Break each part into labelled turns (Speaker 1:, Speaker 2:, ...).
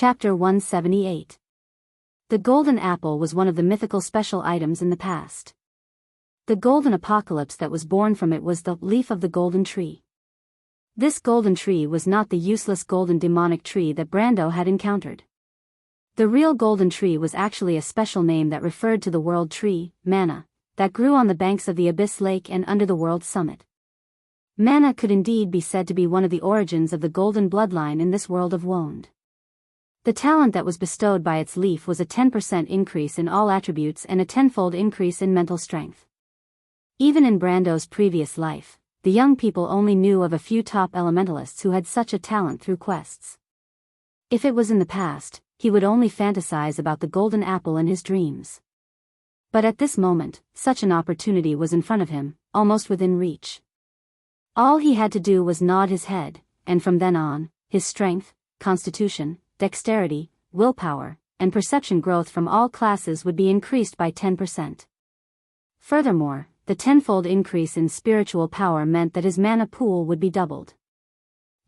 Speaker 1: Chapter 178. The golden apple was one of the mythical special items in the past. The golden apocalypse that was born from it was the leaf of the golden tree. This golden tree was not the useless golden demonic tree that Brando had encountered. The real golden tree was actually a special name that referred to the world tree, Mana, that grew on the banks of the Abyss Lake and under the world's summit. Mana could indeed be said to be one of the origins of the golden bloodline in this world of Wond. The talent that was bestowed by its leaf was a 10% increase in all attributes and a tenfold increase in mental strength. Even in Brando's previous life, the young people only knew of a few top elementalists who had such a talent through quests. If it was in the past, he would only fantasize about the golden apple in his dreams. But at this moment, such an opportunity was in front of him, almost within reach. All he had to do was nod his head, and from then on, his strength, constitution, dexterity, willpower, and perception growth from all classes would be increased by 10%. Furthermore, the tenfold increase in spiritual power meant that his mana pool would be doubled.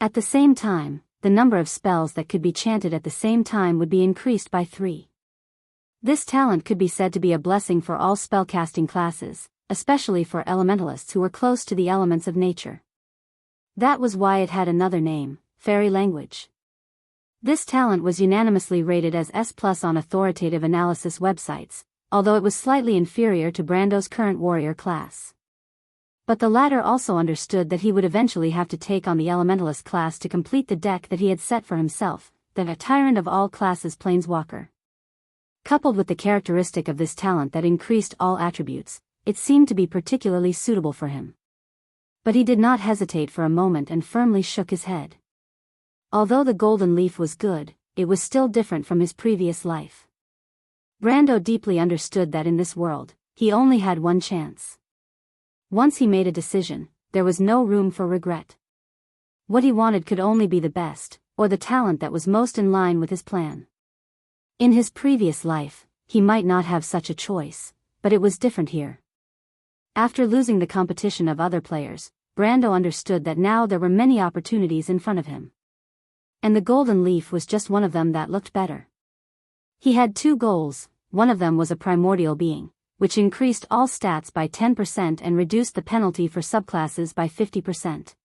Speaker 1: At the same time, the number of spells that could be chanted at the same time would be increased by 3. This talent could be said to be a blessing for all spellcasting classes, especially for elementalists who were close to the elements of nature. That was why it had another name, fairy language. This talent was unanimously rated as S+ on authoritative analysis websites, although it was slightly inferior to Brando's current warrior class. But the latter also understood that he would eventually have to take on the elementalist class to complete the deck that he had set for himself, the tyrant of all classes planeswalker. Coupled with the characteristic of this talent that increased all attributes, it seemed to be particularly suitable for him. But he did not hesitate for a moment and firmly shook his head. Although the golden leaf was good, it was still different from his previous life. Brando deeply understood that in this world, he only had one chance. Once he made a decision, there was no room for regret. What he wanted could only be the best, or the talent that was most in line with his plan. In his previous life, he might not have such a choice, but it was different here. After losing the competition of other players, Brando understood that now there were many opportunities in front of him. And the golden leaf was just one of them that looked better. He had 2 goals. One of them was a primordial being, which increased all stats by 10% and reduced the penalty for subclasses by 50%.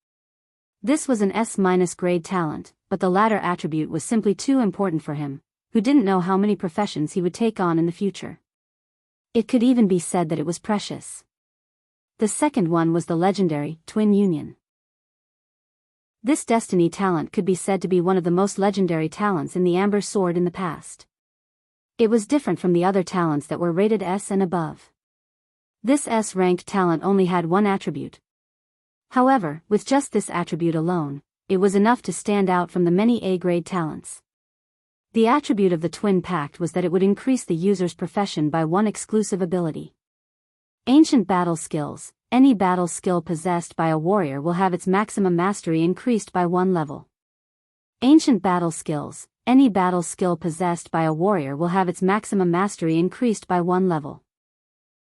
Speaker 1: This was an S- grade talent, but the latter attribute was simply too important for him, who didn't know how many professions he would take on in the future. It could even be said that it was precious. The second one was the legendary Twin Union. This destiny talent could be said to be one of the most legendary talents in the Amber Sword in the past. It was different from the other talents that were rated S and above. This S-ranked talent only had one attribute. However, with just this attribute alone, it was enough to stand out from the many A-grade talents. The attribute of the Twin Pact was that it would increase the user's profession by 1 exclusive ability. Ancient battle skills. Any battle skill possessed by a warrior will have its maximum mastery increased by 1 level. Ancient battle skills. Any battle skill possessed by a warrior will have its maximum mastery increased by 1 level.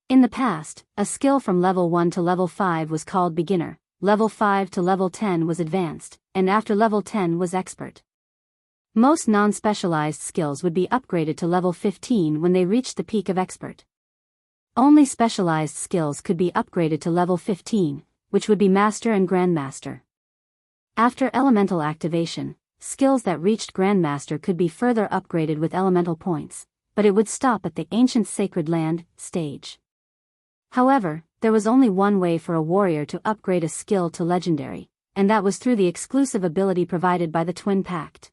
Speaker 1: In the past, a skill from level 1 to level 5 was called beginner, level 5 to level 10 was advanced, and after level 10 was expert. Most non-specialized skills would be upgraded to level 15 when they reached the peak of expert. Only specialized skills could be upgraded to level 15, which would be Master and Grandmaster. After elemental activation, skills that reached Grandmaster could be further upgraded with elemental points, but it would stop at the Ancient Sacred Land stage. However, there was only one way for a warrior to upgrade a skill to legendary, and that was through the exclusive ability provided by the Twin Pact.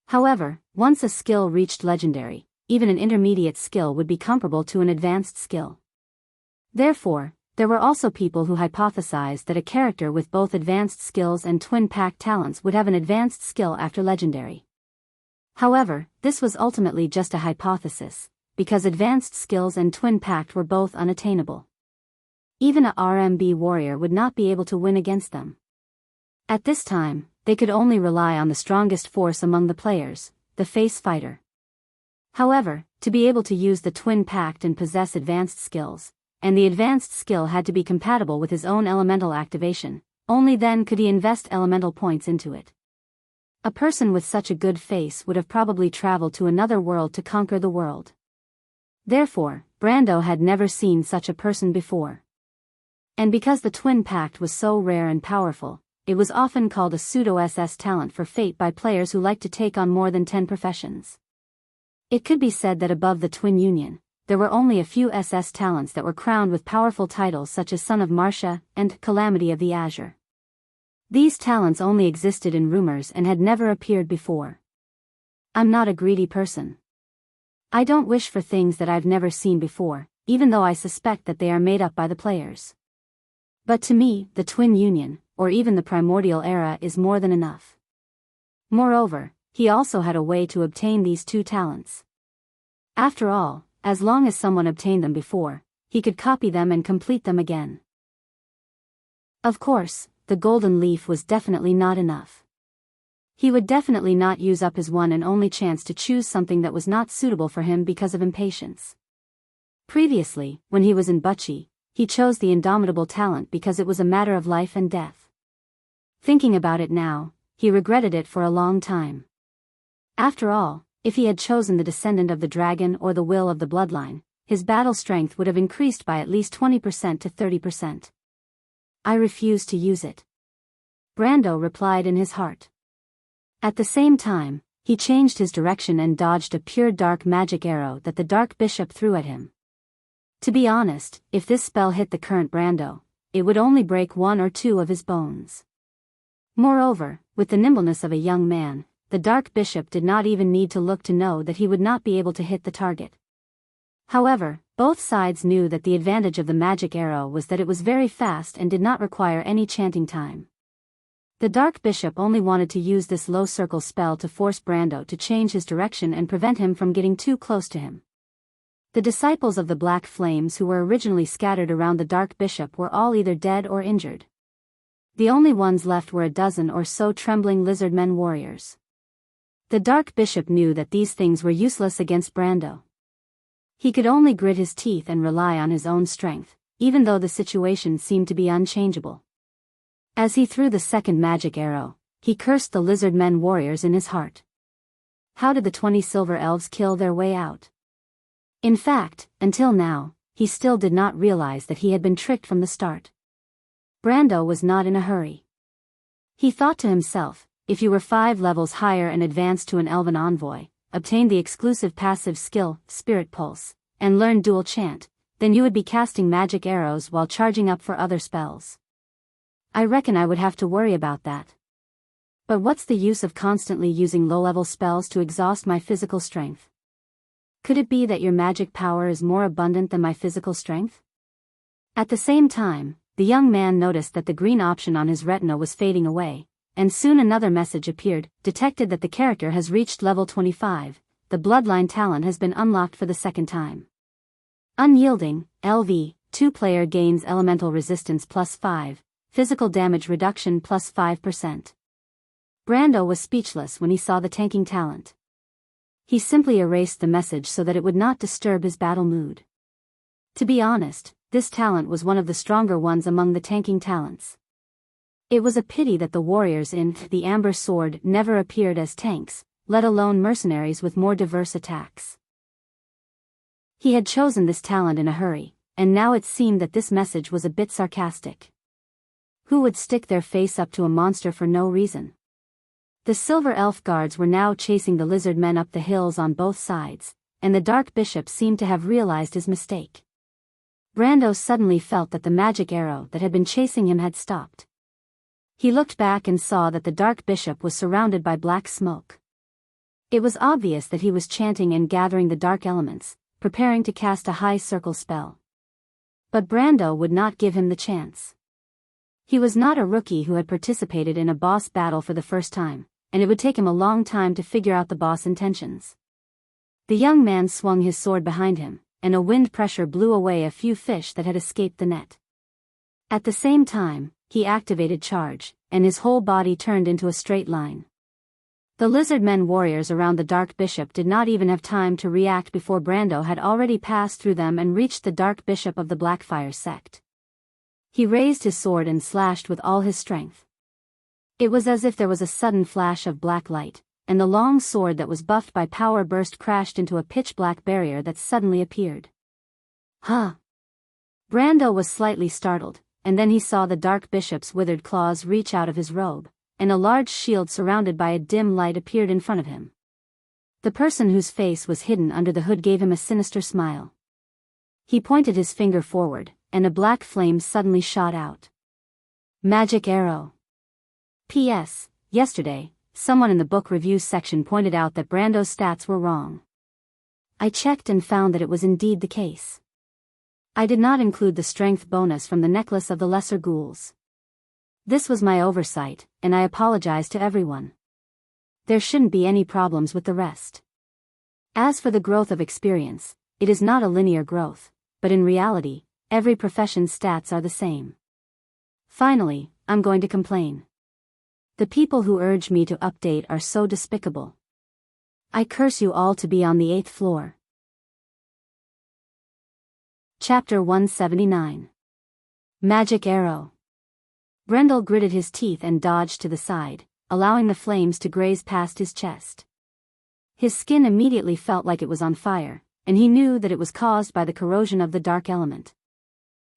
Speaker 1: However, once a skill reached legendary, even an intermediate skill would be comparable to an advanced skill. Therefore, there were also people who hypothesized that a character with both advanced skills and Twin Pact talents would have an advanced skill after legendary. However, this was ultimately just a hypothesis, because advanced skills and Twin Pact were both unattainable. Even a RMB warrior would not be able to win against them. At this time, they could only rely on the strongest force among the players, the face fighter. However, to be able to use the Twin Pact and possess advanced skills, and the advanced skill had to be compatible with his own elemental activation, only then could he invest elemental points into it. A person with such a good face would have probably traveled to another world to conquer the world. Therefore, Brando had never seen such a person before. And because the twin pact was so rare and powerful, it was often called a pseudo-SS talent for fate by players who like to take on more than 10 professions. It could be said that above the twin union, there were only a few SS talents that were crowned with powerful titles such as Son of Marcia and Calamity of the Azure. These talents only existed in rumors and had never appeared before. I'm not a greedy person. I don't wish for things that I've never seen before, even though I suspect that they are made up by the players. But to me, the twin union, or even the primordial era, is more than enough. Moreover, he also had a way to obtain these two talents. After all, as long as someone obtained them before, he could copy them and complete them again. Of course, the golden leaf was definitely not enough. He would definitely not use up his one and only chance to choose something that was not suitable for him because of impatience. Previously, when he was in Butchie, he chose the indomitable talent because it was a matter of life and death. Thinking about it now, he regretted it for a long time. After all, if he had chosen the descendant of the dragon or the will of the bloodline, his battle strength would have increased by at least 20% to 30%. I refuse to use it, Brando replied in his heart. At the same time, he changed his direction and dodged a pure dark magic arrow that the Dark Bishop threw at him. To be honest, if this spell hit the current Brando, it would only break one or two of his bones. Moreover, with the nimbleness of a young man, the Dark Bishop did not even need to look to know that he would not be able to hit the target. However, both sides knew that the advantage of the magic arrow was that it was very fast and did not require any chanting time. The Dark Bishop only wanted to use this low circle spell to force Brando to change his direction and prevent him from getting too close to him. The disciples of the Black Flames who were originally scattered around the Dark Bishop were all either dead or injured. The only ones left were a dozen or so trembling lizardmen warriors. The Dark Bishop knew that these things were useless against Brando. He could only grit his teeth and rely on his own strength, even though the situation seemed to be unchangeable. As he threw the second magic arrow, he cursed the lizardmen warriors in his heart. How did the 20 silver elves kill their way out? In fact, until now, he still did not realize that he had been tricked from the start. Brando was not in a hurry. He thought to himself, if you were 5 levels higher and advanced to an elven envoy, obtained the exclusive passive skill, Spirit Pulse, and learned Dual Chant, then you would be casting magic arrows while charging up for other spells. I reckon I would have to worry about that. But what's the use of constantly using low-level spells to exhaust my physical strength? Could it be that your magic power is more abundant than my physical strength? At the same time, the young man noticed that the green option on his retina was fading away, and soon another message appeared, detected that the character has reached level 25, the bloodline talent has been unlocked for the second time. Unyielding, LV, 2-player gains elemental resistance +5, physical damage reduction +5%. Brando was speechless when he saw the tanking talent. He simply erased the message so that it would not disturb his battle mood. To be honest, this talent was one of the stronger ones among the tanking talents. It was a pity that the warriors in the Amber Sword never appeared as tanks, let alone mercenaries with more diverse attacks. He had chosen this talent in a hurry, and now it seemed that this message was a bit sarcastic. Who would stick their face up to a monster for no reason? The Silver Elf guards were now chasing the lizard men up the hills on both sides, and the Dark Bishop seemed to have realized his mistake. Brando suddenly felt that the magic arrow that had been chasing him had stopped. He looked back and saw that the Dark Bishop was surrounded by black smoke. It was obvious that he was chanting and gathering the dark elements, preparing to cast a high circle spell. But Brando would not give him the chance. He was not a rookie who had participated in a boss battle for the first time, and it would take him a long time to figure out the boss intentions. The young man swung his sword behind him, and a wind pressure blew away a few fish that had escaped the net. At the same time, he activated charge, and his whole body turned into a straight line. The lizardmen warriors around the Dark Bishop did not even have time to react before Brando had already passed through them and reached the Dark Bishop of the Blackfire sect. He raised his sword and slashed with all his strength. It was as if there was a sudden flash of black light, and the long sword that was buffed by power burst crashed into a pitch-black barrier that suddenly appeared. Huh! Brando was slightly startled, and then he saw the dark bishop's withered claws reach out of his robe, and a large shield surrounded by a dim light appeared in front of him. The person whose face was hidden under the hood gave him a sinister smile. He pointed his finger forward, and a black flame suddenly shot out. Magic arrow. P.S. Yesterday, someone in the book reviews section pointed out that Brando's stats were wrong. I checked and found that it was indeed the case. I did not include the strength bonus from the necklace of the lesser ghouls. This was my oversight, and I apologize to everyone. There shouldn't be any problems with the rest. As for the growth of experience, it is not a linear growth, but in reality, every profession's stats are the same. Finally, I'm going to complain. The people who urge me to update are so despicable. I curse you all to be on the 8th floor. Chapter 179. Magic Arrow. Brendel gritted his teeth and dodged to the side, allowing the flames to graze past his chest. His skin immediately felt like it was on fire, and he knew that it was caused by the corrosion of the dark element.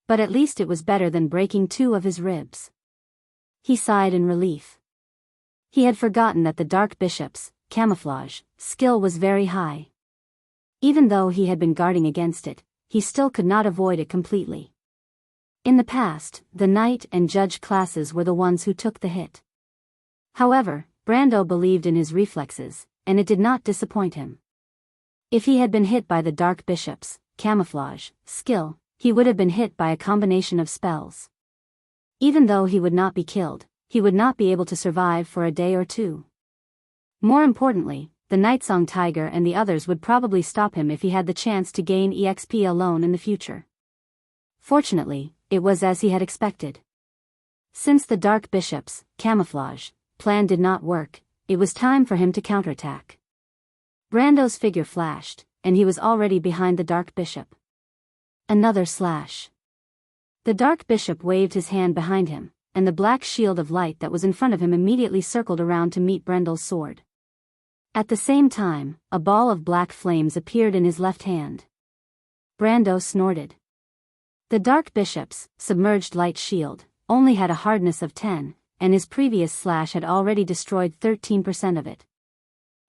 Speaker 1: But at least it was better than breaking 2 of his ribs. He sighed in relief. He had forgotten that the dark bishop's camouflage skill was very high. Even though he had been guarding against it, he still could not avoid it completely. In the past, the knight and judge classes were the ones who took the hit. However, Brando believed in his reflexes, and it did not disappoint him. If he had been hit by the dark bishop's camouflage skill, he would have been hit by a combination of spells. Even though he would not be killed, he would not be able to survive for a day or 2. More importantly, the Nightsong Tiger and the others would probably stop him if he had the chance to gain EXP alone in the future. Fortunately, it was as he had expected. Since the Dark Bishop's camouflage plan did not work, it was time for him to counterattack. Brando's figure flashed, and he was already behind the Dark Bishop. Another slash. The Dark Bishop waved his hand behind him, and the black shield of light that was in front of him immediately circled around to meet Brendel's sword. At the same time, a ball of black flames appeared in his left hand. Brando snorted. The Dark Bishop's submerged light shield only had a hardness of 10, and his previous slash had already destroyed 13% of it.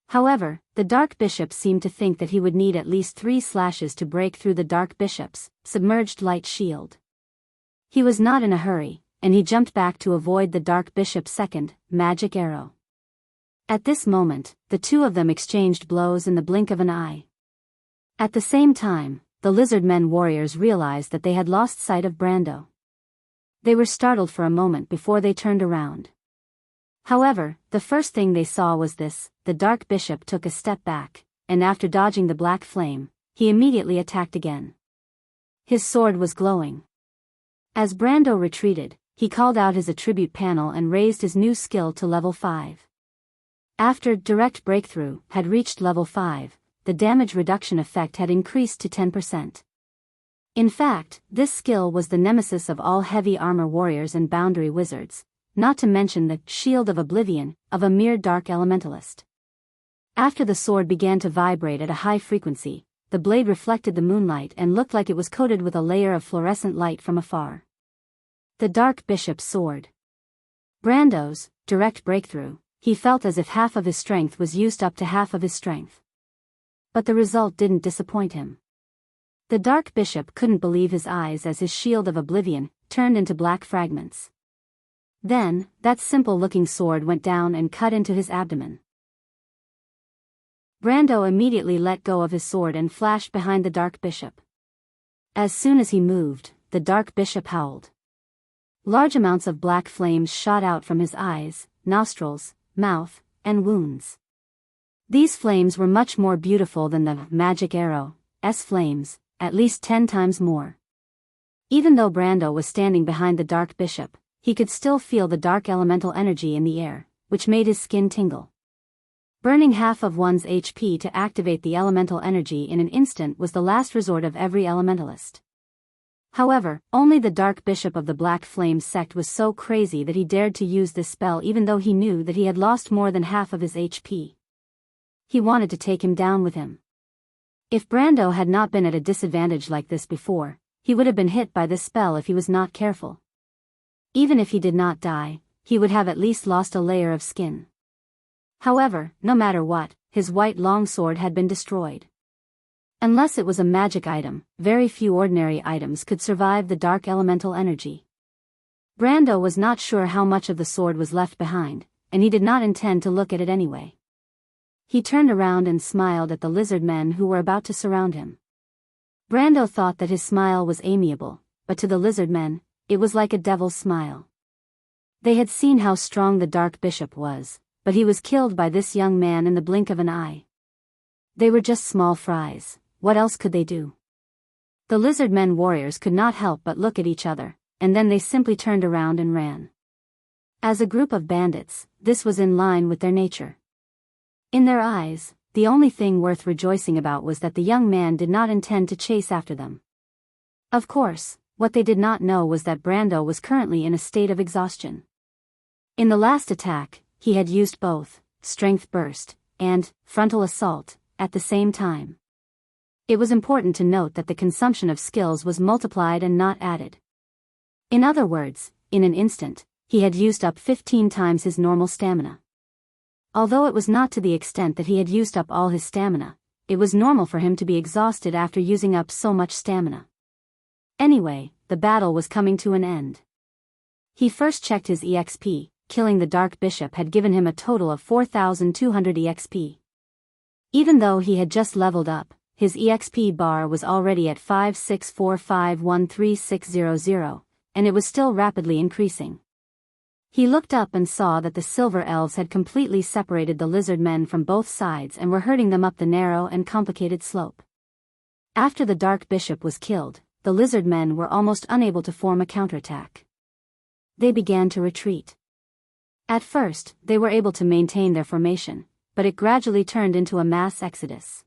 Speaker 1: However, the Dark Bishop seemed to think that he would need at least 3 slashes to break through the Dark Bishop's submerged light shield. He was not in a hurry, and he jumped back to avoid the Dark Bishop's second magic arrow. At this moment, the 2 of them exchanged blows in the blink of an eye. At the same time, the Lizardmen warriors realized that they had lost sight of Brando. They were startled for a moment before they turned around. However, the first thing they saw was this: the Dark Bishop took a step back, and after dodging the black flame, he immediately attacked again. His sword was glowing. As Brando retreated, he called out his attribute panel and raised his new skill to level 5. After Direct Breakthrough had reached level 5, the damage reduction effect had increased to 10%. In fact, this skill was the nemesis of all heavy armor warriors and boundary wizards, not to mention the Shield of Oblivion of a mere dark elementalist. After the sword began to vibrate at a high frequency, the blade reflected the moonlight and looked like it was coated with a layer of fluorescent light from afar. The Dark Bishop's sword. Brando's Direct Breakthrough. He felt as if half of his strength was used up to half of his strength. But the result didn't disappoint him. The Dark Bishop couldn't believe his eyes as his Shield of Oblivion turned into black fragments. Then, that simple-looking sword went down and cut into his abdomen. Brando immediately let go of his sword and flashed behind the Dark Bishop. As soon as he moved, the Dark Bishop howled. Large amounts of black flames shot out from his eyes, nostrils, mouth, and wounds. These flames were much more beautiful than the magic arrow's flames, at least 10 times more. Even though Brando was standing behind the Dark Bishop, he could still feel the dark elemental energy in the air, which made his skin tingle. Burning half of one's HP to activate the elemental energy in an instant was the last resort of every elementalist. However, only the Dark Bishop of the Black Flame sect was so crazy that he dared to use this spell even though he knew that he had lost more than half of his HP. He wanted to take him down with him. If Brando had not been at a disadvantage like this before, he would have been hit by this spell if he was not careful. Even if he did not die, he would have at least lost a layer of skin. However, no matter what, his white longsword had been destroyed. Unless it was a magic item, very few ordinary items could survive the dark elemental energy. Brando was not sure how much of the sword was left behind, and he did not intend to look at it anyway. He turned around and smiled at the lizard men who were about to surround him. Brando thought that his smile was amiable, but to the lizard men, it was like a devil's smile. They had seen how strong the Dark Bishop was, but he was killed by this young man in the blink of an eye. They were just small fries, what else could they do? The lizard men warriors could not help but look at each other, and then they simply turned around and ran. As a group of bandits, this was in line with their nature. In their eyes, the only thing worth rejoicing about was that the young man did not intend to chase after them. Of course, what they did not know was that Brando was currently in a state of exhaustion. In the last attack, he had used both strength burst and frontal assault at the same time. It was important to note that the consumption of skills was multiplied and not added. In other words, in an instant, he had used up 15 times his normal stamina. Although it was not to the extent that he had used up all his stamina, it was normal for him to be exhausted after using up so much stamina. Anyway, the battle was coming to an end. He first checked his EXP, killing the Dark Bishop had given him a total of 4,200 EXP. Even though he had just leveled up, his EXP bar was already at 564513,600, and it was still rapidly increasing. He looked up and saw that the silver elves had completely separated the lizard men from both sides and were herding them up the narrow and complicated slope. After the Dark Bishop was killed, the lizard men were almost unable to form a counterattack. They began to retreat. At first, they were able to maintain their formation, but it gradually turned into a mass exodus.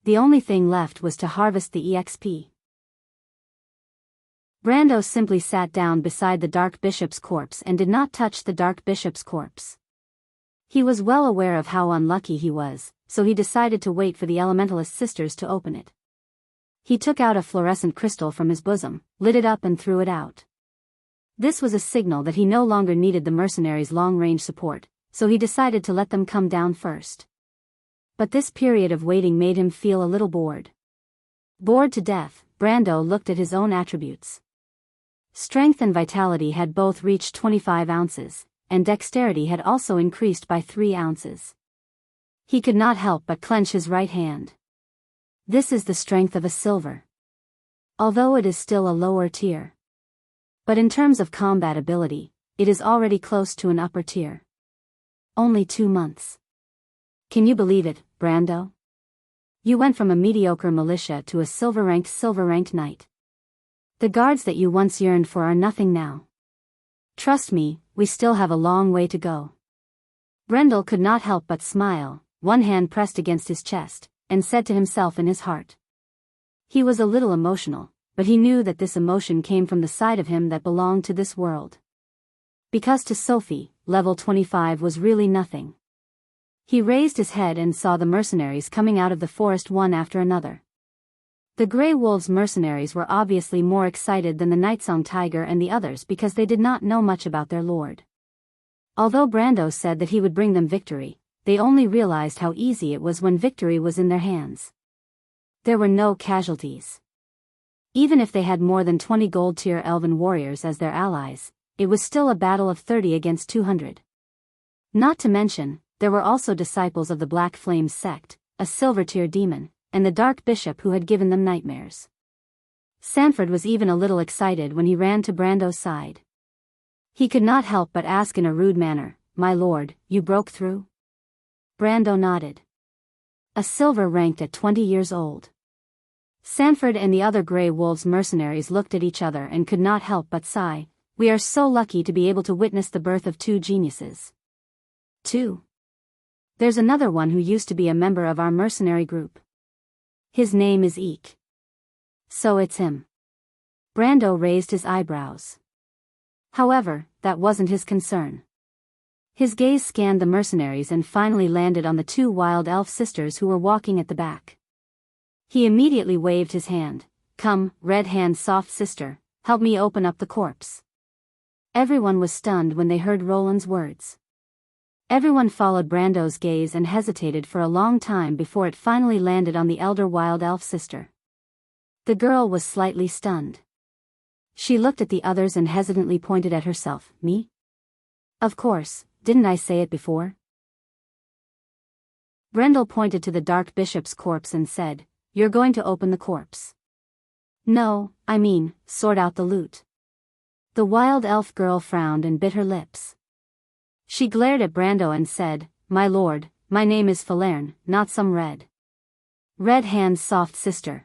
Speaker 1: The only thing left was to harvest the EXP. Brando simply sat down beside the Dark Bishop's corpse and did not touch the Dark Bishop's corpse. He was well aware of how unlucky he was, so he decided to wait for the Elementalist sisters to open it. He took out a fluorescent crystal from his bosom, lit it up and threw it out. This was a signal that he no longer needed the mercenaries' long-range support, so he decided to let them come down first. But this period of waiting made him feel a little bored. Bored to death, Brando looked at his own attributes. Strength and vitality had both reached 25 ounces, and dexterity had also increased by 3 ounces. He could not help but clench his right hand. This is the strength of a silver. Although it is still a lower tier. But in terms of combat ability, it is already close to an upper tier. Only 2 months. Can you believe it, Brando? You went from a mediocre militia to a silver-ranked knight. The guards that you once yearned for are nothing now. Trust me, we still have a long way to go. Brendel could not help but smile, one hand pressed against his chest, and said to himself in his heart. He was a little emotional, but he knew that this emotion came from the side of him that belonged to this world. Because to Sophie, level 25 was really nothing. He raised his head and saw the mercenaries coming out of the forest one after another. The Grey Wolves mercenaries were obviously more excited than the Nightsong Tiger and the others because they did not know much about their lord. Although Brando said that he would bring them victory, they only realized how easy it was when victory was in their hands. There were no casualties. Even if they had more than 20 gold-tier elven warriors as their allies, it was still a battle of 30 against 200. Not to mention, there were also disciples of the Black Flames sect, a silver-tier demon, and the Dark Bishop who had given them nightmares. Sanford was even a little excited when he ran to Brando's side. He could not help but ask in a rude manner, "My lord, you broke through?" Brando nodded. A silver ranked at 20 years old. Sanford and the other Grey Wolves mercenaries looked at each other and could not help but sigh. We are so lucky to be able to witness the birth of 2 geniuses. 2. There's another one who used to be a member of our mercenary group. His name is Eek. So it's him. Brando raised his eyebrows. However, that wasn't his concern. His gaze scanned the mercenaries and finally landed on the two wild elf sisters who were walking at the back. He immediately waved his hand. "Come, red hand soft sister, help me open up the corpse." Everyone was stunned when they heard Roland's words. Everyone followed Brando's gaze and hesitated for a long time before it finally landed on the elder wild elf sister. The girl was slightly stunned. She looked at the others and hesitantly pointed at herself. "Me? Of course, didn't I say it before?" Brendel pointed to the dark bishop's corpse and said, "You're going to open the corpse." "No, I mean, sort out the loot." The wild elf girl frowned and bit her lips. She glared at Brando and said, "My lord, my name is Falerne, not some red hand's soft sister."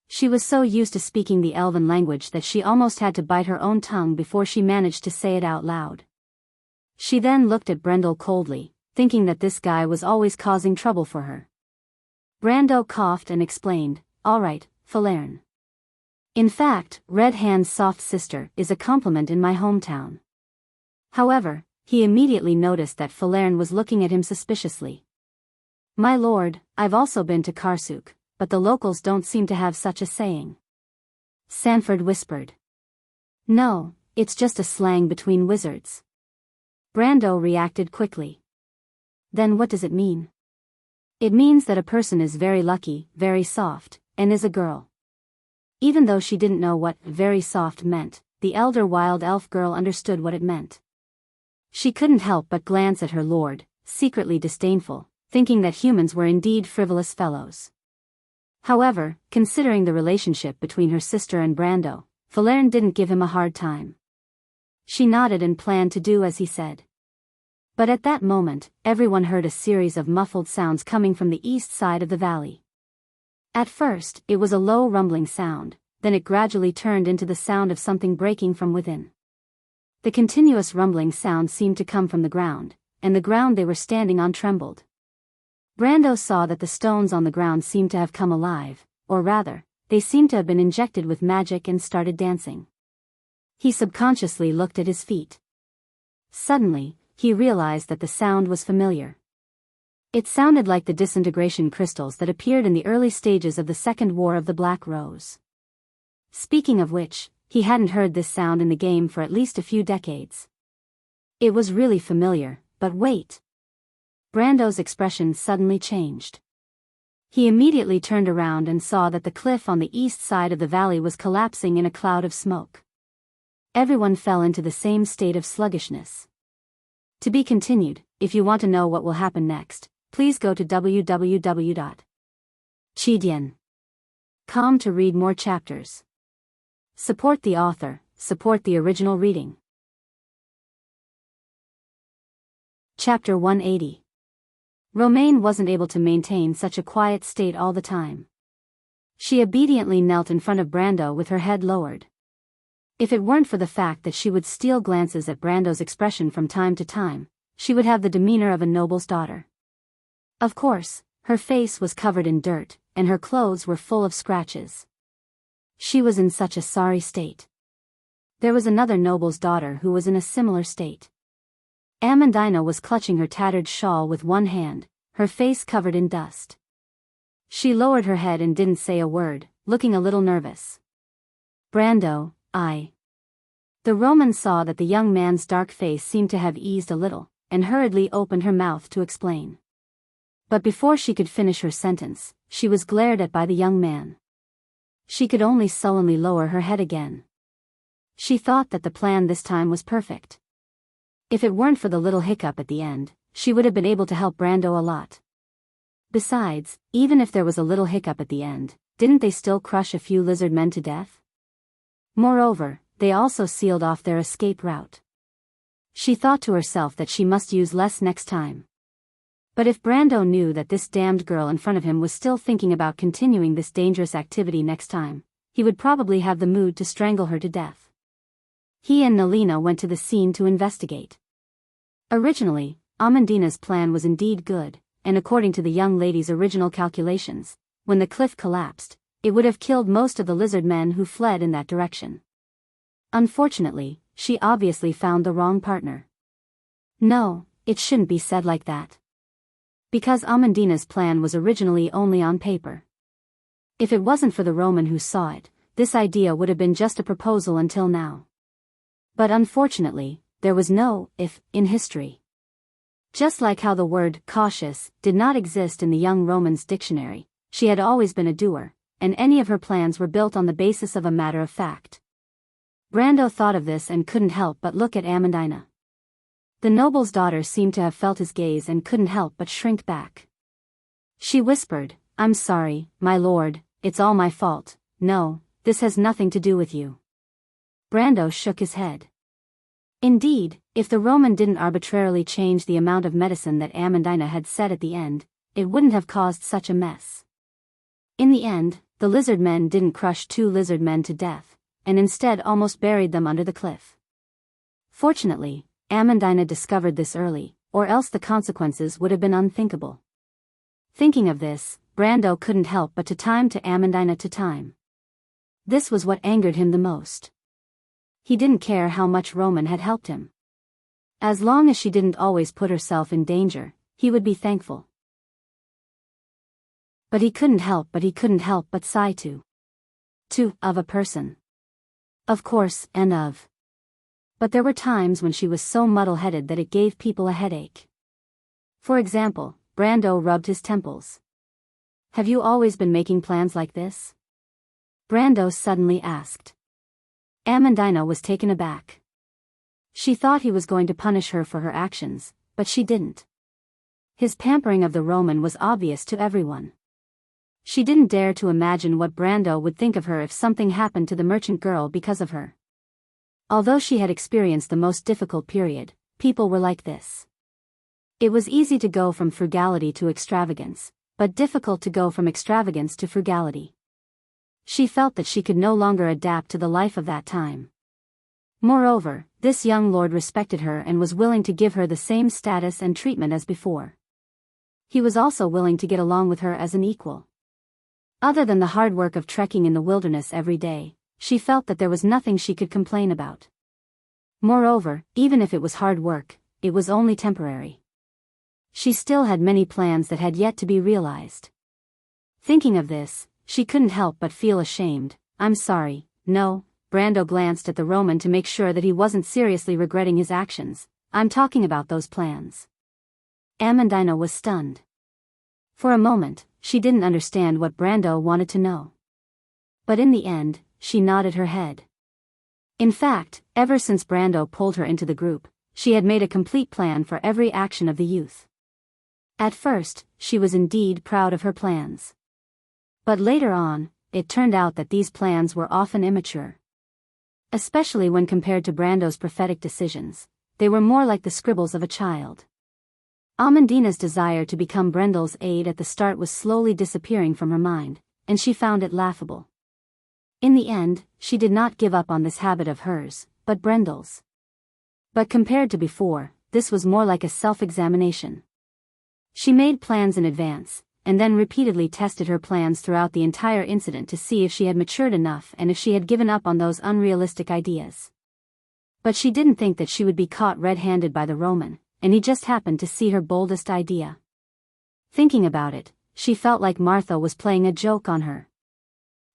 Speaker 1: She was so used to speaking the elven language that she almost had to bite her own tongue before she managed to say it out loud. She then looked at Brendel coldly, thinking that this guy was always causing trouble for her. Brando coughed and explained, "All right, Falerne. In fact, red hand's soft sister is a compliment in my hometown." However, he immediately noticed that Falerne was looking at him suspiciously. "My lord, I've also been to Karsuk, but the locals don't seem to have such a saying." Sanford whispered. "No, it's just a slang between wizards." Brando reacted quickly. "Then what does it mean?" "It means that a person is very lucky, very soft, and is a girl." Even though she didn't know what "very soft" meant, the elder wild elf girl understood what it meant. She couldn't help but glance at her lord, secretly disdainful, thinking that humans were indeed frivolous fellows. However, considering the relationship between her sister and Brando, Falerne didn't give him a hard time. She nodded and planned to do as he said. But at that moment, everyone heard a series of muffled sounds coming from the east side of the valley. At first, it was a low rumbling sound, then it gradually turned into the sound of something breaking from within. The continuous rumbling sound seemed to come from the ground, and the ground they were standing on trembled. Brando saw that the stones on the ground seemed to have come alive, or rather, they seemed to have been injected with magic and started dancing. He subconsciously looked at his feet. Suddenly, he realized that the sound was familiar. It sounded like the disintegration crystals that appeared in the early stages of the Second War of the Black Rose. Speaking of which, he hadn't heard this sound in the game for at least a few decades. It was really familiar, but wait. Brando's expression suddenly changed. He immediately turned around and saw that the cliff on the east side of the valley was collapsing in a cloud of smoke. Everyone fell into the same state of sluggishness. To be continued. If you want to know what will happen next, please go to www.chidian.com to read more chapters. Support the author, support the original reading. Chapter 180. Romaine wasn't able to maintain such a quiet state all the time. She obediently knelt in front of Brando with her head lowered. If it weren't for the fact that she would steal glances at Brando's expression from time to time, she would have the demeanor of a noble's daughter. Of course, her face was covered in dirt, and her clothes were full of scratches. She was in such a sorry state. There was another noble's daughter who was in a similar state. Amandina was clutching her tattered shawl with one hand, her face covered in dust. She lowered her head and didn't say a word, looking a little nervous. "Brando, The Roman saw that the young man's dark face seemed to have eased a little, and hurriedly opened her mouth to explain. But before she could finish her sentence, she was glared at by the young man. She could only sullenly lower her head again. She thought that the plan this time was perfect. If it weren't for the little hiccup at the end, she would have been able to help Brando a lot. Besides, even if there was a little hiccup at the end, didn't they still crush a few lizard men to death? Moreover, they also sealed off their escape route. She thought to herself that she must use less next time. But if Brando knew that this damned girl in front of him was still thinking about continuing this dangerous activity next time, he would probably have the mood to strangle her to death. He and Nelina went to the scene to investigate. Originally, Amandina's plan was indeed good, and according to the young lady's original calculations, when the cliff collapsed, it would have killed most of the lizard men who fled in that direction. Unfortunately, she obviously found the wrong partner. No, it shouldn't be said like that. Because Amandina's plan was originally only on paper. If it wasn't for the Roman who saw it, this idea would have been just a proposal until now. But unfortunately, there was no if in history. Just like how the word cautious did not exist in the young Roman's dictionary, she had always been a doer, and any of her plans were built on the basis of a matter of fact. Brando thought of this and couldn't help but look at Amandina. The noble's daughter seemed to have felt his gaze and couldn't help but shrink back. She whispered, "I'm sorry, my lord, it's all my fault. No, this has nothing to do with you." Brando shook his head. Indeed, if the Roman didn't arbitrarily change the amount of medicine that Amandina had said at the end, it wouldn't have caused such a mess. In the end, the lizard men didn't crush 2 lizard men to death, and instead almost buried them under the cliff. Fortunately, Amandina discovered this early, or else the consequences would have been unthinkable. Thinking of this, Brando couldn't help but to Amandina to time. This was what angered him the most. He didn't care how much Roman had helped him. As long as she didn't always put herself in danger, he would be thankful. But he couldn't help but sigh of a person. Of course, and of. But there were times when she was so muddle-headed that it gave people a headache. For example, Brando rubbed his temples. "Have you always been making plans like this?" Brando suddenly asked. Amandina was taken aback. She thought he was going to punish her for her actions, but she didn't. His pampering of the Roman was obvious to everyone. She didn't dare to imagine what Brando would think of her if something happened to the merchant girl because of her. Although she had experienced the most difficult period, people were like this. It was easy to go from frugality to extravagance, but difficult to go from extravagance to frugality. She felt that she could no longer adapt to the life of that time. Moreover, this young lord respected her and was willing to give her the same status and treatment as before. He was also willing to get along with her as an equal. Other than the hard work of trekking in the wilderness every day, she felt that there was nothing she could complain about. Moreover, even if it was hard work, it was only temporary. She still had many plans that had yet to be realized. Thinking of this, she couldn't help but feel ashamed. "I'm sorry, no." Brando glanced at the Roman to make sure that he wasn't seriously regretting his actions. "I'm talking about those plans." Amandina was stunned. For a moment, she didn't understand what Brando wanted to know. But in the end, she nodded her head. In fact, ever since Brando pulled her into the group, she had made a complete plan for every action of the youth. At first, she was indeed proud of her plans. But later on, it turned out that these plans were often immature. Especially when compared to Brando's prophetic decisions, they were more like the scribbles of a child. Amandina's desire to become Brendel's aide at the start was slowly disappearing from her mind, and she found it laughable. In the end, she did not give up on this habit of hers, but Brendel's. But compared to before, this was more like a self-examination. She made plans in advance, and then repeatedly tested her plans throughout the entire incident to see if she had matured enough and if she had given up on those unrealistic ideas. But she didn't think that she would be caught red-handed by the Roman, and he just happened to see her boldest idea. Thinking about it, she felt like Martha was playing a joke on her.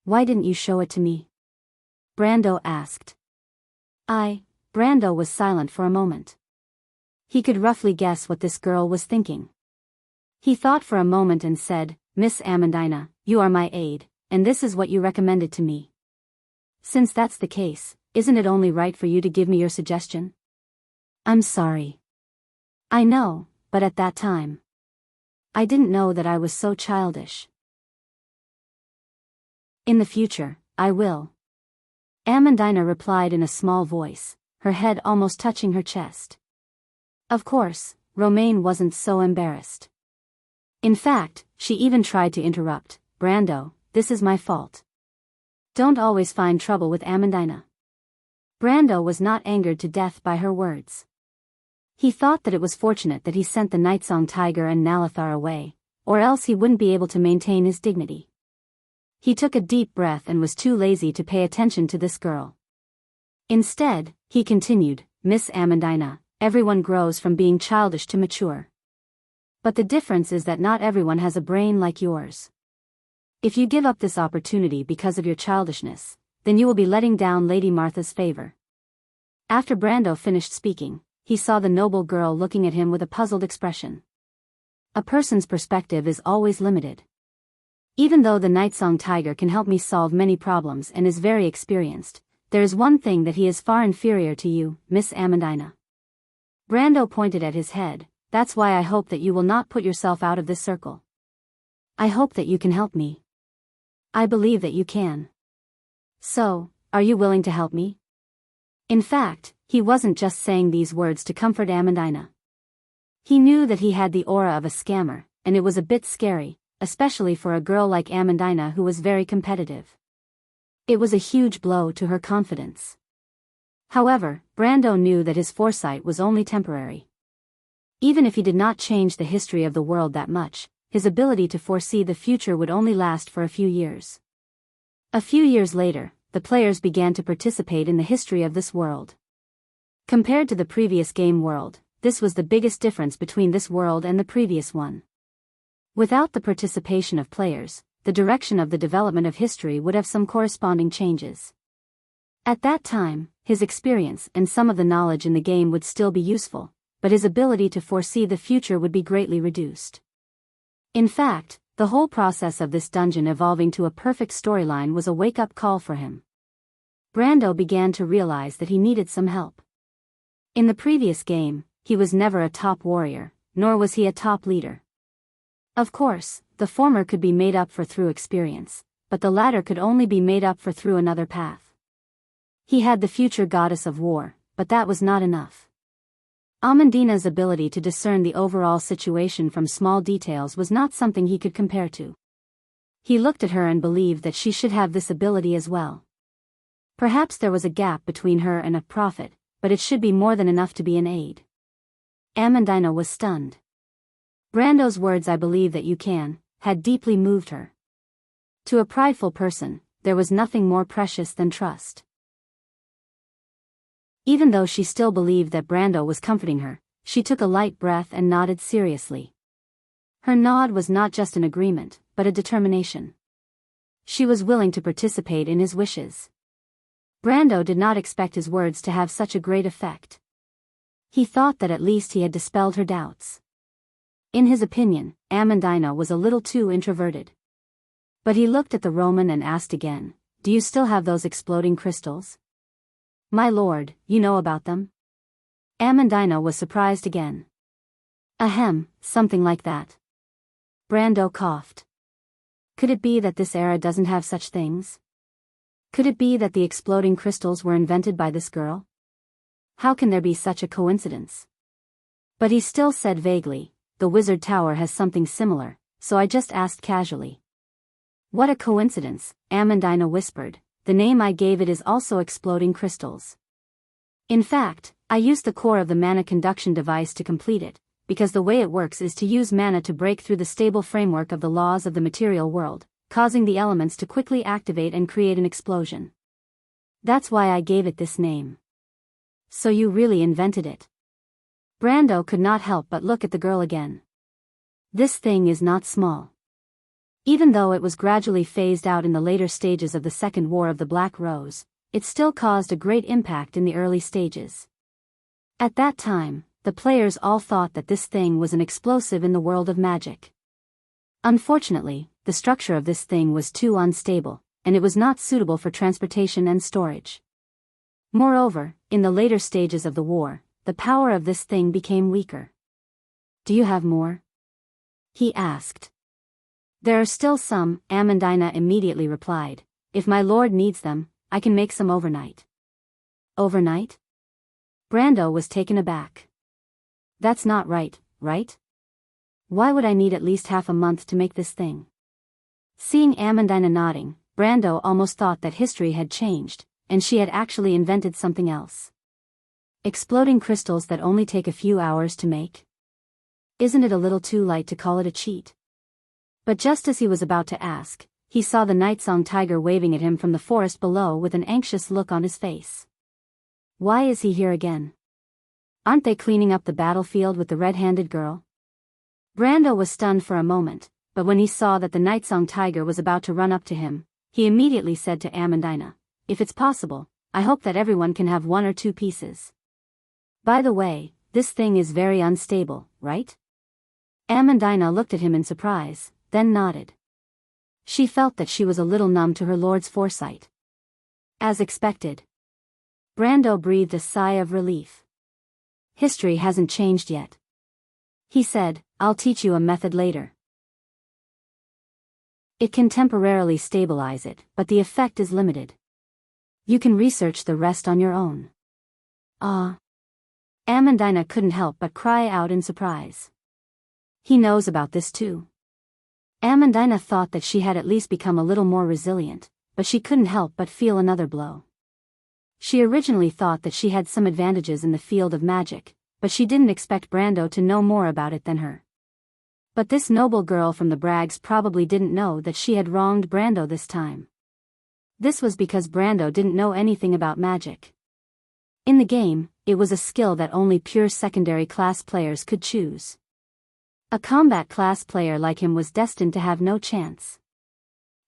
Speaker 1: "Why didn't you show it to me?" Brando asked. Brando was silent for a moment. He could roughly guess what this girl was thinking. He thought for a moment and said, "Miss Amandina, you are my aide, and this is what you recommended to me. Since that's the case, isn't it only right for you to give me your suggestion?" "I'm sorry." "I know, but at that time, I didn't know that I was so childish. In the future, I will." Amandina replied in a small voice, her head almost touching her chest. Of course, Romaine wasn't so embarrassed. In fact, she even tried to interrupt. "Brando, this is my fault. Don't always find trouble with Amandina." Brando was not angered to death by her words. He thought that it was fortunate that he sent the Nightsong Tiger and Nalathar away, or else he wouldn't be able to maintain his dignity. He took a deep breath and was too lazy to pay attention to this girl. Instead, he continued, Miss Amandina, everyone grows from being childish to mature. But the difference is that not everyone has a brain like yours. If you give up this opportunity because of your childishness, then you will be letting down Lady Martha's favor. After Brando finished speaking, he saw the noble girl looking at him with a puzzled expression. A person's perspective is always limited. Even though the Nightsong Tiger can help me solve many problems and is very experienced, there is one thing that he is far inferior to you, Miss Amandina. Brando pointed at his head. That's why I hope that you will not put yourself out of this circle. I hope that you can help me. I believe that you can. So, are you willing to help me? In fact, he wasn't just saying these words to comfort Amandina. He knew that he had the aura of a scammer, and it was a bit scary, especially for a girl like Amandina who was very competitive. It was a huge blow to her confidence. However, Brando knew that his foresight was only temporary. Even if he did not change the history of the world that much, his ability to foresee the future would only last for a few years. A few years later, the players began to participate in the history of this world. Compared to the previous game world, this was the biggest difference between this world and the previous one. Without the participation of players, the direction of the development of history would have some corresponding changes. At that time, his experience and some of the knowledge in the game would still be useful, but his ability to foresee the future would be greatly reduced. In fact, the whole process of this dungeon evolving to a perfect storyline was a wake-up call for him. Brando began to realize that he needed some help. In the previous game, he was never a top warrior, nor was he a top leader. Of course, the former could be made up for through experience, but the latter could only be made up for through another path. He had the future goddess of war, but that was not enough. Amandina's ability to discern the overall situation from small details was not something he could compare to. He looked at her and believed that she should have this ability as well. Perhaps there was a gap between her and a prophet, but it should be more than enough to be an aid. Amandina was stunned. Brando's words, "I believe that you can," had deeply moved her. To a prideful person, there was nothing more precious than trust. Even though she still believed that Brando was comforting her, she took a light breath and nodded seriously. Her nod was not just an agreement, but a determination. She was willing to participate in his wishes. Brando did not expect his words to have such a great effect. He thought that at least he had dispelled her doubts. In his opinion, Amandina was a little too introverted. But he looked at the Roman and asked again, "Do you still have those exploding crystals?" "My lord, you know about them?" Amandina was surprised again. "Ahem, something like that." Brando coughed. Could it be that this era doesn't have such things? Could it be that the exploding crystals were invented by this girl? How can there be such a coincidence? But he still said vaguely, "The Wizard Tower has something similar, so I just asked casually." "What a coincidence," Amandina whispered. "The name I gave it is also exploding crystals. In fact, I used the core of the mana conduction device to complete it, because the way it works is to use mana to break through the stable framework of the laws of the material world, causing the elements to quickly activate and create an explosion. That's why I gave it this name." "So you really invented it?" Brando could not help but look at the girl again. This thing is not small. Even though it was gradually phased out in the later stages of the Second War of the Black Rose, it still caused a great impact in the early stages. At that time, the players all thought that this thing was an explosive in the world of magic. Unfortunately, the structure of this thing was too unstable, and it was not suitable for transportation and storage. Moreover, in the later stages of the war, the power of this thing became weaker. "Do you have more?" he asked. "There are still some," Amandina immediately replied. "If my lord needs them, I can make some overnight." "Overnight?" Brando was taken aback. "That's not right, right? Why would I need at least half a month to make this thing?" Seeing Amandina nodding, Brando almost thought that history had changed, and she had actually invented something else. Exploding crystals that only take a few hours to make? Isn't it a little too light to call it a cheat? But just as he was about to ask, he saw the night-song tiger waving at him from the forest below with an anxious look on his face. Why is he here again? Aren't they cleaning up the battlefield with the red-handed girl? Brando was stunned for a moment, but when he saw that the night-song tiger was about to run up to him, he immediately said to Amandina, "If it's possible, I hope that everyone can have 1 or 2 pieces. By the way, this thing is very unstable, right?" Amandina looked at him in surprise, then nodded. She felt that she was a little numb to her lord's foresight. As expected. Brando breathed a sigh of relief. History hasn't changed yet. He said, "I'll teach you a method later. It can temporarily stabilize it, but the effect is limited. You can research the rest on your own." Ah. Amandina couldn't help but cry out in surprise. He knows about this too. Amandina thought that she had at least become a little more resilient, but she couldn't help but feel another blow. She originally thought that she had some advantages in the field of magic, but she didn't expect Brando to know more about it than her. But this noble girl from the Braggs probably didn't know that she had wronged Brando this time. This was because Brando didn't know anything about magic. In the game, it was a skill that only pure secondary class players could choose. A combat class player like him was destined to have no chance.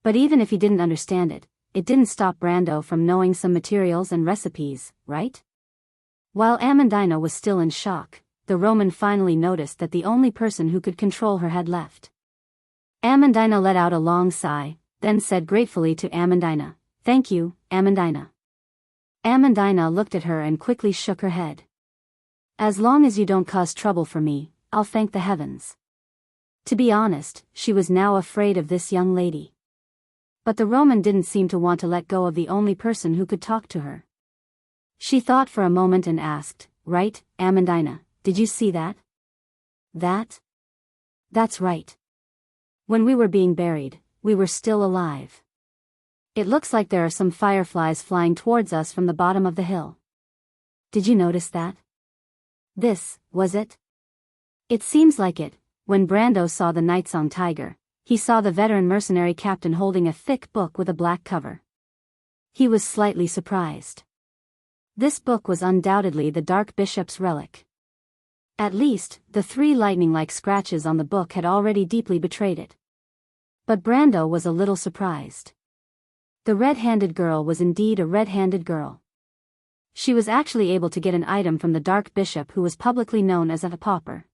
Speaker 1: But even if he didn't understand it, it didn't stop Brando from knowing some materials and recipes, right? While Amandina was still in shock, the Roman finally noticed that the only person who could control her had left. Amandina let out a long sigh, then said gratefully to Amandina, "Thank you, Amandina." Amandina looked at her and quickly shook her head. "As long as you don't cause trouble for me, I'll thank the heavens." To be honest, she was now afraid of this young lady. But the Roman didn't seem to want to let go of the only person who could talk to her. She thought for a moment and asked, "Right, Amandina, did you see that?" "That? That's right. When we were being buried, we were still alive. It looks like there are some fireflies flying towards us from the bottom of the hill. Did you notice that?" "This, was it?" "It seems like it." When Brando saw the night-song tiger, he saw the veteran mercenary captain holding a thick book with a black cover. He was slightly surprised. This book was undoubtedly the Dark Bishop's relic. At least, the 3 lightning-like scratches on the book had already deeply betrayed it. But Brando was a little surprised. The red-handed girl was indeed a red-handed girl. She was actually able to get an item from the Dark Bishop, who was publicly known as a pauper.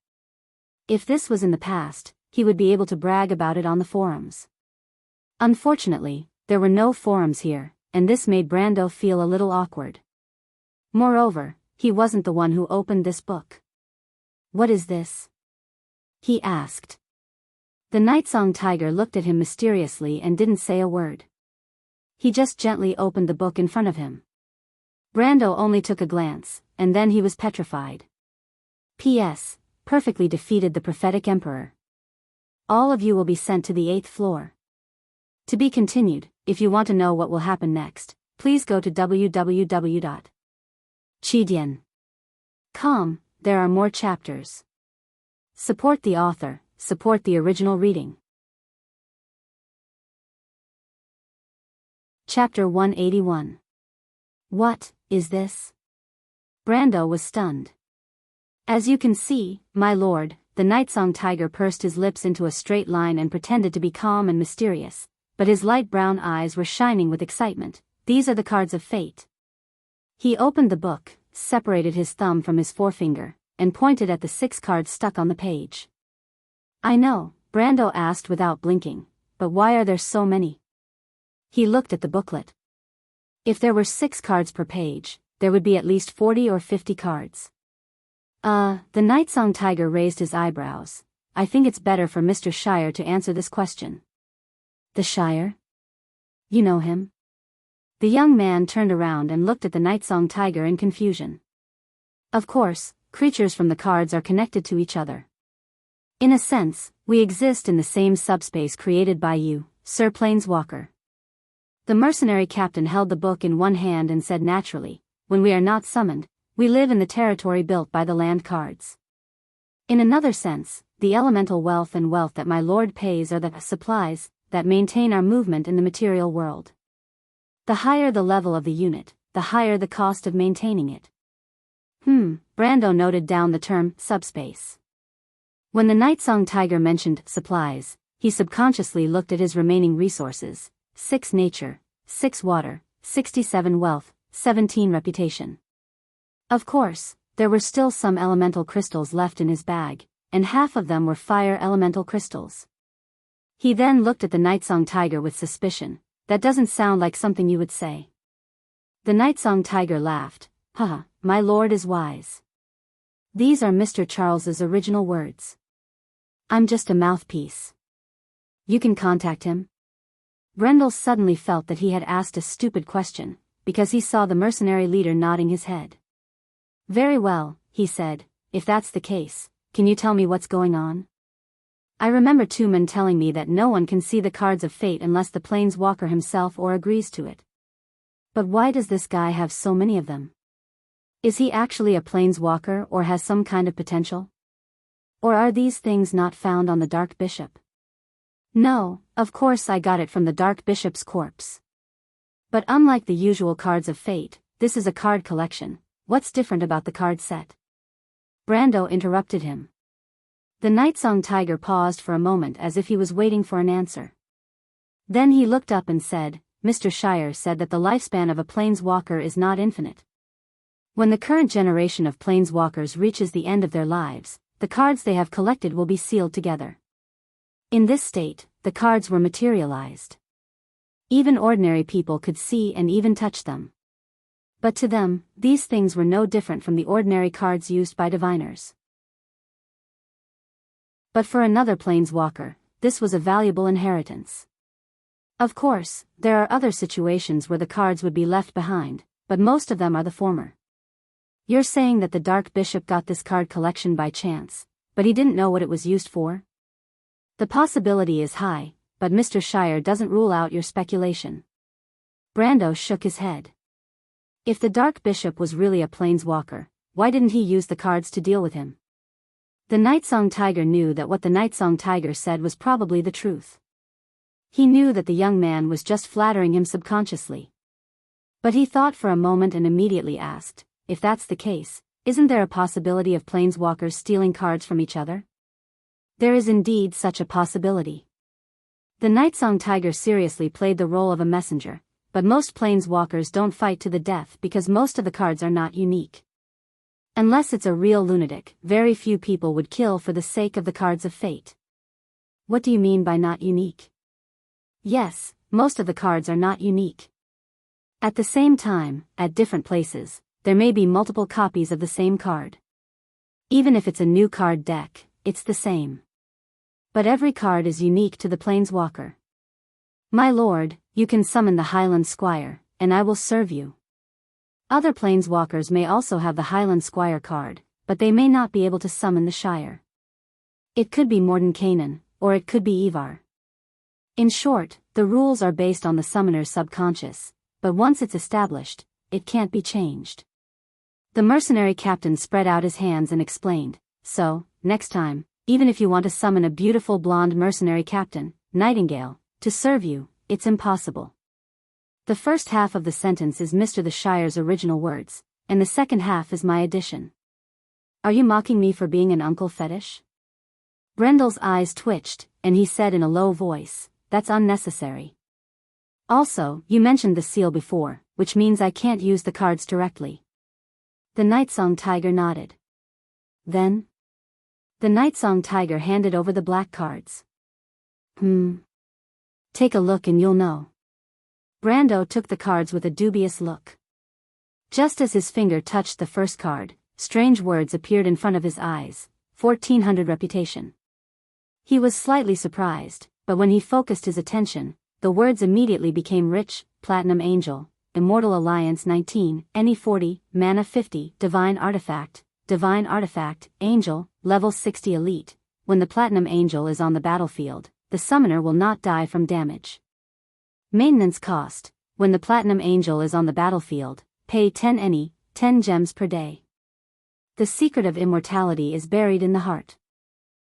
Speaker 1: If this was in the past, he would be able to brag about it on the forums. Unfortunately, there were no forums here, and this made Brando feel a little awkward. Moreover, he wasn't the one who opened this book. "What is this?" he asked. The night-song tiger looked at him mysteriously and didn't say a word. He just gently opened the book in front of him. Brando only took a glance, and then he was petrified. P.S. Perfectly defeated the prophetic emperor. All of you will be sent to the 8th floor. To be continued. If you want to know what will happen next, please go to www.chidian.com. There are more chapters. Support the author, support the original reading. Chapter 181. What is this? Brando was stunned. "As you can see, my lord," the night-song tiger pursed his lips into a straight line and pretended to be calm and mysterious, but his light brown eyes were shining with excitement. "These are the cards of fate." He opened the book, separated his thumb from his forefinger, and pointed at the 6 cards stuck on the page. "I know," Brando asked without blinking, "but why are there so many?" He looked at the booklet. If there were 6 cards per page, there would be at least 40 or 50 cards. The night-song tiger raised his eyebrows. "I think it's better for Mr. Shire to answer this question." "The Shire? You know him?" The young man turned around and looked at the night-song tiger in confusion. "Of course, creatures from the cards are connected to each other. In a sense, we exist in the same subspace created by you, Sir Planeswalker." The mercenary captain held the book in one hand and said naturally, "When we are not summoned, we live in the territory built by the land cards. In another sense, the elemental wealth and wealth that my lord pays are the supplies that maintain our movement in the material world. The higher the level of the unit, the higher the cost of maintaining it. Brando noted down the term subspace. When the Nightsong Tiger mentioned supplies, he subconsciously looked at his remaining resources: 6 nature, 6 water, 67 wealth, 17 reputation. Of course, there were still some elemental crystals left in his bag, and half of them were fire elemental crystals. He then looked at the Nightsong Tiger with suspicion. That doesn't sound like something you would say. The Nightsong Tiger laughed. Haha, my lord is wise. These are Mr. Charles's original words. I'm just a mouthpiece. You can contact him. Brendel suddenly felt that he had asked a stupid question, because he saw the mercenary leader nodding his head. Very well, he said, if that's the case, can you tell me what's going on? I remember two men telling me that no one can see the cards of fate unless the planeswalker himself or agrees to it. But why does this guy have so many of them? Is he actually a planeswalker or has some kind of potential? Or are these things not found on the Dark Bishop? No, of course I got it from the Dark Bishop's corpse. But unlike the usual cards of fate, this is a card collection. What's different about the card set? Brando interrupted him. The Nightsong Tiger paused for a moment as if he was waiting for an answer. Then he looked up and said, Mr. Shire said that the lifespan of a planeswalker is not infinite. When the current generation of planeswalkers reaches the end of their lives, the cards they have collected will be sealed together. In this state, the cards were materialized. Even ordinary people could see and even touch them. But to them, these things were no different from the ordinary cards used by diviners. But for another planeswalker, this was a valuable inheritance. Of course, there are other situations where the cards would be left behind, but most of them are the former. You're saying that the Dark Bishop got this card collection by chance, but he didn't know what it was used for? The possibility is high, but Mr. Shire doesn't rule out your speculation. Brando shook his head. If the Dark Bishop was really a planeswalker, why didn't he use the cards to deal with him? The Nightsong Tiger knew that what the Nightsong Tiger said was probably the truth. He knew that the young man was just flattering him subconsciously. But he thought for a moment and immediately asked, if that's the case, isn't there a possibility of planeswalkers stealing cards from each other? There is indeed such a possibility. The Nightsong Tiger seriously played the role of a messenger, but most planeswalkers don't fight to the death because most of the cards are not unique. Unless it's a real lunatic, very few people would kill for the sake of the cards of fate. What do you mean by not unique? Yes, most of the cards are not unique. At the same time, at different places, there may be multiple copies of the same card. Even if it's a new card deck, it's the same. But every card is unique to the planeswalker. My lord, you can summon the Highland Squire, and I will serve you. Other planeswalkers may also have the Highland Squire card, but they may not be able to summon the Shire. It could be Mordenkainen, or it could be Ivar. In short, the rules are based on the summoner's subconscious, but once it's established, it can't be changed. The mercenary captain spread out his hands and explained, so, next time, even if you want to summon a beautiful blonde mercenary captain, Nightingale, to serve you, it's impossible. The first half of the sentence is Mr. the Shire's original words, and the second half is my addition. Are you mocking me for being an uncle fetish? Brendel's eyes twitched, and he said in a low voice, that's unnecessary. Also, you mentioned the seal before, which means I can't use the cards directly. The Nightsong Tiger nodded. Then? The Nightsong Tiger handed over the black cards. Take a look and you'll know. Brando took the cards with a dubious look. Just as his finger touched the first card, strange words appeared in front of his eyes. 1400 reputation. He was slightly surprised, but when he focused his attention, the words immediately became rich, platinum angel, immortal alliance 19, NE 40, mana 50, divine artifact, angel, level 60 elite. When the platinum angel is on the battlefield, the summoner will not die from damage. Maintenance cost: when the platinum angel is on the battlefield, pay 10 NE, 10 gems per day. The secret of immortality is buried in the heart.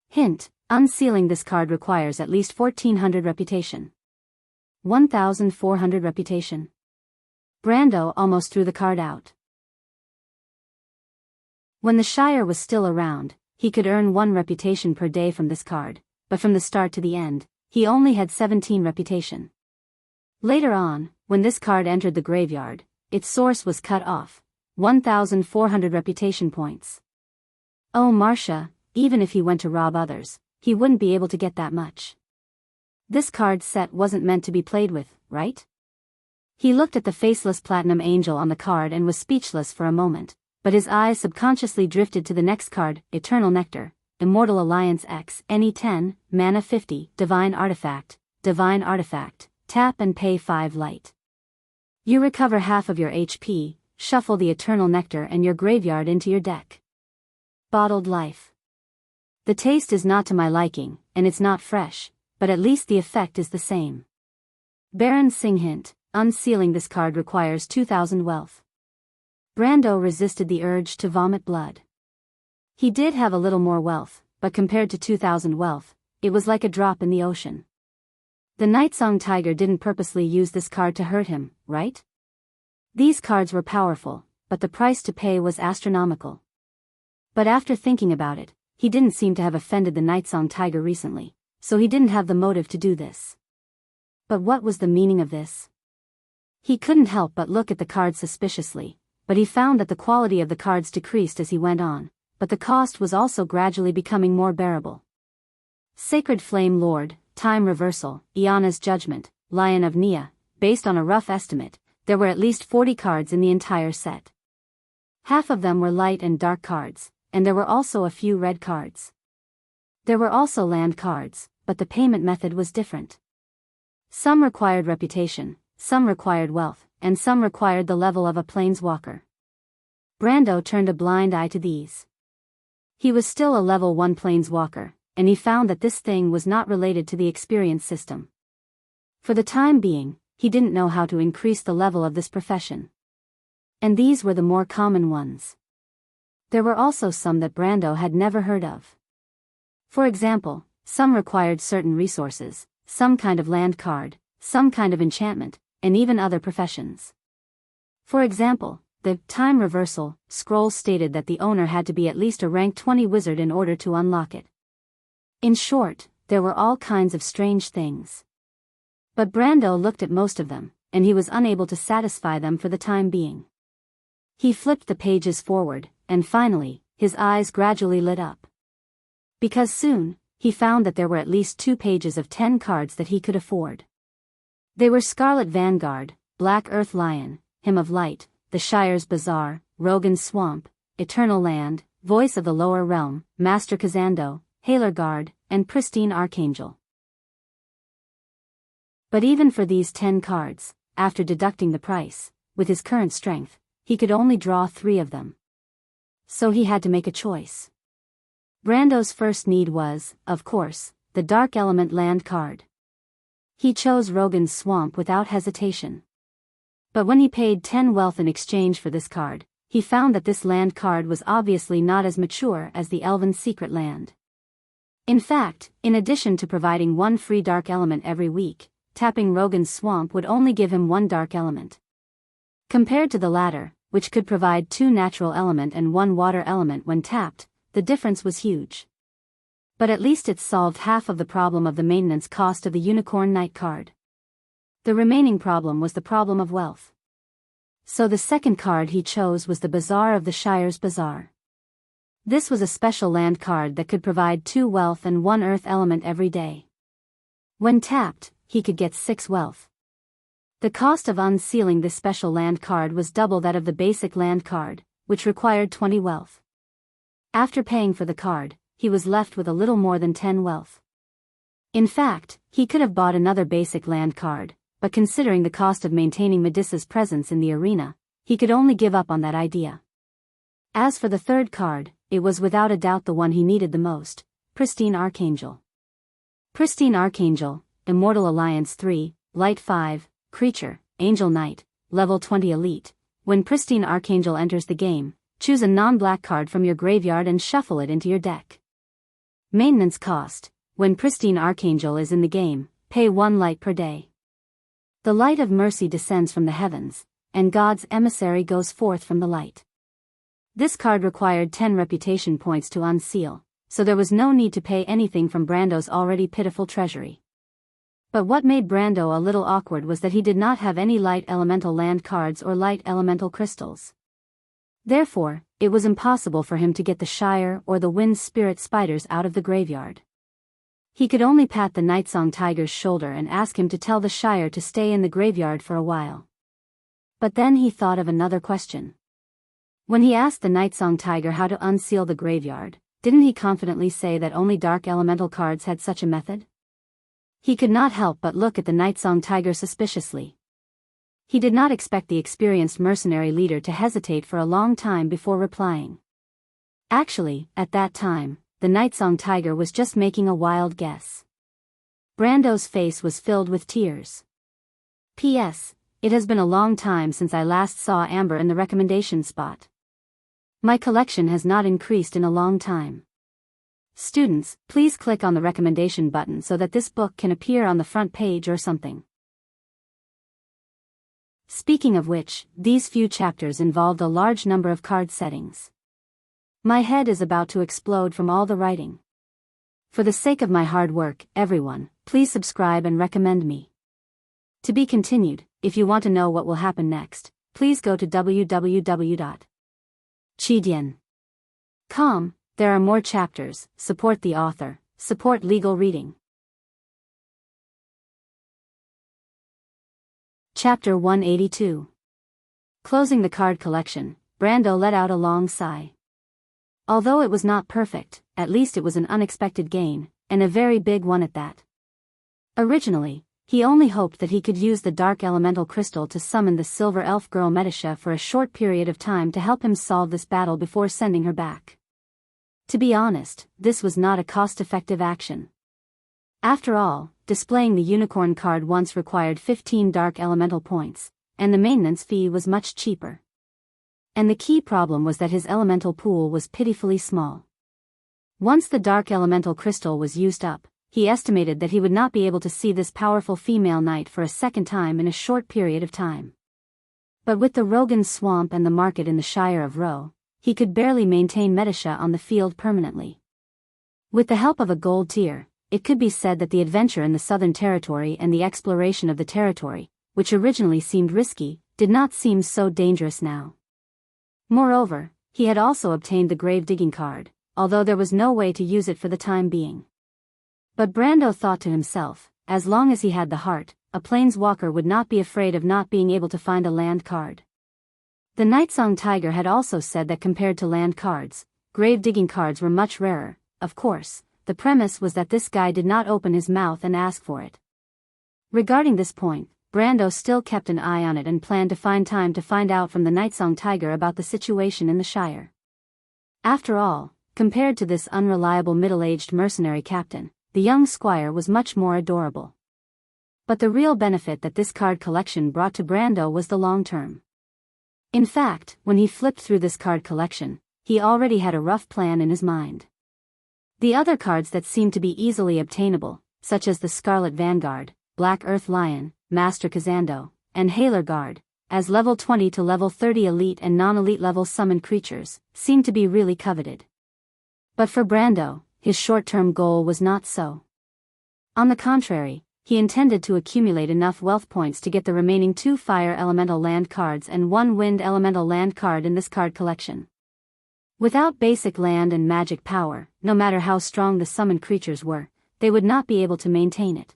Speaker 1: Hint: Unsealing this card requires at least 1400 reputation. 1400 reputation. Brando almost threw the card out. When the Shire was still around, he could earn 1 reputation per day from this card, but from the start to the end, he only had 17 reputation. Later on, when this card entered the graveyard, its source was cut off, 1400 reputation points. Oh Marcia, even if he went to rob others, he wouldn't be able to get that much. This card set wasn't meant to be played with, right? He looked at the faceless platinum angel on the card and was speechless for a moment, but his eyes subconsciously drifted to the next card, Eternal Nectar, Immortal Alliance X, NE10, Mana 50, Divine Artifact, tap and pay 5 light. You recover half of your HP, shuffle the Eternal Nectar and your graveyard into your deck. Bottled Life. The taste is not to my liking, and it's not fresh, but at least the effect is the same. Baron Singh hint, unsealing this card requires 2000 wealth. Brando resisted the urge to vomit blood. He did have a little more wealth, but compared to 2000 wealth, it was like a drop in the ocean. The Nightsong Tiger didn't purposely use this card to hurt him, right? These cards were powerful, but the price to pay was astronomical. But after thinking about it, he didn't seem to have offended the Nightsong Tiger recently, so he didn't have the motive to do this. But what was the meaning of this? He couldn't help but look at the cards suspiciously, but he found that the quality of the cards decreased as he went on, but the cost was also gradually becoming more bearable. Sacred Flame Lord, Time Reversal, Iana's Judgment, Lion of Nia. Based on a rough estimate, there were at least 40 cards in the entire set. Half of them were light and dark cards, and there were also a few red cards. There were also land cards, but the payment method was different. Some required reputation, some required wealth, and some required the level of a planeswalker. Brando turned a blind eye to these. He was still a level 1 planeswalker, and he found that this thing was not related to the experience system. For the time being, he didn't know how to increase the level of this profession. And these were the more common ones. There were also some that Brando had never heard of. For example, some required certain resources, some kind of land card, some kind of enchantment, and even other professions. For example, the Time Reversal scroll stated that the owner had to be at least a rank 20 wizard in order to unlock it. In short, there were all kinds of strange things. But Brando looked at most of them, and he was unable to satisfy them for the time being. He flipped the pages forward, and finally, his eyes gradually lit up. Because soon, he found that there were at least 2 pages of 10 cards that he could afford. They were Scarlet Vanguard, Black Earth Lion, Hymn of Light, The Shire's Bazaar, Rogan's Swamp, Eternal Land, Voice of the Lower Realm, Master Kazando, Haler Guard, and Pristine Archangel. But even for these 10 cards, after deducting the price, with his current strength, he could only draw 3 of them. So he had to make a choice. Brando's first need was, of course, the Dark Element land card. He chose Rogan's Swamp without hesitation. But when he paid 10 wealth in exchange for this card, he found that this land card was obviously not as mature as the Elven Secret Land. In fact, in addition to providing 1 free dark element every week, tapping Rogan's Swamp would only give him 1 dark element. Compared to the latter, which could provide 2 natural element and 1 water element when tapped, the difference was huge. But at least it solved half of the problem of the maintenance cost of the Unicorn Knight card. The remaining problem was the problem of wealth. So the second card he chose was the Bazaar of the Shire's Bazaar. This was a special land card that could provide 2 wealth and 1 earth element every day. When tapped, he could get 6 wealth. The cost of unsealing this special land card was double that of the basic land card, which required 20 wealth. After paying for the card, he was left with a little more than 10 wealth. In fact, he could have bought another basic land card, but considering the cost of maintaining Medusa's presence in the arena, he could only give up on that idea. As for the third card, it was without a doubt the one he needed the most, Pristine Archangel. Pristine Archangel, Immortal Alliance 3, Light 5, Creature, Angel Knight, Level 20 Elite. When Pristine Archangel enters the game, choose a non-black card from your graveyard and shuffle it into your deck. Maintenance cost, when pristine archangel is in the game, pay 1 light per day. The light of mercy descends from the heavens, and God's emissary goes forth from the light. This card required 10 reputation points to unseal, so there was no need to pay anything from Brando's already pitiful treasury. But what made Brando a little awkward was that he did not have any light elemental land cards or light elemental crystals. Therefore, it was impossible for him to get the Shire or the Wind Spirit Spiders out of the graveyard. He could only pat the Nightsong Tiger's shoulder and ask him to tell the Shire to stay in the graveyard for a while. But then he thought of another question. When he asked the Nightsong Tiger how to unseal the graveyard, didn't he confidently say that only dark elemental cards had such a method? He could not help but look at the Nightsong Tiger suspiciously. He did not expect the experienced mercenary leader to hesitate for a long time before replying. Actually, at that time, the Nightsong Tiger was just making a wild guess. Brando's face was filled with tears. P.S. It has been a long time since I last saw Amber in the recommendation spot. My collection has not increased in a long time. Students, please click on the recommendation button so that this book can appear on the front page or something. Speaking of which, these few chapters involved a large number of card settings. My head is about to explode from all the writing. For the sake of my hard work, everyone, please subscribe and recommend me. To be continued. If you want to know what will happen next, please go to www.chidian.com. There are more chapters. Support the author, support legal reading. Chapter 182. Closing the card collection, Brando let out a long sigh. Although it was not perfect, at least it was an unexpected gain, and a very big one at that. Originally, he only hoped that he could use the dark elemental crystal to summon the silver elf girl Metisha for a short period of time to help him solve this battle before sending her back. To be honest, this was not a cost-effective action. After all, displaying the unicorn card once required 15 dark elemental points, and the maintenance fee was much cheaper. And the key problem was that his elemental pool was pitifully small. Once the dark elemental crystal was used up, he estimated that he would not be able to see this powerful female knight for a second time in a short period of time. But with the Rogan Swamp and the market in the Shire of Roe, he could barely maintain Metisha on the field permanently. With the help of a gold tier, it could be said that the adventure in the Southern Territory and the exploration of the territory, which originally seemed risky, did not seem so dangerous now. Moreover, he had also obtained the grave-digging card, although there was no way to use it for the time being. But Brando thought to himself, as long as he had the heart, a planeswalker would not be afraid of not being able to find a land card. The Nightsong Tiger had also said that compared to land cards, grave-digging cards were much rarer. Of course, the premise was that this guy did not open his mouth and ask for it. Regarding this point, Brando still kept an eye on it and planned to find time to find out from the Nightsong Tiger about the situation in the Shire. After all, compared to this unreliable middle-aged mercenary captain, the young squire was much more adorable. But the real benefit that this card collection brought to Brando was the long term. In fact, when he flipped through this card collection, he already had a rough plan in his mind. The other cards that seemed to be easily obtainable, such as the Scarlet Vanguard, Black Earth Lion, Master Kazando, and Haler Guard, as level 20 to level 30 elite and non-elite level summoned creatures, seemed to be really coveted. But for Brando, his short-term goal was not so. On the contrary, he intended to accumulate enough wealth points to get the remaining 2 fire elemental land cards and 1 wind elemental land card in this card collection. Without basic land and magic power, no matter how strong the summoned creatures were, they would not be able to maintain it.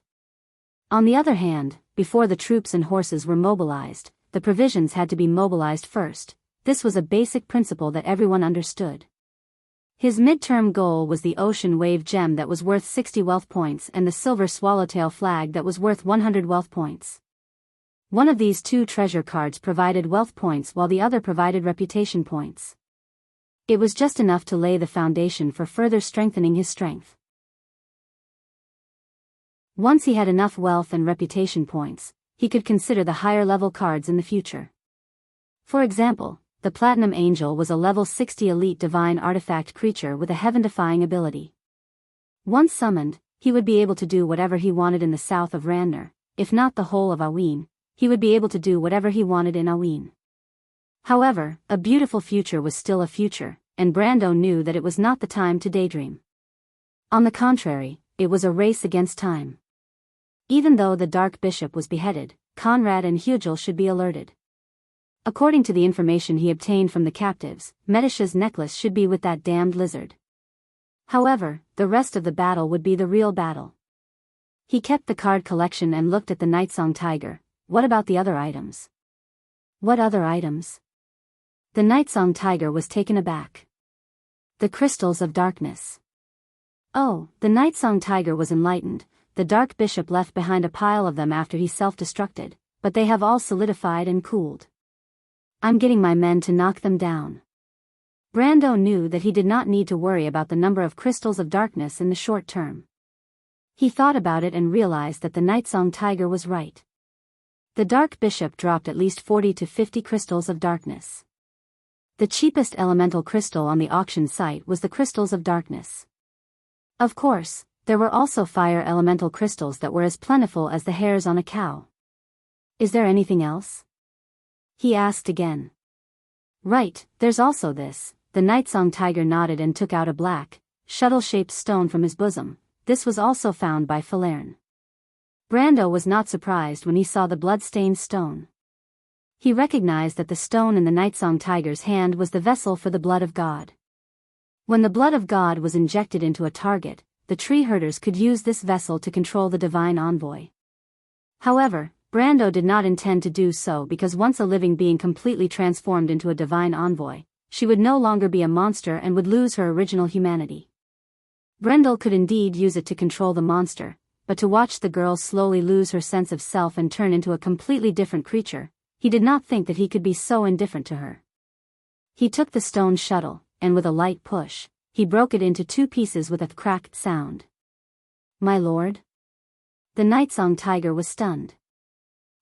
Speaker 1: On the other hand, before the troops and horses were mobilized, the provisions had to be mobilized first. This was a basic principle that everyone understood. His midterm goal was the Ocean Wave gem that was worth 60 wealth points and the Silver Swallowtail flag that was worth 100 wealth points. One of these 2 treasure cards provided wealth points while the other provided reputation points. It was just enough to lay the foundation for further strengthening his strength. Once he had enough wealth and reputation points, he could consider the higher level cards in the future. For example, the Platinum Angel was a level 60 elite divine artifact creature with a heaven-defying ability. Once summoned, he would be able to do whatever he wanted in the south of Ranner. If not the whole of Aween, he would be able to do whatever he wanted in Aween. However, a beautiful future was still a future, and Brando knew that it was not the time to daydream. On the contrary, it was a race against time. Even though the Dark Bishop was beheaded, Conrad and Hugel should be alerted. According to the information he obtained from the captives, Medicia's necklace should be with that damned lizard. However, the rest of the battle would be the real battle. He kept the card collection and looked at the Nightsong Tiger. What about the other items? What other items? The Nightsong Tiger was taken aback. The crystals of darkness. Oh, the Nightsong Tiger was enlightened. The Dark Bishop left behind a pile of them after he self-destructed, but they have all solidified and cooled. I'm getting my men to knock them down. Brando knew that he did not need to worry about the number of crystals of darkness in the short term. He thought about it and realized that the Nightsong Tiger was right. The Dark Bishop dropped at least 40 to 50 crystals of darkness. The cheapest elemental crystal on the auction site was the crystals of darkness. Of course, there were also fire elemental crystals that were as plentiful as the hairs on a cow. Is there anything else? He asked again. Right, there's also this. The Nightsong Tiger nodded and took out a black, shuttle-shaped stone from his bosom. This was also found by Falerne. Brando was not surprised when he saw the blood-stained stone. He recognized that the stone in the Nightsong Tiger's hand was the vessel for the blood of God. When the blood of God was injected into a target, the tree herders could use this vessel to control the divine envoy. However, Brando did not intend to do so because once a living being completely transformed into a divine envoy, she would no longer be a monster and would lose her original humanity. Brendel could indeed use it to control the monster, but to watch the girl slowly lose her sense of self and turn into a completely different creature, he did not think that he could be so indifferent to her. He took the stone shuttle, and with a light push, he broke it into 2 pieces with a cracked sound. My lord? The Nightsong Tiger was stunned.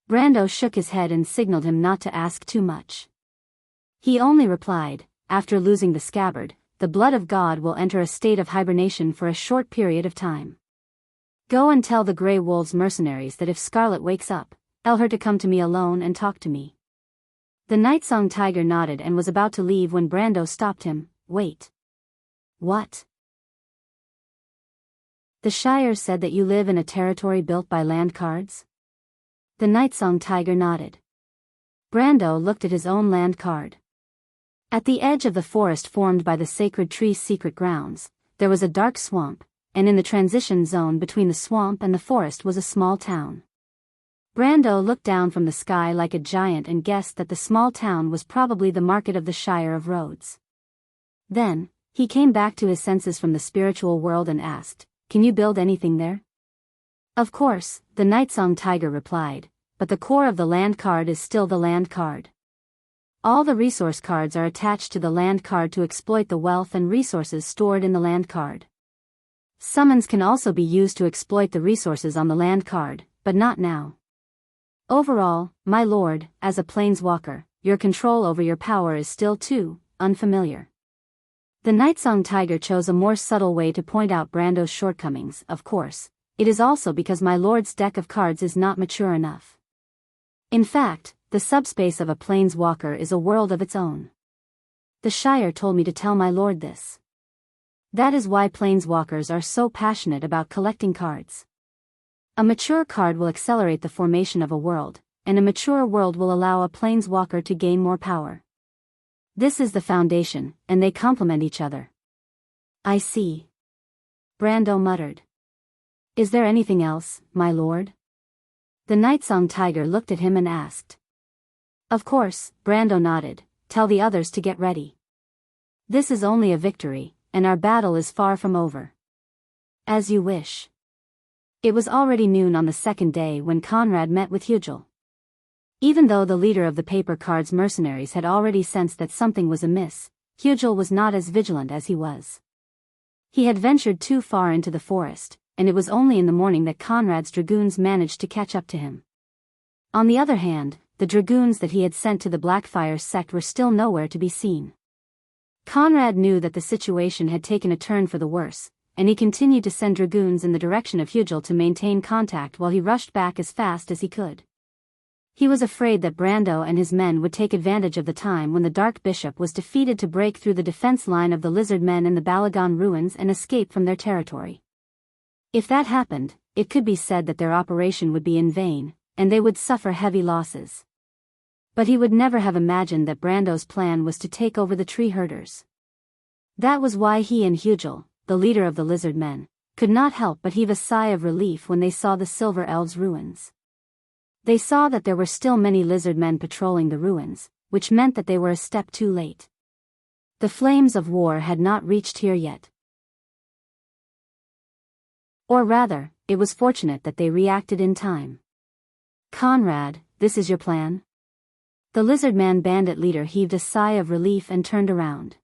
Speaker 1: Brando shook his head and signaled him not to ask too much. He only replied, after losing the scabbard, the blood of God will enter a state of hibernation for a short period of time. Go and tell the Grey Wolves mercenaries that if Scarlet wakes up, tell her to come to me alone and talk to me. The Nightsong Tiger nodded and was about to leave when Brando stopped him. Wait. What? The Shire said that you live in a territory built by land cards? The Nightsong Tiger nodded. Brando looked at his own land card. At the edge of the forest formed by the sacred tree's secret grounds, there was a dark swamp, and in the transition zone between the swamp and the forest was a small town. Brando looked down from the sky like a giant and guessed that the small town was probably the market of the Shire of Rhodes. Then, he came back to his senses from the spiritual world and asked, "Can you build anything there?" Of course, the Nightsong Tiger replied, but the core of the land card is still the land card. All the resource cards are attached to the land card to exploit the wealth and resources stored in the land card. Summons can also be used to exploit the resources on the land card, but not now. Overall, my lord, as a planeswalker, your control over your power is still too unfamiliar. The Nightsong Tiger chose a more subtle way to point out Brando's shortcomings. Of course, it is also because my lord's deck of cards is not mature enough. In fact, the subspace of a planeswalker is a world of its own. The Shire told me to tell my lord this. That is why planeswalkers are so passionate about collecting cards. A mature card will accelerate the formation of a world, and a mature world will allow a planeswalker to gain more power. This is the foundation, and they complement each other. I see. Brando muttered. Is there anything else, my lord? The Nightsong Tiger looked at him and asked. Of course, Brando nodded. Tell the others to get ready. This is only a victory, and our battle is far from over. As you wish. It was already noon on the second day when Conrad met with Hugel. Even though the leader of the paper cards mercenaries had already sensed that something was amiss, Hugel was not as vigilant as he was. He had ventured too far into the forest, and it was only in the morning that Conrad's dragoons managed to catch up to him. On the other hand, the dragoons that he had sent to the Blackfire sect were still nowhere to be seen. Conrad knew that the situation had taken a turn for the worse, and he continued to send dragoons in the direction of Hugel to maintain contact while he rushed back as fast as he could. He was afraid that Brando and his men would take advantage of the time when the Dark Bishop was defeated to break through the defense line of the lizard men in the Balagon ruins and escape from their territory. If that happened, it could be said that their operation would be in vain, and they would suffer heavy losses. But he would never have imagined that Brando's plan was to take over the tree herders. That was why he and Hugel, the leader of the lizard men, could not help but heave a sigh of relief when they saw the Silver Elves' ruins. They saw that there were still many lizard men patrolling the ruins, which meant that they were a step too late. The flames of war had not reached here yet. Or rather, it was fortunate that they reacted in time. Conrad, this is your plan? The lizard man bandit leader heaved a sigh of relief and turned around.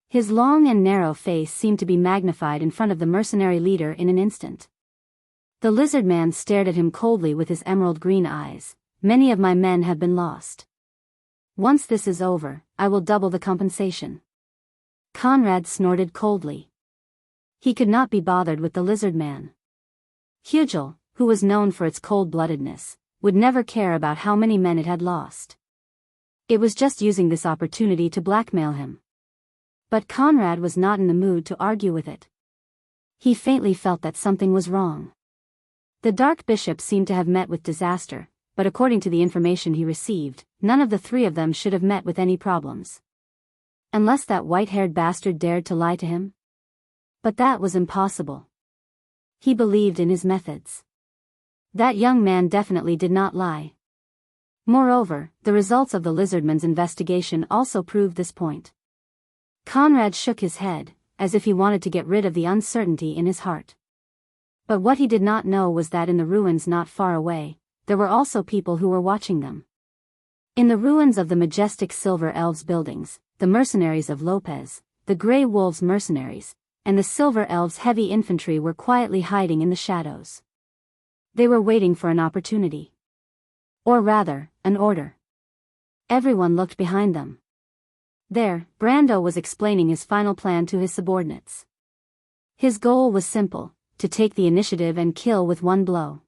Speaker 1: His long and narrow face seemed to be magnified in front of the mercenary leader in an instant. The lizard man stared at him coldly with his emerald green eyes. Many of my men have been lost. Once this is over, I will double the compensation. Conrad snorted coldly. He could not be bothered with the lizard man. Hugel, who was known for its cold-bloodedness, would never care about how many men it had lost. It was just using this opportunity to blackmail him. But Conrad was not in the mood to argue with it. He faintly felt that something was wrong. The Dark Bishop seemed to have met with disaster, but according to the information he received, none of the three of them should have met with any problems. Unless that white-haired bastard dared to lie to him? But that was impossible. He believed in his methods. That young man definitely did not lie. Moreover, the results of the lizardman's investigation also proved this point. Conrad shook his head, as if he wanted to get rid of the uncertainty in his heart. But what he did not know was that in the ruins not far away, there were also people who were watching them. In the ruins of the majestic Silver Elves buildings, the mercenaries of Lopez, the Grey Wolves mercenaries, and the Silver Elves heavy infantry were quietly hiding in the shadows. They were waiting for an opportunity. Or rather, an order. Everyone looked behind them. There, Brando was explaining his final plan to his subordinates. His goal was simple, to take the initiative and kill with one blow.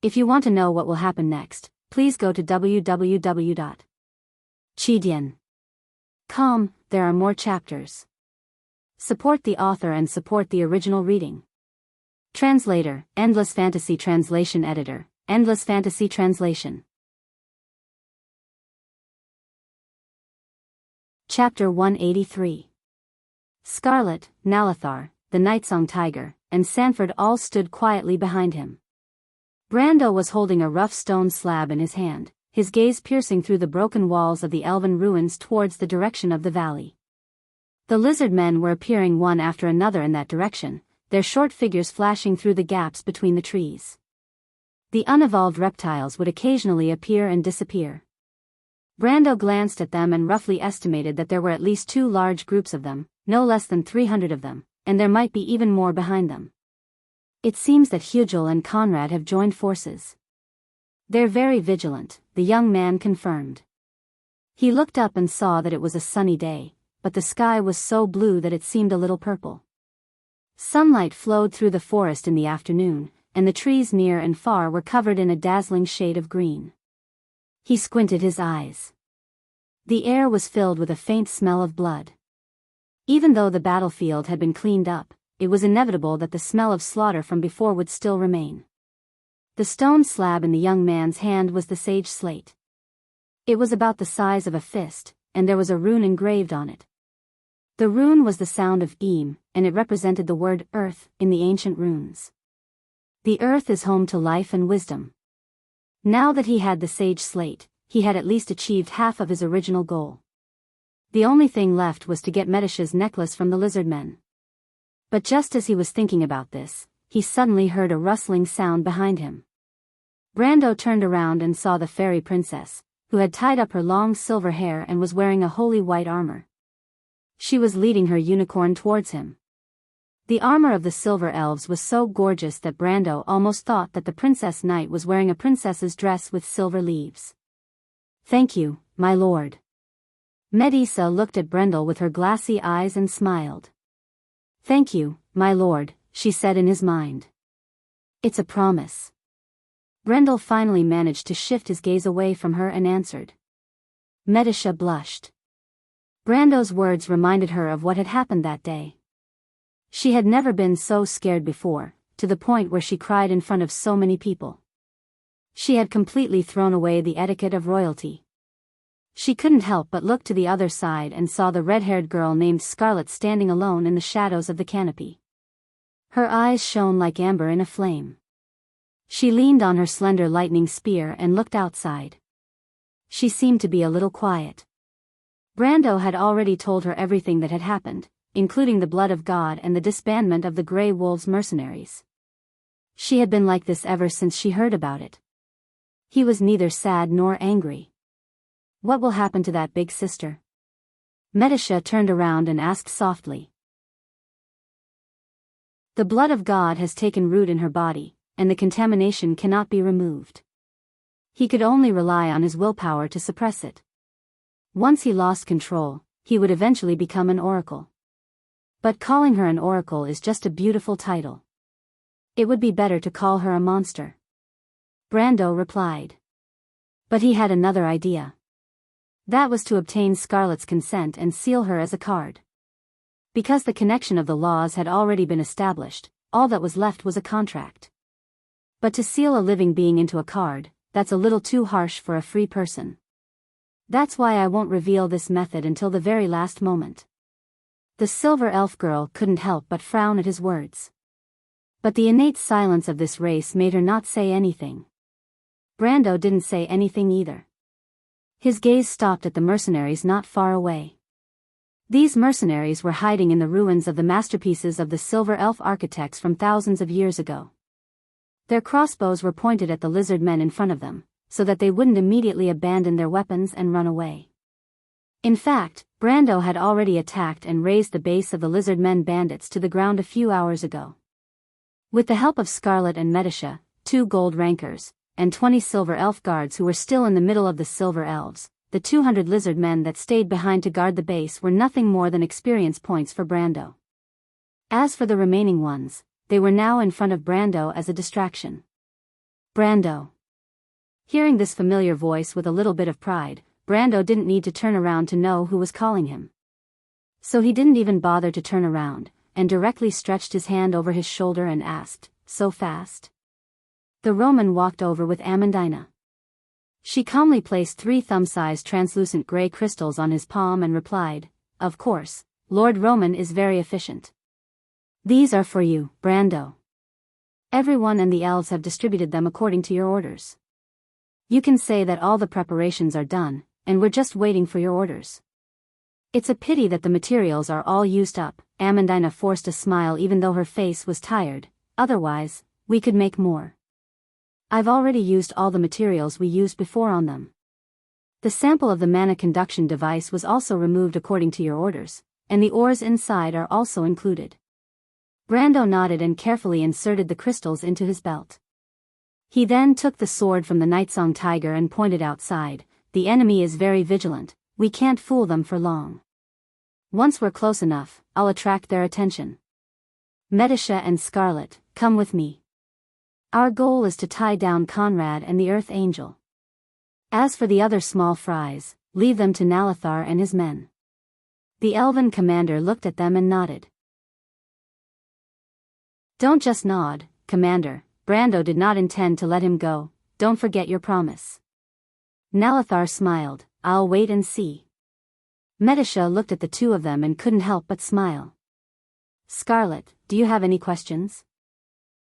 Speaker 1: If you want to know what will happen next, please go to www.chidian.com, there are more chapters. Support the author and support the original reading. Translator, Endless Fantasy Translation Editor, Endless Fantasy Translation. Chapter 183. Scarlet, Nalathar, the Nightsong Tiger, and Sanford all stood quietly behind him. Brando was holding a rough stone slab in his hand, his gaze piercing through the broken walls of the elven ruins towards the direction of the valley. The lizard men were appearing one after another in that direction, their short figures flashing through the gaps between the trees. The unevolved reptiles would occasionally appear and disappear. Brando glanced at them and roughly estimated that there were at least 2 large groups of them, no less than 300 of them, and there might be even more behind them. It seems that Hugel and Conrad have joined forces. They're very vigilant, the young man confirmed. He looked up and saw that it was a sunny day, but the sky was so blue that it seemed a little purple. Sunlight flowed through the forest in the afternoon, and the trees near and far were covered in a dazzling shade of green. He squinted his eyes. The air was filled with a faint smell of blood. Even though the battlefield had been cleaned up, it was inevitable that the smell of slaughter from before would still remain. The stone slab in the young man's hand was the sage slate. It was about the size of a fist, and there was a rune engraved on it. The rune was the sound of Eem, and it represented the word earth in the ancient runes. The earth is home to life and wisdom. Now that he had the sage slate, he had at least achieved half of his original goal. The only thing left was to get Medish's necklace from the lizard men. But just as he was thinking about this, he suddenly heard a rustling sound behind him. Brando turned around and saw the fairy princess, who had tied up her long silver hair and was wearing a holy white armor. She was leading her unicorn towards him. The armor of the Silver Elves was so gorgeous that Brando almost thought that the Princess Knight was wearing a princess's dress with silver leaves. "Thank you, my lord." Medisa looked at Brendel with her glassy eyes and smiled. "Thank you, my lord, she said in his mind. It's a promise. Brendel finally managed to shift his gaze away from her and answered. Medisha blushed. Brando's words reminded her of what had happened that day. She had never been so scared before, to the point where she cried in front of so many people. She had completely thrown away the etiquette of royalty. She couldn't help but look to the other side and saw the red-haired girl named Scarlet standing alone in the shadows of the canopy. Her eyes shone like amber in a flame. She leaned on her slender lightning spear and looked outside. She seemed to be a little quiet. Brando had already told her everything that had happened, including the blood of God and the disbandment of the Grey Wolves mercenaries. She had been like this ever since she heard about it. He was neither sad nor angry. What will happen to that big sister? Medisha turned around and asked softly. The blood of God has taken root in her body, and the contamination cannot be removed. He could only rely on his willpower to suppress it. Once he lost control, he would eventually become an oracle. But calling her an oracle is just a beautiful title. It would be better to call her a monster. Brando replied. But he had another idea. That was to obtain Scarlet's consent and seal her as a card. Because the connection of the laws had already been established, all that was left was a contract. But to seal a living being into a card, that's a little too harsh for a free person. That's why I won't reveal this method until the very last moment. The silver elf girl couldn't help but frown at his words. But the innate silence of this race made her not say anything. Brando didn't say anything either. His gaze stopped at the mercenaries not far away. These mercenaries were hiding in the ruins of the masterpieces of the silver elf architects from thousands of years ago. Their crossbows were pointed at the lizard men in front of them, so that they wouldn't immediately abandon their weapons and run away. In fact, Brando had already attacked and razed the base of the lizard men bandits to the ground a few hours ago. With the help of Scarlet and Medisha, 2 gold rankers, and 20 silver elf guards who were still in the middle of the silver elves, the 200 lizard men that stayed behind to guard the base were nothing more than experience points for Brando. As for the remaining ones, they were now in front of Brando as a distraction. Brando. Hearing this familiar voice with a little bit of pride, Brando didn't need to turn around to know who was calling him. So he didn't even bother to turn around, and directly stretched his hand over his shoulder and asked, "So fast?" The Roman walked over with Amandina. She calmly placed 3 thumb-sized translucent gray crystals on his palm and replied, "Of course, Lord Roman is very efficient. These are for you, Brando. Everyone and the elves have distributed them according to your orders. You can say that all the preparations are done, and we're just waiting for your orders." It's a pity that the materials are all used up. Amandina forced a smile even though her face was tired. Otherwise, we could make more. I've already used all the materials we used before on them. The sample of the mana conduction device was also removed according to your orders, and the ores inside are also included. Brando nodded and carefully inserted the crystals into his belt. He then took the sword from the Nightsong tiger and pointed outside. "The enemy is very vigilant, we can't fool them for long. Once we're close enough, I'll attract their attention. Medisha and Scarlet, come with me. Our goal is to tie down Conrad and the Earth Angel. As for the other small fries, leave them to Nalathar and his men." The elven commander looked at them and nodded. "Don't just nod, Commander," Brando did not intend to let him go. "Don't forget your promise." Nalathar smiled. "I'll wait and see." Medisha looked at the 2 of them and couldn't help but smile. "Scarlet, do you have any questions?"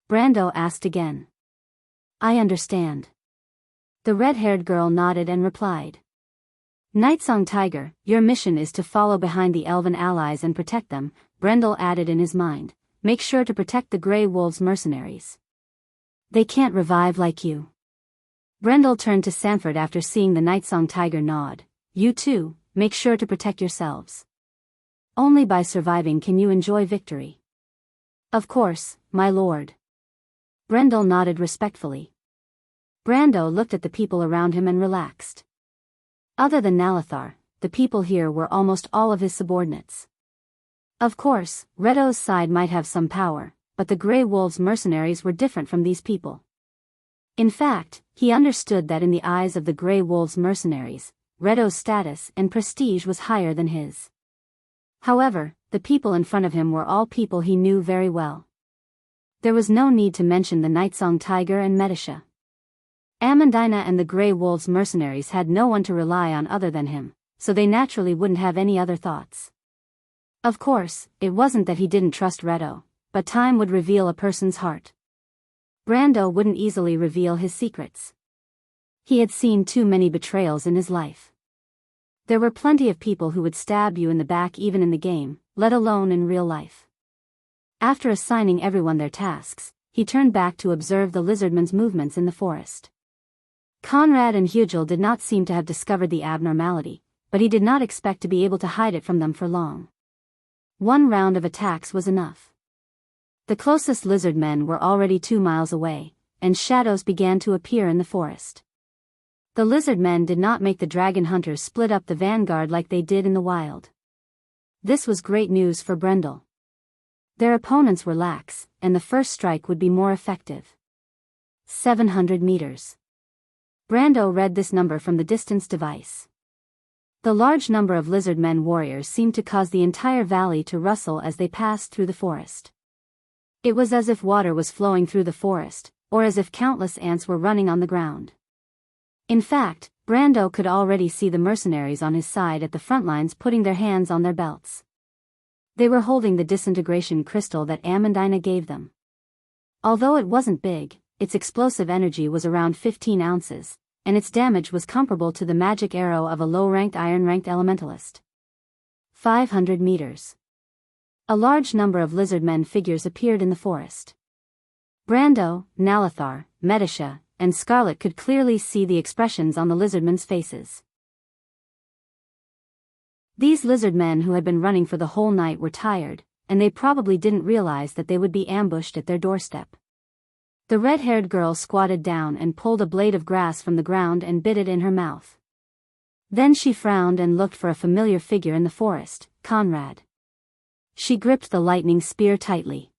Speaker 1: Brando asked again. "I understand." The red-haired girl nodded and replied. "Nightsong Tiger, your mission is to follow behind the elven allies and protect them," Brendel added in his mind. "Make sure to protect the Grey Wolves mercenaries. They can't revive like you." Brendel turned to Sanford after seeing the Nightsong Tiger nod. "You too, make sure to protect yourselves. Only by surviving can you enjoy victory." "Of course, my lord." Brendel nodded respectfully. Brando looked at the people around him and relaxed. Other than Nalathar, the people here were almost all of his subordinates. Of course, Reto's side might have some power, but the Grey Wolves mercenaries were different from these people. In fact, he understood that in the eyes of the Grey Wolves mercenaries, Reto's status and prestige was higher than his. However, the people in front of him were all people he knew very well. There was no need to mention the Nightsong Tiger and Medisha. Amandina and the Grey Wolves mercenaries had no one to rely on other than him, so they naturally wouldn't have any other thoughts. Of course, it wasn't that he didn't trust Reto, but time would reveal a person's heart. Brando wouldn't easily reveal his secrets. He had seen too many betrayals in his life. There were plenty of people who would stab you in the back even in the game, let alone in real life. After assigning everyone their tasks, he turned back to observe the lizardmen's movements in the forest. Conrad and Hugel did not seem to have discovered the abnormality, but he did not expect to be able to hide it from them for long. One round of attacks was enough. The closest lizard men were already 2 miles away, and shadows began to appear in the forest. The lizard men did not make the dragon hunters split up the vanguard like they did in the wild. This was great news for Brendel. Their opponents were lax, and the first strike would be more effective. 700 meters. Brando read this number from the distance device. The large number of lizard men warriors seemed to cause the entire valley to rustle as they passed through the forest. It was as if water was flowing through the forest, or as if countless ants were running on the ground. In fact, Brando could already see the mercenaries on his side at the front lines putting their hands on their belts. They were holding the disintegration crystal that Amandina gave them. Although it wasn't big, its explosive energy was around 15 ounces, and its damage was comparable to the magic arrow of a low-ranked iron-ranked elementalist. 500 meters. A large number of lizardmen figures appeared in the forest. Brando, Nalathar, Medisha, and Scarlet could clearly see the expressions on the lizardmen's faces. These lizardmen who had been running for the whole night were tired, and they probably didn't realize that they would be ambushed at their doorstep. The red-haired girl squatted down and pulled a blade of grass from the ground and bit it in her mouth. Then she frowned and looked for a familiar figure in the forest, Conrad. She gripped the lightning spear tightly.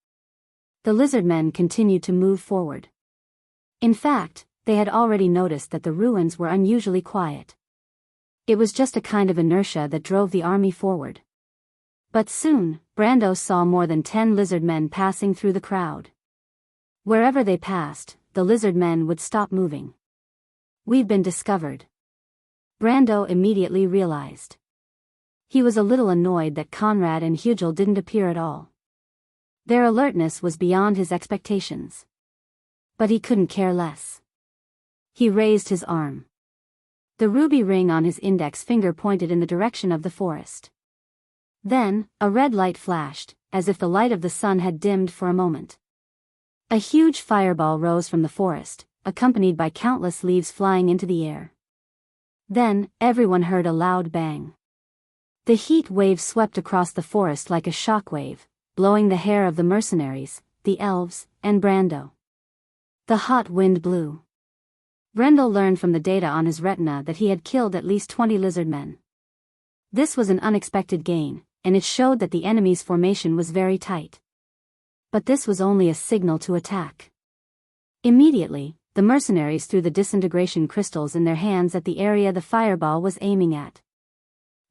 Speaker 1: The lizardmen continued to move forward. In fact, they had already noticed that the ruins were unusually quiet. It was just a kind of inertia that drove the army forward. But soon, Brando saw more than 10 lizard men passing through the crowd. Wherever they passed, the lizard men would stop moving. "We've been discovered," Brando immediately realized. He was a little annoyed that Conrad and Hugel didn't appear at all. Their alertness was beyond his expectations. But he couldn't care less. He raised his arm. The ruby ring on his index finger pointed in the direction of the forest. Then, a red light flashed, as if the light of the sun had dimmed for a moment. A huge fireball rose from the forest, accompanied by countless leaves flying into the air. Then, everyone heard a loud bang. The heat wave swept across the forest like a shockwave, blowing the hair of the mercenaries, the elves, and Brando. The hot wind blew. Brendel learned from the data on his retina that he had killed at least 20 lizard men. This was an unexpected gain, and it showed that the enemy's formation was very tight. But this was only a signal to attack. Immediately, the mercenaries threw the disintegration crystals in their hands at the area the fireball was aiming at.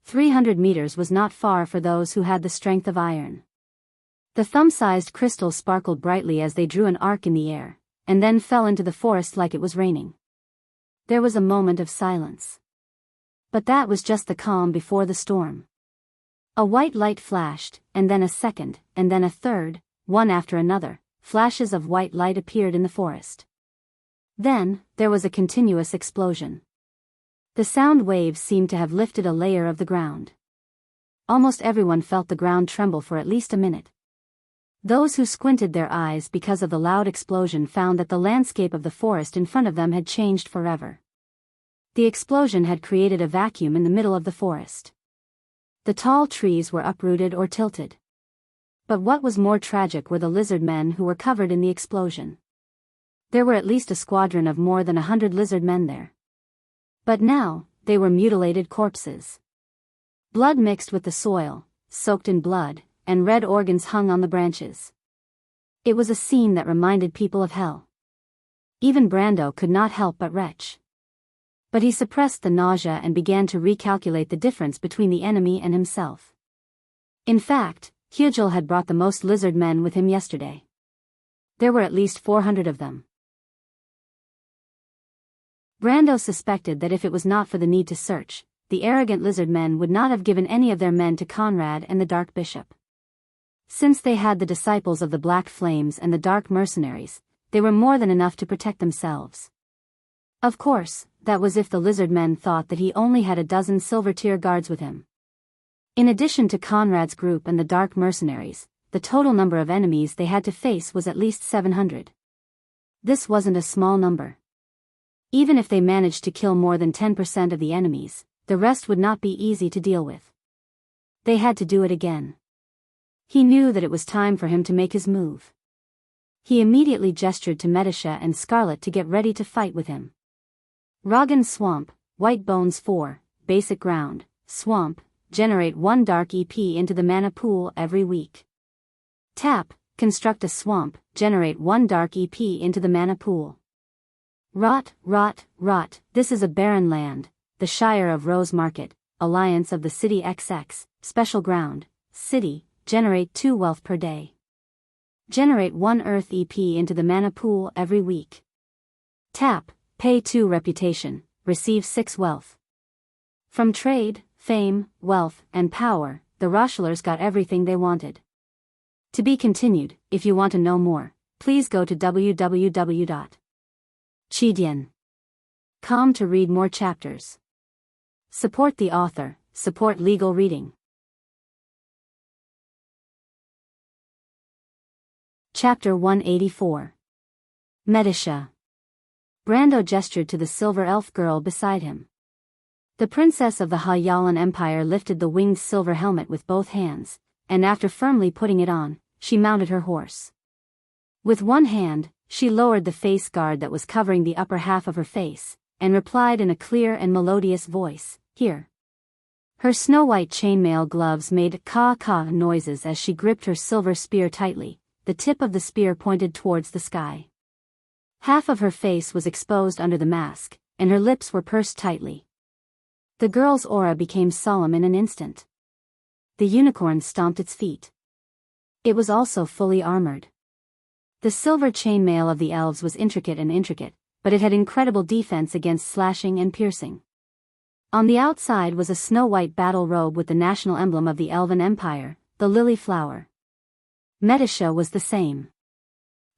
Speaker 1: 300 meters was not far for those who had the strength of iron. The thumb-sized crystals sparkled brightly as they drew an arc in the air, and then fell into the forest like it was raining. There was a moment of silence. But that was just the calm before the storm. A white light flashed, and then a second, and then a third, one after another, flashes of white light appeared in the forest. Then, there was a continuous explosion. The sound waves seemed to have lifted a layer of the ground. Almost everyone felt the ground tremble for at least a minute. Those who squinted their eyes because of the loud explosion found that the landscape of the forest in front of them had changed forever. The explosion had created a vacuum in the middle of the forest. The tall trees were uprooted or tilted. But what was more tragic were the lizard men who were covered in the explosion. There were at least a squadron of more than 100 lizard men there. But now, they were mutilated corpses. Blood mixed with the soil, soaked in blood, and red organs hung on the branches. It was a scene that reminded people of hell. Even Brando could not help but retch. But he suppressed the nausea and began to recalculate the difference between the enemy and himself. In fact, Hugel had brought the most lizard men with him yesterday. There were at least 400 of them. Brando suspected that if it was not for the need to search, the arrogant lizard men would not have given any of their men to Conrad and the Dark Bishop. Since they had the disciples of the Black Flames and the Dark Mercenaries, they were more than enough to protect themselves. Of course, that was if the lizard men thought that he only had a dozen silver tier guards with him. In addition to Conrad's group and the Dark Mercenaries, the total number of enemies they had to face was at least 700. This wasn't a small number. Even if they managed to kill more than 10% of the enemies, the rest would not be easy to deal with. They had to do it again. He knew that it was time for him to make his move. He immediately gestured to Medisha and Scarlet to get ready to fight with him. Roggan Swamp, White Bones 4, Basic Ground, Swamp, generate 1 dark EP into the mana pool every week. Tap, construct a swamp, generate 1 dark EP into the mana pool. Rot, this is a barren land, the Shire of Rose Market, Alliance of the City XX, Special Ground, City, generate 2 wealth per day. Generate 1 earth EP into the mana pool every week. Tap, pay 2 reputation, receive 6 wealth. From trade, fame, wealth, and power, the Rochelers got everything they wanted. To be continued. If you want to know more, please go to www.chidian.com to read more chapters. Support the author, support legal reading. Chapter 184. Medisha. Brando gestured to the silver elf girl beside him. The princess of the Hayalan Empire lifted the winged silver helmet with both hands, and after firmly putting it on, she mounted her horse. With one hand, she lowered the face guard that was covering the upper half of her face, and replied in a clear and melodious voice, "Here." Her snow-white chainmail gloves made caw-caw noises as she gripped her silver spear tightly, the tip of the spear pointed towards the sky. Half of her face was exposed under the mask, and her lips were pursed tightly. The girl's aura became solemn in an instant. The unicorn stomped its feet. It was also fully armored. The silver chainmail of the elves was intricate, but it had incredible defense against slashing and piercing. On the outside was a snow-white battle robe with the national emblem of the Elven Empire, the lily flower. Medisha was the same.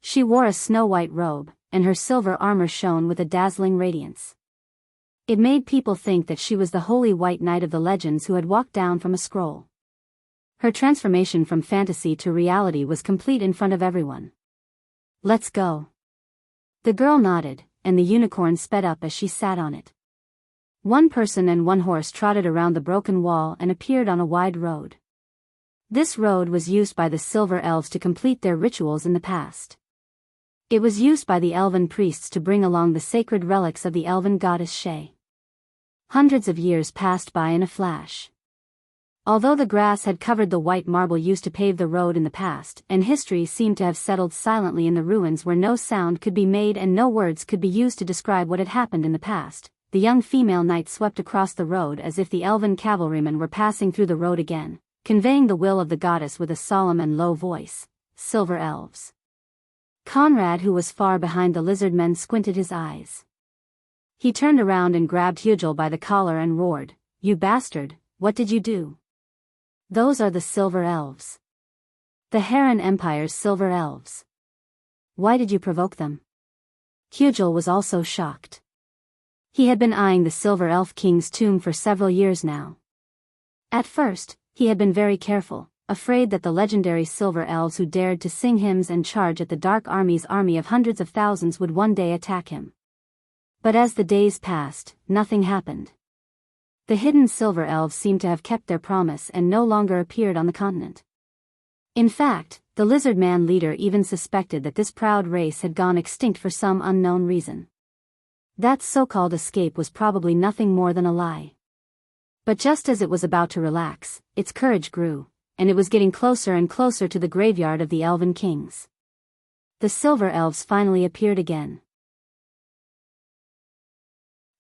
Speaker 1: She wore a snow-white robe, and her silver armor shone with a dazzling radiance. It made people think that she was the holy white knight of the legends who had walked down from a scroll. Her transformation from fantasy to reality was complete in front of everyone. "Let's go." The girl nodded, and the unicorn sped up as she sat on it. 1 person and 1 horse trotted around the broken wall and appeared on a wide road. This road was used by the Silver Elves to complete their rituals in the past. It was used by the elven priests to bring along the sacred relics of the elven goddess Shay. Hundreds of years passed by in a flash. Although the grass had covered the white marble used to pave the road in the past, and history seemed to have settled silently in the ruins where no sound could be made and no words could be used to describe what had happened in the past, the young female knight swept across the road as if the elven cavalrymen were passing through the road again, conveying the will of the goddess with a solemn and low voice. "Silver Elves." Conrad, who was far behind the lizard men, squinted his eyes. He turned around and grabbed Hugel by the collar and roared, "You bastard, what did you do?" "Those are the Silver Elves. The Heron Empire's Silver Elves." "Why did you provoke them?" Hugel was also shocked. He had been eyeing the Silver Elf King's tomb for several years now. At first, he had been very careful, afraid that the legendary Silver Elves who dared to sing hymns and charge at the Dark Army's army of hundreds of thousands would one day attack him. But as the days passed, nothing happened. The hidden Silver Elves seemed to have kept their promise and no longer appeared on the continent. In fact, the Lizard Man leader even suspected that this proud race had gone extinct for some unknown reason. That so-called escape was probably nothing more than a lie. But just as it was about to relax, its courage grew, and it was getting closer and closer to the graveyard of the Elven Kings. The Silver Elves finally appeared again.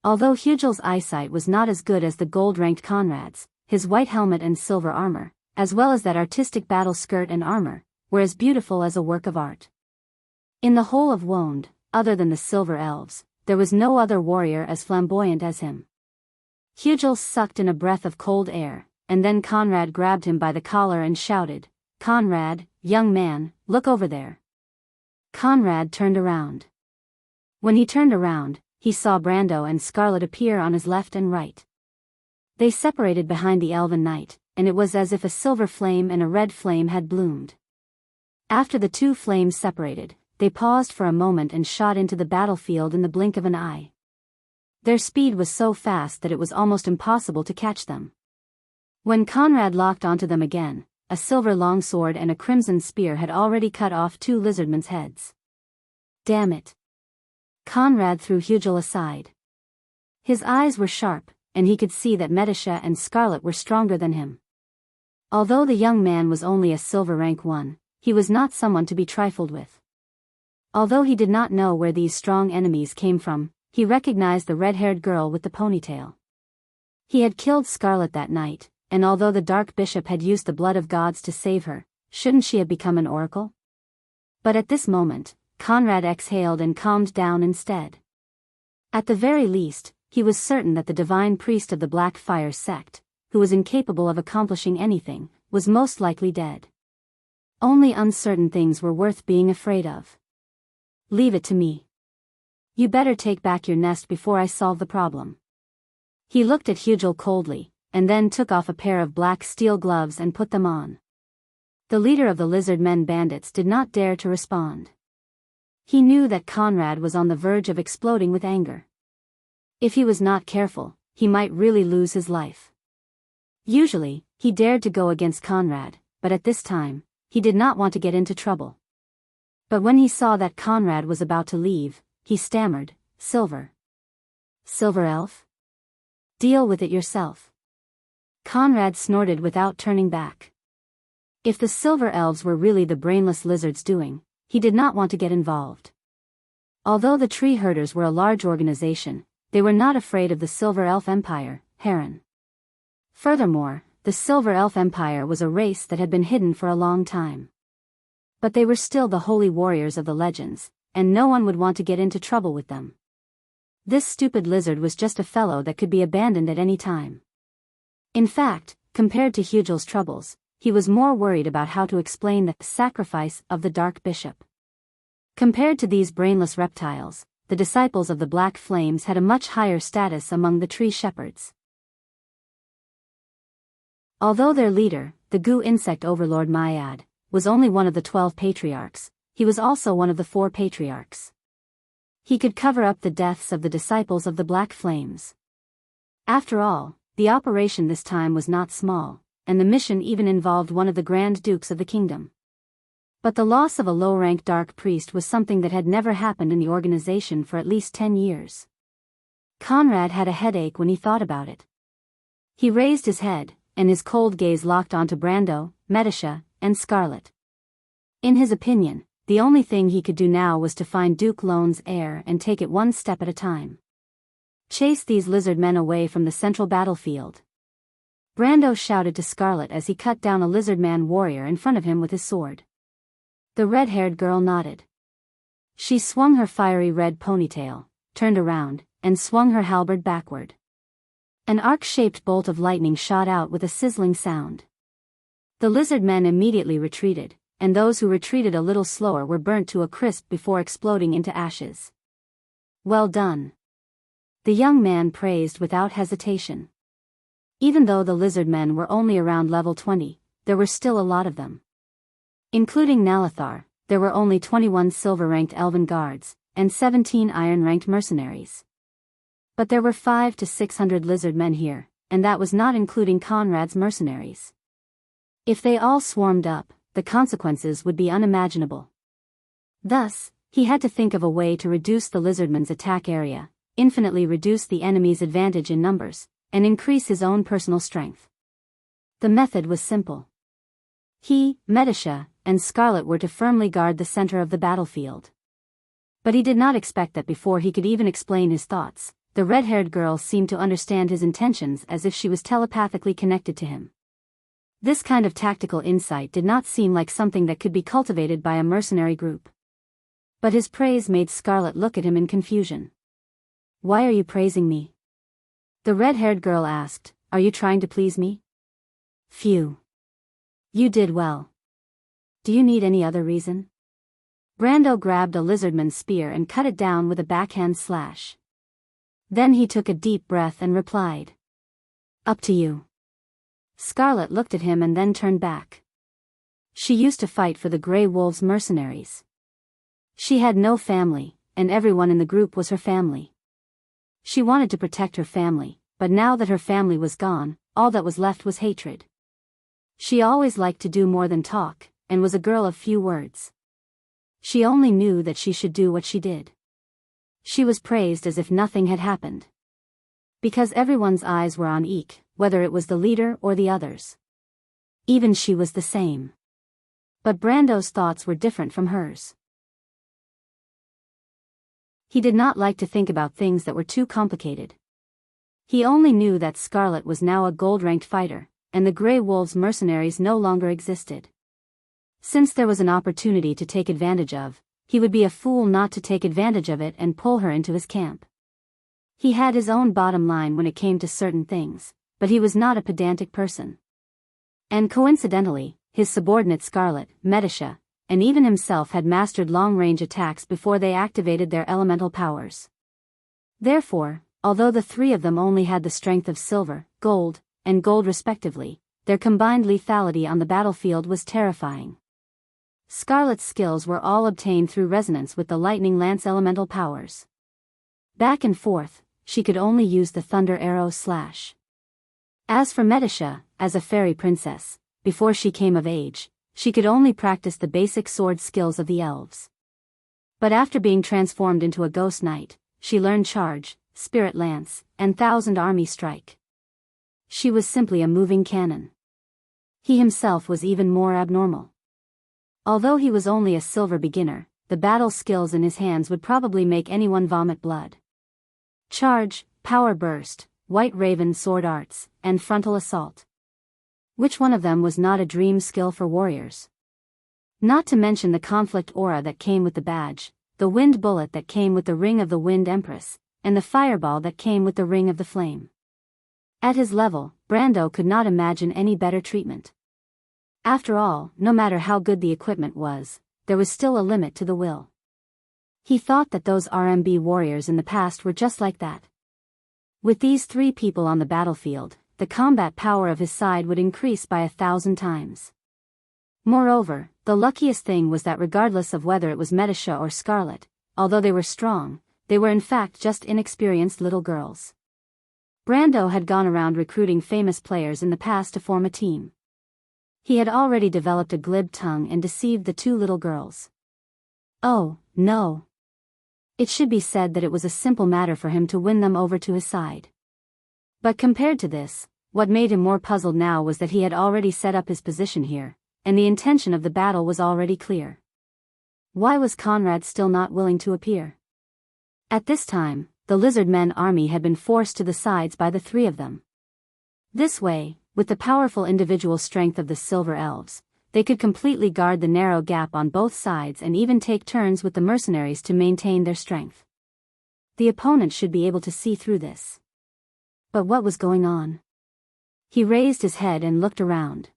Speaker 1: Although Hugel's eyesight was not as good as the gold-ranked Conrad's, his white helmet and silver armor, as well as that artistic battle skirt and armor, were as beautiful as a work of art. In the whole of Wonde, other than the Silver Elves, there was no other warrior as flamboyant as him. Hugel sucked in a breath of cold air, and then Conrad grabbed him by the collar and shouted, "Conrad, young man, look over there." Conrad turned around. When he turned around, he saw Brando and Scarlet appear on his left and right. They separated behind the Elven Knight, and it was as if a silver flame and a red flame had bloomed. After the two flames separated, they paused for a moment and shot into the battlefield in the blink of an eye. Their speed was so fast that it was almost impossible to catch them. When Conrad locked onto them again, a silver longsword and a crimson spear had already cut off two lizardmen's heads. Damn it! Conrad threw Hugel aside. His eyes were sharp, and he could see that Medisha and Scarlet were stronger than him. Although the young man was only a silver rank 1, he was not someone to be trifled with. Although he did not know where these strong enemies came from, he recognized the red-haired girl with the ponytail. He had killed Scarlet that night, and although the Dark Bishop had used the blood of gods to save her, shouldn't she have become an oracle? But at this moment, Conrad exhaled and calmed down instead. At the very least, he was certain that the divine priest of the Black Fire sect, who was incapable of accomplishing anything, was most likely dead. Only uncertain things were worth being afraid of. Leave it to me. You better take back your nest before I solve the problem. He looked at Hugel coldly, and then took off a pair of black steel gloves and put them on. The leader of the Lizard Men bandits did not dare to respond. He knew that Conrad was on the verge of exploding with anger. If he was not careful, he might really lose his life. Usually, he dared to go against Conrad, but at this time, he did not want to get into trouble. But when he saw that Conrad was about to leave, he stammered, "Silver. Silver Elf? Deal with it yourself." Conrad snorted without turning back. If the Silver Elves were really the brainless lizards doing, he did not want to get involved. Although the Tree Herders were a large organization, they were not afraid of the Silver Elf Empire, Heron. Furthermore, the Silver Elf Empire was a race that had been hidden for a long time. But they were still the holy warriors of the legends, and no one would want to get into trouble with them. This stupid lizard was just a fellow that could be abandoned at any time. In fact, compared to Hugel's troubles, he was more worried about how to explain the sacrifice of the Dark Bishop. Compared to these brainless reptiles, the disciples of the Black Flames had a much higher status among the tree shepherds. Although their leader, the goo insect overlord Myad, was only one of the 12 patriarchs, he was also one of the 4 patriarchs. He could cover up the deaths of the disciples of the Black Flames. After all, the operation this time was not small, and the mission even involved one of the Grand Dukes of the kingdom. But the loss of a low-ranked dark priest was something that had never happened in the organization for at least 10 years. Conrad had a headache when he thought about it. He raised his head, and his cold gaze locked onto Brando, Medisha, and Scarlet. In his opinion, the only thing he could do now was to find Duke Lone's heir and take it one step at a time. Chase these lizard men away from the central battlefield. Brando shouted to Scarlet as he cut down a lizard man warrior in front of him with his sword. The red-haired girl nodded. She swung her fiery red ponytail, turned around, and swung her halberd backward. An arc-shaped bolt of lightning shot out with a sizzling sound. The lizard men immediately retreated, and those who retreated a little slower were burnt to a crisp before exploding into ashes. Well done. The young man praised without hesitation. Even though the lizard men were only around level 20, there were still a lot of them. Including Nalathar, there were only 21 silver-ranked elven guards, and 17 iron-ranked mercenaries. But there were 500 to 600 lizard men here, and that was not including Conrad's mercenaries. If they all swarmed up, the consequences would be unimaginable. Thus, he had to think of a way to reduce the lizardmen's attack area, infinitely reduce the enemy's advantage in numbers, and increase his own personal strength. The method was simple. He, Medisha, and Scarlet were to firmly guard the center of the battlefield. But he did not expect that before he could even explain his thoughts, the red-haired girl seemed to understand his intentions as if she was telepathically connected to him. This kind of tactical insight did not seem like something that could be cultivated by a mercenary group. But his praise made Scarlet look at him in confusion. "Why are you praising me?" the red-haired girl asked. "Are you trying to please me?" "Phew. You did well. Do you need any other reason?" Brando grabbed a lizardman's spear and cut it down with a backhand slash. Then he took a deep breath and replied, "Up to you." Scarlet looked at him and then turned back. She used to fight for the Grey Wolves mercenaries. She had no family, and everyone in the group was her family. She wanted to protect her family, but now that her family was gone, all that was left was hatred. She always liked to do more than talk, and was a girl of few words. She only knew that she should do what she did. She was praised as if nothing had happened. Because everyone's eyes were on Eek, whether it was the leader or the others. Even she was the same. But Brando's thoughts were different from hers. He did not like to think about things that were too complicated. He only knew that Scarlet was now a gold-ranked fighter, and the Grey Wolves mercenaries no longer existed. Since there was an opportunity to take advantage of, he would be a fool not to take advantage of it and pull her into his camp. He had his own bottom line when it came to certain things, but he was not a pedantic person. And coincidentally, his subordinate Scarlet, Medisha, and even himself had mastered long-range attacks before they activated their elemental powers. Therefore, although the three of them only had the strength of silver, gold, and gold respectively, their combined lethality on the battlefield was terrifying. Scarlet's skills were all obtained through resonance with the lightning lance elemental powers. Back and forth, she could only use the thunder arrow slash. As for Medisha, as a fairy princess, before she came of age, she could only practice the basic sword skills of the elves. But after being transformed into a ghost knight, she learned charge, spirit lance, and thousand army strike. She was simply a moving cannon. He himself was even more abnormal. Although he was only a silver beginner, the battle skills in his hands would probably make anyone vomit blood. Charge, power burst, white raven sword arts, and frontal assault. Which one of them was not a dream skill for warriors? Not to mention the conflict aura that came with the badge, the wind bullet that came with the ring of the Wind Empress, and the fireball that came with the ring of the Flame. At his level, Brando could not imagine any better treatment. After all, no matter how good the equipment was, there was still a limit to the will. He thought that those RMB warriors in the past were just like that. With these three people on the battlefield, the combat power of his side would increase by 1,000 times. Moreover, the luckiest thing was that regardless of whether it was Medisha or Scarlet, although they were strong, they were in fact just inexperienced little girls. Brando had gone around recruiting famous players in the past to form a team. He had already developed a glib tongue and deceived the two little girls. Oh, no. It should be said that it was a simple matter for him to win them over to his side. But compared to this, what made him more puzzled now was that he had already set up his position here, and the intention of the battle was already clear. Why was Conrad still not willing to appear? At this time, the lizard men army had been forced to the sides by the three of them. This way, with the powerful individual strength of the Silver Elves, they could completely guard the narrow gap on both sides and even take turns with the mercenaries to maintain their strength. The opponent should be able to see through this. But what was going on? He raised his head and looked around.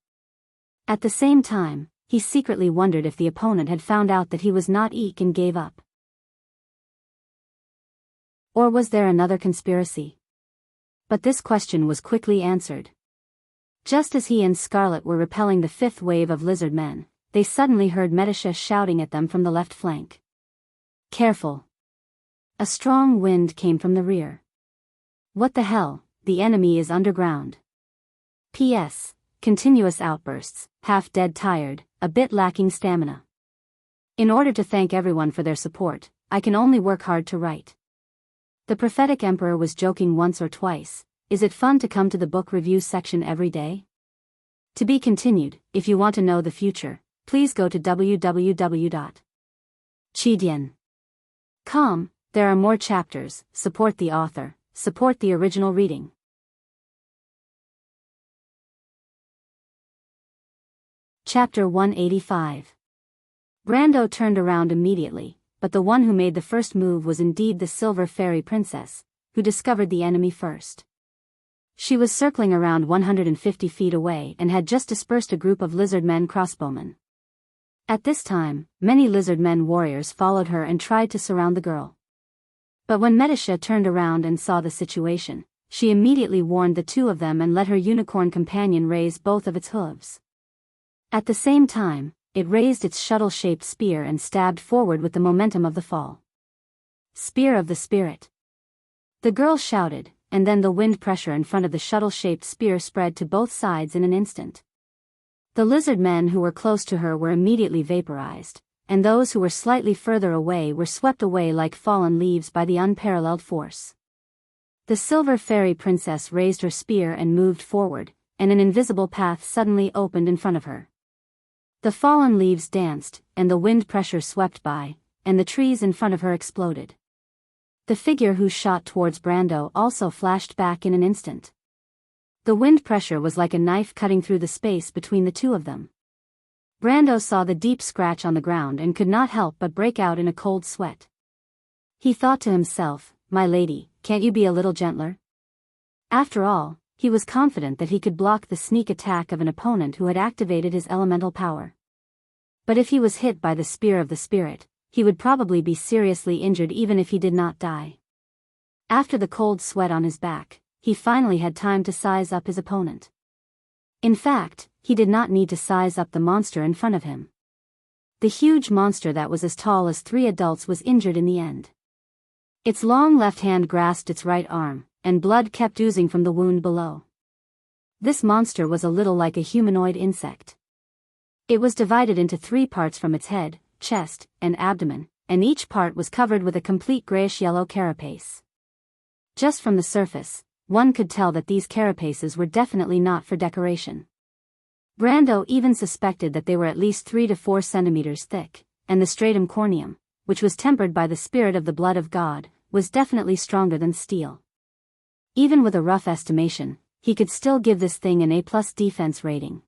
Speaker 1: At the same time, he secretly wondered if the opponent had found out that he was not Eek and gave up. Or was there another conspiracy? But this question was quickly answered. Just as he and Scarlet were repelling the fifth wave of lizard men, they suddenly heard Medisha shouting at them from the left flank. "Careful! A strong wind came from the rear. What the hell, the enemy is underground. P.S. Continuous outbursts, half dead tired, a bit lacking stamina. In order to thank everyone for their support, I can only work hard to write." The prophetic emperor was joking once or twice. Is it fun to come to the book review section every day? To be continued. If you want to know the future, please go to www.chidian.com. There are more chapters. Support the author, support the original reading. Chapter 185. Brando turned around immediately, but the one who made the first move was indeed the Silver Fairy Princess, who discovered the enemy first. She was circling around 150 feet away and had just dispersed a group of lizardmen crossbowmen. At this time, many lizardmen warriors followed her and tried to surround the girl. But when Medisha turned around and saw the situation, she immediately warned the two of them and let her unicorn companion raise both of its hooves. At the same time, it raised its shuttle-shaped spear and stabbed forward with the momentum of the fall. Spear of the Spirit. The girl shouted, and then the wind pressure in front of the shuttle-shaped spear spread to both sides in an instant. The lizard men who were close to her were immediately vaporized, and those who were slightly further away were swept away like fallen leaves by the unparalleled force. The Silver Fairy Princess raised her spear and moved forward, and an invisible path suddenly opened in front of her. The fallen leaves danced, and the wind pressure swept by, and the trees in front of her exploded. The figure who shot towards Brando also flashed back in an instant. The wind pressure was like a knife cutting through the space between the two of them. Brando saw the deep scratch on the ground and could not help but break out in a cold sweat. He thought to himself, "My lady, can't you be a little gentler?" After all, he was confident that he could block the sneak attack of an opponent who had activated his elemental power. But if he was hit by the Spear of the Spirit, he would probably be seriously injured even if he did not die. After the cold sweat on his back, he finally had time to size up his opponent. In fact, he did not need to size up the monster in front of him. The huge monster that was as tall as 3 adults was injured in the end. Its long left hand grasped its right arm, and blood kept oozing from the wound below. This monster was a little like a humanoid insect. It was divided into 3 parts from its head, chest, and abdomen, and each part was covered with a complete grayish-yellow carapace. Just from the surface, one could tell that these carapaces were definitely not for decoration. Brando even suspected that they were at least 3 to 4 centimeters thick, and the stratum corneum, which was tempered by the spirit of the blood of God, was definitely stronger than steel. Even with a rough estimation, he could still give this thing an A+ defense rating.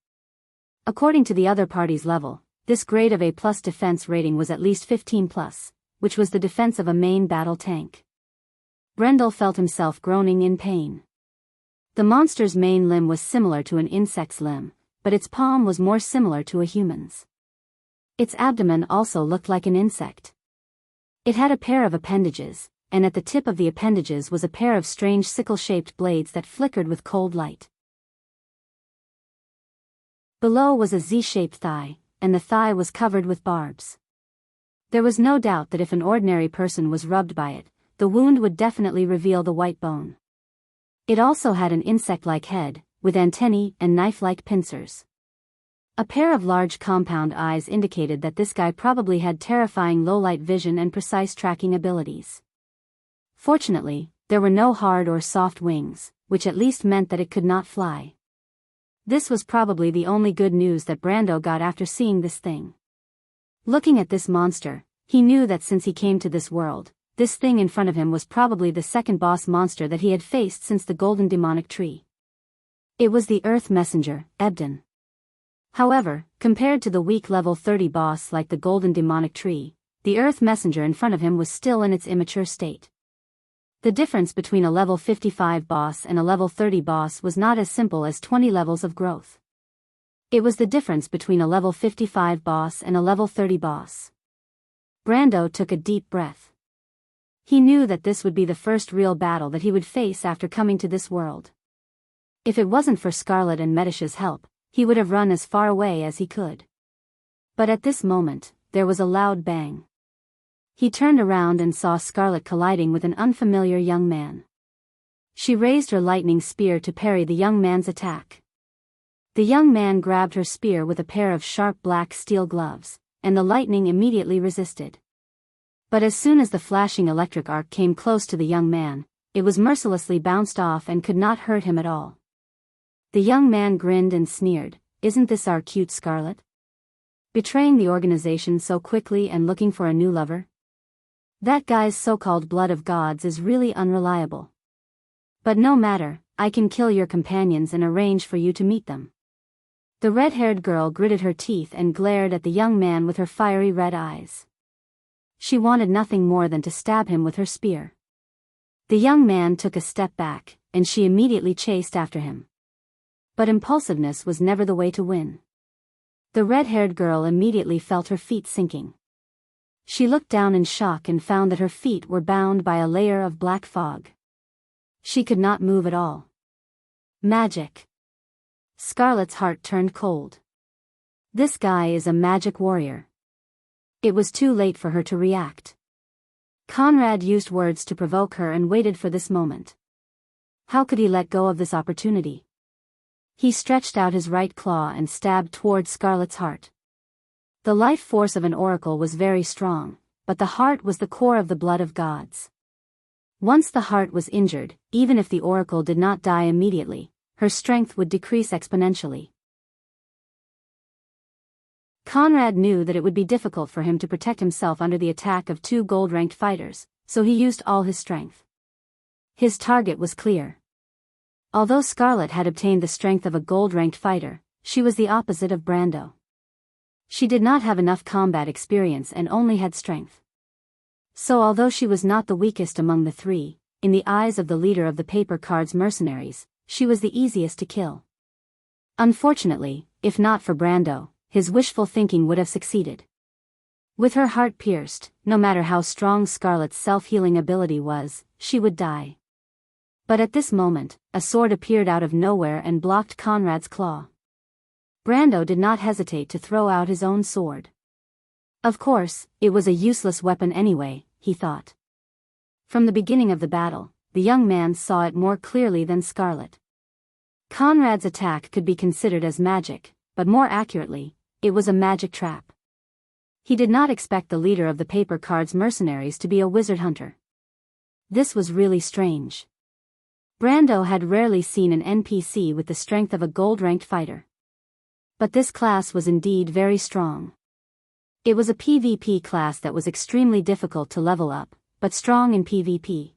Speaker 1: According to the other party's level, this grade of A+ defense rating was at least 15+, which was the defense of a main battle tank. Brendel felt himself groaning in pain. The monster's main limb was similar to an insect's limb, but its palm was more similar to a human's. Its abdomen also looked like an insect. It had a pair of appendages, and at the tip of the appendages was a pair of strange sickle-shaped blades that flickered with cold light. Below was a Z-shaped thigh, and the thigh was covered with barbs. There was no doubt that if an ordinary person was rubbed by it, the wound would definitely reveal the white bone. It also had an insect-like head, with antennae and knife-like pincers. A pair of large compound eyes indicated that this guy probably had terrifying low-light vision and precise tracking abilities. Fortunately, there were no hard or soft wings, which at least meant that it could not fly. This was probably the only good news that Brando got after seeing this thing. Looking at this monster, he knew that since he came to this world, this thing in front of him was probably the second boss monster that he had faced since the Golden Demonic Tree. It was the Earth Messenger, Ebden. However, compared to the weak level 30 boss like the Golden Demonic Tree, the Earth Messenger in front of him was still in its immature state. The difference between a level 55 boss and a level 30 boss was not as simple as 20 levels of growth. It was the difference between a level 55 boss and a level 30 boss. Brando took a deep breath. He knew that this would be the first real battle that he would face after coming to this world. If it wasn't for Scarlet and Medisha's help, he would have run as far away as he could. But at this moment, there was a loud bang. He turned around and saw Scarlet colliding with an unfamiliar young man. She raised her lightning spear to parry the young man's attack. The young man grabbed her spear with a pair of sharp black steel gloves, and the lightning immediately resisted. But as soon as the flashing electric arc came close to the young man, it was mercilessly bounced off and could not hurt him at all. The young man grinned and sneered, isn't this our cute Scarlet? Betraying the organization so quickly and looking for a new lover? That guy's so-called blood of gods is really unreliable. But no matter, I can kill your companions and arrange for you to meet them." The red-haired girl gritted her teeth and glared at the young man with her fiery red eyes. She wanted nothing more than to stab him with her spear. The young man took a step back, and she immediately chased after him. But impulsiveness was never the way to win. The red-haired girl immediately felt her feet sinking. She looked down in shock and found that her feet were bound by a layer of black fog. She could not move at all. Magic. Scarlet's heart turned cold. This guy is a magic warrior. It was too late for her to react. Conrad used words to provoke her and waited for this moment. How could he let go of this opportunity? He stretched out his right claw and stabbed toward Scarlet's heart. The life force of an oracle was very strong, but the heart was the core of the blood of gods. Once the heart was injured, even if the oracle did not die immediately, her strength would decrease exponentially. Conrad knew that it would be difficult for him to protect himself under the attack of two gold-ranked fighters, so he used all his strength. His target was clear. Although Scarlet had obtained the strength of a gold-ranked fighter, she was the opposite of Brando. She did not have enough combat experience and only had strength. So although she was not the weakest among the three, in the eyes of the leader of the paper cards mercenaries, she was the easiest to kill. Unfortunately, if not for Brando, his wishful thinking would have succeeded. With her heart pierced, no matter how strong Scarlet's self-healing ability was, she would die. But at this moment, a sword appeared out of nowhere and blocked Conrad's claw. Brando did not hesitate to throw out his own sword. Of course, it was a useless weapon anyway, he thought. From the beginning of the battle, the young man saw it more clearly than Scarlet. Conrad's attack could be considered as magic, but more accurately, it was a magic trap. He did not expect the leader of the paper cards mercenaries to be a wizard hunter. This was really strange. Brando had rarely seen an NPC with the strength of a gold-ranked fighter. But this class was indeed very strong. It was a PvP class that was extremely difficult to level up, but strong in PvP.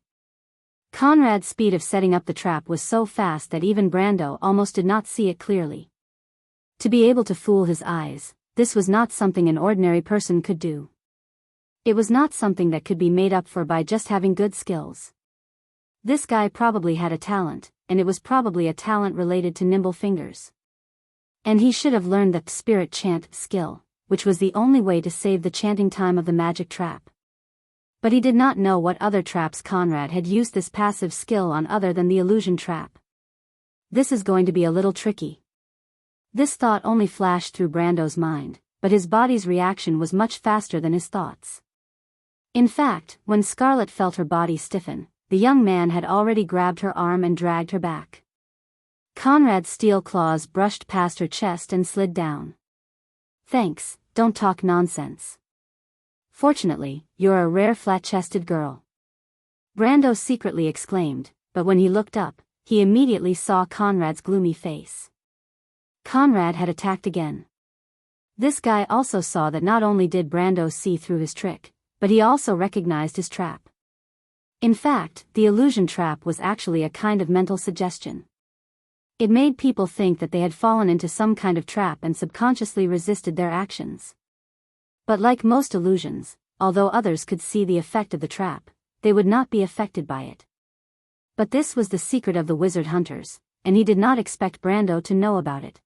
Speaker 1: Conrad's speed of setting up the trap was so fast that even Brando almost did not see it clearly. To be able to fool his eyes, this was not something an ordinary person could do. It was not something that could be made up for by just having good skills. This guy probably had a talent, and it was probably a talent related to nimble fingers. And he should have learned that spirit chant skill, which was the only way to save the chanting time of the magic trap. But he did not know what other traps Conrad had used this passive skill on other than the illusion trap. This is going to be a little tricky. This thought only flashed through Brando's mind, but his body's reaction was much faster than his thoughts. In fact, when Scarlet felt her body stiffen, the young man had already grabbed her arm and dragged her back. Conrad's steel claws brushed past her chest and slid down. "Thanks, don't talk nonsense. Fortunately, you're a rare flat-chested girl," Brando secretly exclaimed, but when he looked up, he immediately saw Conrad's gloomy face. Conrad had attacked again. This guy also saw that not only did Brando see through his trick, but he also recognized his trap. In fact, the illusion trap was actually a kind of mental suggestion. It made people think that they had fallen into some kind of trap and subconsciously resisted their actions. But like most illusions, although others could see the effect of the trap, they would not be affected by it. But this was the secret of the wizard hunters, and he did not expect Brando to know about it.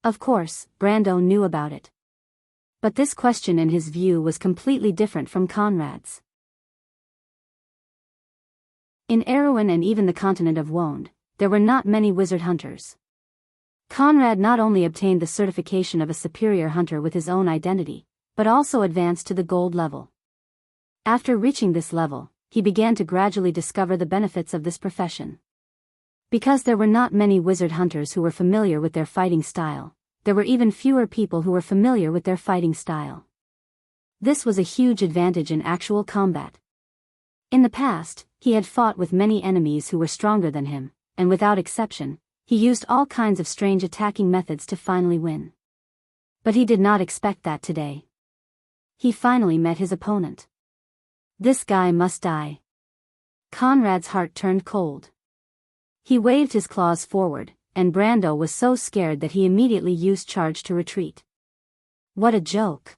Speaker 1: Of course, Brando knew about it. But this question in his view was completely different from Conrad's. In Erewhon and even the continent of Wonde, there were not many wizard hunters. Conrad not only obtained the certification of a superior hunter with his own identity, but also advanced to the gold level. After reaching this level, he began to gradually discover the benefits of this profession. Because there were not many wizard hunters who were familiar with their fighting style, there were even fewer people who were familiar with their fighting style. This was a huge advantage in actual combat. In the past, he had fought with many enemies who were stronger than him, and without exception, He used all kinds of strange attacking methods to finally win. But he did not expect that today. He finally met his opponent. This guy must die. Conrad's heart turned cold. He waved his claws forward, and Brando was so scared that he immediately used charge to retreat. What a joke.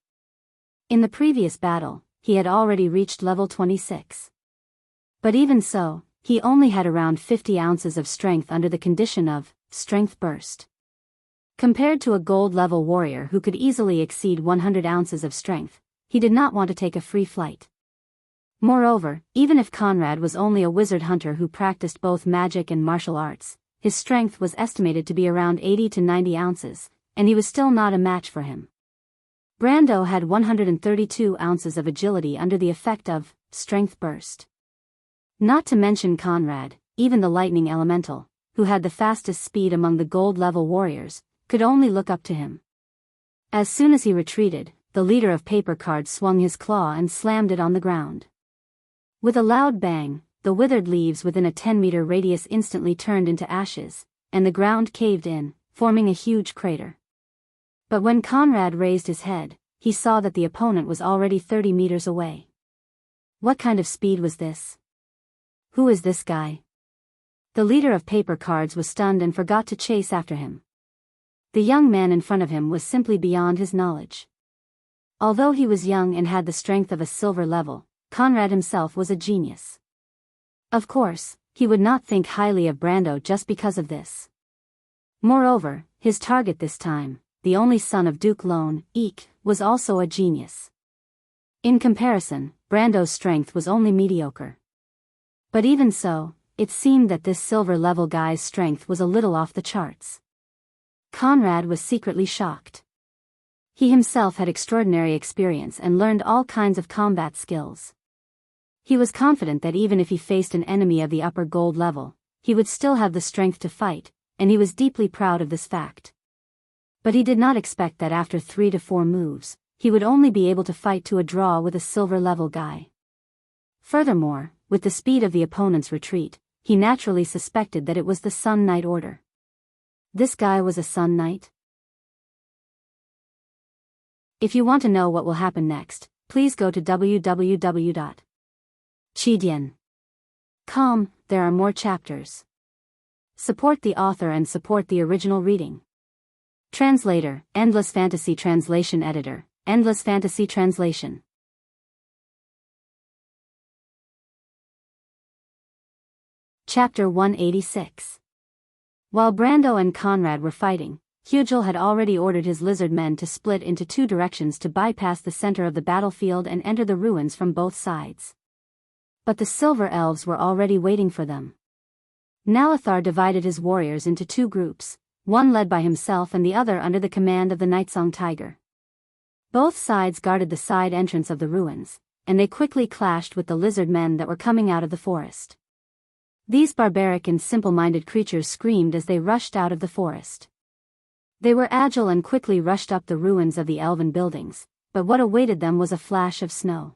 Speaker 1: In the previous battle, he had already reached level 26. But even so, he only had around 50 ounces of strength under the condition of strength burst. Compared to a gold-level warrior who could easily exceed 100 ounces of strength, he did not want to take a free flight. Moreover, even if Conrad was only a wizard hunter who practiced both magic and martial arts, his strength was estimated to be around 80 to 90 ounces, and he was still not a match for him. Brando had 132 ounces of agility under the effect of strength burst. Not to mention Conrad, even the lightning elemental, who had the fastest speed among the gold-level warriors, could only look up to him. As soon as he retreated, the leader of paper cards swung his claw and slammed it on the ground. With a loud bang, the withered leaves within a 10-meter radius instantly turned into ashes, and the ground caved in, forming a huge crater. But when Conrad raised his head, he saw that the opponent was already 30 meters away. What kind of speed was this? Who is this guy? The leader of paper cards was stunned and forgot to chase after him. The young man in front of him was simply beyond his knowledge. Although he was young and had the strength of a silver level, Conrad himself was a genius. Of course, he would not think highly of Brando just because of this. Moreover, his target this time, the only son of Duke Lone, Eek, was also a genius. In comparison, Brando's strength was only mediocre. But even so, it seemed that this silver-level guy's strength was a little off the charts. Conrad was secretly shocked. He himself had extraordinary experience and learned all kinds of combat skills. He was confident that even if he faced an enemy of the upper gold level, he would still have the strength to fight, and he was deeply proud of this fact. But he did not expect that after 3 to 4 moves, he would only be able to fight to a draw with a silver-level guy. Furthermore, with the speed of the opponent's retreat, he naturally suspected that it was the Sun Knight order. This guy was a Sun Knight? If you want to know what will happen next, please go to www.chidian.com. There are more chapters. Support the author and support the original reading. Translator, Endless Fantasy Translation Editor, Endless Fantasy Translation. Chapter 186. While Brando and Conrad were fighting, Hugel had already ordered his lizard men to split into 2 directions to bypass the center of the battlefield and enter the ruins from both sides. But the Silver Elves were already waiting for them. Nalathar divided his warriors into 2 groups, one led by himself and the other under the command of the Nightsong Tiger. Both sides guarded the side entrance of the ruins, and they quickly clashed with the lizard men that were coming out of the forest. These barbaric and simple-minded creatures screamed as they rushed out of the forest. They were agile and quickly rushed up the ruins of the elven buildings, but what awaited them was a flash of snow.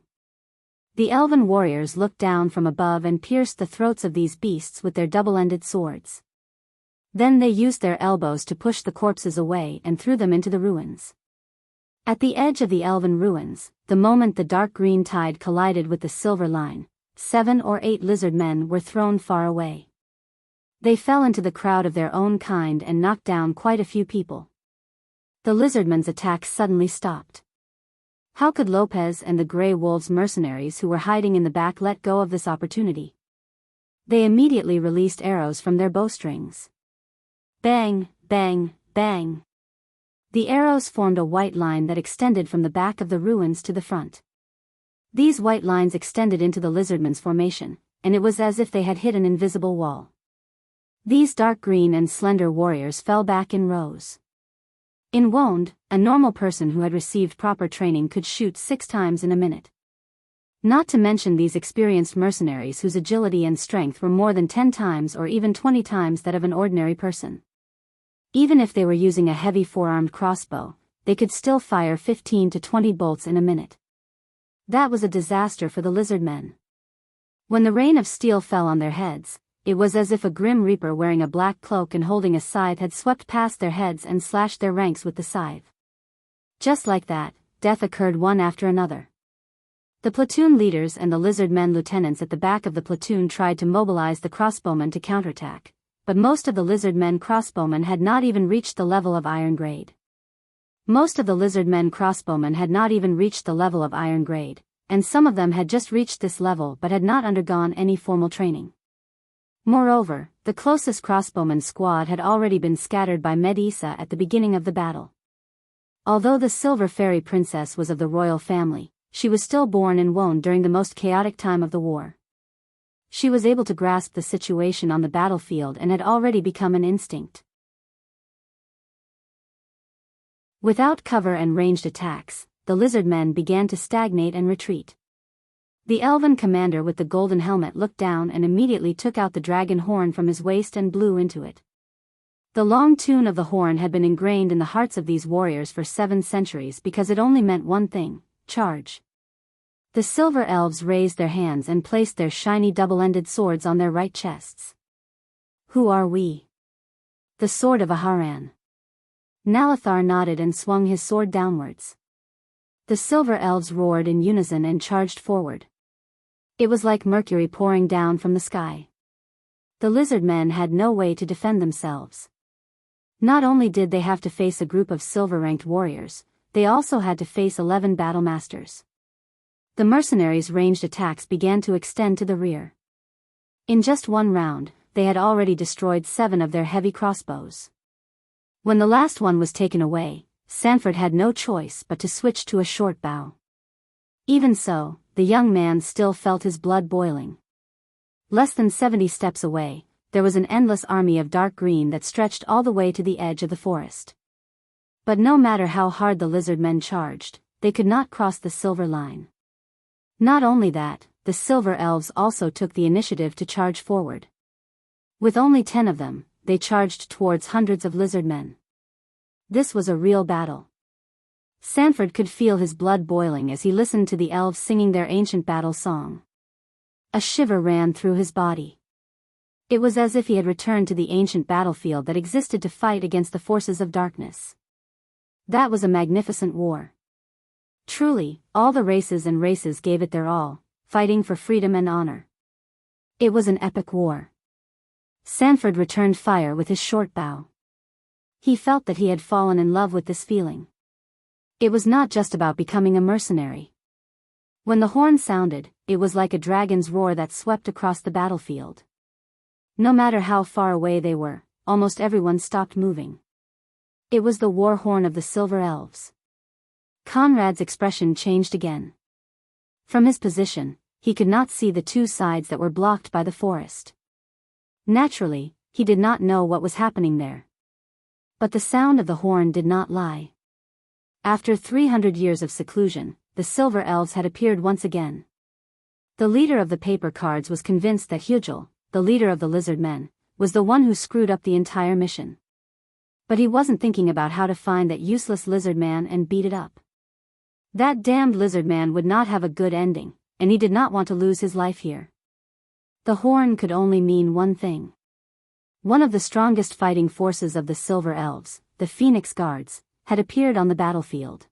Speaker 1: The elven warriors looked down from above and pierced the throats of these beasts with their double-ended swords. Then they used their elbows to push the corpses away and threw them into the ruins. At the edge of the elven ruins, the moment the dark green tide collided with the silver line, 7 or 8 lizard men were thrown far away. They fell into the crowd of their own kind and knocked down quite a few people. The lizardmen's attacks suddenly stopped. How could Lopez and the Grey Wolves mercenaries who were hiding in the back let go of this opportunity? They immediately released arrows from their bowstrings. Bang, bang, bang. The arrows formed a white line that extended from the back of the ruins to the front. These white lines extended into the lizardmen's formation, and it was as if they had hit an invisible wall. These dark green and slender warriors fell back in rows. In Wound, a normal person who had received proper training could shoot 6 times in a minute. Not to mention these experienced mercenaries whose agility and strength were more than 10 times or even 20 times that of an ordinary person. Even if they were using a heavy 4-armed crossbow, they could still fire 15 to 20 bolts in a minute. That was a disaster for the lizard men. When the rain of steel fell on their heads, it was as if a grim reaper wearing a black cloak and holding a scythe had swept past their heads and slashed their ranks with the scythe. Just like that, death occurred one after another. The platoon leaders and the lizard men lieutenants at the back of the platoon tried to mobilize the crossbowmen to counterattack, but most of the lizard men crossbowmen had not even reached the level of iron grade. And some of them had just reached this level but had not undergone any formal training. Moreover, the closest crossbowman squad had already been scattered by Medusa at the beginning of the battle. Although the Silver Fairy Princess was of the royal family, she was still born in Wone during the most chaotic time of the war. She was able to grasp the situation on the battlefield and had already become an instinct. Without cover and ranged attacks, the lizard men began to stagnate and retreat. The elven commander with the golden helmet looked down and immediately took out the dragon horn from his waist and blew into it. The long tune of the horn had been ingrained in the hearts of these warriors for 7 centuries because it only meant one thing: charge. The silver elves raised their hands and placed their shiny double-ended swords on their right chests. Who are we? The sword of Aharan. Nalathar nodded and swung his sword downwards. The silver elves roared in unison and charged forward. It was like mercury pouring down from the sky. The lizard men had no way to defend themselves. Not only did they have to face a group of silver-ranked warriors, they also had to face 11 battle masters. The mercenaries' ranged attacks began to extend to the rear. In just one round, they had already destroyed 7 of their heavy crossbows. When the last one was taken away, Sanford had no choice but to switch to a short bow. Even so, the young man still felt his blood boiling. Less than 70 steps away, there was an endless army of dark green that stretched all the way to the edge of the forest. But no matter how hard the lizard men charged, they could not cross the silver line. Not only that, the silver elves also took the initiative to charge forward. With only 10 of them, they charged towards hundreds of lizard men. This was a real battle. Sanford could feel his blood boiling as he listened to the elves singing their ancient battle song. A shiver ran through his body. It was as if he had returned to the ancient battlefield that existed to fight against the forces of darkness. That was a magnificent war. Truly, all the races gave it their all, fighting for freedom and honor. It was an epic war. Sanford returned fire with his short bow. He felt that he had fallen in love with this feeling. It was not just about becoming a mercenary. When the horn sounded, it was like a dragon's roar that swept across the battlefield. No matter how far away they were, almost everyone stopped moving. It was the war horn of the silver elves. Conrad's expression changed again. From his position, he could not see the 2 sides that were blocked by the forest. Naturally, he did not know what was happening there. But the sound of the horn did not lie. After 300 years of seclusion, the silver elves had appeared once again. The leader of the paper cards was convinced that Hugel, the leader of the lizard men, was the one who screwed up the entire mission. But he wasn't thinking about how to find that useless lizard man and beat it up. That damned lizard man would not have a good ending, and he did not want to lose his life here. The horn could only mean one thing. One of the strongest fighting forces of the Silver Elves, the Phoenix Guards, had appeared on the battlefield.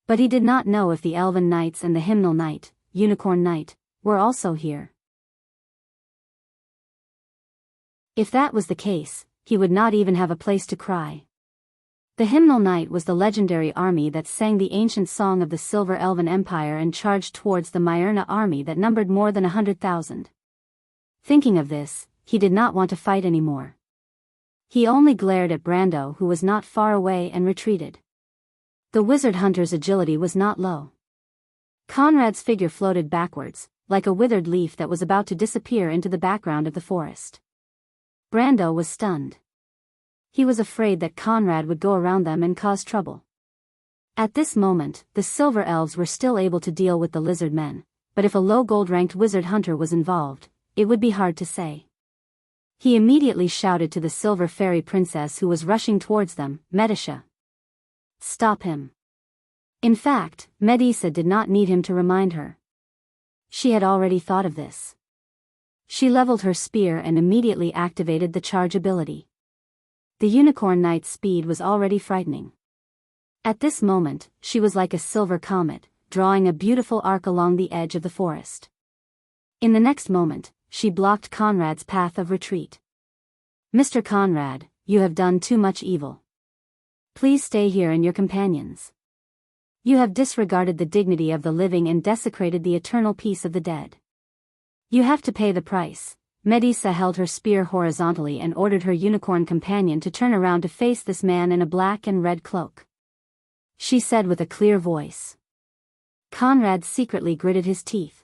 Speaker 1: But he did not know if the Elven Knights and the Hymnal Knight, Unicorn Knight, were also here. If that was the case, he would not even have a place to cry. The Hymnal Knight was the legendary army that sang the ancient song of the Silver Elven Empire and charged towards the Myrna army that numbered more than 100,000. Thinking of this, he did not want to fight anymore. He only glared at Brando, who was not far away, and retreated. The wizard hunter's agility was not low. Conrad's figure floated backwards, like a withered leaf that was about to disappear into the background of the forest. Brando was stunned. He was afraid that Conrad would go around them and cause trouble. At this moment, the Silver Elves were still able to deal with the lizard men, but if a low gold-ranked wizard hunter was involved, it would be hard to say. He immediately shouted to the Silver Fairy Princess who was rushing towards them, Medusa. Stop him. In fact, Medusa did not need him to remind her. She had already thought of this. She leveled her spear and immediately activated the charge ability. The Unicorn Knight's speed was already frightening. At this moment, she was like a silver comet, drawing a beautiful arc along the edge of the forest. In the next moment, she blocked Conrad's path of retreat. "Mr. Conrad, you have done too much evil. Please stay here and your companions. You have disregarded the dignity of the living and desecrated the eternal peace of the dead. You have to pay the price." Medusa held her spear horizontally and ordered her unicorn companion to turn around to face this man in a black and red cloak. She said with a clear voice. Conrad secretly gritted his teeth.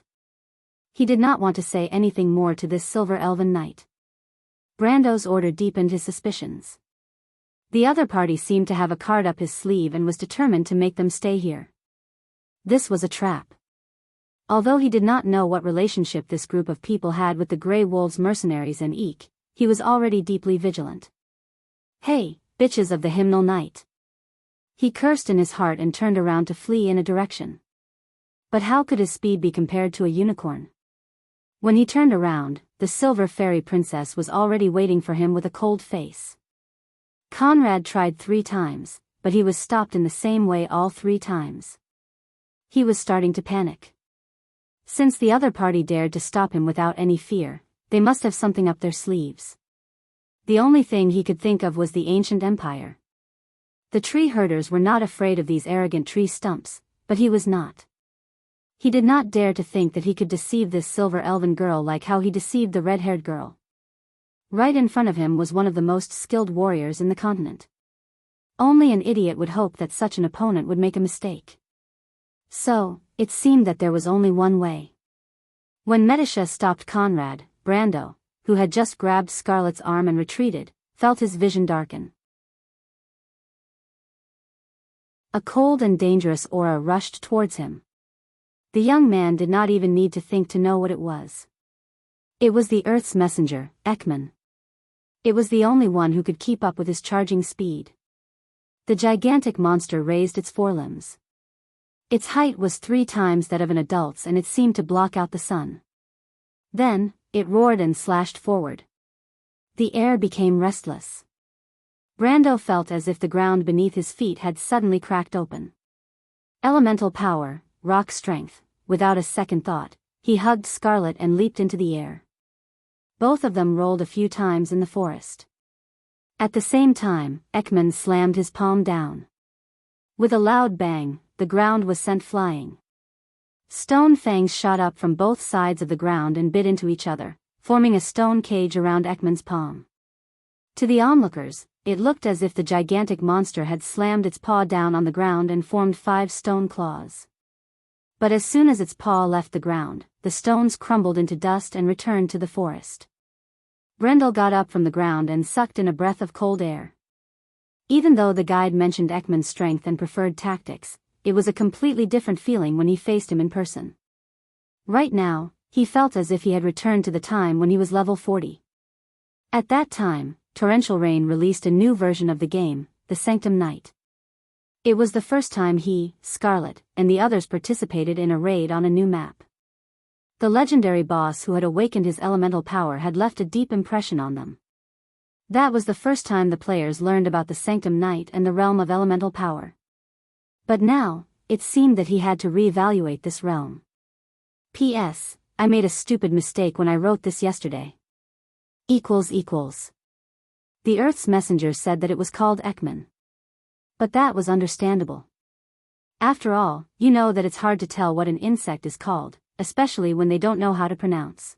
Speaker 1: He did not want to say anything more to this silver elven knight. Brando's order deepened his suspicions. The other party seemed to have a card up his sleeve and was determined to make them stay here. This was a trap. Although he did not know what relationship this group of people had with the Grey Wolves mercenaries and Eek, he was already deeply vigilant. "Hey, bitches of the Hymnal Night!" He cursed in his heart and turned around to flee in a direction. But how could his speed be compared to a unicorn? When he turned around, the Silver Fairy Princess was already waiting for him with a cold face. Conrad tried 3 times, but he was stopped in the same way all 3 times. He was starting to panic. Since the other party dared to stop him without any fear, they must have something up their sleeves. The only thing he could think of was the ancient empire. The tree herders were not afraid of these arrogant tree stumps, but he was not. He did not dare to think that he could deceive this silver elven girl like how he deceived the red-haired girl. Right in front of him was one of the most skilled warriors in the continent. Only an idiot would hope that such an opponent would make a mistake. So, it seemed that there was only one way. When Medusa stopped Conrad, Brando, who had just grabbed Scarlet's arm and retreated, felt his vision darken. A cold and dangerous aura rushed towards him. The young man did not even need to think to know what it was. It was the Earth's messenger, Ekman. It was the only one who could keep up with his charging speed. The gigantic monster raised its forelimbs. Its height was 3 times that of an adult's and it seemed to block out the sun. Then, it roared and slashed forward. The air became restless. Brando felt as if the ground beneath his feet had suddenly cracked open. Elemental power, rock strength, without a second thought, he hugged Scarlet and leaped into the air. Both of them rolled a few times in the forest. At the same time, Ekman slammed his palm down. With a loud bang, the ground was sent flying. Stone fangs shot up from both sides of the ground and bit into each other, forming a stone cage around Ekman's palm. To the onlookers, it looked as if the gigantic monster had slammed its paw down on the ground and formed 5 stone claws. But as soon as its paw left the ground, the stones crumbled into dust and returned to the forest. Brendel got up from the ground and sucked in a breath of cold air. Even though the guide mentioned Ekman's strength and preferred tactics, it was a completely different feeling when he faced him in person. Right now, he felt as if he had returned to the time when he was level 40. At that time, Torrential Rain released a new version of the game, the Sanctum Night. It was the first time he, Scarlet, and the others participated in a raid on a new map. The legendary boss who had awakened his elemental power had left a deep impression on them. That was the first time the players learned about the Sanctum Night and the realm of elemental power. But now, it seemed that he had to reevaluate this realm. P.S. I made a stupid mistake when I wrote this yesterday. == The Earth's messenger said that it was called Ekman. But that was understandable. After all, you know that it's hard to tell what an insect is called, especially when they don't know how to pronounce.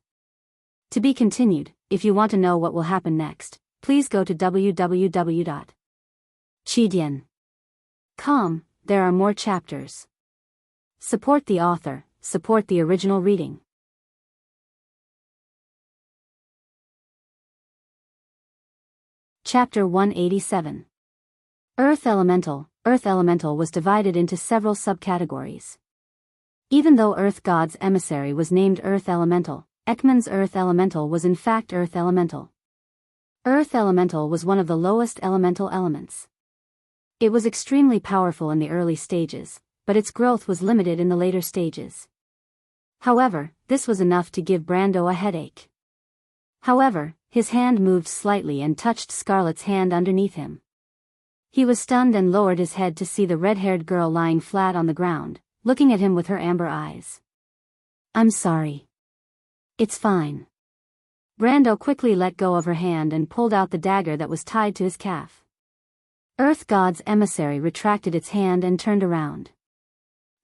Speaker 1: To be continued. If you want to know what will happen next, please go to www.chidian.com. There are more chapters. Support the author, support the original reading. Chapter 187. Earth Elemental. Earth Elemental was divided into several subcategories. Even though Earth God's emissary was named Earth Elemental, Ekman's Earth Elemental was in fact Earth Elemental. Earth Elemental was one of the lowest elemental elements. It was extremely powerful in the early stages, but its growth was limited in the later stages. However, this was enough to give Brando a headache. However, his hand moved slightly and touched Scarlet's hand underneath him. He was stunned and lowered his head to see the red-haired girl lying flat on the ground, looking at him with her amber eyes. "I'm sorry. It's fine." Brando quickly let go of her hand and pulled out the dagger that was tied to his calf. Earth God's emissary retracted its hand and turned around.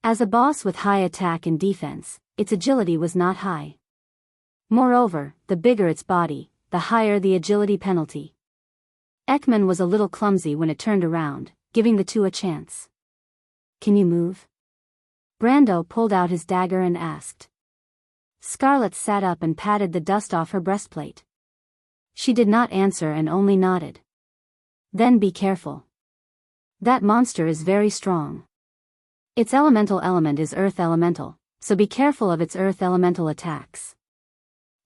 Speaker 1: As a boss with high attack and defense, its agility was not high. Moreover, the bigger its body, the higher the agility penalty. Ekman was a little clumsy when it turned around, giving the two a chance. "Can you move?" Brando pulled out his dagger and asked. Scarlet sat up and patted the dust off her breastplate. She did not answer and only nodded. "Then be careful. That monster is very strong. Its elemental element is earth elemental, so be careful of its earth elemental attacks."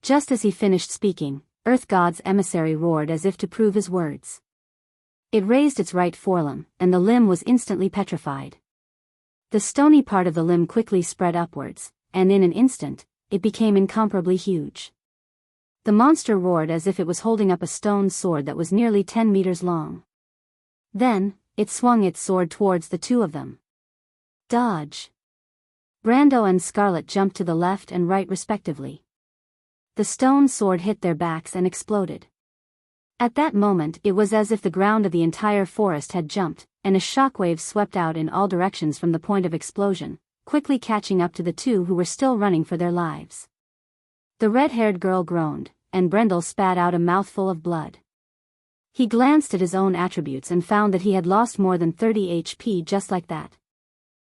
Speaker 1: Just as he finished speaking, Earth God's emissary roared as if to prove his words. It raised its right forelimb, and the limb was instantly petrified. The stony part of the limb quickly spread upwards, and in an instant, it became incomparably huge. The monster roared as if it was holding up a stone sword that was nearly 10 meters long. Then, it swung its sword towards the two of them. "Dodge!" Brando and Scarlet jumped to the left and right respectively. The stone sword hit their backs and exploded. At that moment it was as if the ground of the entire forest had jumped, and a shockwave swept out in all directions from the point of explosion, quickly catching up to the two who were still running for their lives. The red-haired girl groaned, and Brendel spat out a mouthful of blood. He glanced at his own attributes and found that he had lost more than 30 HP just like that.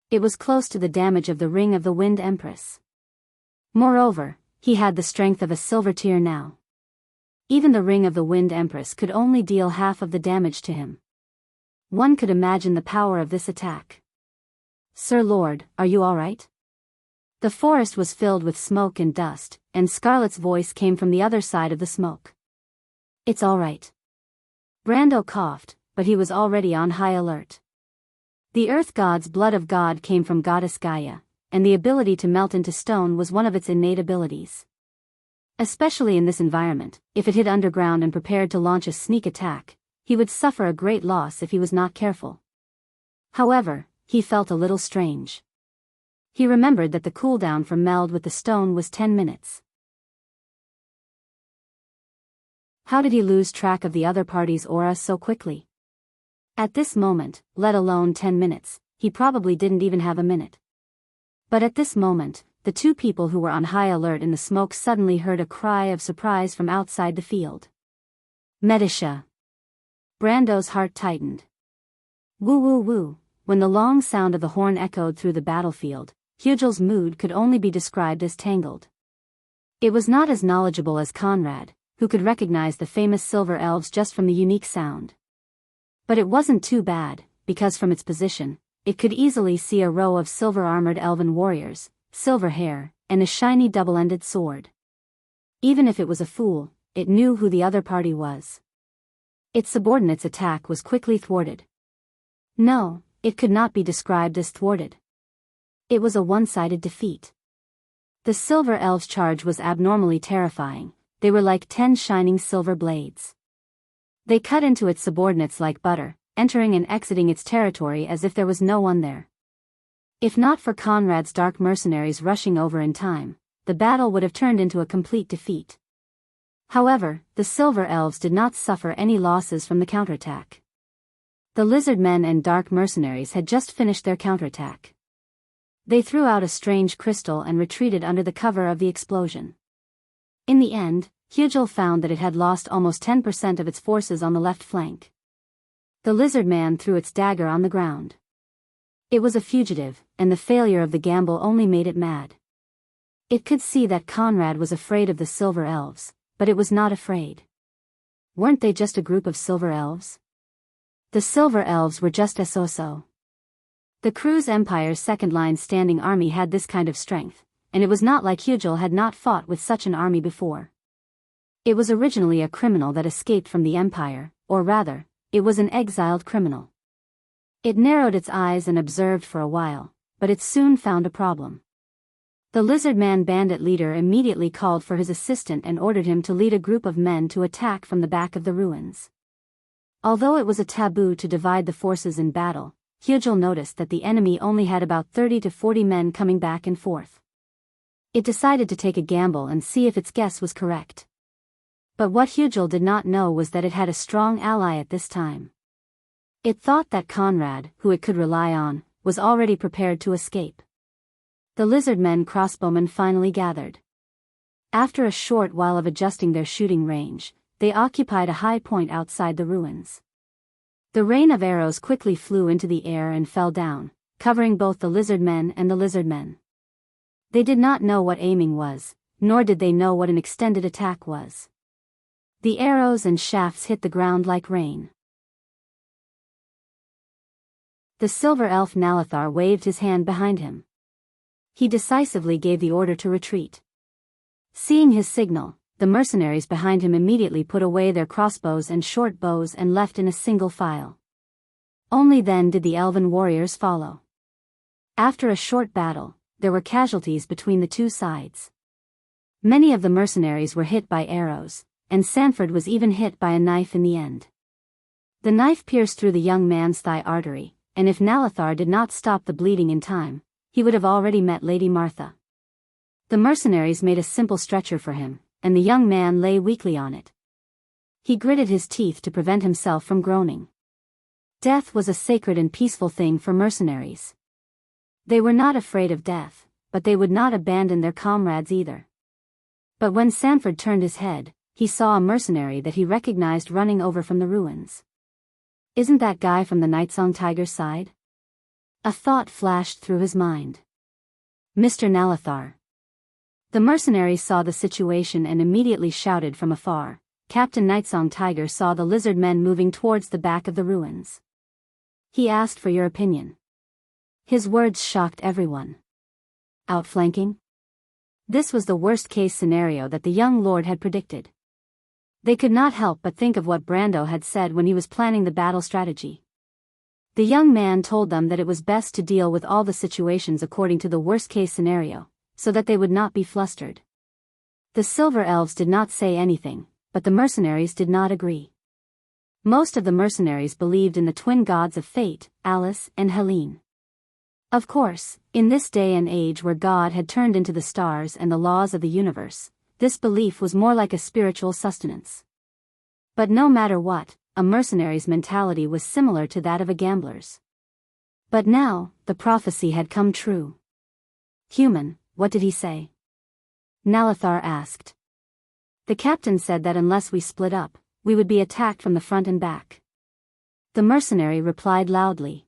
Speaker 1: It was close to the damage of the Ring of the Wind Empress. Moreover, he had the strength of a silver tier now. Even the Ring of the Wind Empress could only deal half of the damage to him. One could imagine the power of this attack. "Sir Lord, are you all right?" The forest was filled with smoke and dust, and Scarlet's voice came from the other side of the smoke. "It's all right." Brando coughed, but he was already on high alert. The Earth God's blood of God came from Goddess Gaia, and the ability to melt into stone was one of its innate abilities. Especially in this environment, if it hid underground and prepared to launch a sneak attack, he would suffer a great loss if he was not careful. However, he felt a little strange. He remembered that the cooldown for meld with the stone was 10 minutes. How did he lose track of the other party's aura so quickly? At this moment, let alone 10 minutes, he probably didn't even have a minute. But at this moment, the two people who were on high alert in the smoke suddenly heard a cry of surprise from outside the field. "Medisha!" Brando's heart tightened. Woo woo woo, when the long sound of the horn echoed through the battlefield, Hugel's mood could only be described as tangled. It was not as knowledgeable as Conrad, who could recognize the famous silver elves just from the unique sound. But it wasn't too bad, because from its position, it could easily see a row of silver-armored elven warriors, silver hair, and a shiny double-ended sword. Even if it was a fool, it knew who the other party was. Its subordinate's attack was quickly thwarted. No, it could not be described as thwarted. It was a one-sided defeat. The silver elves' charge was abnormally terrifying. They were like 10 shining silver blades. They cut into its subordinates like butter, entering and exiting its territory as if there was no one there. If not for Conrad's dark mercenaries rushing over in time, the battle would have turned into a complete defeat. However, the silver elves did not suffer any losses from the counterattack. The lizard men and dark mercenaries had just finished their counterattack. They threw out a strange crystal and retreated under the cover of the explosion. In the end, Hugel found that it had lost almost 10% of its forces on the left flank. The lizard man threw its dagger on the ground. It was a fugitive, and the failure of the gamble only made it mad. It could see that Conrad was afraid of the silver elves, but it was not afraid. Weren't they just a group of silver elves? The silver elves were just so. The Cruz Empire's second-line standing army had this kind of strength, and it was not like Hugel had not fought with such an army before. It was originally a criminal that escaped from the Empire, or rather, it was an exiled criminal. It narrowed its eyes and observed for a while, but it soon found a problem. The lizard man bandit leader immediately called for his assistant and ordered him to lead a group of men to attack from the back of the ruins. Although it was a taboo to divide the forces in battle, Hyujal noticed that the enemy only had about 30 to 40 men coming back and forth. It decided to take a gamble and see if its guess was correct. But what Hyujal did not know was that it had a strong ally at this time. It thought that Conrad, who it could rely on, was already prepared to escape. The lizardmen crossbowmen finally gathered. After a short while of adjusting their shooting range, they occupied a high point outside the ruins. The rain of arrows quickly flew into the air and fell down, covering both the lizardmen and the lizardmen. They did not know what aiming was, nor did they know what an extended attack was. The arrows and shafts hit the ground like rain. The silver elf Nalathar waved his hand behind him. He decisively gave the order to retreat. Seeing his signal, the mercenaries behind him immediately put away their crossbows and short bows and left in a single file. Only then did the elven warriors follow. After a short battle, there were casualties between the two sides. Many of the mercenaries were hit by arrows, and Sanford was even hit by a knife in the end. The knife pierced through the young man's thigh artery, and if Nalathar did not stop the bleeding in time, he would have already met Lady Martha. The mercenaries made a simple stretcher for him, and the young man lay weakly on it. He gritted his teeth to prevent himself from groaning. Death was a sacred and peaceful thing for mercenaries. They were not afraid of death, but they would not abandon their comrades either. But when Sanford turned his head, he saw a mercenary that he recognized running over from the ruins. Isn't that guy from the Nightsong Tiger's side? A thought flashed through his mind. Mr. Nalathar. The mercenaries saw the situation and immediately shouted from afar. Captain Nightsong Tiger saw the lizard men moving towards the back of the ruins. He asked for your opinion. His words shocked everyone. Outflanking? This was the worst-case scenario that the young lord had predicted. They could not help but think of what Brando had said when he was planning the battle strategy. The young man told them that it was best to deal with all the situations according to the worst-case scenario, so that they would not be flustered. The silver elves did not say anything, but the mercenaries did not agree. Most of the mercenaries believed in the twin gods of fate, Alice and Helene. Of course, in this day and age where God had turned into the stars and the laws of the universe, this belief was more like a spiritual sustenance. But no matter what, a mercenary's mentality was similar to that of a gambler's. But now, the prophecy had come true. Human, what did he say? Nalathar asked. The captain said that unless we split up, we would be attacked from the front and back. The mercenary replied loudly.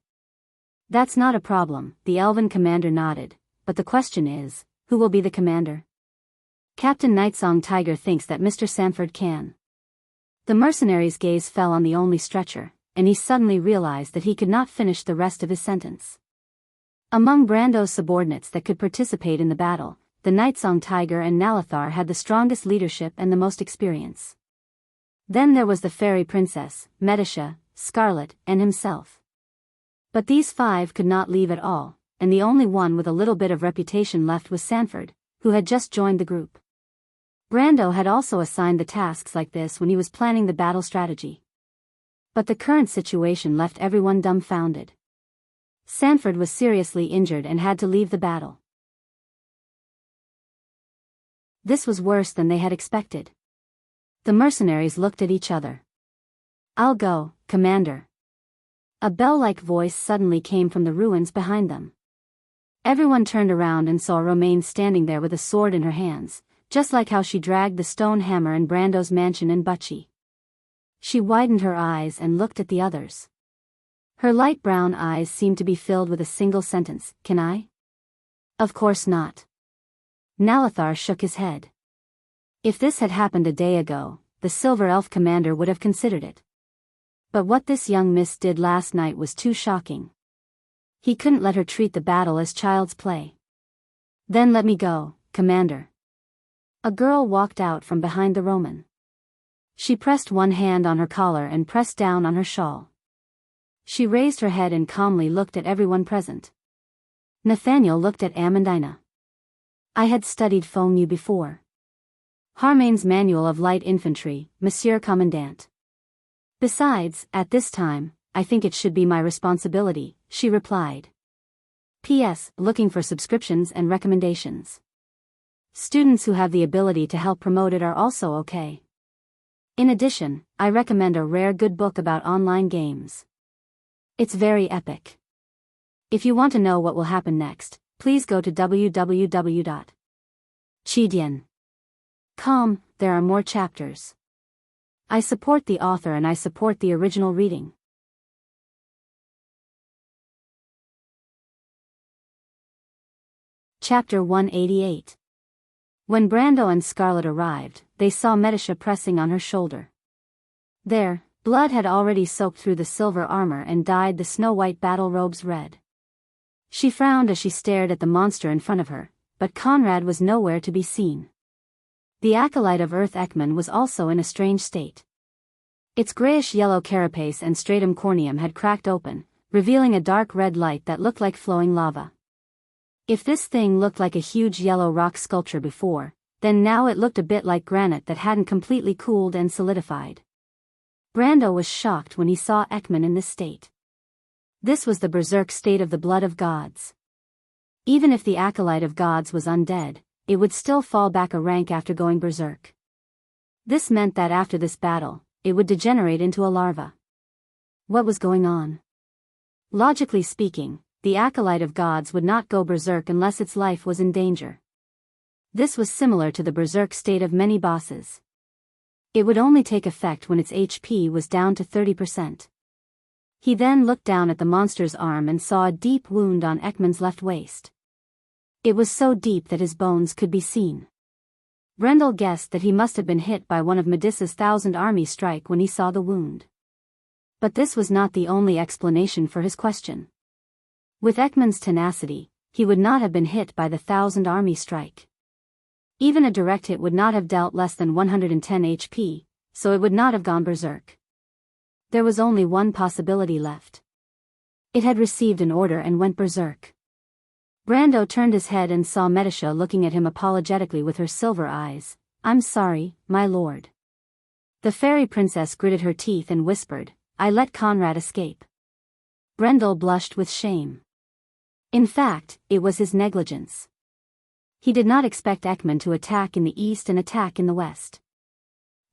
Speaker 1: That's not a problem, the elven commander nodded, but the question is, who will be the commander? Captain Nightsong Tiger thinks that Mr. Sanford can. The mercenary's gaze fell on the only stretcher, and he suddenly realized that he could not finish the rest of his sentence. Among Brando's subordinates that could participate in the battle, the Nightsong Tiger and Nalathar had the strongest leadership and the most experience. Then there was the fairy princess, Medisha, Scarlet, and himself. But these five could not leave at all, and the only one with a little bit of reputation left was Sanford, who had just joined the group. Brando had also assigned the tasks like this when he was planning the battle strategy. But the current situation left everyone dumbfounded. Sanford was seriously injured and had to leave the battle. This was worse than they had expected. The mercenaries looked at each other. I'll go, Commander. A bell-like voice suddenly came from the ruins behind them. Everyone turned around and saw Romaine standing there with a sword in her hands, just like how she dragged the stone hammer in Brando's mansion in Butchie. She widened her eyes and looked at the others. Her light brown eyes seemed to be filled with a single sentence, "Can I?" Of course not. Nalathar shook his head. If this had happened a day ago, the Silver Elf commander would have considered it. But what this young miss did last night was too shocking. He couldn't let her treat the battle as child's play. Then let me go, Commander. A girl walked out from behind the Roman. She pressed one hand on her collar and pressed down on her shawl. She raised her head and calmly looked at everyone present. Nathaniel looked at Amandina. I had studied Feng Yu before. Harmain's Manual of Light Infantry, Monsieur Commandant. Besides, at this time, I think it should be my responsibility, she replied. P.S. Looking for subscriptions and recommendations. Students who have the ability to help promote it are also okay. In addition, I recommend a rare good book about online games. It's very epic. If you want to know what will happen next, please go to www.chidian.com. There are more chapters. I support the author and I support the original reading. Chapter 188. When Brando and Scarlett arrived, they saw Medisha pressing on her shoulder. There, blood had already soaked through the silver armor and dyed the snow-white battle robes red. She frowned as she stared at the monster in front of her, but Conrad was nowhere to be seen. The acolyte of Earth Ekman was also in a strange state. Its grayish-yellow carapace and stratum corneum had cracked open, revealing a dark red light that looked like flowing lava. If this thing looked like a huge yellow rock sculpture before, then now it looked a bit like granite that hadn't completely cooled and solidified. Brando was shocked when he saw Ekman in this state. This was the berserk state of the blood of gods. Even if the acolyte of gods was undead, it would still fall back a rank after going berserk. This meant that after this battle, it would degenerate into a larva. What was going on? Logically speaking, the acolyte of gods would not go berserk unless its life was in danger. This was similar to the berserk state of many bosses. It would only take effect when its HP was down to 30%. He then looked down at the monster's arm and saw a deep wound on Ekman's left waist. It was so deep that his bones could be seen. Brendel guessed that he must have been hit by one of Medissa's 1,000 army strike when he saw the wound. But this was not the only explanation for his question. With Ekman's tenacity, he would not have been hit by the 1,000 army strike. Even a direct hit would not have dealt less than 110 HP, so it would not have gone berserk. There was only one possibility left. It had received an order and went berserk. Brando turned his head and saw Medisha looking at him apologetically with her silver eyes. "I'm sorry, my lord." The fairy princess gritted her teeth and whispered, "I let Conrad escape." Brendel blushed with shame. In fact, it was his negligence. He did not expect Ekman to attack in the east and attack in the west.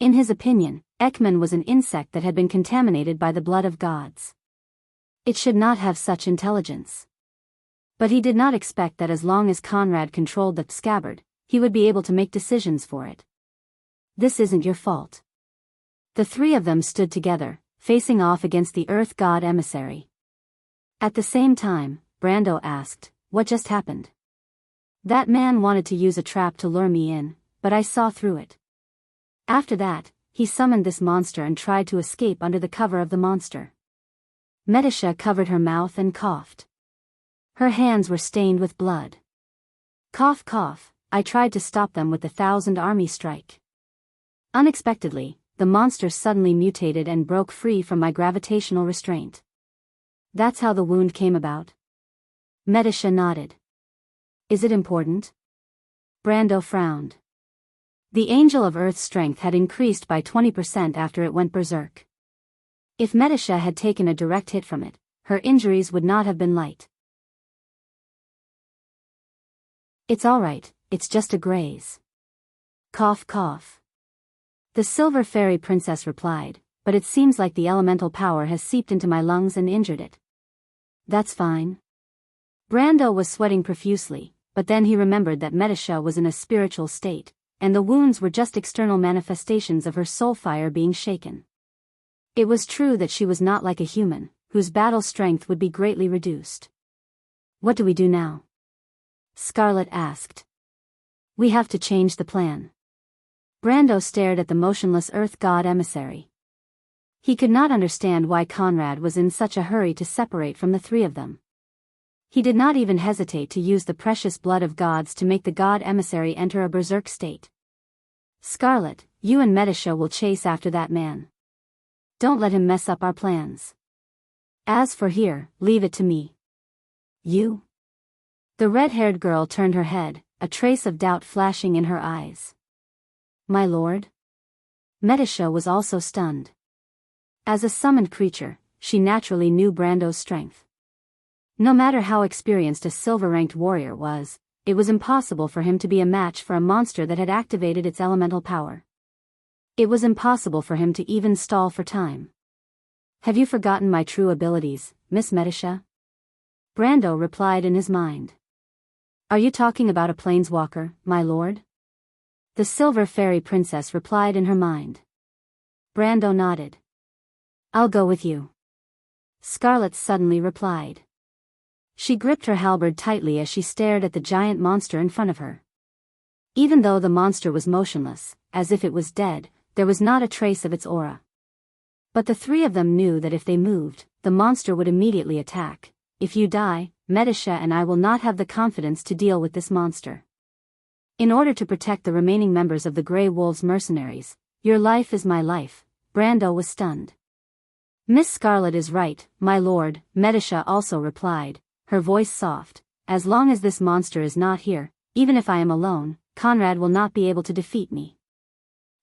Speaker 1: In his opinion, Ekman was an insect that had been contaminated by the blood of gods. It should not have such intelligence. But he did not expect that as long as Conrad controlled the scabbard, he would be able to make decisions for it. "This isn't your fault." The three of them stood together, facing off against the Earth God emissary. At the same time, Brando asked, "What just happened?" "That man wanted to use a trap to lure me in, but I saw through it. After that, he summoned this monster and tried to escape under the cover of the monster." Medisha covered her mouth and coughed. Her hands were stained with blood. "Cough cough, I tried to stop them with the 1,000 army strike. Unexpectedly, the monster suddenly mutated and broke free from my gravitational restraint. That's how the wound came about." Medisha nodded. "Is it important?" Brando frowned. The Angel of Earth's strength had increased by 20% after it went berserk. If Medisha had taken a direct hit from it, her injuries would not have been light. "It's alright, it's just a graze." "Cough cough." The Silver Fairy Princess replied, "But it seems like the elemental power has seeped into my lungs and injured it." "That's fine." Brando was sweating profusely, but then he remembered that Medisha was in a spiritual state, and the wounds were just external manifestations of her soul fire being shaken. It was true that she was not like a human, whose battle strength would be greatly reduced. "What do we do now?" Scarlett asked. "We have to change the plan." Brando stared at the motionless Earth God emissary. He could not understand why Conrad was in such a hurry to separate from the three of them. He did not even hesitate to use the precious blood of gods to make the god emissary enter a berserk state. "Scarlett, you and Medisha will chase after that man. Don't let him mess up our plans. As for here, leave it to me." "You?" The red-haired girl turned her head, a trace of doubt flashing in her eyes. My lord? Medisha was also stunned. As a summoned creature, she naturally knew Brando's strength. No matter how experienced a silver-ranked warrior was, it was impossible for him to be a match for a monster that had activated its elemental power. It was impossible for him to even stall for time. Have you forgotten my true abilities, Miss Medisha? Brando replied in his mind. Are you talking about a planeswalker, my lord? The silver fairy princess replied in her mind. Brando nodded. I'll go with you. Scarlet suddenly replied. She gripped her halberd tightly as she stared at the giant monster in front of her. Even though the monster was motionless, as if it was dead, there was not a trace of its aura. But the three of them knew that if they moved, the monster would immediately attack. If you die, Medisha and I will not have the confidence to deal with this monster. In order to protect the remaining members of the Grey Wolves mercenaries, your life is my life. Brando was stunned. Miss Scarlet is right, my lord, Medisha also replied, her voice soft. As long as this monster is not here, even if I am alone, Conrad will not be able to defeat me.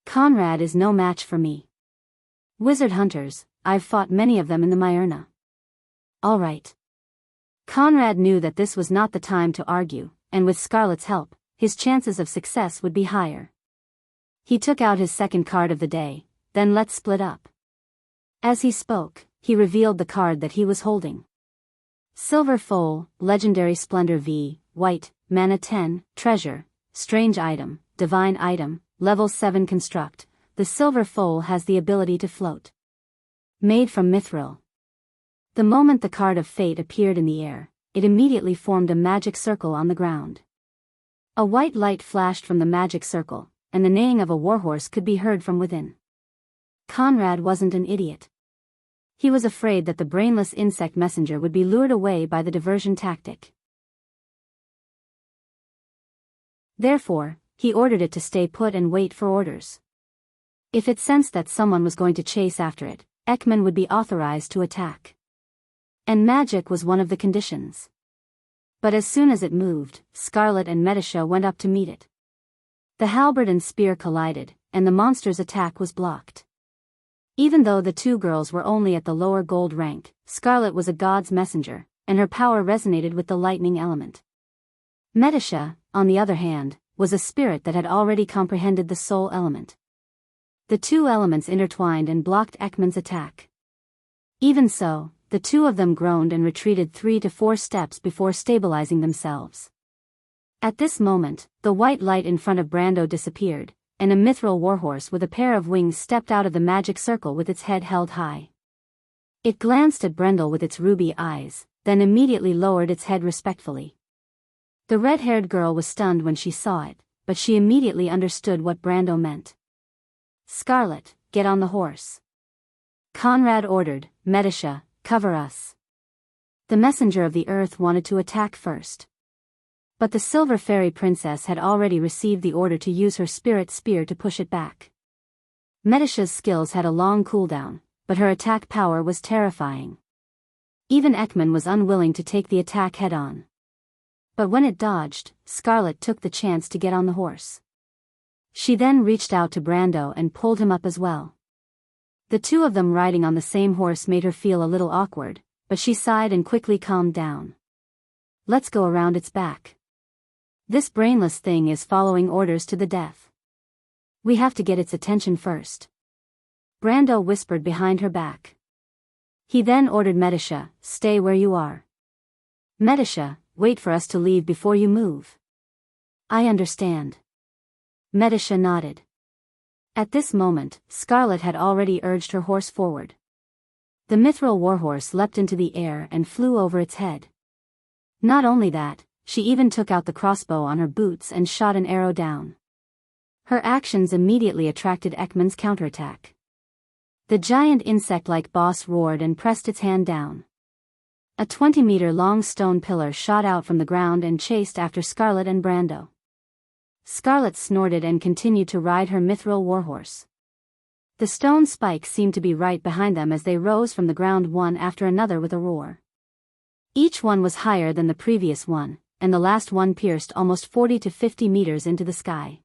Speaker 1: Conrad is no match for me. Wizard hunters, I've fought many of them in the Myrna. All right. Conrad knew that this was not the time to argue, and with Scarlet's help, his chances of success would be higher. He took out his second card of the day, then let's split up. As he spoke, he revealed the card that he was holding. Silver Foal, Legendary Splendor V, White, Mana 10, Treasure, Strange Item, Divine Item, Level 7 Construct. The Silver Foal has the ability to float. Made from mithril. The moment the card of fate appeared in the air, it immediately formed a magic circle on the ground. A white light flashed from the magic circle, and the neighing of a warhorse could be heard from within. Conrad wasn't an idiot. He was afraid that the brainless insect messenger would be lured away by the diversion tactic. Therefore, he ordered it to stay put and wait for orders. If it sensed that someone was going to chase after it, Ekman would be authorized to attack. And magic was one of the conditions. But as soon as it moved, Scarlet and Medisha went up to meet it. The halberd and spear collided, and the monster's attack was blocked. Even though the two girls were only at the lower gold rank, Scarlet was a god's messenger, and her power resonated with the lightning element. Medisha, on the other hand, was a spirit that had already comprehended the soul element. The two elements intertwined and blocked Ekman's attack. Even so, the two of them groaned and retreated 3 to 4 steps before stabilizing themselves. At this moment, the white light in front of Brando disappeared, and a mithril warhorse with a pair of wings stepped out of the magic circle with its head held high. It glanced at Brendel with its ruby eyes, then immediately lowered its head respectfully. The red-haired girl was stunned when she saw it, but she immediately understood what Brando meant. Scarlet, get on the horse. Conrad ordered. Medisha, cover us. The messenger of the earth wanted to attack first. But the silver fairy princess had already received the order to use her spirit spear to push it back. Medisha's skills had a long cooldown, but her attack power was terrifying. Even Ekman was unwilling to take the attack head-on. But when it dodged, Scarlet took the chance to get on the horse. She then reached out to Brando and pulled him up as well. The two of them riding on the same horse made her feel a little awkward, but she sighed and quickly calmed down. Let's go around its back. This brainless thing is following orders to the death. We have to get its attention first. Brando whispered behind her back. He then ordered Medisha, stay where you are. Medisha, wait for us to leave before you move. I understand. Medisha nodded. At this moment, Scarlet had already urged her horse forward. The mithril warhorse leapt into the air and flew over its head. Not only that, she even took out the crossbow on her boots and shot an arrow down. Her actions immediately attracted Ekman's counterattack. The giant insect-like boss roared and pressed its hand down. A 20-meter-long stone pillar shot out from the ground and chased after Scarlet and Brando. Scarlet snorted and continued to ride her mithril warhorse. The stone spikes seemed to be right behind them as they rose from the ground one after another with a roar. Each one was higher than the previous one, and the last one pierced almost 40 to 50 meters into the sky.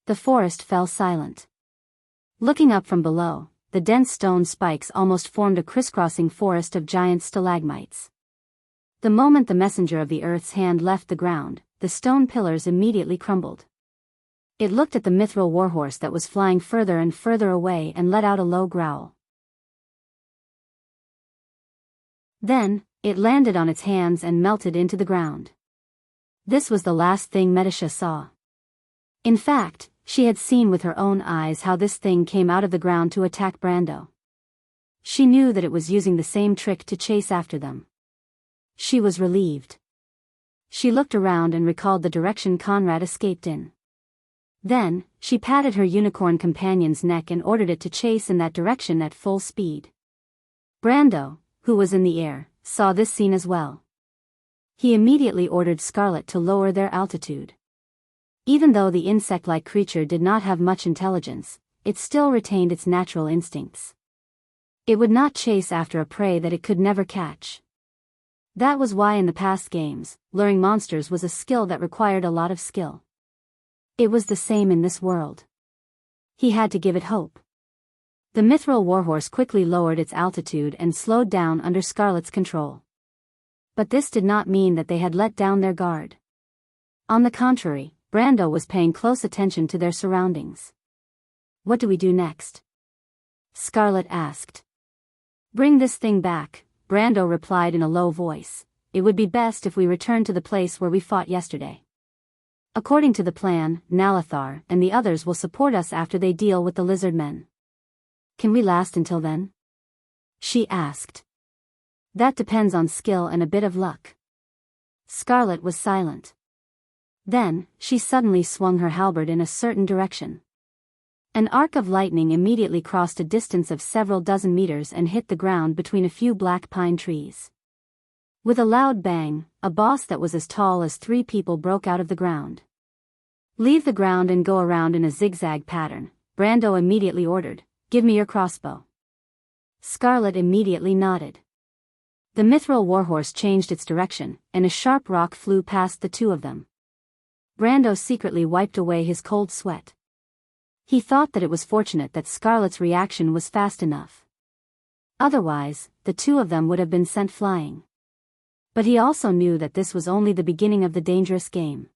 Speaker 1: The forest fell silent. Looking up from below, the dense stone spikes almost formed a crisscrossing forest of giant stalagmites. The moment the messenger of the earth's hand left the ground, the stone pillars immediately crumbled. It looked at the mithril warhorse that was flying further and further away and let out a low growl. Then, it landed on its hands and melted into the ground. This was the last thing Medisha saw. In fact, she had seen with her own eyes how this thing came out of the ground to attack Brando. She knew that it was using the same trick to chase after them. She was relieved. She looked around and recalled the direction Conrad escaped in. Then, she patted her unicorn companion's neck and ordered it to chase in that direction at full speed. Brando, who was in the air, saw this scene as well. He immediately ordered Scarlet to lower their altitude. Even though the insect-like creature did not have much intelligence, it still retained its natural instincts. It would not chase after a prey that it could never catch. That was why in the past games, luring monsters was a skill that required a lot of skill. It was the same in this world. He had to give it hope. The mithril warhorse quickly lowered its altitude and slowed down under Scarlet's control. But this did not mean that they had let down their guard. On the contrary, Brando was paying close attention to their surroundings. "What do we do next?" Scarlet asked. "Bring this thing back," Brando replied in a low voice. "It would be best if we return to the place where we fought yesterday. According to the plan, Nalathar and the others will support us after they deal with the lizard men." "Can we last until then?" she asked. "That depends on skill and a bit of luck." Scarlet was silent. Then, she suddenly swung her halberd in a certain direction. An arc of lightning immediately crossed a distance of several dozen meters and hit the ground between a few black pine trees. With a loud bang, a boss that was as tall as 3 people broke out of the ground. "Leave the ground and go around in a zigzag pattern," Brando immediately ordered. "Give me your crossbow." Scarlet immediately nodded. The mithril warhorse changed its direction, and a sharp rock flew past the two of them. Brando secretly wiped away his cold sweat. He thought that it was fortunate that Scarlet's reaction was fast enough. Otherwise, the two of them would have been sent flying. But he also knew that this was only the beginning of the dangerous game.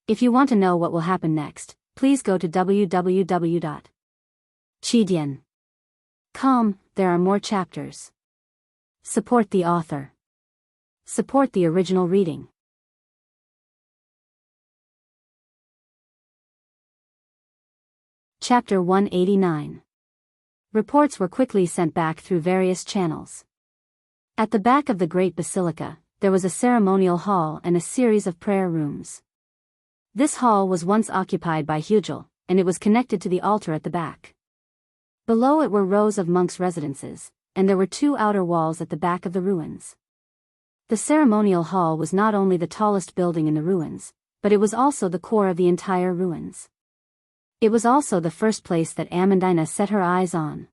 Speaker 1: If you want to know what will happen next, please go to www.chidian.com. There are more chapters. Support the author. Support the original reading. Chapter 189. Reports were quickly sent back through various channels. At the back of the Great Basilica, there was a ceremonial hall and a series of prayer rooms. This hall was once occupied by Hugel, and it was connected to the altar at the back. Below it were rows of monks' residences, and there were 2 outer walls at the back of the ruins. The ceremonial hall was not only the tallest building in the ruins, but it was also the core of the entire ruins. It was also the first place that Amandina set her eyes on.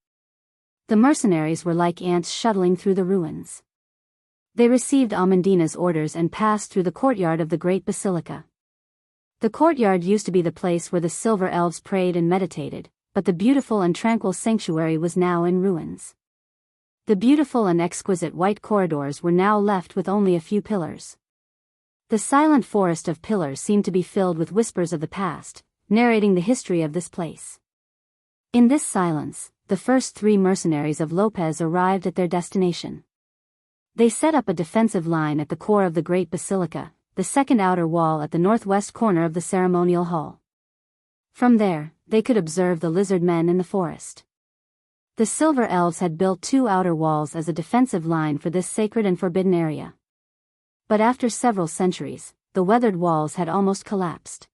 Speaker 1: The mercenaries were like ants shuttling through the ruins. They received Amandina's orders and passed through the courtyard of the Great Basilica. The courtyard used to be the place where the silver elves prayed and meditated, but the beautiful and tranquil sanctuary was now in ruins. The beautiful and exquisite white corridors were now left with only a few pillars. The silent forest of pillars seemed to be filled with whispers of the past, narrating the history of this place. In this silence, the first 3 mercenaries of Lopez arrived at their destination. They set up a defensive line at the core of the Great Basilica, the second outer wall at the northwest corner of the ceremonial hall. From there, they could observe the lizard men in the forest. The Silver Elves had built 2 outer walls as a defensive line for this sacred and forbidden area. But after several centuries, the weathered walls had almost collapsed.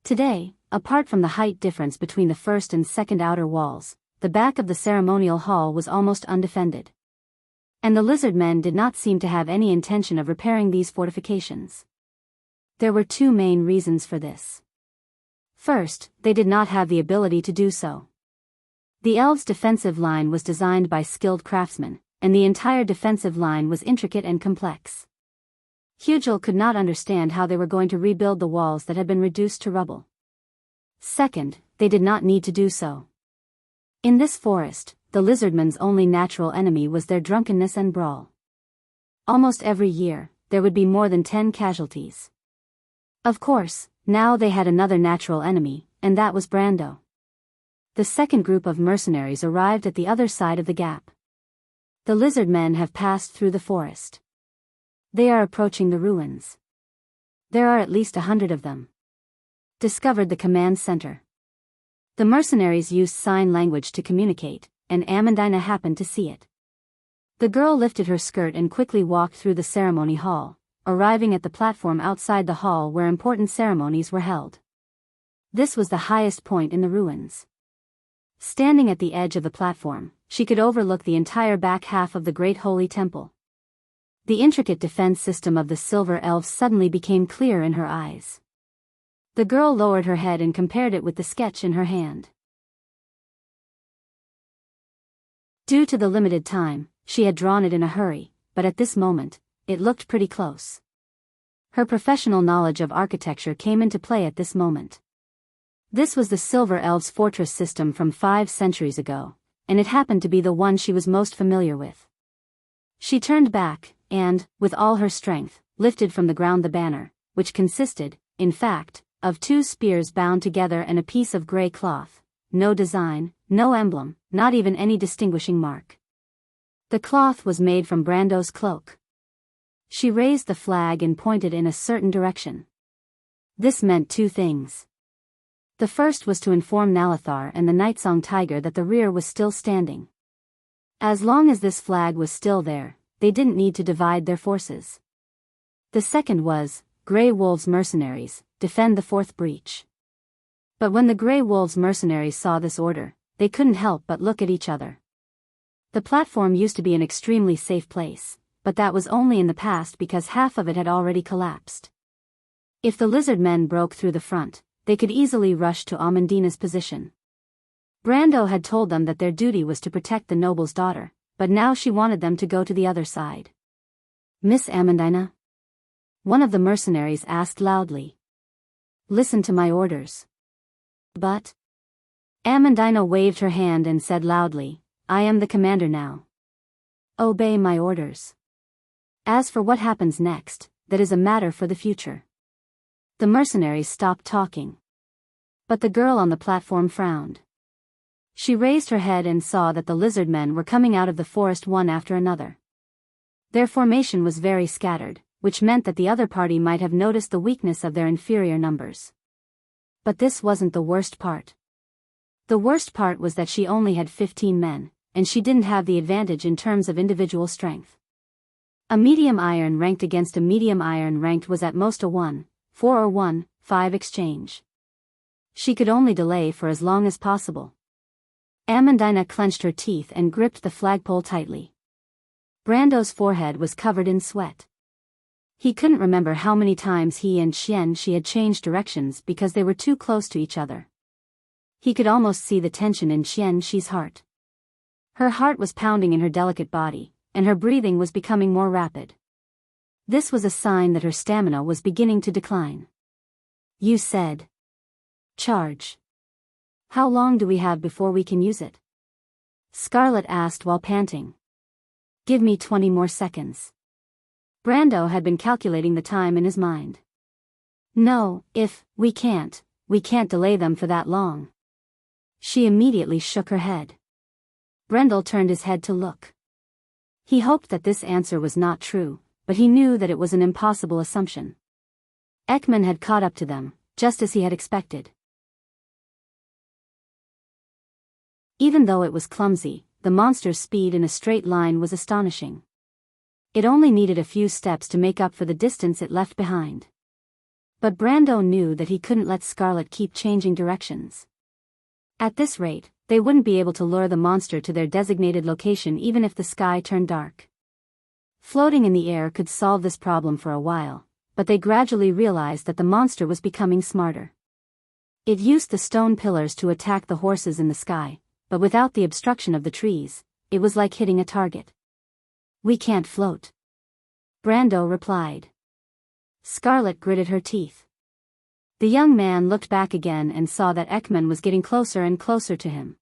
Speaker 1: Today, apart from the height difference between the first and second outer walls, the back of the ceremonial hall was almost undefended. And the lizard men did not seem to have any intention of repairing these fortifications. There were 2 main reasons for this. First, they did not have the ability to do so. The elves' defensive line was designed by skilled craftsmen, and the entire defensive line was intricate and complex. Hugel could not understand how they were going to rebuild the walls that had been reduced to rubble. Second, they did not need to do so. In this forest, the lizardmen's only natural enemy was their drunkenness and brawl. Almost every year, there would be more than 10 casualties. Of course, now they had another natural enemy, and that was Brando. The second group of mercenaries arrived at the other side of the gap. The lizard men have passed through the forest. They are approaching the ruins. There are at least 100 of them. Discovered the command center. The mercenaries used sign language to communicate, and Amandina happened to see it. The girl lifted her skirt and quickly walked through the ceremony hall, arriving at the platform outside the hall where important ceremonies were held. This was the highest point in the ruins. Standing at the edge of the platform, she could overlook the entire back half of the great holy temple. The intricate defense system of the silver elves suddenly became clear in her eyes. The girl lowered her head and compared it with the sketch in her hand. Due to the limited time, she had drawn it in a hurry, but at this moment, it looked pretty close. Her professional knowledge of architecture came into play at this moment. This was the Silver Elves' fortress system from 5 centuries ago, and it happened to be the one she was most familiar with. She turned back, and, with all her strength, lifted from the ground the banner, which consisted, in fact, of 2 spears bound together and a piece of gray cloth. No design, no emblem, not even any distinguishing mark. The cloth was made from Brando's cloak. She raised the flag and pointed in a certain direction. This meant 2 things. The first was to inform Nalathar and the Nightsong Tiger that the rear was still standing. As long as this flag was still there, they didn't need to divide their forces. The second was, Grey Wolves mercenaries, defend the 4th breach. But when the Grey Wolves mercenaries saw this order, they couldn't help but look at each other. The platform used to be an extremely safe place, but that was only in the past because half of it had already collapsed. If the lizard men broke through the front, they could easily rush to Amandina's position. Brando had told them that their duty was to protect the noble's daughter, but now she wanted them to go to the other side. "Miss Amandina?" one of the mercenaries asked loudly. "Listen to my orders." "But..." Amandina waved her hand and said loudly, "I am the commander now. Obey my orders. As for what happens next, that is a matter for the future." The mercenaries stopped talking. But the girl on the platform frowned. She raised her head and saw that the lizard men were coming out of the forest one after another. Their formation was very scattered, which meant that the other party might have noticed the weakness of their inferior numbers. But this wasn't the worst part. The worst part was that she only had 15 men, and she didn't have the advantage in terms of individual strength. A medium iron ranked against a medium iron ranked was at most a 1-4 or 1-5 exchange. She could only delay for as long as possible. Amandina clenched her teeth and gripped the flagpole tightly. Brando's forehead was covered in sweat. He couldn't remember how many times he and she had changed directions because they were too close to each other. He could almost see the tension in Xianxi's heart. Her heart was pounding in her delicate body, and her breathing was becoming more rapid. This was a sign that her stamina was beginning to decline. "You said, charge. How long do we have before we can use it?" Scarlet asked while panting. "Give me 20 more seconds." Brando had been calculating the time in his mind. "No, we can't delay them for that long." She immediately shook her head. Brendel turned his head to look. He hoped that this answer was not true, but he knew that it was an impossible assumption. Ekman had caught up to them, just as he had expected. Even though it was clumsy, the monster's speed in a straight line was astonishing. It only needed a few steps to make up for the distance it left behind. But Brando knew that he couldn't let Scarlet keep changing directions. At this rate, they wouldn't be able to lure the monster to their designated location even if the sky turned dark. Floating in the air could solve this problem for a while, but they gradually realized that the monster was becoming smarter. It used the stone pillars to attack the horses in the sky, but without the obstruction of the trees, it was like hitting a target. "We can't float," Brando replied. Scarlet gritted her teeth. The young man looked back again and saw that Ekman was getting closer and closer to him.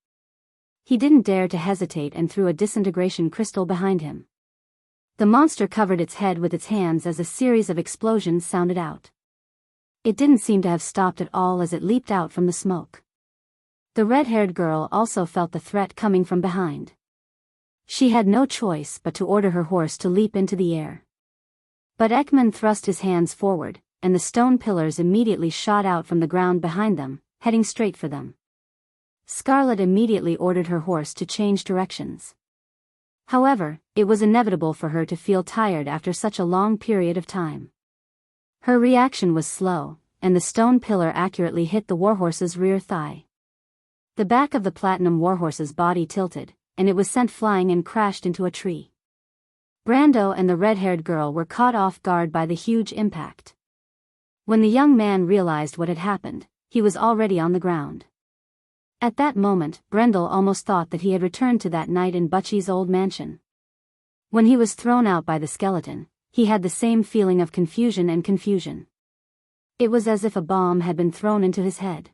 Speaker 1: He didn't dare to hesitate and threw a disintegration crystal behind him. The monster covered its head with its hands as a series of explosions sounded out. It didn't seem to have stopped at all as it leaped out from the smoke. The red-haired girl also felt the threat coming from behind. She had no choice but to order her horse to leap into the air. But Ekman thrust his hands forward, and the stone pillars immediately shot out from the ground behind them, heading straight for them. Scarlet immediately ordered her horse to change directions. However, it was inevitable for her to feel tired after such a long period of time. Her reaction was slow, and the stone pillar accurately hit the warhorse's rear thigh. The back of the platinum warhorse's body tilted, and it was sent flying and crashed into a tree. Brando and the red-haired girl were caught off guard by the huge impact. When the young man realized what had happened, he was already on the ground. At that moment, Brendel almost thought that he had returned to that night in Butchie's old mansion. When he was thrown out by the skeleton, he had the same feeling of confusion. It was as if a bomb had been thrown into his head.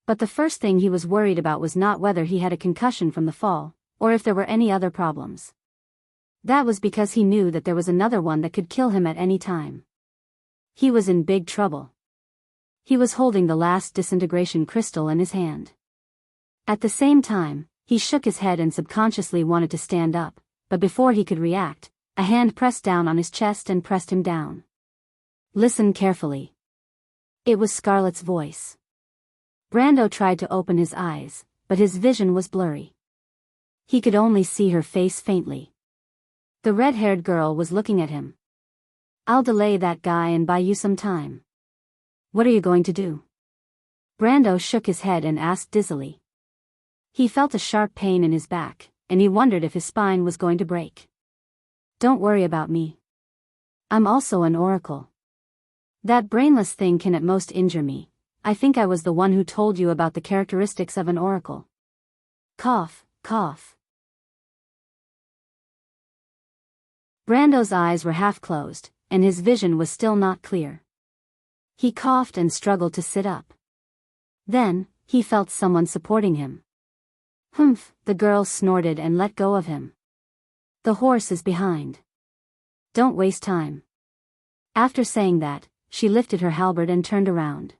Speaker 1: But the first thing he was worried about was not whether he had a concussion from the fall, or if there were any other problems. That was because he knew that there was another one that could kill him at any time. He was in big trouble. He was holding the last disintegration crystal in his hand. At the same time, he shook his head and subconsciously wanted to stand up, but before he could react, a hand pressed down on his chest and pressed him down. Listen carefully. It was Scarlet's voice. Brando tried to open his eyes, but his vision was blurry. He could only see her face faintly. The red-haired girl was looking at him. I'll delay that guy and buy you some time. What are you going to do? Brando shook his head and asked dizzily. He felt a sharp pain in his back, and he wondered if his spine was going to break. Don't worry about me. I'm also an oracle. That brainless thing can at most injure me. I think I was the one who told you about the characteristics of an oracle. Cough, cough. Brando's eyes were half closed, and his vision was still not clear. He coughed and struggled to sit up. Then, he felt someone supporting him. Humph, the girl snorted and let go of him. The horse is behind. Don't waste time. After saying that, she lifted her halberd and turned around.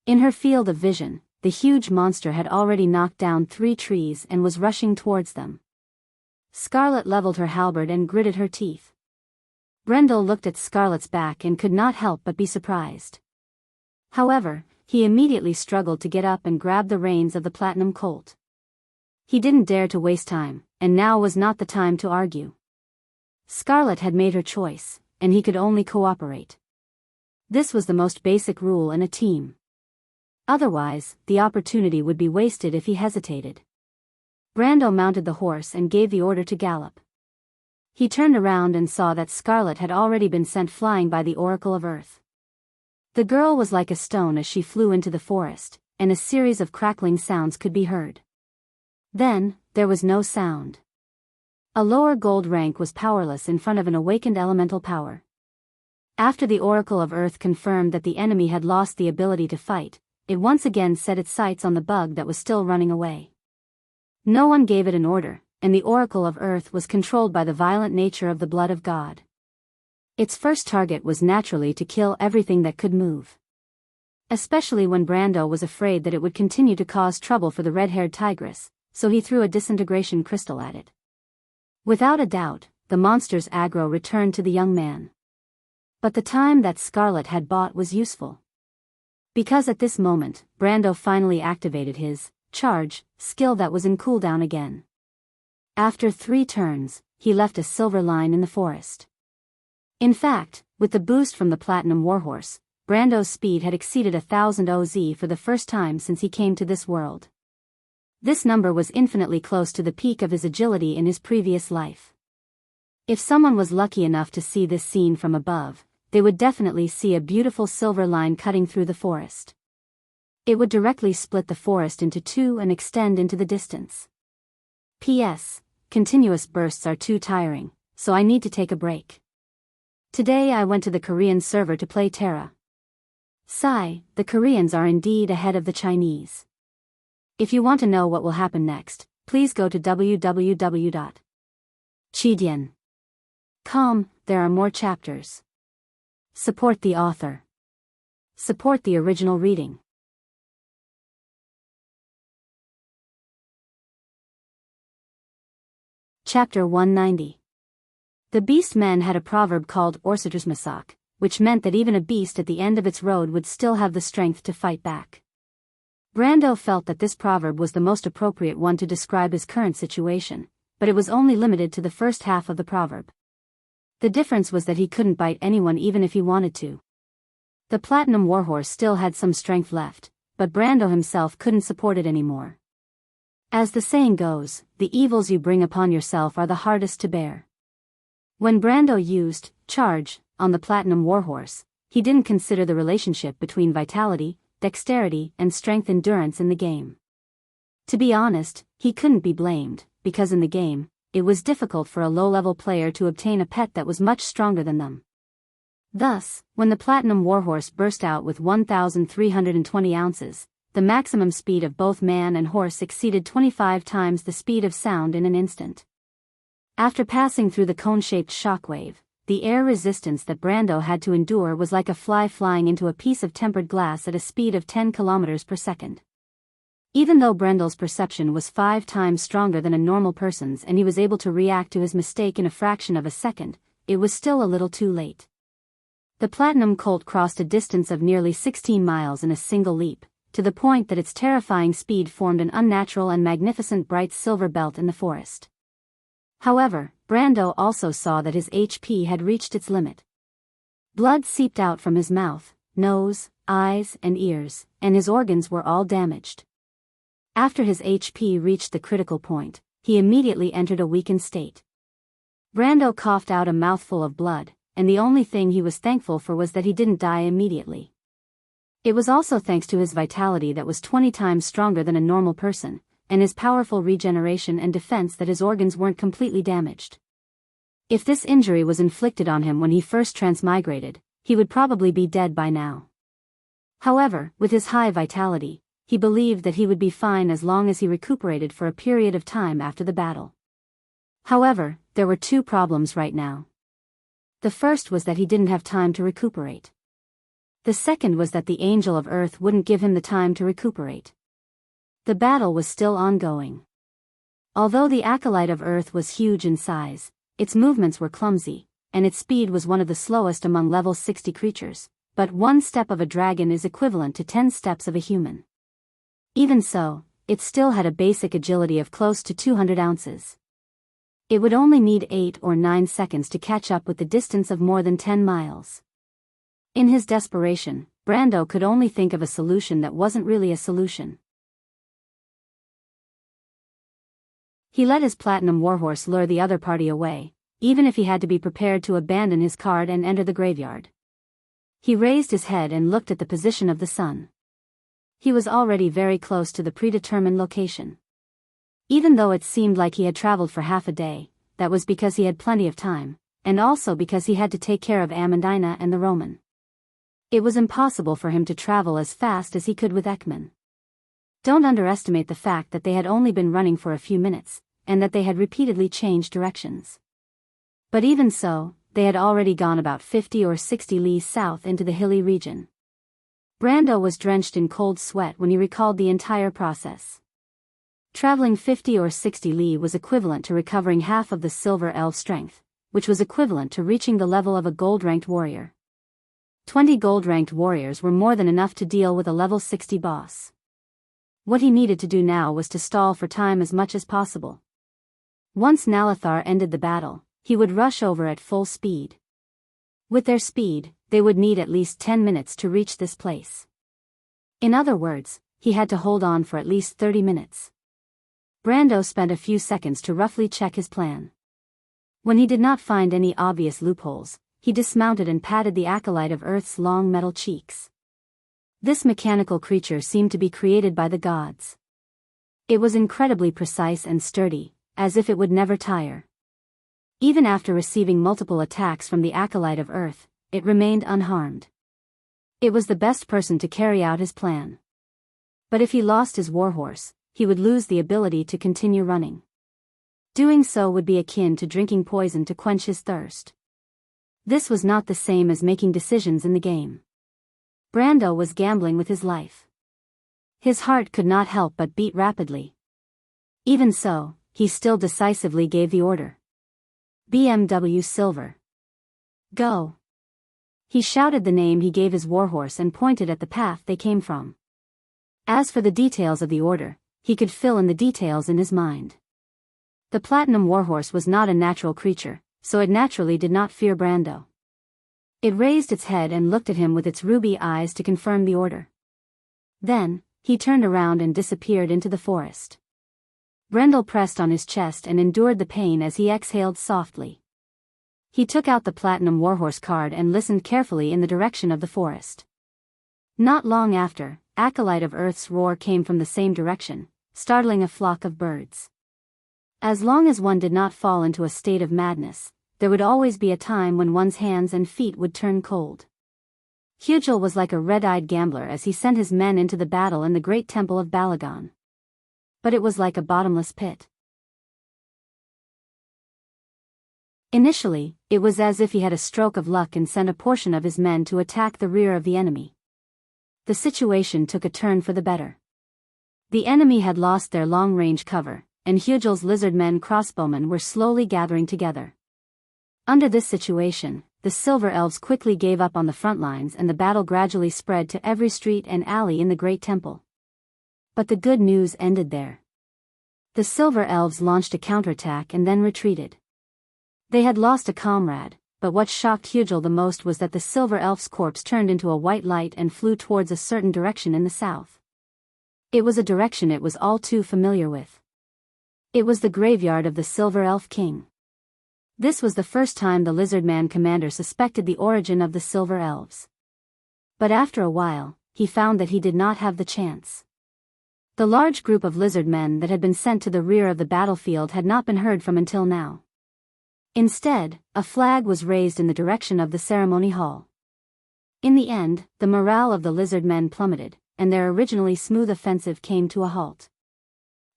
Speaker 1: In her field of vision, the huge monster had already knocked down 3 trees and was rushing towards them. Scarlet leveled her halberd and gritted her teeth. Brendel looked at Scarlet's back and could not help but be surprised. However, he immediately struggled to get up and grab the reins of the platinum colt. He didn't dare to waste time, and now was not the time to argue. Scarlet had made her choice, and he could only cooperate. This was the most basic rule in a team. Otherwise, the opportunity would be wasted if he hesitated. Brando mounted the horse and gave the order to gallop. He turned around and saw that Scarlet had already been sent flying by the Oracle of Earth. The girl was like a stone as she flew into the forest, and a series of crackling sounds could be heard. Then, there was no sound. A lower gold rank was powerless in front of an awakened elemental power. After the Oracle of Earth confirmed that the enemy had lost the ability to fight, it once again set its sights on the bug that was still running away. No one gave it an order, and the Oracle of Earth was controlled by the violent nature of the blood of God. Its first target was naturally to kill everything that could move. Especially when Brando was afraid that it would continue to cause trouble for the red-haired tigress, so he threw a disintegration crystal at it. Without a doubt, the monster's aggro returned to the young man. But the time that Scarlet had bought was useful. Because at this moment, Brando finally activated his charge skill that was in cooldown again. After 3 turns, he left a silver line in the forest. In fact, with the boost from the Platinum Warhorse, Brando's speed had exceeded 1000 OZ for the first time since he came to this world. This number was infinitely close to the peak of his agility in his previous life. If someone was lucky enough to see this scene from above, they would definitely see a beautiful silver line cutting through the forest. It would directly split the forest into 2 and extend into the distance. P.S. Continuous bursts are too tiring, so I need to take a break. Today I went to the Korean server to play Terra. Sigh, the Koreans are indeed ahead of the Chinese. If you want to know what will happen next, please go to www.chidian.com. There are more chapters. Support the author. Support the original reading. Chapter 190. The beast men had a proverb called Orsatersmasak, which meant that even a beast at the end of its road would still have the strength to fight back. Brando felt that this proverb was the most appropriate one to describe his current situation, but it was only limited to the first half of the proverb. The difference was that he couldn't bite anyone even if he wanted to. The Platinum Warhorse still had some strength left, but Brando himself couldn't support it anymore. As the saying goes, the evils you bring upon yourself are the hardest to bear. When Brando used charge on the Platinum Warhorse, he didn't consider the relationship between vitality, dexterity, and strength endurance in the game. To be honest, he couldn't be blamed, because in the game, it was difficult for a low-level player to obtain a pet that was much stronger than them. Thus, when the Platinum Warhorse burst out with 1,320 ounces, the maximum speed of both man and horse exceeded 25 times the speed of sound in an instant. After passing through the cone-shaped shockwave, the air resistance that Brando had to endure was like a fly flying into a piece of tempered glass at a speed of 10 kilometers per second. Even though Brando's perception was 5 times stronger than a normal person's and he was able to react to his mistake in a fraction of a second, it was still a little too late. The Platinum Colt crossed a distance of nearly 16 miles in a single leap, to the point that its terrifying speed formed an unnatural and magnificent bright silver belt in the forest. However, Brando also saw that his HP had reached its limit. Blood seeped out from his mouth, nose, eyes, and ears, and his organs were all damaged. After his HP reached the critical point, he immediately entered a weakened state. Brando coughed out a mouthful of blood, and the only thing he was thankful for was that he didn't die immediately. It was also thanks to his vitality that was 20 times stronger than a normal person, and his powerful regeneration and defense that his organs weren't completely damaged. If this injury was inflicted on him when he first transmigrated, he would probably be dead by now. However, with his high vitality, he believed that he would be fine as long as he recuperated for a period of time after the battle. However, there were 2 problems right now. The first was that he didn't have time to recuperate. The second was that the Angel of Earth wouldn't give him the time to recuperate. The battle was still ongoing. Although the Acolyte of Earth was huge in size, its movements were clumsy, and its speed was one of the slowest among level 60 creatures, but 1 step of a dragon is equivalent to 10 steps of a human. Even so, it still had a basic agility of close to 200 ounces. It would only need 8 or 9 seconds to catch up with the distance of more than 10 miles. In his desperation, Brando could only think of a solution that wasn't really a solution. He let his Platinum Warhorse lure the other party away, even if he had to be prepared to abandon his card and enter the graveyard. He raised his head and looked at the position of the sun. He was already very close to the predetermined location. Even though it seemed like he had traveled for half a day, that was because he had plenty of time, and also because he had to take care of Amandina and the Roman. It was impossible for him to travel as fast as he could with Ekman. Don't underestimate the fact that they had only been running for a few minutes, and that they had repeatedly changed directions. But even so, they had already gone about 50 or 60 li south into the hilly region. Brando was drenched in cold sweat when he recalled the entire process. Traveling 50 or 60 li was equivalent to recovering half of the Silver Elf strength, which was equivalent to reaching the level of a gold-ranked warrior. 20 gold-ranked warriors were more than enough to deal with a level 60 boss. What he needed to do now was to stall for time as much as possible. Once Nalathar ended the battle, he would rush over at full speed. With their speed, they would need at least 10 minutes to reach this place. In other words, he had to hold on for at least 30 minutes. Brando spent a few seconds to roughly check his plan. When he did not find any obvious loopholes, he dismounted and patted the Acolyte of Earth's long metal cheeks. This mechanical creature seemed to be created by the gods. It was incredibly precise and sturdy, as if it would never tire. Even after receiving multiple attacks from the acolyte of Earth, it remained unharmed. It was the best person to carry out his plan. But if he lost his warhorse, he would lose the ability to continue running. Doing so would be akin to drinking poison to quench his thirst. This was not the same as making decisions in the game. Brando was gambling with his life. His heart could not help but beat rapidly. Even so, he still decisively gave the order. BMW Silver. Go. He shouted the name he gave his warhorse and pointed at the path they came from. As for the details of the order, he could fill in the details in his mind. The Platinum Warhorse was not a natural creature, so it naturally did not fear Brando. It raised its head and looked at him with its ruby eyes to confirm the order. Then, he turned around and disappeared into the forest. Brendel pressed on his chest and endured the pain as he exhaled softly. He took out the Platinum Warhorse card and listened carefully in the direction of the forest. Not long after, Acolyte of Earth's roar came from the same direction, startling a flock of birds. As long as one did not fall into a state of madness, there would always be a time when one's hands and feet would turn cold. Hugel was like a red-eyed gambler as he sent his men into the battle in the great temple of Balagon. But it was like a bottomless pit. Initially, it was as if he had a stroke of luck and sent a portion of his men to attack the rear of the enemy. The situation took a turn for the better. The enemy had lost their long-range cover, and Hugel's lizardmen crossbowmen were slowly gathering together. Under this situation, the Silver Elves quickly gave up on the front lines and the battle gradually spread to every street and alley in the Great Temple. But the good news ended there. The Silver Elves launched a counterattack and then retreated. They had lost a comrade, but what shocked Hugel the most was that the Silver Elf's corpse turned into a white light and flew towards a certain direction in the south. It was a direction it was all too familiar with. It was the graveyard of the Silver Elf King. This was the first time the Lizardman commander suspected the origin of the Silver Elves. But after a while, he found that he did not have the chance. The large group of lizardmen that had been sent to the rear of the battlefield had not been heard from until now. Instead, a flag was raised in the direction of the ceremony hall. In the end, the morale of the lizardmen plummeted, and their originally smooth offensive came to a halt.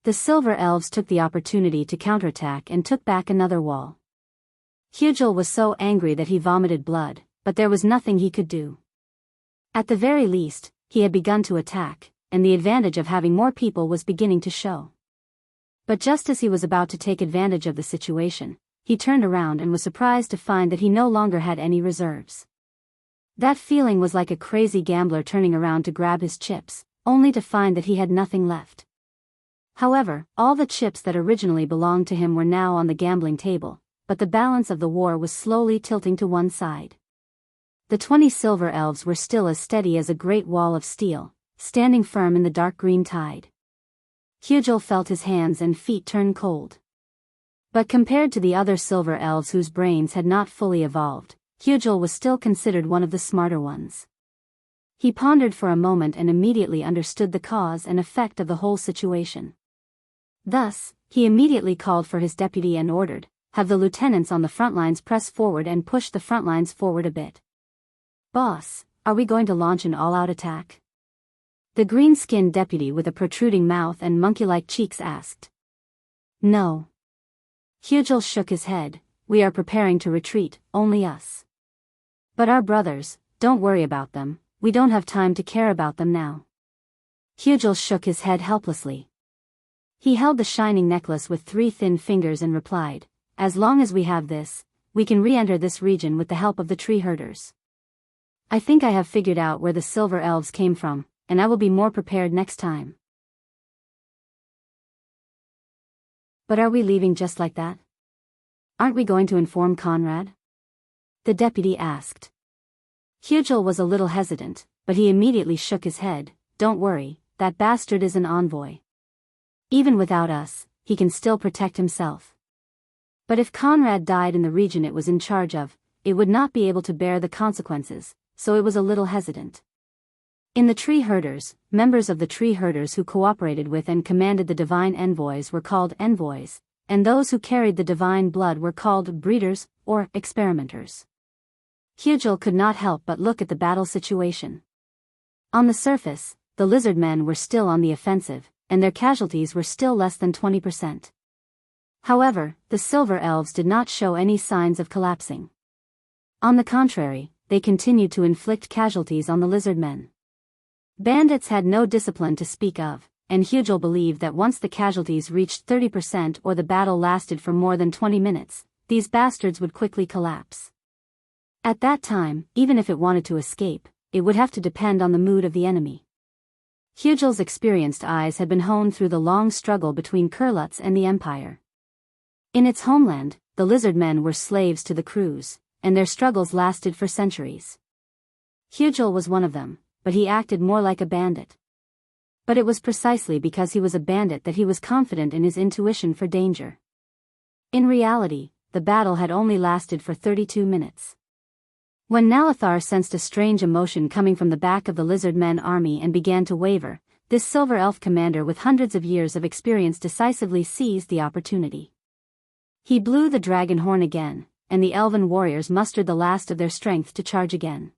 Speaker 1: The Silver Elves took the opportunity to counterattack and took back another wall. Hugel was so angry that he vomited blood, but there was nothing he could do. At the very least, he had begun to attack, and the advantage of having more people was beginning to show. But just as he was about to take advantage of the situation, he turned around and was surprised to find that he no longer had any reserves. That feeling was like a crazy gambler turning around to grab his chips, only to find that he had nothing left. However, all the chips that originally belonged to him were now on the gambling table, but the balance of the war was slowly tilting to one side. The 20 Silver Elves were still as steady as a great wall of steel, standing firm in the dark green tide. Hugel felt his hands and feet turn cold. But compared to the other Silver Elves whose brains had not fully evolved, Hugel was still considered one of the smarter ones. He pondered for a moment and immediately understood the cause and effect of the whole situation. Thus, he immediately called for his deputy and ordered, "Have the lieutenants on the front lines press forward and push the front lines forward a bit." "Boss, are we going to launch an all-out attack?" The green-skinned deputy with a protruding mouth and monkey-like cheeks asked. "No." Hugel shook his head. "We are preparing to retreat, only us. But our brothers, don't worry about them, we don't have time to care about them now." Hugel shook his head helplessly. He held the shining necklace with 3 thin fingers and replied, "As long as we have this, we can re-enter this region with the help of the tree herders. I think I have figured out where the Silver Elves came from, and I will be more prepared next time." "But are we leaving just like that? Aren't we going to inform Conrad?" the deputy asked. Hugel was a little hesitant, but he immediately shook his head. "Don't worry, that bastard is an envoy. Even without us, he can still protect himself. But if Conrad died in the region it was in charge of, it would not be able to bear the consequences, so it was a little hesitant." In the tree herders, members of the tree herders who cooperated with and commanded the divine envoys were called envoys, and those who carried the divine blood were called breeders or experimenters. Hugel could not help but look at the battle situation. On the surface, the lizard men were still on the offensive, and their casualties were still less than 20%. However, the silver elves did not show any signs of collapsing. On the contrary, they continued to inflict casualties on the lizard men. Bandits had no discipline to speak of, and Hugel believed that once the casualties reached 30% or the battle lasted for more than 20 minutes, these bastards would quickly collapse. At that time, even if it wanted to escape, it would have to depend on the mood of the enemy. Hugel's experienced eyes had been honed through the long struggle between Kurlutz and the Empire. In its homeland, the lizard men were slaves to the crews, and their struggles lasted for centuries. Hugel was one of them, but he acted more like a bandit. But it was precisely because he was a bandit that he was confident in his intuition for danger. In reality, the battle had only lasted for 32 minutes. When Nalathar sensed a strange emotion coming from the back of the lizard men army and began to waver, this silver elf commander with hundreds of years of experience decisively seized the opportunity. He blew the dragon horn again, and the elven warriors mustered the last of their strength to charge again.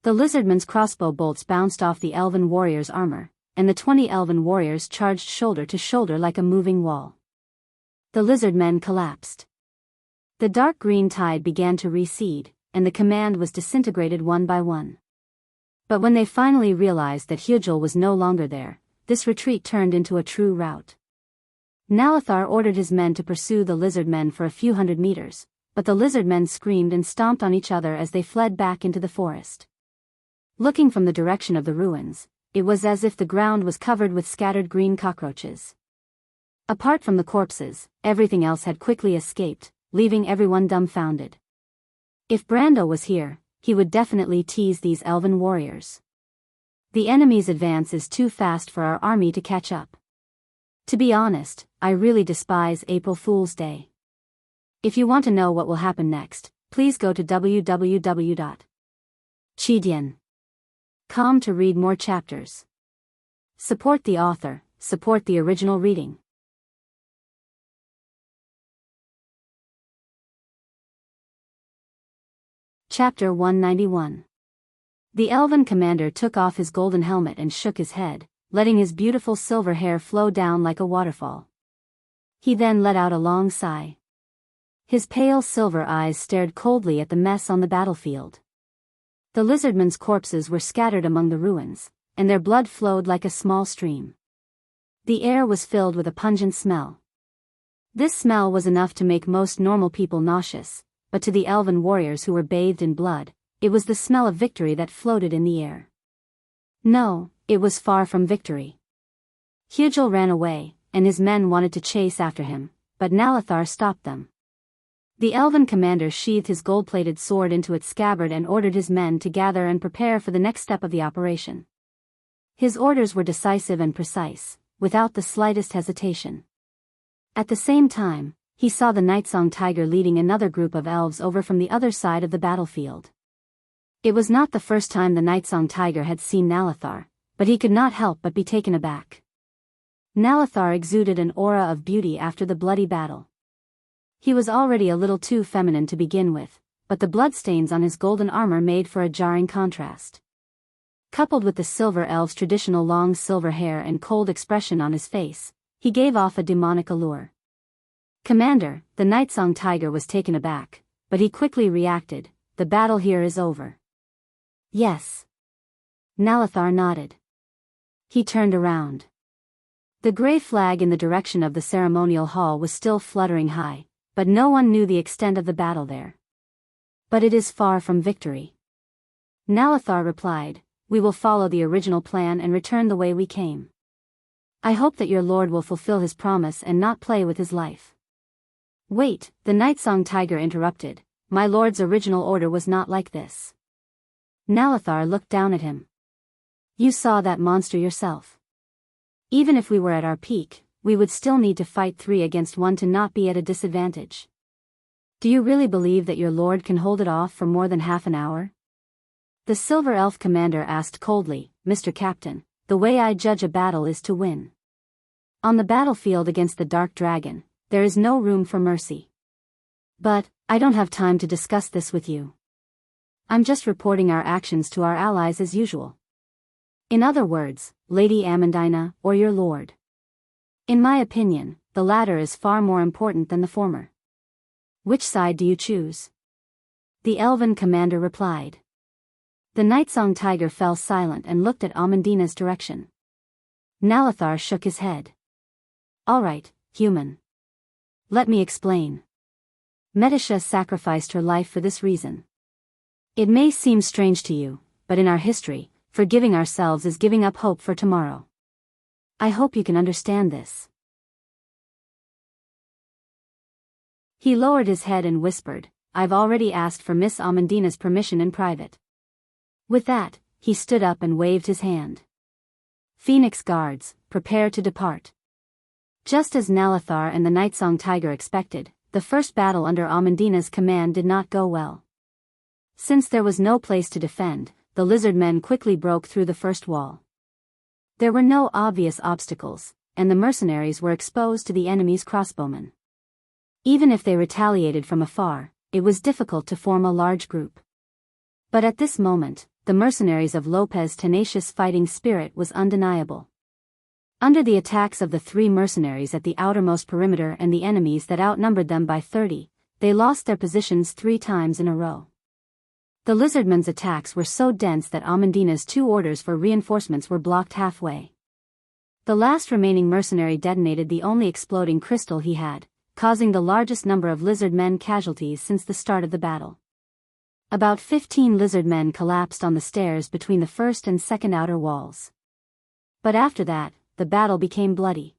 Speaker 1: The lizardmen's crossbow bolts bounced off the elven warriors' armor, and the 20 elven warriors charged shoulder to shoulder like a moving wall. The lizard men collapsed. The dark green tide began to recede, and the command was disintegrated one by one. But when they finally realized that Hugel was no longer there, this retreat turned into a true rout. Nalathar ordered his men to pursue the lizard men for a few hundred meters, but the lizard men screamed and stomped on each other as they fled back into the forest. Looking from the direction of the ruins, it was as if the ground was covered with scattered green cockroaches. Apart from the corpses, everything else had quickly escaped, leaving everyone dumbfounded. If Brando was here, he would definitely tease these elven warriors. The enemy's advance is too fast for our army to catch up. To be honest, I really despise April Fool's Day. If you want to know what will happen next, please go to www.chidian.com to read more chapters. Support the author, support the original reading. Chapter 191. The elven commander took off his golden helmet and shook his head, letting his beautiful silver hair flow down like a waterfall. He then let out a long sigh. His pale silver eyes stared coldly at the mess on the battlefield. The lizardmen's corpses were scattered among the ruins, and their blood flowed like a small stream. The air was filled with a pungent smell. This smell was enough to make most normal people nauseous, but to the elven warriors who were bathed in blood, it was the smell of victory that floated in the air. No, it was far from victory. Hugel ran away, and his men wanted to chase after him, but Nalathar stopped them. The elven commander sheathed his gold-plated sword into its scabbard and ordered his men to gather and prepare for the next step of the operation. His orders were decisive and precise, without the slightest hesitation. At the same time, he saw the Nightsong Tiger leading another group of elves over from the other side of the battlefield. It was not the first time the Nightsong Tiger had seen Nalathar, but he could not help but be taken aback. Nalathar exuded an aura of beauty after the bloody battle. He was already a little too feminine to begin with, but the bloodstains on his golden armor made for a jarring contrast. Coupled with the silver elf's traditional long silver hair and cold expression on his face, he gave off a demonic allure. "Commander," the Nightsong Tiger was taken aback, but he quickly reacted, "The battle here is over." "Yes." Nalathar nodded. He turned around. The gray flag in the direction of the ceremonial hall was still fluttering high, but no one knew the extent of the battle there. "But it is far from victory." Nalathar replied, "We will follow the original plan and return the way we came. I hope that your lord will fulfill his promise and not play with his life." "Wait," the Nightsong Tiger interrupted, "my lord's original order was not like this." Nalathar looked down at him. "You saw that monster yourself. Even if we were at our peak, we would still need to fight 3 against 1 to not be at a disadvantage. Do you really believe that your lord can hold it off for more than half an hour?" The Silver Elf commander asked coldly, "Mr. Captain, the way I judge a battle is to win. On the battlefield against the Dark Dragon, there is no room for mercy. But, I don't have time to discuss this with you. I'm just reporting our actions to our allies as usual. In other words, Lady Amandina, or your lord. In my opinion, the latter is far more important than the former. Which side do you choose? The elven commander replied. The Nightsong tiger fell silent and looked at Amandina's direction. Nalathar shook his head. All right, human. Let me explain. Metisha sacrificed her life for this reason. It may seem strange to you, but in our history, forgiving ourselves is giving up hope for tomorrow. I hope you can understand this. He lowered his head and whispered, I've already asked for Miss Amandina's permission in private. With that, he stood up and waved his hand. Phoenix guards, prepare to depart. Just as Nalathar and the Nightsong tiger expected, the first battle under Amandina's command did not go well. Since there was no place to defend, the lizard men quickly broke through the first wall. There were no obvious obstacles, and the mercenaries were exposed to the enemy's crossbowmen. Even if they retaliated from afar, it was difficult to form a large group. But at this moment, the mercenaries of Lopez's tenacious fighting spirit was undeniable. Under the attacks of the three mercenaries at the outermost perimeter and the enemies that outnumbered them by 30, they lost their positions 3 times in a row. The lizardmen's attacks were so dense that Amandina's 2 orders for reinforcements were blocked halfway. The last remaining mercenary detonated the only exploding crystal he had, causing the largest number of lizard men casualties since the start of the battle. About 15 lizard men collapsed on the stairs between the first and second outer walls. But after that, the battle became bloody.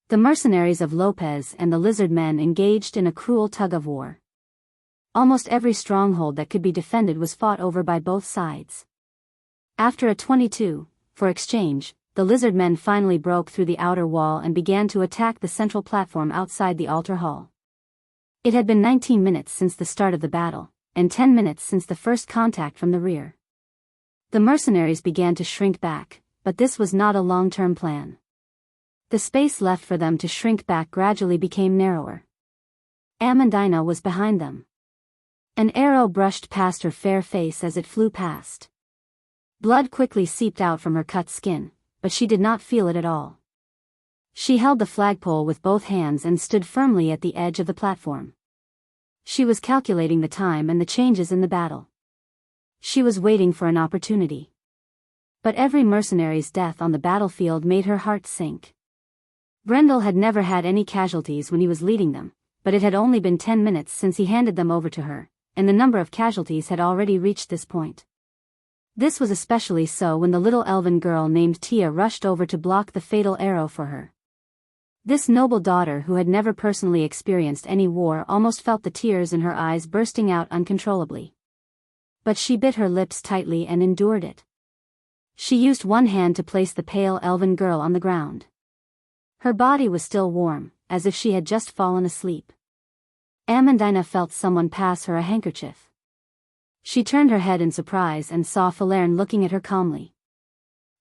Speaker 1: The mercenaries of Lopez and the lizard men engaged in a cruel tug-of-war. Almost every stronghold that could be defended was fought over by both sides. After a 22, for exchange, the lizard men finally broke through the outer wall and began to attack the central platform outside the altar hall. It had been 19 minutes since the start of the battle, and 10 minutes since the first contact from the rear. The mercenaries began to shrink back, but this was not a long-term plan. The space left for them to shrink back gradually became narrower. Amandina was behind them. An arrow brushed past her fair face as it flew past. Blood quickly seeped out from her cut skin, but she did not feel it at all. She held the flagpole with both hands and stood firmly at the edge of the platform. She was calculating the time and the changes in the battle. She was waiting for an opportunity. But every mercenary's death on the battlefield made her heart sink. Brendel had never had any casualties when he was leading them, but it had only been 10 minutes since he handed them over to her, and the number of casualties had already reached this point. This was especially so when the little elven girl named Tia rushed over to block the fatal arrow for her. This noble daughter who had never personally experienced any war almost felt the tears in her eyes bursting out uncontrollably. But she bit her lips tightly and endured it. She used one hand to place the pale elven girl on the ground. Her body was still warm, as if she had just fallen asleep. Amandina felt someone pass her a handkerchief. She turned her head in surprise and saw Falerne looking at her calmly.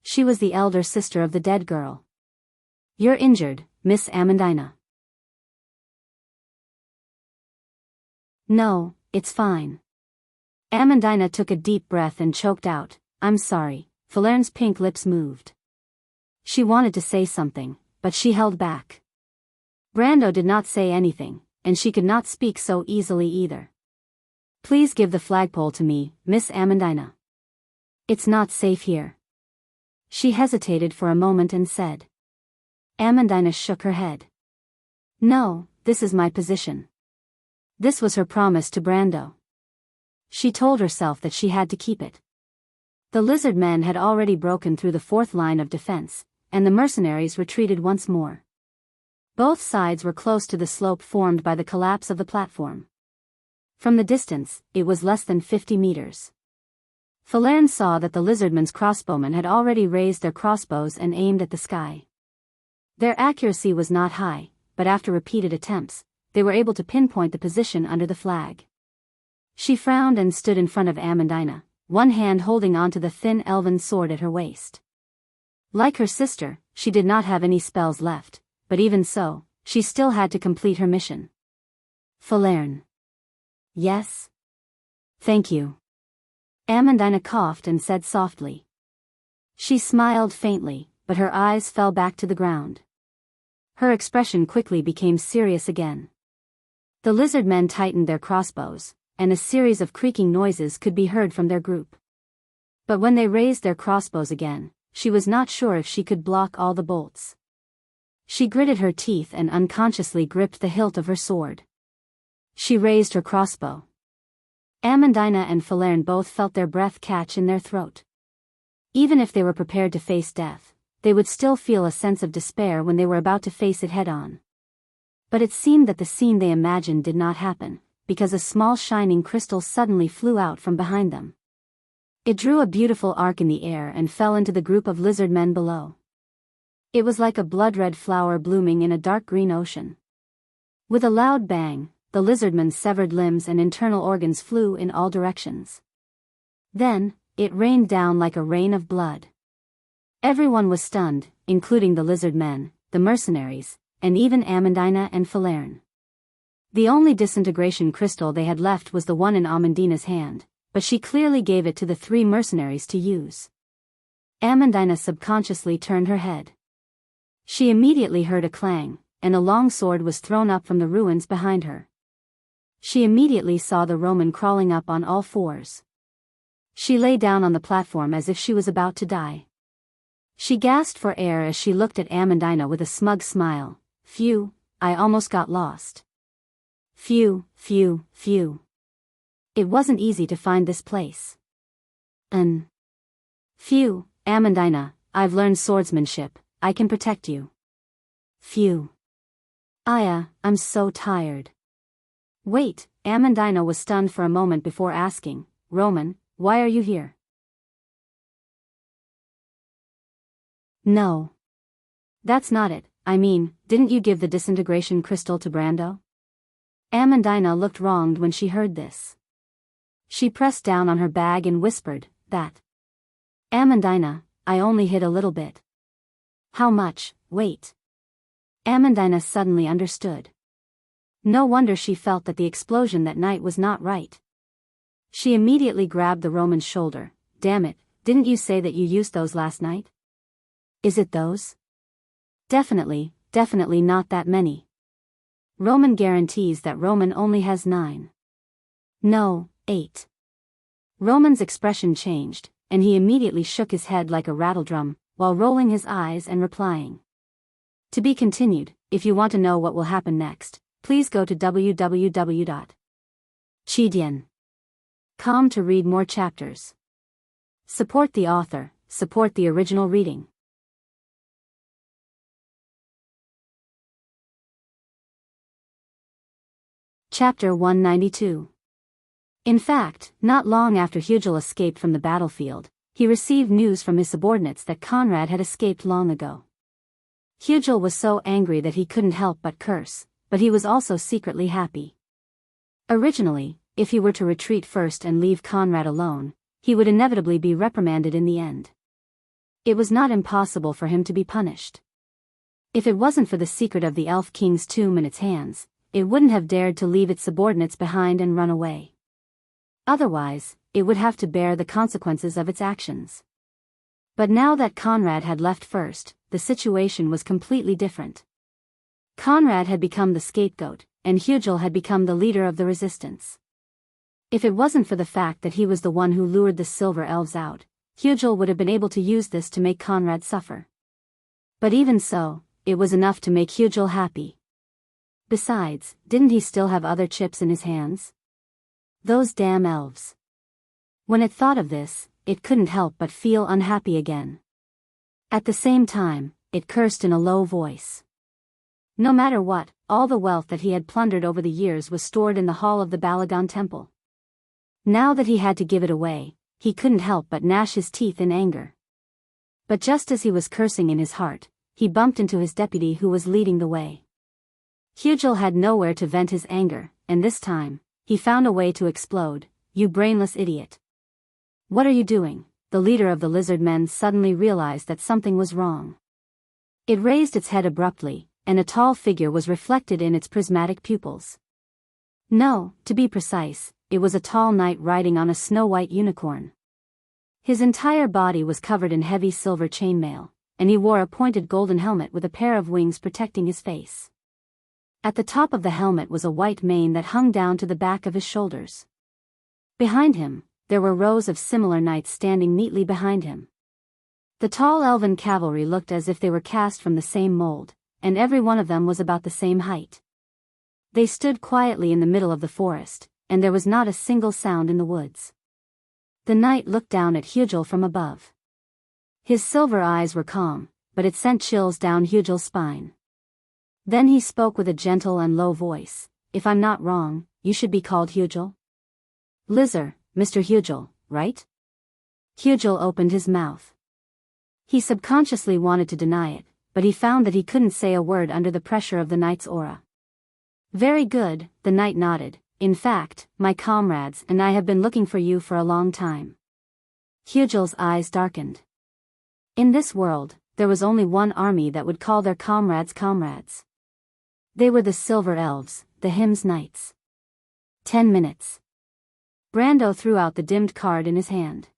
Speaker 1: She was the elder sister of the dead girl. "You're injured, Miss Amandina." "No, it's fine." Amandina took a deep breath and choked out, "I'm sorry." Falerne's pink lips moved. She wanted to say something, but she held back. Brando did not say anything, and she could not speak so easily either. "Please give the flagpole to me, Miss Amandina. It's not safe here." She hesitated for a moment and said. Amandina shook her head. "No, this is my position." This was her promise to Brando. She told herself that she had to keep it. The lizard men had already broken through the 4th line of defense, and the mercenaries retreated once more. Both sides were close to the slope formed by the collapse of the platform. From the distance, it was less than 50 meters. Falerne saw that the lizardmen's crossbowmen had already raised their crossbows and aimed at the sky. Their accuracy was not high, but after repeated attempts, they were able to pinpoint the position under the flag. She frowned and stood in front of Amandina, one hand holding onto the thin elven sword at her waist. Like her sister, she did not have any spells left, but even so, she still had to complete her mission. Falerne. Yes? Thank you. Amandina coughed and said softly. She smiled faintly, but her eyes fell back to the ground. Her expression quickly became serious again. The lizard men tightened their crossbows, and a series of creaking noises could be heard from their group. But when they raised their crossbows again, she was not sure if she could block all the bolts. She gritted her teeth and unconsciously gripped the hilt of her sword. She raised her crossbow. Amandina and Falerne both felt their breath catch in their throat. Even if they were prepared to face death, they would still feel a sense of despair when they were about to face it head-on. But it seemed that the scene they imagined did not happen, because a small shining crystal suddenly flew out from behind them. It drew a beautiful arc in the air and fell into the group of lizard men below. It was like a blood-red flower blooming in a dark green ocean. With a loud bang, the lizardmen's severed limbs and internal organs flew in all directions. Then, it rained down like a rain of blood. Everyone was stunned, including the lizard men, the mercenaries, and even Amandina and Falerne. The only disintegration crystal they had left was the one in Amandina's hand, but she clearly gave it to the 3 mercenaries to use. Amandina subconsciously turned her head. She immediately heard a clang, and a long sword was thrown up from the ruins behind her. She immediately saw the Roman crawling up on all fours. She lay down on the platform as if she was about to die. She gasped for air as she looked at Amandina with a smug smile. Phew, I almost got lost. Phew, phew, phew. It wasn't easy to find this place. Phew, Amandina, I've learned swordsmanship, I can protect you. Phew. Aya, I'm so tired. Wait, Amandina was stunned for a moment before asking, Roman, why are you here? No. That's not it, I mean, didn't you give the disintegration crystal to Brando? Amandina looked wronged when she heard this. She pressed down on her bag and whispered, that. Amandina, I only hid a little bit. How much? Wait. Amandina suddenly understood. No wonder she felt that the explosion that night was not right. She immediately grabbed the Roman's shoulder. Damn it, didn't you say that you used those last night? Is it those? Definitely not that many. Roman guarantees that Roman only has 9. No, 8. Roman's expression changed, and he immediately shook his head like a rattledrum, while rolling his eyes and replying. To be continued. If you want to know what will happen next, please go to www.chidian.com to read more chapters. Support the author, support the original reading. Chapter 192. In fact, not long after Hugel escaped from the battlefield, he received news from his subordinates that Conrad had escaped long ago. Hugel was so angry that he couldn't help but curse, but he was also secretly happy. Originally, if he were to retreat first and leave Conrad alone, he would inevitably be reprimanded in the end. It was not impossible for him to be punished. If it wasn't for the secret of the Elf King's tomb in its hands, it wouldn't have dared to leave its subordinates behind and run away. Otherwise, it would have to bear the consequences of its actions. But now that Conrad had left first, the situation was completely different. Conrad had become the scapegoat, and Hugel had become the leader of the resistance. If it wasn't for the fact that he was the one who lured the Silver Elves out, Hugel would have been able to use this to make Conrad suffer. But even so, it was enough to make Hugel happy. Besides, didn't he still have other chips in his hands? Those damn elves. When it thought of this, it couldn't help but feel unhappy again. At the same time, it cursed in a low voice. No matter what, all the wealth that he had plundered over the years was stored in the hall of the Balagon Temple. Now that he had to give it away, he couldn't help but gnash his teeth in anger. But just as he was cursing in his heart, he bumped into his deputy who was leading the way. Hugel had nowhere to vent his anger, and this time, he found a way to explode. You brainless idiot. What are you doing? The leader of the lizard men suddenly realized that something was wrong. It raised its head abruptly, and a tall figure was reflected in its prismatic pupils. No, to be precise, it was a tall knight riding on a snow-white unicorn. His entire body was covered in heavy silver chainmail, and he wore a pointed golden helmet with a pair of wings protecting his face. At the top of the helmet was a white mane that hung down to the back of his shoulders. Behind him, there were rows of similar knights standing neatly behind him. The tall elven cavalry looked as if they were cast from the same mold, and every one of them was about the same height. They stood quietly in the middle of the forest, and there was not a single sound in the woods. The knight looked down at Hugel from above. His silver eyes were calm, but it sent chills down Hugel's spine. Then he spoke with a gentle and low voice. "If I'm not wrong, you should be called Hugel?" "Lizzer, Mr. Hugel, right?" Hugel opened his mouth. He subconsciously wanted to deny it, but he found that he couldn't say a word under the pressure of the knight's aura. "Very good," the knight nodded. "In fact, my comrades and I have been looking for you for a long time." Hugel's eyes darkened. In this world, there was only one army that would call their comrades comrades. They were the Silver Elves, the Hymns Knights. 10 minutes. Brando threw out the dimmed card in his hand.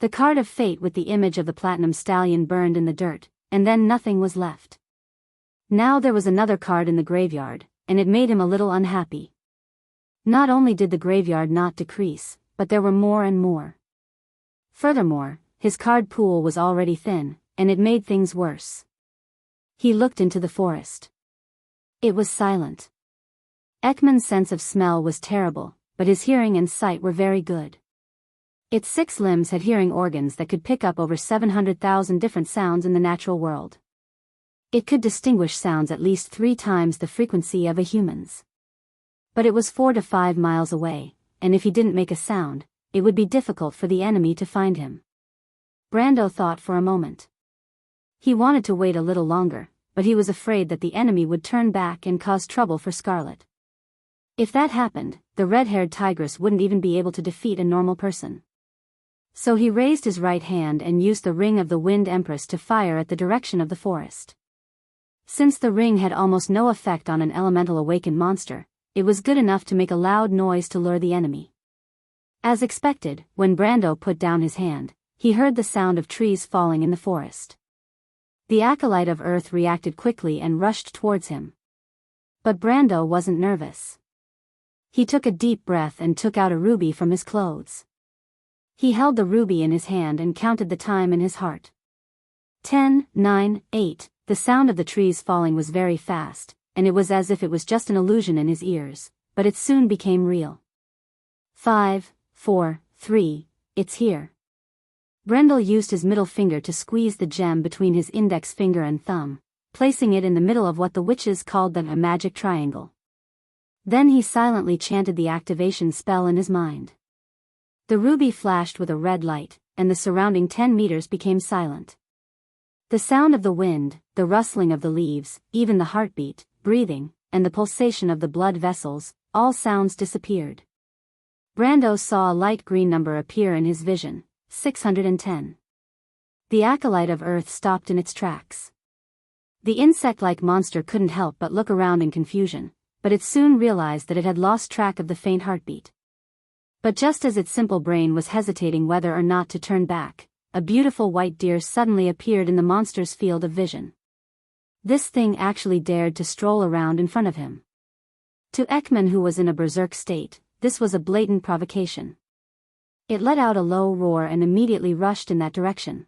Speaker 1: The card of fate with the image of the platinum stallion burned in the dirt, and then nothing was left. Now there was another card in the graveyard, and it made him a little unhappy. Not only did the graveyard not decrease, but there were more and more. Furthermore, his card pool was already thin, and it made things worse. He looked into the forest. It was silent. Ekman's sense of smell was terrible, but his hearing and sight were very good. Its 6 limbs had hearing organs that could pick up over 700,000 different sounds in the natural world. It could distinguish sounds at least 3 times the frequency of a human's. But it was 4 to 5 miles away, and if he didn't make a sound, it would be difficult for the enemy to find him. Brando thought for a moment. He wanted to wait a little longer, but he was afraid that the enemy would turn back and cause trouble for Scarlet. If that happened, the red-haired tigress wouldn't even be able to defeat a normal person. So he raised his right hand and used the Ring of the Wind Empress to fire at the direction of the forest. Since the ring had almost no effect on an elemental awakened monster, it was good enough to make a loud noise to lure the enemy. As expected, when Brando put down his hand, he heard the sound of trees falling in the forest. The acolyte of Earth reacted quickly and rushed towards him. But Brando wasn't nervous. He took a deep breath and took out a ruby from his clothes. He held the ruby in his hand and counted the time in his heart. 10, 9, 8. The sound of the trees falling was very fast, and it was as if it was just an illusion in his ears, but it soon became real. 5, 4, 3, it's here. Brendel used his middle finger to squeeze the gem between his index finger and thumb, placing it in the middle of what the witches called a magic triangle. Then he silently chanted the activation spell in his mind. The ruby flashed with a red light, and the surrounding 10 meters became silent. The sound of the wind, the rustling of the leaves, even the heartbeat, breathing, and the pulsation of the blood vessels, all sounds disappeared. Brando saw a light green number appear in his vision, 610. The acolyte of Earth stopped in its tracks. The insect-like monster couldn't help but look around in confusion, but it soon realized that it had lost track of the faint heartbeat. But just as its simple brain was hesitating whether or not to turn back, a beautiful white deer suddenly appeared in the monster's field of vision. This thing actually dared to stroll around in front of him. To Ekman, who was in a berserk state, this was a blatant provocation. It let out a low roar and immediately rushed in that direction.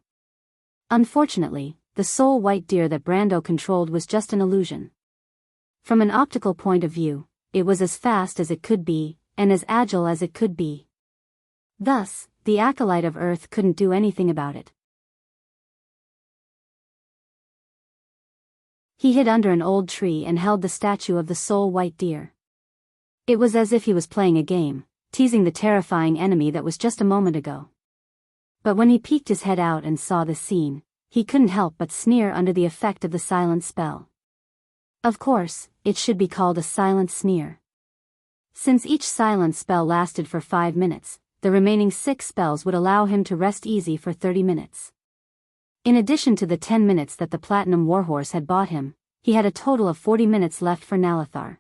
Speaker 1: Unfortunately, the sole white deer that Brando controlled was just an illusion. From an optical point of view, it was as fast as it could be, and as agile as it could be. Thus, the acolyte of Earth couldn't do anything about it. He hid under an old tree and held the statue of the sole white deer. It was as if he was playing a game, teasing the terrifying enemy that was just a moment ago. But when he peeked his head out and saw the scene, he couldn't help but sneer under the effect of the silent spell. Of course, it should be called a silent sneer. Since each silent spell lasted for 5 minutes, the remaining 6 spells would allow him to rest easy for 30 minutes. In addition to the 10 minutes that the Platinum Warhorse had bought him, he had a total of 40 minutes left for Nalathar.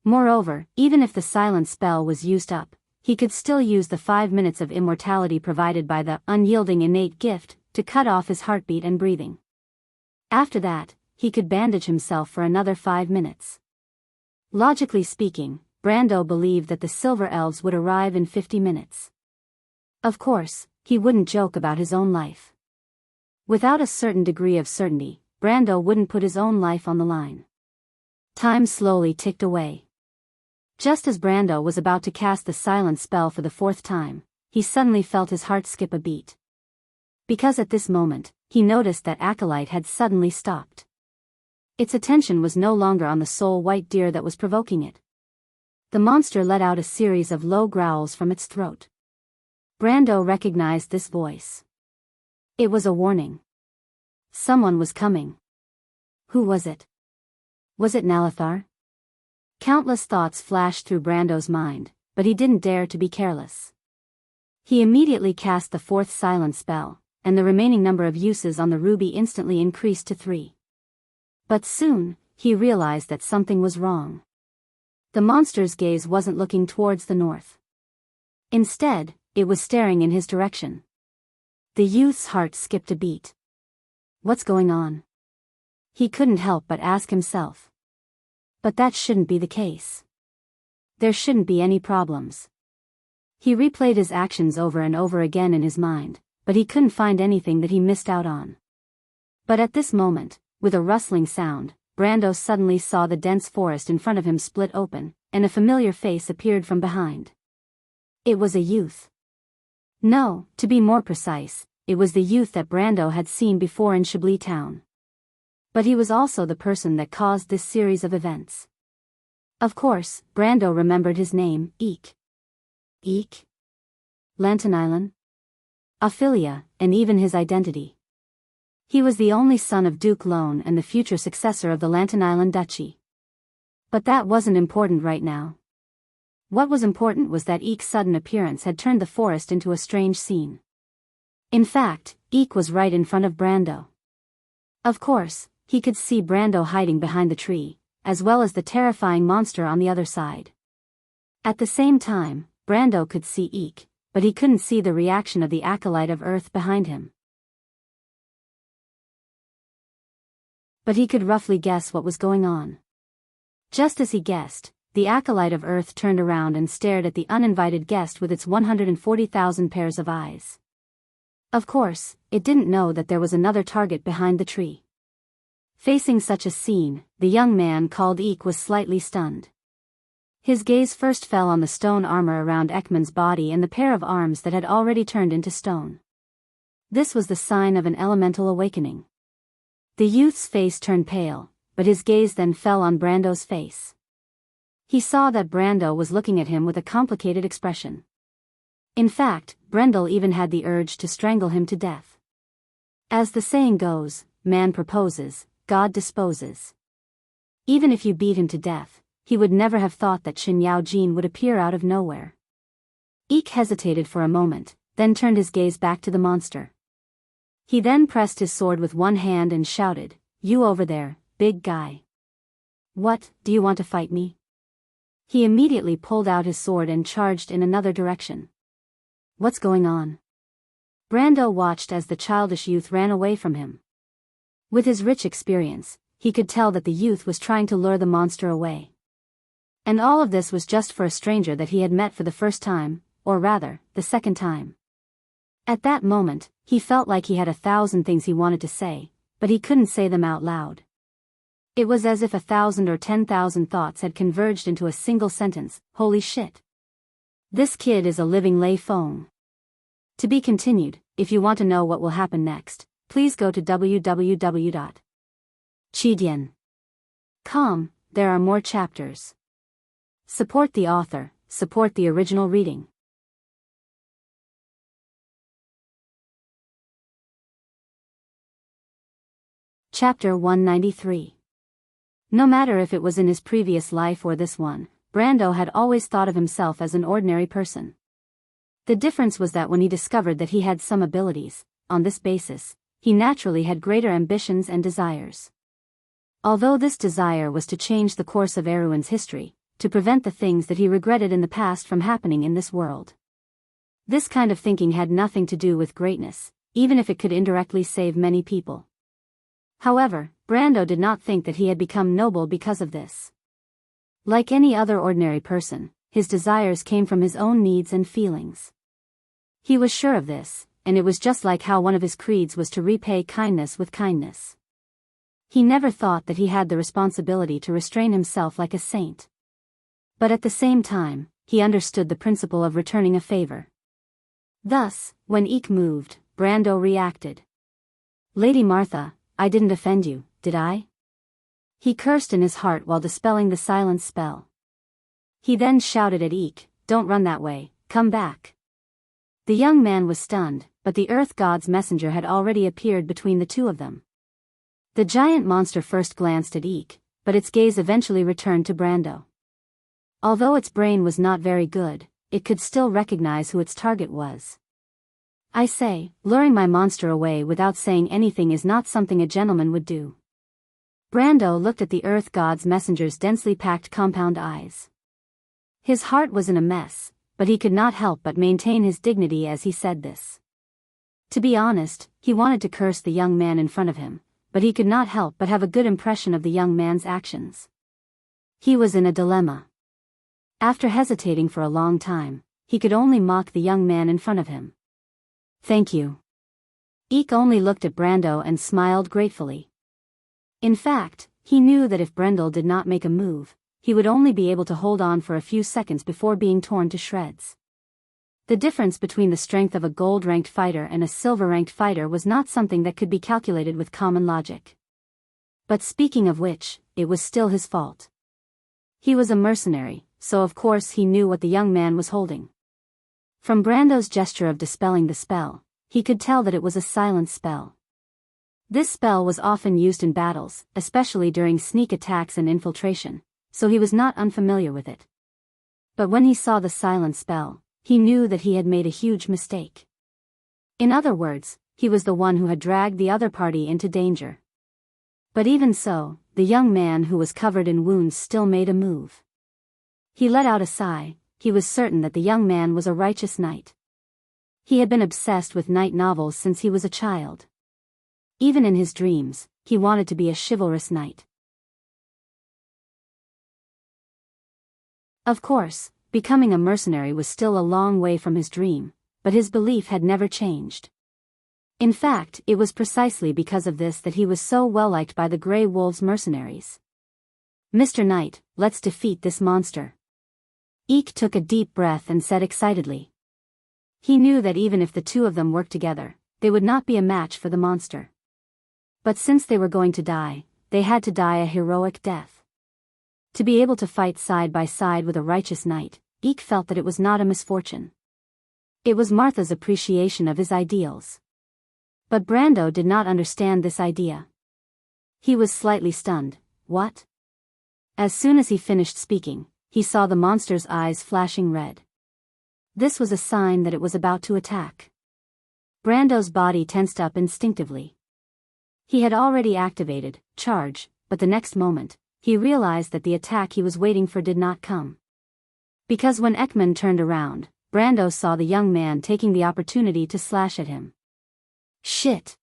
Speaker 1: Moreover, even if the silent spell was used up, he could still use the 5 minutes of immortality provided by the unyielding innate gift to cut off his heartbeat and breathing. After that, he could bandage himself for another 5 minutes. Logically speaking, Brando believed that the Silver Elves would arrive in 50 minutes. Of course, he wouldn't joke about his own life. Without a certain degree of certainty, Brando wouldn't put his own life on the line. Time slowly ticked away. Just as Brando was about to cast the silent spell for the 4th time, he suddenly felt his heart skip a beat. Because at this moment, he noticed that Acolyte had suddenly stopped. Its attention was no longer on the sole white deer that was provoking it. The monster let out a series of low growls from its throat. Brando recognized this voice. It was a warning. Someone was coming. Who was it? Was it Nalathar? Countless thoughts flashed through Brando's mind, but he didn't dare to be careless. He immediately cast the 4th silent spell, and the remaining number of uses on the ruby instantly increased to 3. But soon, he realized that something was wrong. The monster's gaze wasn't looking towards the north. Instead, it was staring in his direction. The youth's heart skipped a beat. What's going on? He couldn't help but ask himself. But that shouldn't be the case. There shouldn't be any problems. He replayed his actions over and over again in his mind, but he couldn't find anything that he missed out on. But at this moment, with a rustling sound, Brando suddenly saw the dense forest in front of him split open, and a familiar face appeared from behind. It was a youth. No, to be more precise, it was the youth that Brando had seen before in Chablis town. But he was also the person that caused this series of events. Of course, Brando remembered his name, Eek. Eek? Lantanailan? Ophelia, and even his identity. He was the only son of Duke Lone and the future successor of the Lantanailan Duchy. But that wasn't important right now. What was important was that Eek's sudden appearance had turned the forest into a strange scene. In fact, Eek was right in front of Brando. Of course, he could see Brando hiding behind the tree, as well as the terrifying monster on the other side. At the same time, Brando could see Eek, but he couldn't see the reaction of the Acolyte of Earth behind him. But he could roughly guess what was going on. Just as he guessed, the Acolyte of Earth turned around and stared at the uninvited guest with its 140,000 pairs of eyes. Of course, it didn't know that there was another target behind the tree. Facing such a scene, the young man called Eek was slightly stunned. His gaze first fell on the stone armor around Ekman's body and the pair of arms that had already turned into stone. This was the sign of an elemental awakening. The youth's face turned pale, but his gaze then fell on Brando's face. He saw that Brando was looking at him with a complicated expression. In fact, Brendel even had the urge to strangle him to death. As the saying goes, man proposes, God disposes. Even if you beat him to death, he would never have thought that Shin Yao Jin would appear out of nowhere. Eek hesitated for a moment, then turned his gaze back to the monster. He then pressed his sword with one hand and shouted, "You over there, big guy. What, do you want to fight me?" He immediately pulled out his sword and charged in another direction. What's going on? Brando watched as the childish youth ran away from him. With his rich experience, he could tell that the youth was trying to lure the monster away. And all of this was just for a stranger that he had met for the first time, or rather, the second time. At that moment, he felt like he had 1,000 things he wanted to say, but he couldn't say them out loud. It was as if 1,000 or 10,000 thoughts had converged into a single sentence, holy shit. This kid is a living lay phone. To be continued. If you want to know what will happen next, please go to www.chidian.com. There are more chapters. Support the author, support the original reading. Chapter 193. No matter if it was in his previous life or this one, Brando had always thought of himself as an ordinary person. The difference was that when he discovered that he had some abilities, on this basis, he naturally had greater ambitions and desires. Although this desire was to change the course of Erewhon's history, to prevent the things that he regretted in the past from happening in this world. This kind of thinking had nothing to do with greatness, even if it could indirectly save many people. However, Brando did not think that he had become noble because of this. Like any other ordinary person, his desires came from his own needs and feelings. He was sure of this, and it was just like how one of his creeds was to repay kindness with kindness. He never thought that he had the responsibility to restrain himself like a saint. But at the same time, he understood the principle of returning a favor. Thus, when Eek moved, Brando reacted. "Lady Martha, I didn't offend you, did I?" He cursed in his heart while dispelling the silence spell. He then shouted at Eek, "Don't run that way, come back." The young man was stunned, but the Earth God's messenger had already appeared between the two of them. The giant monster first glanced at Eek, but its gaze eventually returned to Brando. Although its brain was not very good, it could still recognize who its target was. "I say, luring my monster away without saying anything is not something a gentleman would do." Brando looked at the Earth God's messenger's densely packed compound eyes. His heart was in a mess, but he could not help but maintain his dignity as he said this. To be honest, he wanted to curse the young man in front of him, but he could not help but have a good impression of the young man's actions. He was in a dilemma. After hesitating for a long time, he could only mock the young man in front of him. "Thank you." Eek only looked at Brando and smiled gratefully. In fact, he knew that if Brendel did not make a move, he would only be able to hold on for a few seconds before being torn to shreds. The difference between the strength of a gold-ranked fighter and a silver-ranked fighter was not something that could be calculated with common logic. But speaking of which, it was still his fault. He was a mercenary, so of course he knew what the young man was holding. From Brando's gesture of dispelling the spell, he could tell that it was a silent spell. This spell was often used in battles, especially during sneak attacks and infiltration, so he was not unfamiliar with it. But when he saw the silent spell, he knew that he had made a huge mistake. In other words, he was the one who had dragged the other party into danger. But even so, the young man who was covered in wounds still made a move. He let out a sigh. He was certain that the young man was a righteous knight. He had been obsessed with knight novels since he was a child. Even in his dreams, he wanted to be a chivalrous knight. Of course, becoming a mercenary was still a long way from his dream, but his belief had never changed. In fact, it was precisely because of this that he was so well liked by the Grey Wolves mercenaries. "Mr. Knight, let's defeat this monster." Eek took a deep breath and said excitedly. He knew that even if the two of them worked together, they would not be a match for the monster. But since they were going to die, they had to die a heroic death. To be able to fight side by side with a righteous knight, Eek felt that it was not a misfortune. It was Martha's appreciation of his ideals. But Brando did not understand this idea. He was slightly stunned. What? As soon as he finished speaking, he saw the monster's eyes flashing red. This was a sign that it was about to attack. Brando's body tensed up instinctively. He had already activated charge, but the next moment, he realized that the attack he was waiting for did not come. Because when Ekman turned around, Brando saw the young man taking the opportunity to slash at him. "Shit!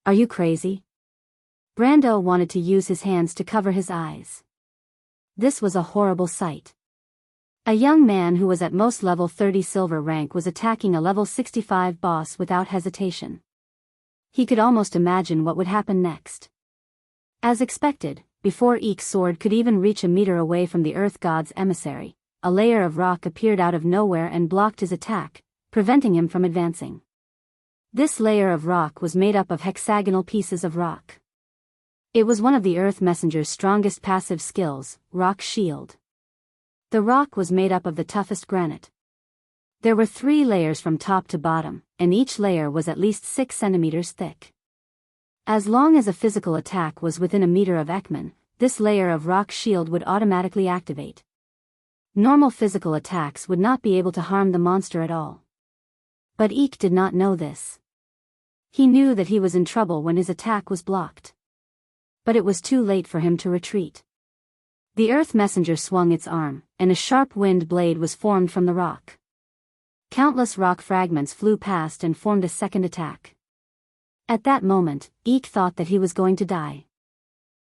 Speaker 1: Are you crazy?" Brando wanted to use his hands to cover his eyes. This was a horrible sight. A young man who was at most level 30 silver rank was attacking a level 65 boss without hesitation. He could almost imagine what would happen next. As expected, before Eek's sword could even reach a meter away from the Earth God's emissary, a layer of rock appeared out of nowhere and blocked his attack, preventing him from advancing. This layer of rock was made up of hexagonal pieces of rock. It was one of the Earth Messenger's strongest passive skills, Rock Shield. The rock was made up of the toughest granite. There were 3 layers from top to bottom, and each layer was at least 6 centimeters thick. As long as a physical attack was within a meter of Ekman, this layer of rock shield would automatically activate. Normal physical attacks would not be able to harm the monster at all. But Eek did not know this. He knew that he was in trouble when his attack was blocked. But it was too late for him to retreat. The earth messenger swung its arm, and a sharp wind blade was formed from the rock. Countless rock fragments flew past and formed a second attack. At that moment, Eek thought that he was going to die.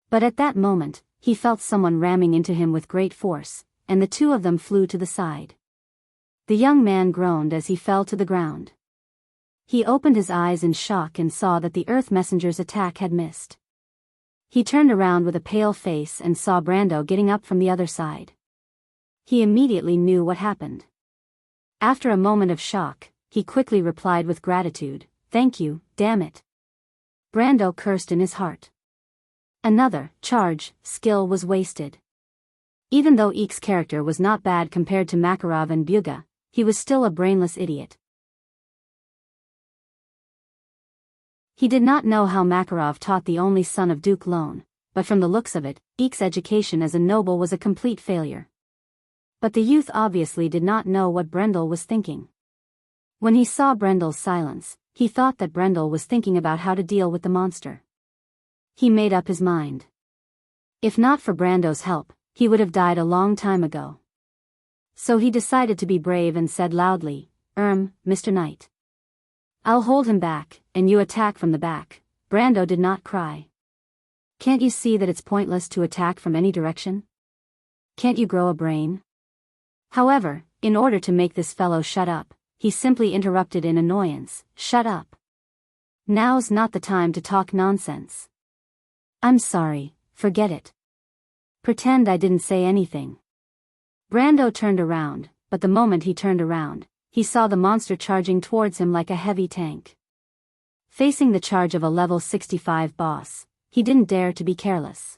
Speaker 1: But at that moment, he felt someone ramming into him with great force, and the two of them flew to the side. The young man groaned as he fell to the ground. He opened his eyes in shock and saw that the earth messenger's attack had missed. He turned around with a pale face and saw Brando getting up from the other side. He immediately knew what happened. After a moment of shock, he quickly replied with gratitude, "Thank you, damn it." Brando cursed in his heart. Another charge skill was wasted. Even though Eek's character was not bad compared to Makarov and Byuga, he was still a brainless idiot. He did not know how Makarov taught the only son of Duke Lone, but from the looks of it, Eek's education as a noble was a complete failure. But the youth obviously did not know what Brendel was thinking. When he saw Brendel's silence, he thought that Brendel was thinking about how to deal with the monster. He made up his mind. If not for Brando's help, he would have died a long time ago. So he decided to be brave and said loudly, Mr. Knight. I'll hold him back, and you attack from the back." Brando did not cry. "Can't you see that it's pointless to attack from any direction? Can't you grow a brain?" However, in order to make this fellow shut up, he simply interrupted in annoyance, "Shut up. Now's not the time to talk nonsense. I'm sorry, forget it. Pretend I didn't say anything." Brando turned around, but the moment he turned around, he saw the monster charging towards him like a heavy tank. Facing the charge of a level 65 boss, he didn't dare to be careless.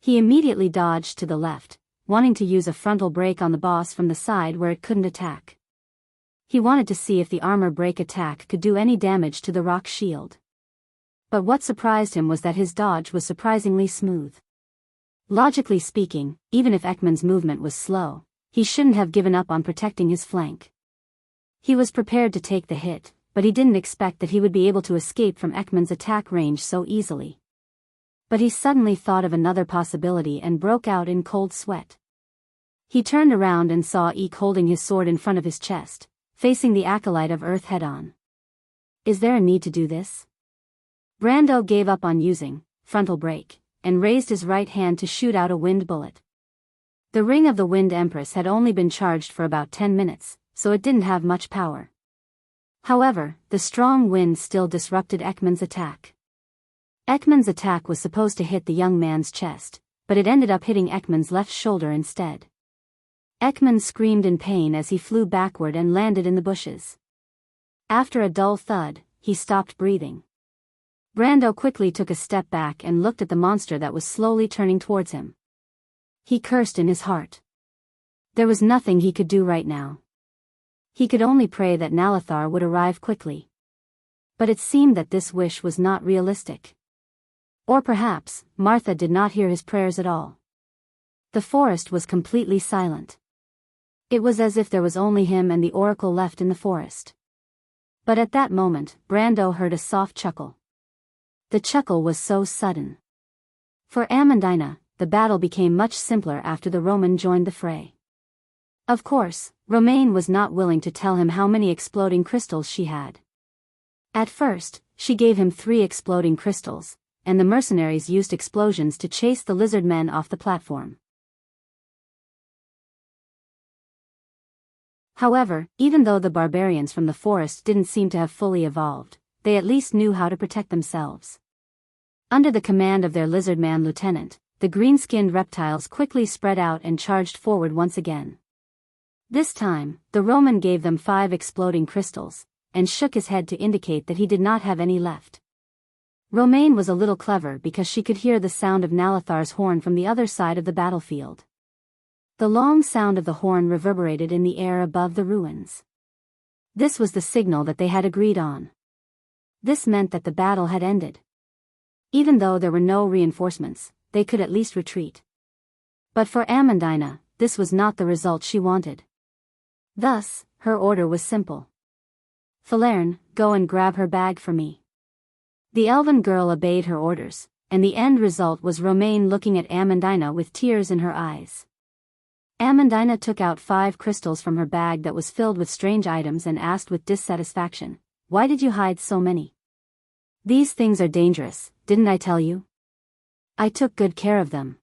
Speaker 1: He immediately dodged to the left, wanting to use a frontal break on the boss from the side where it couldn't attack. He wanted to see if the armor break attack could do any damage to the rock shield. But what surprised him was that his dodge was surprisingly smooth. Logically speaking, even if Ekman's movement was slow, he shouldn't have given up on protecting his flank. He was prepared to take the hit, but he didn't expect that he would be able to escape from Ekman's attack range so easily. But he suddenly thought of another possibility and broke out in cold sweat. He turned around and saw Eek holding his sword in front of his chest, facing the acolyte of Earth head-on. Is there a need to do this? Brando gave up on using frontal break, and raised his right hand to shoot out a wind bullet. The Ring of the Wind Empress had only been charged for about 10 minutes, so it didn't have much power. However, the strong wind still disrupted Ekman's attack. Ekman's attack was supposed to hit the young man's chest, but it ended up hitting Ekman's left shoulder instead. Ekman screamed in pain as he flew backward and landed in the bushes. After a dull thud, he stopped breathing. Brando quickly took a step back and looked at the monster that was slowly turning towards him. He cursed in his heart. There was nothing he could do right now. He could only pray that Nalathar would arrive quickly. But it seemed that this wish was not realistic. Or perhaps, Martha did not hear his prayers at all. The forest was completely silent. It was as if there was only him and the oracle left in the forest. But at that moment, Brando heard a soft chuckle. The chuckle was so sudden. For Amandina, the battle became much simpler after the Roman joined the fray. Of course, Romaine was not willing to tell him how many exploding crystals she had. At first, she gave him 3 exploding crystals, and the mercenaries used explosions to chase the lizard men off the platform. However, even though the barbarians from the forest didn't seem to have fully evolved, they at least knew how to protect themselves. Under the command of their lizard-man lieutenant, the green-skinned reptiles quickly spread out and charged forward once again. This time, the Roman gave them 5 exploding crystals, and shook his head to indicate that he did not have any left. Romaine was a little clever because she could hear the sound of Nalathar's horn from the other side of the battlefield. The long sound of the horn reverberated in the air above the ruins. This was the signal that they had agreed on. This meant that the battle had ended. Even though there were no reinforcements, they could at least retreat. But for Amandina, this was not the result she wanted. Thus, her order was simple. Falerne, go and grab her bag for me. The elven girl obeyed her orders, and the end result was Romaine looking at Amandina with tears in her eyes. Amandina took out 5 crystals from her bag that was filled with strange items and asked with dissatisfaction, "Why did you hide so many? These things are dangerous, didn't I tell you? I took good care of them."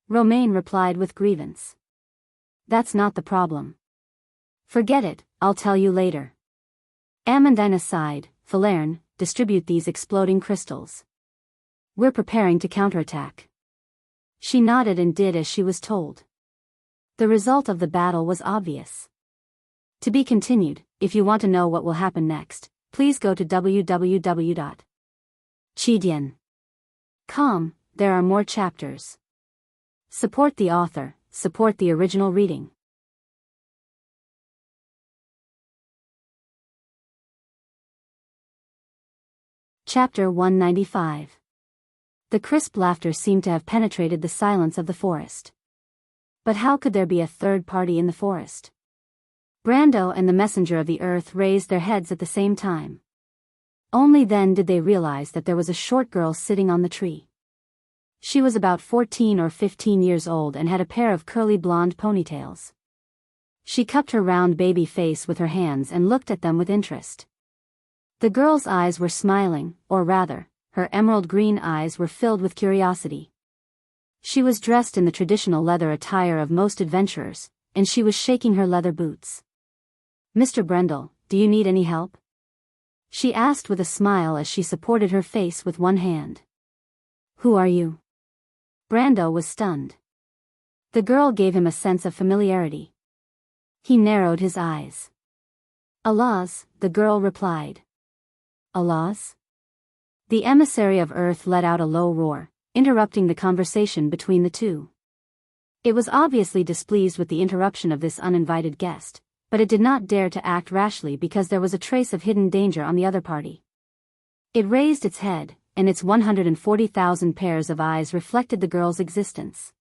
Speaker 1: Romaine replied with grievance. "That's not the problem. Forget it, I'll tell you later." Amandina sighed. "Falerne, distribute these exploding crystals. We're preparing to counterattack." She nodded and did as she was told. The result of the battle was obvious. To be continued. If you want to know what will happen next, please go to www.chidian.com. There are more chapters. Support the author, support the original reading. Chapter 195. The crisp laughter seemed to have penetrated the silence of the forest. But how could there be a third party in the forest? Brando and the messenger of the earth raised their heads at the same time. Only then did they realize that there was a short girl sitting on the tree. She was about 14 or 15 years old and had a pair of curly blonde ponytails. She cupped her round baby face with her hands and looked at them with interest. The girl's eyes were smiling, or rather, her emerald green eyes were filled with curiosity. She was dressed in the traditional leather attire of most adventurers, and she was shaking her leather boots. "Mr. Brendel, do you need any help?" she asked with a smile as she supported her face with one hand. "Who are you?" Brando was stunned. The girl gave him a sense of familiarity. He narrowed his eyes. "Allahs," the girl replied. "Allahs?" The emissary of Earth let out a low roar, interrupting the conversation between the two. It was obviously displeased with the interruption of this uninvited guest, but it did not dare to act rashly because there was a trace of hidden danger on the other party. It raised its head, and its 140,000 pairs of eyes reflected the girl's existence.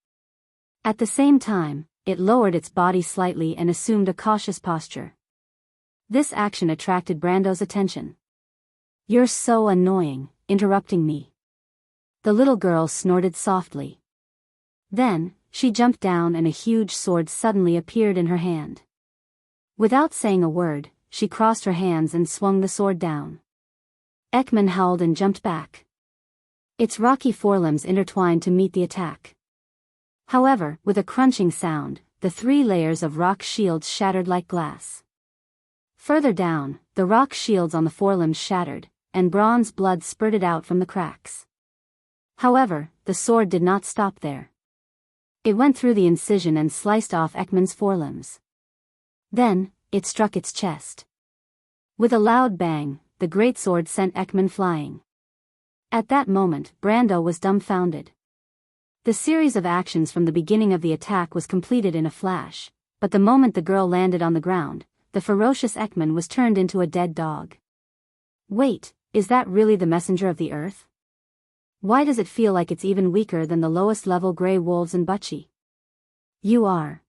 Speaker 1: At the same time, it lowered its body slightly and assumed a cautious posture. This action attracted Brando's attention. "You're so annoying, interrupting me." The little girl snorted softly. Then, she jumped down and a huge sword suddenly appeared in her hand. Without saying a word, she crossed her hands and swung the sword down. Ekman howled and jumped back. Its rocky forelimbs intertwined to meet the attack. However, with a crunching sound, the 3 layers of rock shields shattered like glass. Further down, the rock shields on the forelimbs shattered, and bronze blood spurted out from the cracks. However, the sword did not stop there. It went through the incision and sliced off Ekman's forelimbs. Then, it struck its chest. With a loud bang, the greatsword sent Ekman flying. At that moment, Brando was dumbfounded. The series of actions from the beginning of the attack was completed in a flash, but the moment the girl landed on the ground, the ferocious Ekman was turned into a dead dog. Wait, is that really the messenger of the earth? Why does it feel like it's even weaker than the lowest level grey wolves in Butchie? "You are."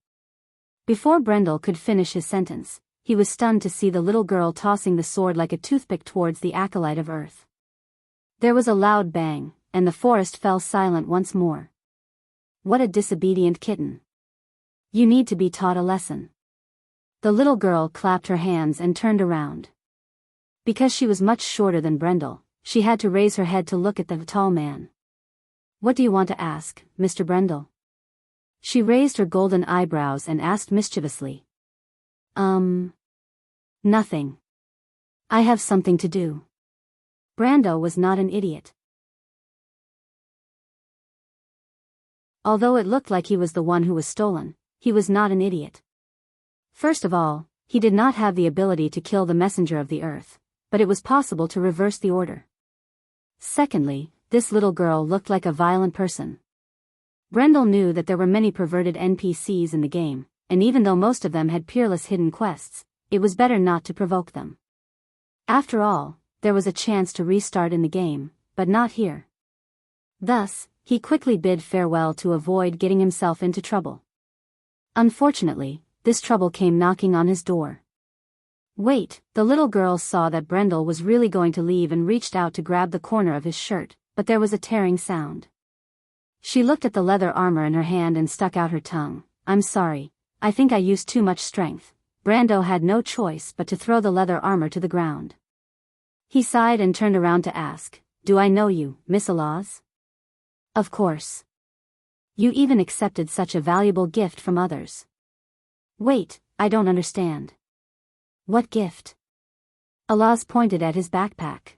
Speaker 1: Before Brendel could finish his sentence, he was stunned to see the little girl tossing the sword like a toothpick towards the acolyte of earth. There was a loud bang, and the forest fell silent once more. What a disobedient kitten. You need to be taught a lesson. The little girl clapped her hands and turned around. Because she was much shorter than Brendel, she had to raise her head to look at the tall man. "What do you want to ask, Mr. Brendel?" She raised her golden eyebrows and asked mischievously. Nothing. I have something to do." Brando was not an idiot. Although it looked like he was the one who was stolen, he was not an idiot. First of all, he did not have the ability to kill the messenger of the earth, but it was possible to reverse the order. Secondly, this little girl looked like a violent person. Brendel knew that there were many perverted NPCs in the game, and even though most of them had peerless hidden quests, it was better not to provoke them. After all, there was a chance to restart in the game, but not here. Thus, he quickly bid farewell to avoid getting himself into trouble. Unfortunately, this trouble came knocking on his door. Wait, the little girl saw that Brendel was really going to leave and reached out to grab the corner of his shirt, but there was a tearing sound. She looked at the leather armor in her hand and stuck out her tongue. I'm sorry, I think I used too much strength. Brando had no choice but to throw the leather armor to the ground. He sighed and turned around to ask, Do I know you, Miss Alaz? Of course. You even accepted such a valuable gift from others. Wait, I don't understand. What gift? Alaz pointed at his backpack.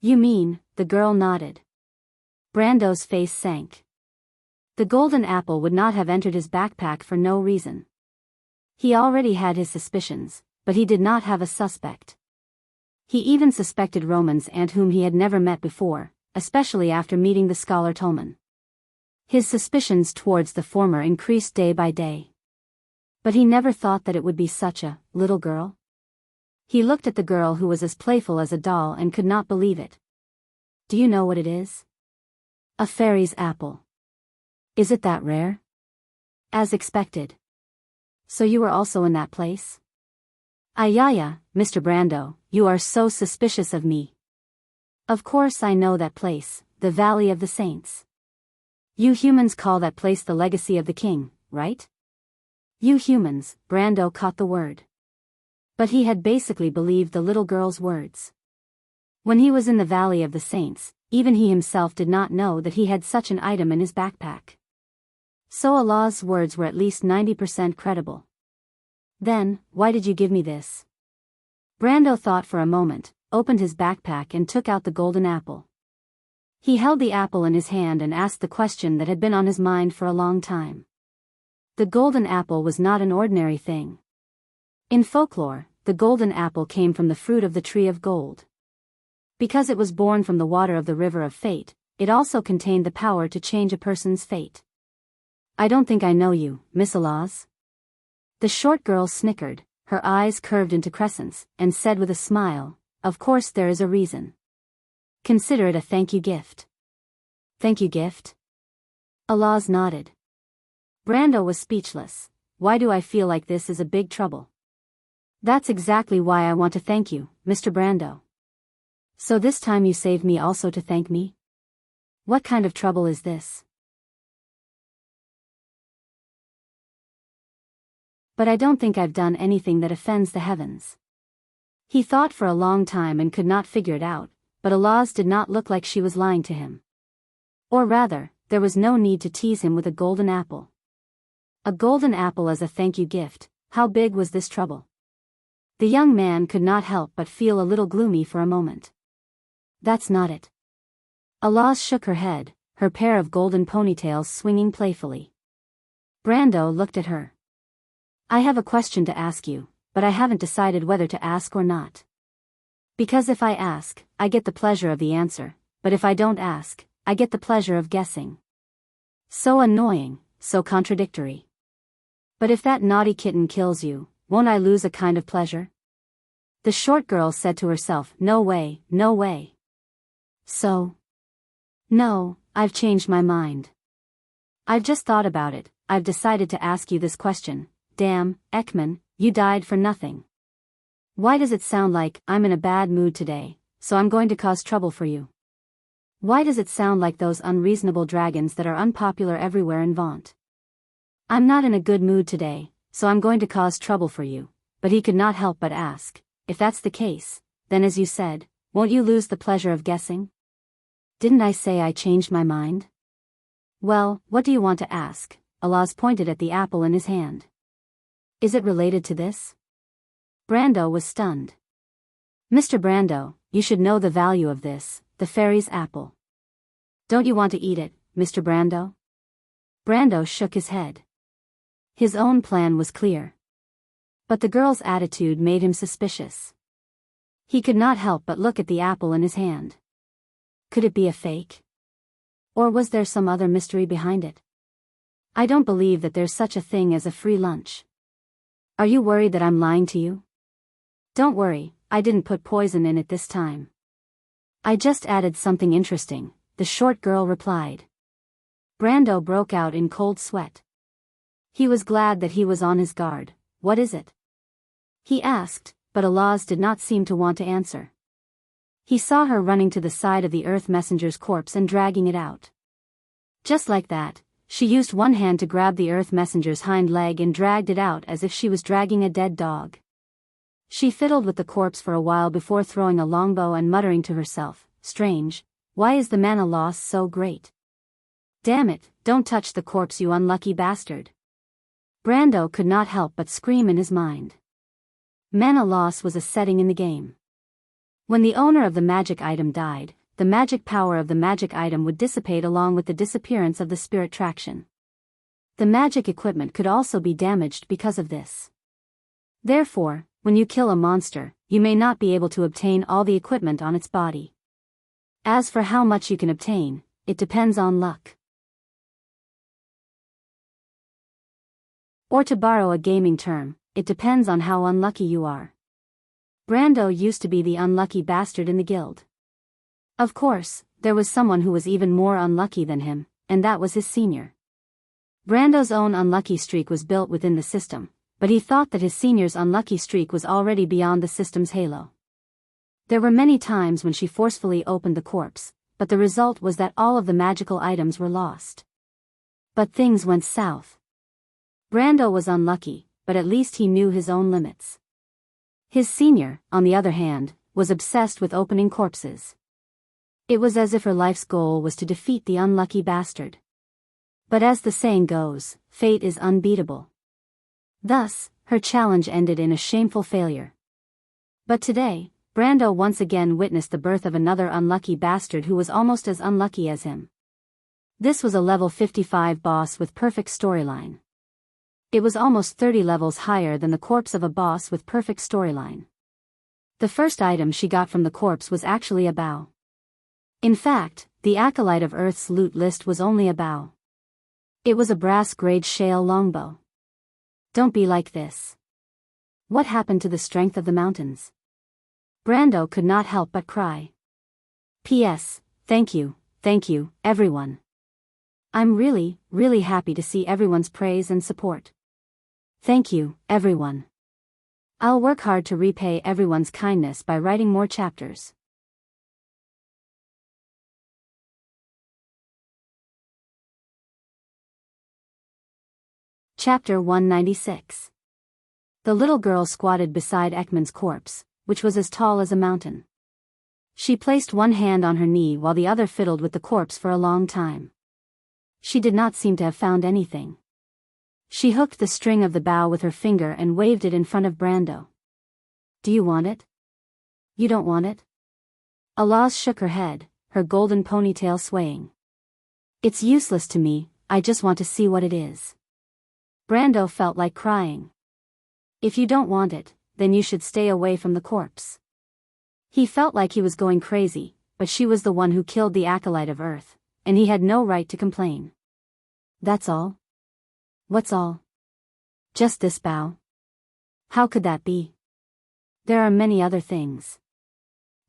Speaker 1: You mean, the girl nodded. Brando's face sank. The golden apple would not have entered his backpack for no reason. He already had his suspicions, but he did not have a suspect. He even suspected Roman's aunt, whom he had never met before, especially after meeting the scholar Tolman. His suspicions towards the former increased day by day. But he never thought that it would be such a little girl. He looked at the girl, who was as playful as a doll, and could not believe it. Do you know what it is? A fairy's apple. Is it that rare? As expected. So you were also in that place? Ayaya, Mr. Brando, you are so suspicious of me. Of course I know that place, the Valley of the Saints. You humans call that place the legacy of the king, right? You humans, Brando caught the word. But he had basically believed the little girl's words. When he was in the Valley of the Saints, even he himself did not know that he had such an item in his backpack. So Allah's words were at least 90% credible. Then, why did you give me this? Brando thought for a moment, opened his backpack and took out the golden apple. He held the apple in his hand and asked the question that had been on his mind for a long time. The golden apple was not an ordinary thing. In folklore, the golden apple came from the fruit of the tree of gold. Because it was born from the water of the river of fate, it also contained the power to change a person's fate. I don't think I know you, Miss Alaz. The short girl snickered, her eyes curved into crescents, and said with a smile, Of course there is a reason. Consider it a thank you gift. Thank you gift? Alaz nodded. Brando was speechless. Why do I feel like this is a big trouble? That's exactly why I want to thank you, Mr. Brando. So this time you saved me also to thank me? What kind of trouble is this? But I don't think I've done anything that offends the heavens. He thought for a long time and could not figure it out, but Alaz did not look like she was lying to him. Or rather, there was no need to tease him with a golden apple. A golden apple as a thank you gift, how big was this trouble? The young man could not help but feel a little gloomy for a moment. That's not it. Alaz shook her head, her pair of golden ponytails swinging playfully. Brando looked at her. I have a question to ask you, but I haven't decided whether to ask or not. Because if I ask, I get the pleasure of the answer, but if I don't ask, I get the pleasure of guessing. So annoying, so contradictory. But if that naughty kitten kills you, won't I lose a kind of pleasure? The short girl said to herself, No way, no way. So? No, I've changed my mind. I've just thought about it, I've decided to ask you this question. Damn, Ekman, you died for nothing. Why does it sound like I'm in a bad mood today, so I'm going to cause trouble for you? Why does it sound like those unreasonable dragons that are unpopular everywhere in Vaunt? I'm not in a good mood today, so I'm going to cause trouble for you. But he could not help but ask, if that's the case, then as you said, won't you lose the pleasure of guessing? Didn't I say I changed my mind? Well, what do you want to ask? Alaz pointed at the apple in his hand. Is it related to this? Brando was stunned. Mr. Brando, you should know the value of this, the fairy's apple. Don't you want to eat it, Mr. Brando? Brando shook his head. His own plan was clear. But the girl's attitude made him suspicious. He could not help but look at the apple in his hand. Could it be a fake? Or was there some other mystery behind it? I don't believe that there's such a thing as a free lunch. Are you worried that I'm lying to you? Don't worry, I didn't put poison in it this time. I just added something interesting, the short girl replied. Brando broke out in cold sweat. He was glad that he was on his guard. What is it? He asked, but Alaz did not seem to want to answer. He saw her running to the side of the Earth Messenger's corpse and dragging it out. Just like that, she used one hand to grab the Earth Messenger's hind leg and dragged it out as if she was dragging a dead dog. She fiddled with the corpse for a while before throwing a longbow and muttering to herself, "Strange, why is the mana loss so great? Damn it, don't touch the corpse, you unlucky bastard." Brando could not help but scream in his mind. Mana loss was a setting in the game. When the owner of the magic item died, the magic power of the magic item would dissipate along with the disappearance of the spirit traction. The magic equipment could also be damaged because of this. Therefore, when you kill a monster, you may not be able to obtain all the equipment on its body. As for how much you can obtain, it depends on luck. Or to borrow a gaming term, it depends on how unlucky you are. Brando used to be the unlucky bastard in the guild. Of course, there was someone who was even more unlucky than him, and that was his senior. Brando's own unlucky streak was built within the system, but he thought that his senior's unlucky streak was already beyond the system's halo. There were many times when she forcefully opened the corpse, but the result was that all of the magical items were lost. But things went south. Brando was unlucky, but at least he knew his own limits. His senior, on the other hand, was obsessed with opening corpses. It was as if her life's goal was to defeat the unlucky bastard. But as the saying goes, fate is unbeatable. Thus, her challenge ended in a shameful failure. But today, Brando once again witnessed the birth of another unlucky bastard who was almost as unlucky as him. This was a level 55 boss with perfect storyline. It was almost 30 levels higher than the corpse of a boss with perfect storyline. The first item she got from the corpse was actually a bow. In fact, the acolyte of Earth's loot list was only a bow. It was a brass-grade shale longbow. Don't be like this. What happened to the strength of the mountains? Brando could not help but cry. P.S. Thank you, everyone. I'm really, really happy to see everyone's praise and support. Thank you, everyone. I'll work hard to repay everyone's kindness by writing more chapters. Chapter 196. The little girl squatted beside Ekman's corpse, which was as tall as a mountain. She placed one hand on her knee while the other fiddled with the corpse for a long time. She did not seem to have found anything. She hooked the string of the bow with her finger and waved it in front of Brando. Do you want it? You don't want it? Alaz shook her head, her golden ponytail swaying. It's useless to me, I just want to see what it is. Brando felt like crying. If you don't want it, then you should stay away from the corpse. He felt like he was going crazy, but she was the one who killed the acolyte of Earth, and he had no right to complain. That's all? What's all? Just this bow? How could that be? There are many other things.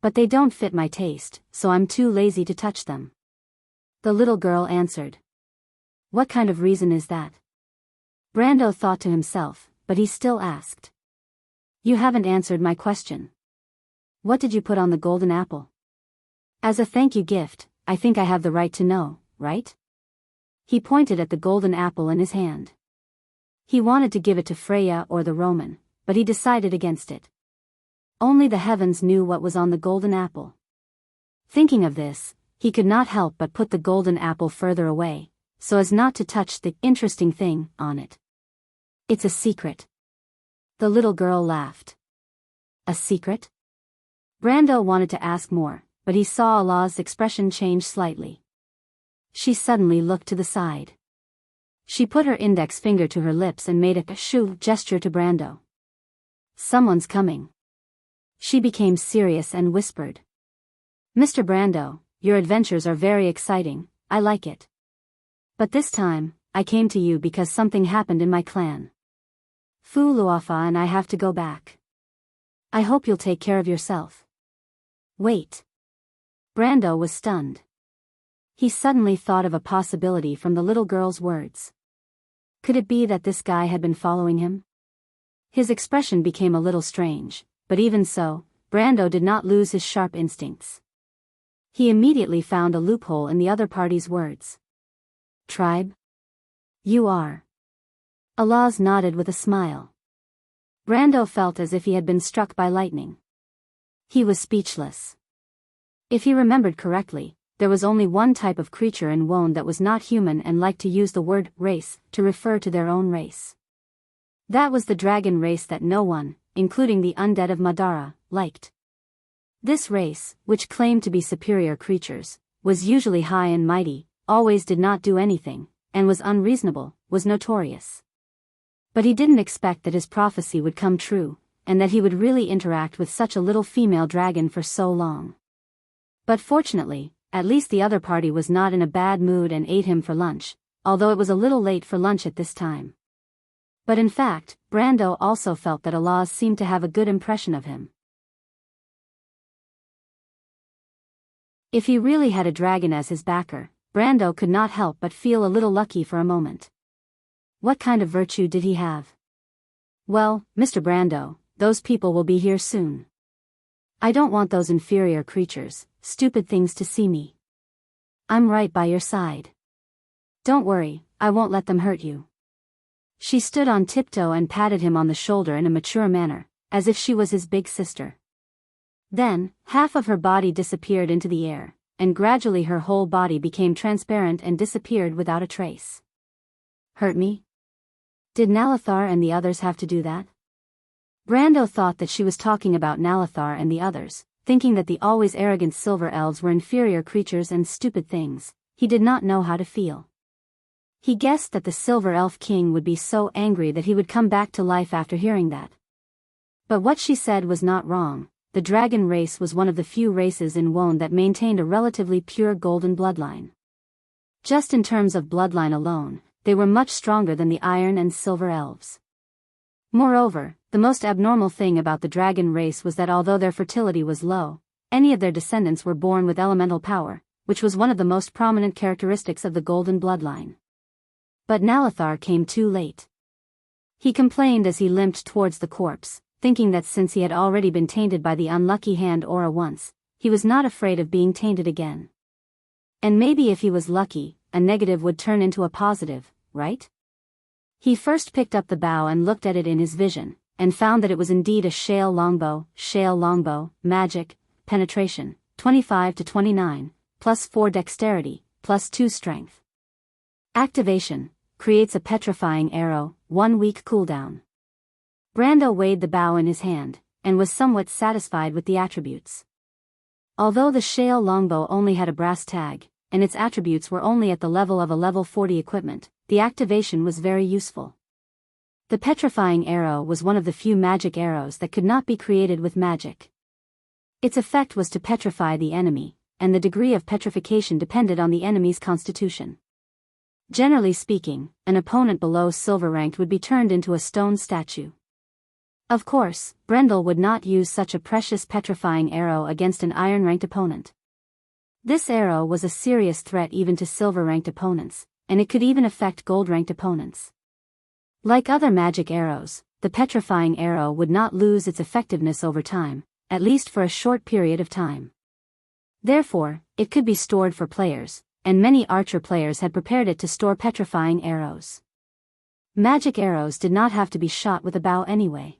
Speaker 1: But they don't fit my taste, so I'm too lazy to touch them. The little girl answered. What kind of reason is that? Brando thought to himself, but he still asked. You haven't answered my question. What did you put on the golden apple? As a thank you gift, I think I have the right to know, right? He pointed at the golden apple in his hand. He wanted to give it to Freya or the Roman, but he decided against it. Only the heavens knew what was on the golden apple. Thinking of this, he could not help but put the golden apple further away, so as not to touch the interesting thing on it. It's a secret. The little girl laughed. A secret? Brando wanted to ask more, but he saw Alaz's expression change slightly. She suddenly looked to the side. She put her index finger to her lips and made a shoo gesture to Brando. Someone's coming. She became serious and whispered. Mr. Brando, your adventures are very exciting, I like it. But this time, I came to you because something happened in my clan. Fu Luafa and I have to go back. I hope you'll take care of yourself. Wait. Brando was stunned. He suddenly thought of a possibility from the little girl's words. Could it be that this guy had been following him? His expression became a little strange, but even so, Brando did not lose his sharp instincts. He immediately found a loophole in the other party's words. Tribe? You are. Alaz nodded with a smile. Brando felt as if he had been struck by lightning. He was speechless. If he remembered correctly, there was only one type of creature in Wone that was not human and liked to use the word race to refer to their own race. That was the dragon race that no one, including the undead of Madara, liked. This race, which claimed to be superior creatures, was usually high and mighty, always did not do anything, and was unreasonable, was notorious. But he didn't expect that his prophecy would come true, and that he would really interact with such a little female dragon for so long. But fortunately, at least the other party was not in a bad mood and ate him for lunch, although it was a little late for lunch at this time. But in fact, Brando also felt that Alaz seemed to have a good impression of him. If he really had a dragon as his backer, Brando could not help but feel a little lucky for a moment. What kind of virtue did he have? Well, Mr. Brando, those people will be here soon. I don't want those inferior creatures, stupid things to see me. I'm right by your side. Don't worry, I won't let them hurt you. She stood on tiptoe and patted him on the shoulder in a mature manner, as if she was his big sister. Then, half of her body disappeared into the air, and gradually her whole body became transparent and disappeared without a trace. Hurt me? Did Nalathar and the others have to do that? Brando thought that she was talking about Nalathar and the others, thinking that the always arrogant silver elves were inferior creatures and stupid things. He did not know how to feel. He guessed that the silver elf king would be so angry that he would come back to life after hearing that. But what she said was not wrong. The dragon race was one of the few races in Wone that maintained a relatively pure golden bloodline. Just in terms of bloodline alone, they were much stronger than the iron and silver elves. Moreover, the most abnormal thing about the dragon race was that although their fertility was low, any of their descendants were born with elemental power, which was one of the most prominent characteristics of the golden bloodline. But Nalathar came too late. He complained as he limped towards the corpse, thinking that since he had already been tainted by the unlucky hand aura once, he was not afraid of being tainted again. And maybe if he was lucky, a negative would turn into a positive, right? He first picked up the bow and looked at it in his vision, and found that it was indeed a shale longbow, magic, penetration, 25 to 29, plus 4 dexterity, plus 2 strength. Activation, creates a petrifying arrow, 1 week cooldown. Brando weighed the bow in his hand, and was somewhat satisfied with the attributes. Although the shale longbow only had a brass tag, and its attributes were only at the level of a level 40 equipment, the activation was very useful. The petrifying arrow was one of the few magic arrows that could not be created with magic. Its effect was to petrify the enemy, and the degree of petrification depended on the enemy's constitution. Generally speaking, an opponent below silver ranked would be turned into a stone statue. Of course, Brendel would not use such a precious petrifying arrow against an iron-ranked opponent. This arrow was a serious threat even to silver-ranked opponents, and it could even affect gold-ranked opponents. Like other magic arrows, the petrifying arrow would not lose its effectiveness over time, at least for a short period of time. Therefore, it could be stored for players, and many archer players had prepared it to store petrifying arrows. Magic arrows did not have to be shot with a bow anyway.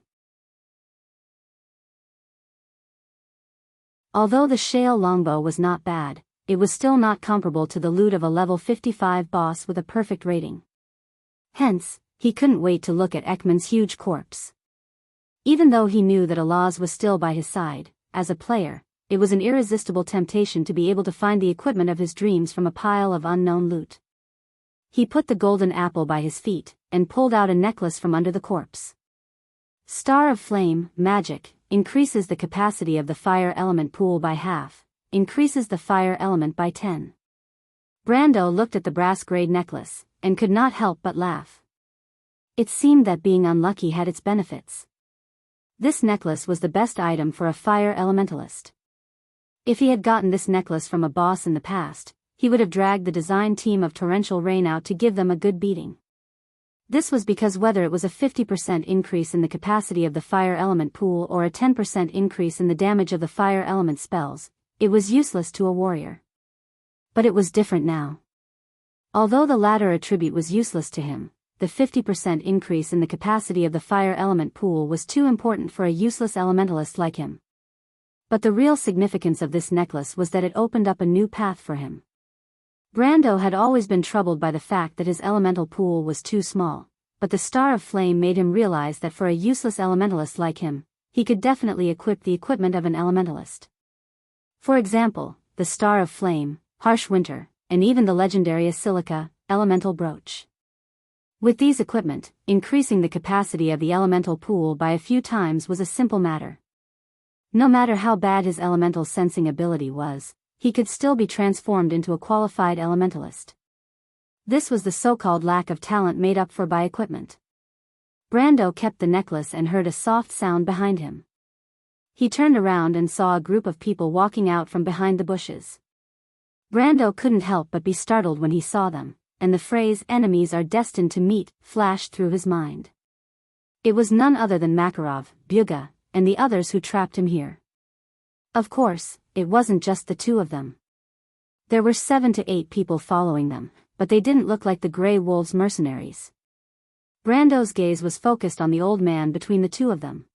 Speaker 1: Although the shale longbow was not bad, it was still not comparable to the loot of a level 55 boss with a perfect rating. Hence, he couldn't wait to look at Ekman's huge corpse. Even though he knew that Alaz was still by his side, as a player, it was an irresistible temptation to be able to find the equipment of his dreams from a pile of unknown loot. He put the golden apple by his feet, and pulled out a necklace from under the corpse. Star of Flame, magic, increases the capacity of the fire element pool by half, increases the fire element by 10. Brando looked at the brass-grade necklace, and could not help but laugh. It seemed that being unlucky had its benefits. This necklace was the best item for a fire elementalist. If he had gotten this necklace from a boss in the past, he would have dragged the design team of Torrential Rain out to give them a good beating. This was because whether it was a 50% increase in the capacity of the fire element pool or a 10% increase in the damage of the fire element spells, it was useless to a warrior. But it was different now. Although the latter attribute was useless to him, the 50% increase in the capacity of the fire element pool was too important for a useless elementalist like him. But the real significance of this necklace was that it opened up a new path for him. Brando had always been troubled by the fact that his elemental pool was too small, but the Star of Flame made him realize that for a useless elementalist like him, he could definitely equip the equipment of an elementalist. For example, the Star of Flame, Harsh Winter, and even the legendary Silica, Elemental Brooch. With these equipment, increasing the capacity of the elemental pool by a few times was a simple matter. No matter how bad his elemental sensing ability was, he could still be transformed into a qualified elementalist. This was the so-called lack of talent made up for by equipment. Brando kept the necklace and heard a soft sound behind him. He turned around and saw a group of people walking out from behind the bushes. Brando couldn't help but be startled when he saw them, and the phrase "enemies are destined to meet" flashed through his mind. It was none other than Makarov, Byuga, and the others who trapped him here. Of course, it wasn't just the two of them. There were 7 to 8 people following them, but they didn't look like the Grey Wolves mercenaries. Brando's gaze was focused on the old man between the two of them.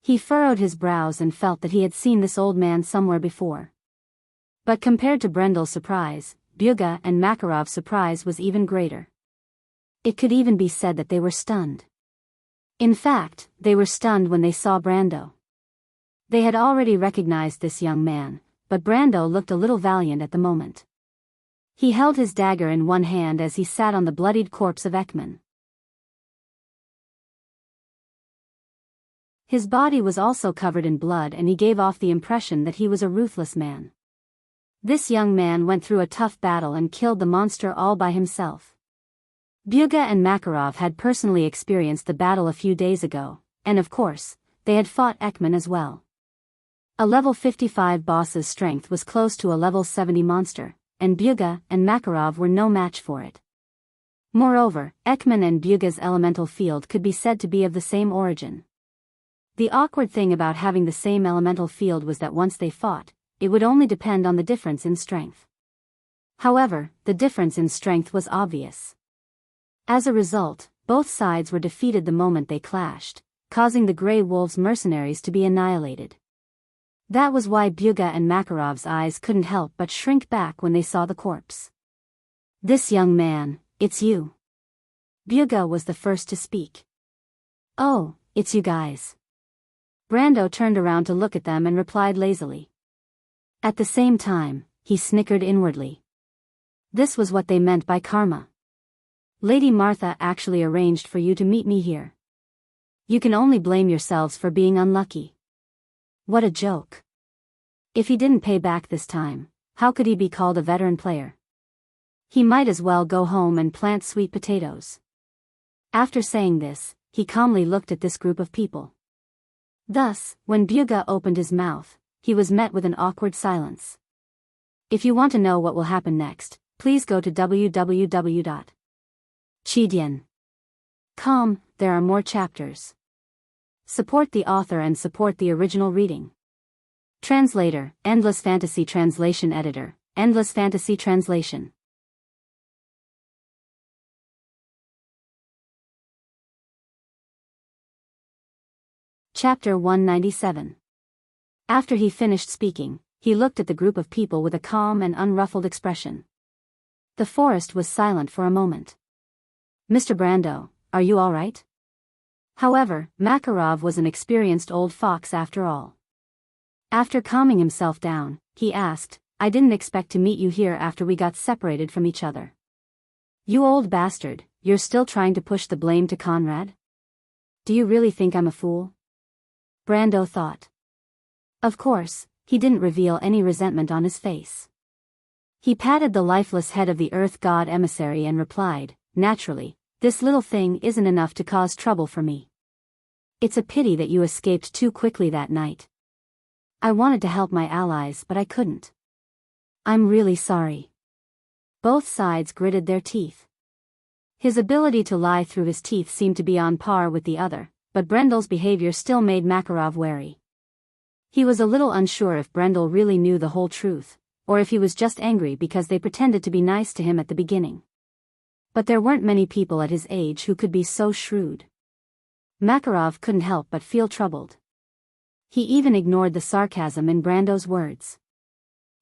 Speaker 1: He furrowed his brows and felt that he had seen this old man somewhere before. But compared to Brendel's surprise, Byuga and Makarov's surprise was even greater. It could even be said that they were stunned. In fact, they were stunned when they saw Brando. They had already recognized this young man, but Brando looked a little valiant at the moment. He held his dagger in one hand as he sat on the bloodied corpse of Ekman. His body was also covered in blood and he gave off the impression that he was a ruthless man. This young man went through a tough battle and killed the monster all by himself. Byuga and Makarov had personally experienced the battle a few days ago, and of course, they had fought Ekman as well. A level 55 boss's strength was close to a level 70 monster, and Byuga and Makarov were no match for it. Moreover, Ekman and Byuga's elemental field could be said to be of the same origin. The awkward thing about having the same elemental field was that once they fought, it would only depend on the difference in strength. However, the difference in strength was obvious. As a result, both sides were defeated the moment they clashed, causing the Grey Wolves mercenaries to be annihilated. That was why Byuga and Makarov's eyes couldn't help but shrink back when they saw the corpse. "This young man, it's you." Byuga was the first to speak. "Oh, it's you guys." Brando turned around to look at them and replied lazily. At the same time, he snickered inwardly. This was what they meant by karma. Lady Martha actually arranged for you to meet me here. You can only blame yourselves for being unlucky. What a joke. If he didn't pay back this time, how could he be called a veteran player? He might as well go home and plant sweet potatoes. After saying this, he calmly looked at this group of people. Thus, when Byuga opened his mouth, he was met with an awkward silence. If you want to know what will happen next, please go to www.chidien.com. There are more chapters. Support the author and support the original reading. Translator, Endless Fantasy Translation Editor, Endless Fantasy Translation. Chapter 197. After he finished speaking, he looked at the group of people with a calm and unruffled expression. The forest was silent for a moment. "Mr. Brando, are you all right?" However, Makarov was an experienced old fox after all. After calming himself down, he asked, "I didn't expect to meet you here after we got separated from each other. You old bastard, you're still trying to push the blame to Conrad? Do you really think I'm a fool?" Brando thought. Of course, he didn't reveal any resentment on his face. He patted the lifeless head of the Earth God emissary and replied, "Naturally, this little thing isn't enough to cause trouble for me. It's a pity that you escaped too quickly that night. I wanted to help my allies but I couldn't. I'm really sorry." Both sides gritted their teeth. His ability to lie through his teeth seemed to be on par with the other, but Brendel's behavior still made Makarov wary. He was a little unsure if Brendel really knew the whole truth, or if he was just angry because they pretended to be nice to him at the beginning. But there weren't many people at his age who could be so shrewd. Makarov couldn't help but feel troubled. He even ignored the sarcasm in Brando's words.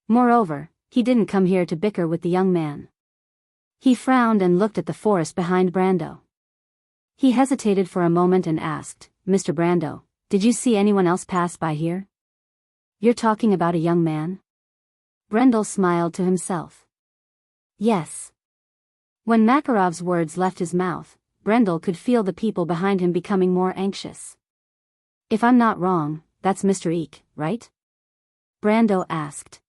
Speaker 1: Moreover, he didn't come here to bicker with the young man. He frowned and looked at the forest behind Brando. He hesitated for a moment and asked, "Mr. Brando, did you see anyone else pass by here?" "You're talking about a young man?" Brendel smiled to himself. "Yes." When Makarov's words left his mouth, Brendel could feel the people behind him becoming more anxious. "If I'm not wrong, that's Mr. Eek, right?" Brando asked.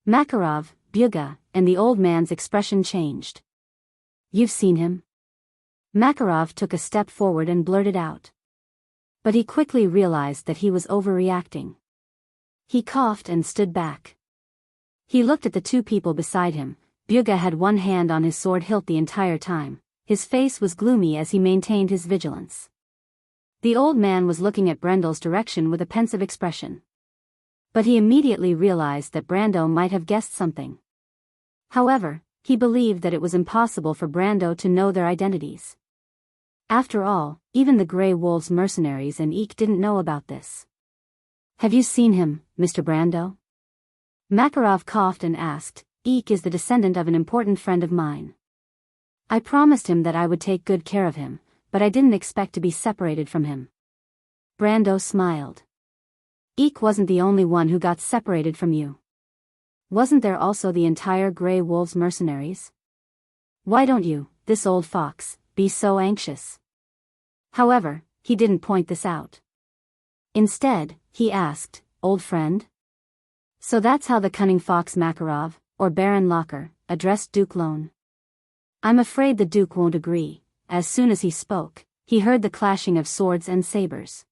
Speaker 1: Makarov, Byuga, and the old man's expression changed. "You've seen him?" Makarov took a step forward and blurted out. But he quickly realized that he was overreacting. He coughed and stood back. He looked at the two people beside him. Byuga had one hand on his sword hilt the entire time. His face was gloomy as he maintained his vigilance. The old man was looking at Brendel's direction with a pensive expression. But he immediately realized that Brando might have guessed something. However, he believed that it was impossible for Brando to know their identities. After all, even the Grey Wolves mercenaries and Eek didn't know about this. "Have you seen him, Mr. Brando?" Makarov coughed and asked. "Eek is the descendant of an important friend of mine. I promised him that I would take good care of him, but I didn't expect to be separated from him." Brando smiled. "Eek wasn't the only one who got separated from you. Wasn't there also the entire Grey Wolves mercenaries? Why don't you, this old fox, be so anxious?" However, he didn't point this out. Instead, he asked, "Old friend?" So that's how the cunning fox Makarov, or Baron Locker, addressed Duke Lone. I'm afraid the Duke won't agree. As soon as he spoke, he heard the clashing of swords and sabers.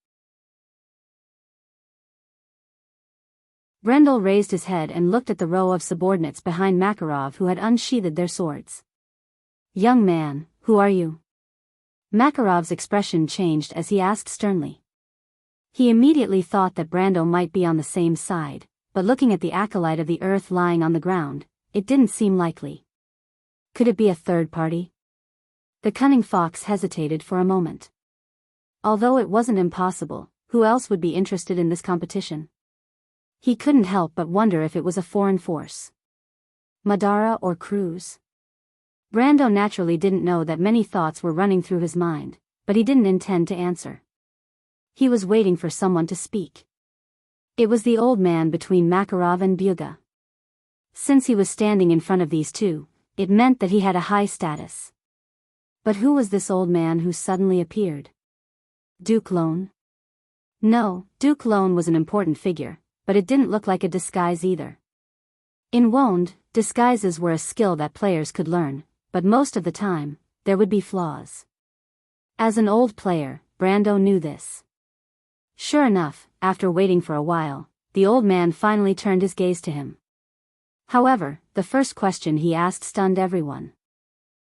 Speaker 1: Brendel raised his head and looked at the row of subordinates behind Makarov who had unsheathed their swords. "Young man, who are you?" Makarov's expression changed as he asked sternly. He immediately thought that Brando might be on the same side, but looking at the acolyte of the earth lying on the ground, it didn't seem likely. Could it be a third party? The cunning fox hesitated for a moment. Although it wasn't impossible, who else would be interested in this competition? He couldn't help but wonder if it was a foreign force. Madara or Cruz? Brando naturally didn't know that many thoughts were running through his mind, but he didn't intend to answer. He was waiting for someone to speak. It was the old man between Makarov and Byuga. Since he was standing in front of these two, it meant that he had a high status. But who was this old man who suddenly appeared? Duke Lone? No, Duke Lone was an important figure, but it didn't look like a disguise either. In Wond, disguises were a skill that players could learn, but most of the time, there would be flaws. As an old player, Brando knew this. Sure enough, after waiting for a while, the old man finally turned his gaze to him. However, the first question he asked stunned everyone.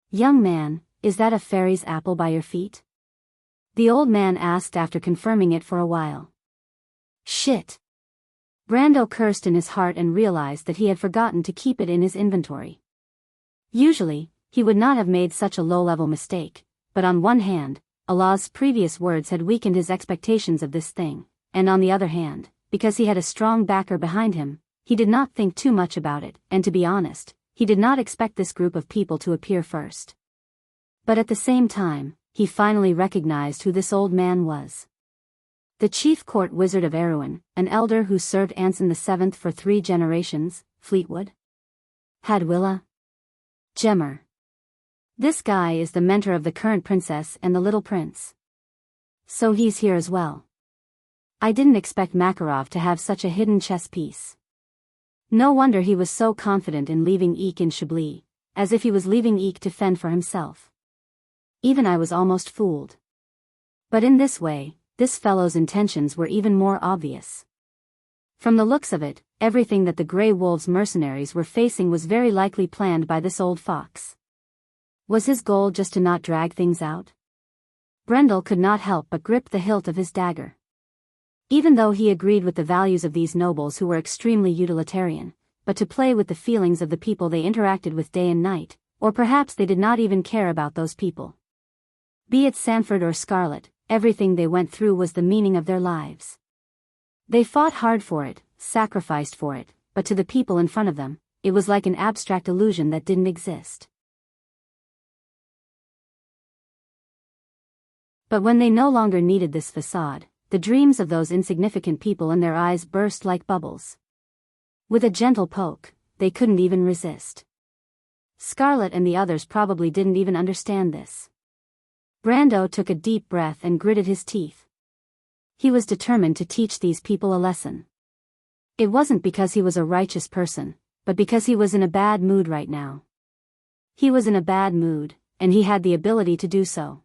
Speaker 1: "Young man, is that a fairy's apple by your feet?" The old man asked after confirming it for a while. Shit! Brando cursed in his heart and realized that he had forgotten to keep it in his inventory. Usually, he would not have made such a low-level mistake, but on one hand, Allah's previous words had weakened his expectations of this thing, and on the other hand, because he had a strong backer behind him, he did not think too much about it, and to be honest, he did not expect this group of people to appear first. But at the same time, he finally recognized who this old man was. The chief court wizard of Erewhon, an elder who served Anson VII for 3 generations, Fleetwood? Hadwilla? Gemmer. This guy is the mentor of the current princess and the little prince. So he's here as well. I didn't expect Makarov to have such a hidden chess piece. No wonder he was so confident in leaving Eek in Chablis, as if he was leaving Eek to fend for himself. Even I was almost fooled. But in this way, this fellow's intentions were even more obvious. From the looks of it, everything that the Grey Wolves mercenaries were facing was very likely planned by this old fox. Was his goal just to not drag things out? Brendel could not help but grip the hilt of his dagger. Even though he agreed with the values of these nobles who were extremely utilitarian, but to play with the feelings of the people they interacted with day and night, or perhaps they did not even care about those people. Be it Sanford or Scarlet, everything they went through was the meaning of their lives. They fought hard for it, sacrificed for it, but to the people in front of them, it was like an abstract illusion that didn't exist. But when they no longer needed this facade, the dreams of those insignificant people in their eyes burst like bubbles. With a gentle poke, they couldn't even resist. Scarlet and the others probably didn't even understand this. Brando took a deep breath and gritted his teeth. He was determined to teach these people a lesson. It wasn't because he was a righteous person, but because he was in a bad mood right now. He was in a bad mood, and he had the ability to do so.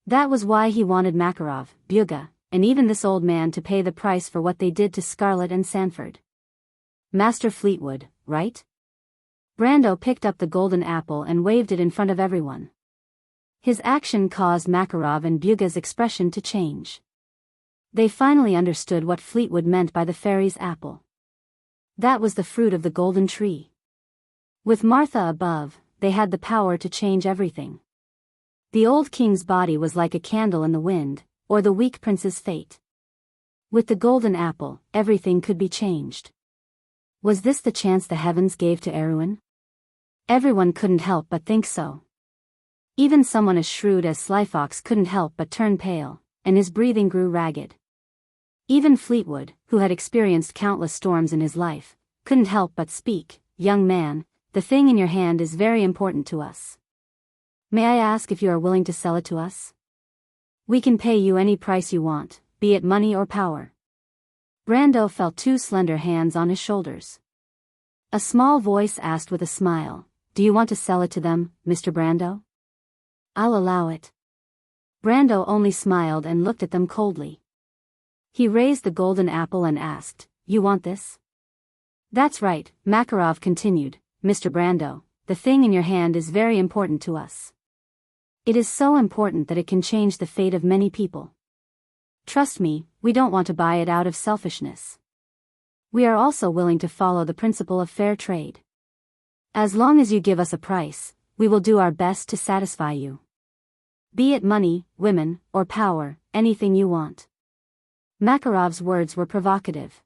Speaker 1: That was why he wanted Makarov, Byuga, and even this old man to pay the price for what they did to Scarlet and Sanford. Master Fleetwood, right? Brando picked up the golden apple and waved it in front of everyone. His action caused Makarov and Byuga's expression to change. They finally understood what Fleetwood meant by the fairy's apple. That was the fruit of the golden tree. With Martha above, they had the power to change everything. The old king's body was like a candle in the wind, or the weak prince's fate. With the golden apple, everything could be changed. Was this the chance the heavens gave to Erwin? Everyone couldn't help but think so. Even someone as shrewd as Slyfox couldn't help but turn pale, and his breathing grew ragged. Even Fleetwood, who had experienced countless storms in his life, couldn't help but speak. Young man, the thing in your hand is very important to us. May I ask if you are willing to sell it to us? We can pay you any price you want, be it money or power. Brando felt two slender hands on his shoulders. A small voice asked with a smile, "Do you want to sell it to them, Mr. Brando?" "I'll allow it." Brando only smiled and looked at them coldly. He raised the golden apple and asked, "You want this?" "That's right," Makarov continued, "Mr. Brando, the thing in your hand is very important to us. It is so important that it can change the fate of many people. Trust me, we don't want to buy it out of selfishness. We are also willing to follow the principle of fair trade. As long as you give us a price, we will do our best to satisfy you. Be it money, women, or power, anything you want." Makarov's words were provocative.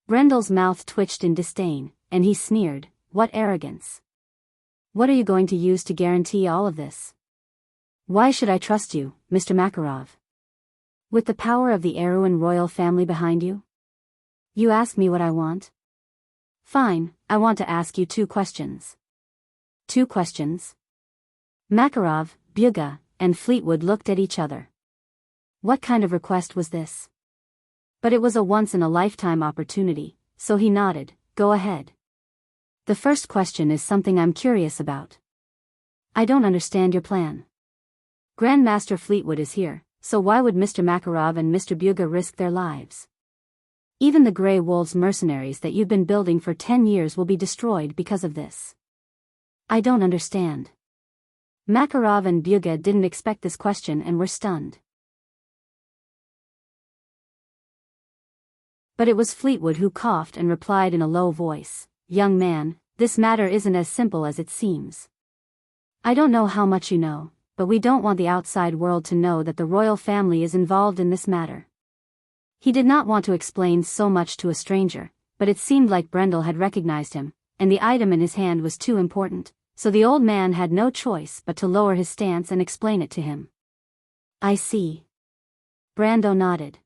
Speaker 1: Brendel's mouth twitched in disdain, and he sneered, "What arrogance! What are you going to use to guarantee all of this? Why should I trust you, Mr. Makarov? With the power of the Erwin royal family behind you? You ask me what I want? Fine, I want to ask you 2 questions. 2 questions? Makarov, Byuga, and Fleetwood looked at each other. What kind of request was this? But it was a once-in-a-lifetime opportunity, so he nodded. Go ahead. The first question is something I'm curious about. I don't understand your plan. Grandmaster Fleetwood is here, so why would Mr. Makarov and Mr. Byuga risk their lives? Even the Grey Wolves mercenaries that you've been building for 10 years will be destroyed because of this. I don't understand. Makarov and Byuga didn't expect this question and were stunned. But it was Fleetwood who coughed and replied in a low voice, "Young man, this matter isn't as simple as it seems. I don't know how much you know, but we don't want the outside world to know that the royal family is involved in this matter." He did not want to explain so much to a stranger, but it seemed like Brendel had recognized him, and the item in his hand was too important, so the old man had no choice but to lower his stance and explain it to him. I see. Brando nodded.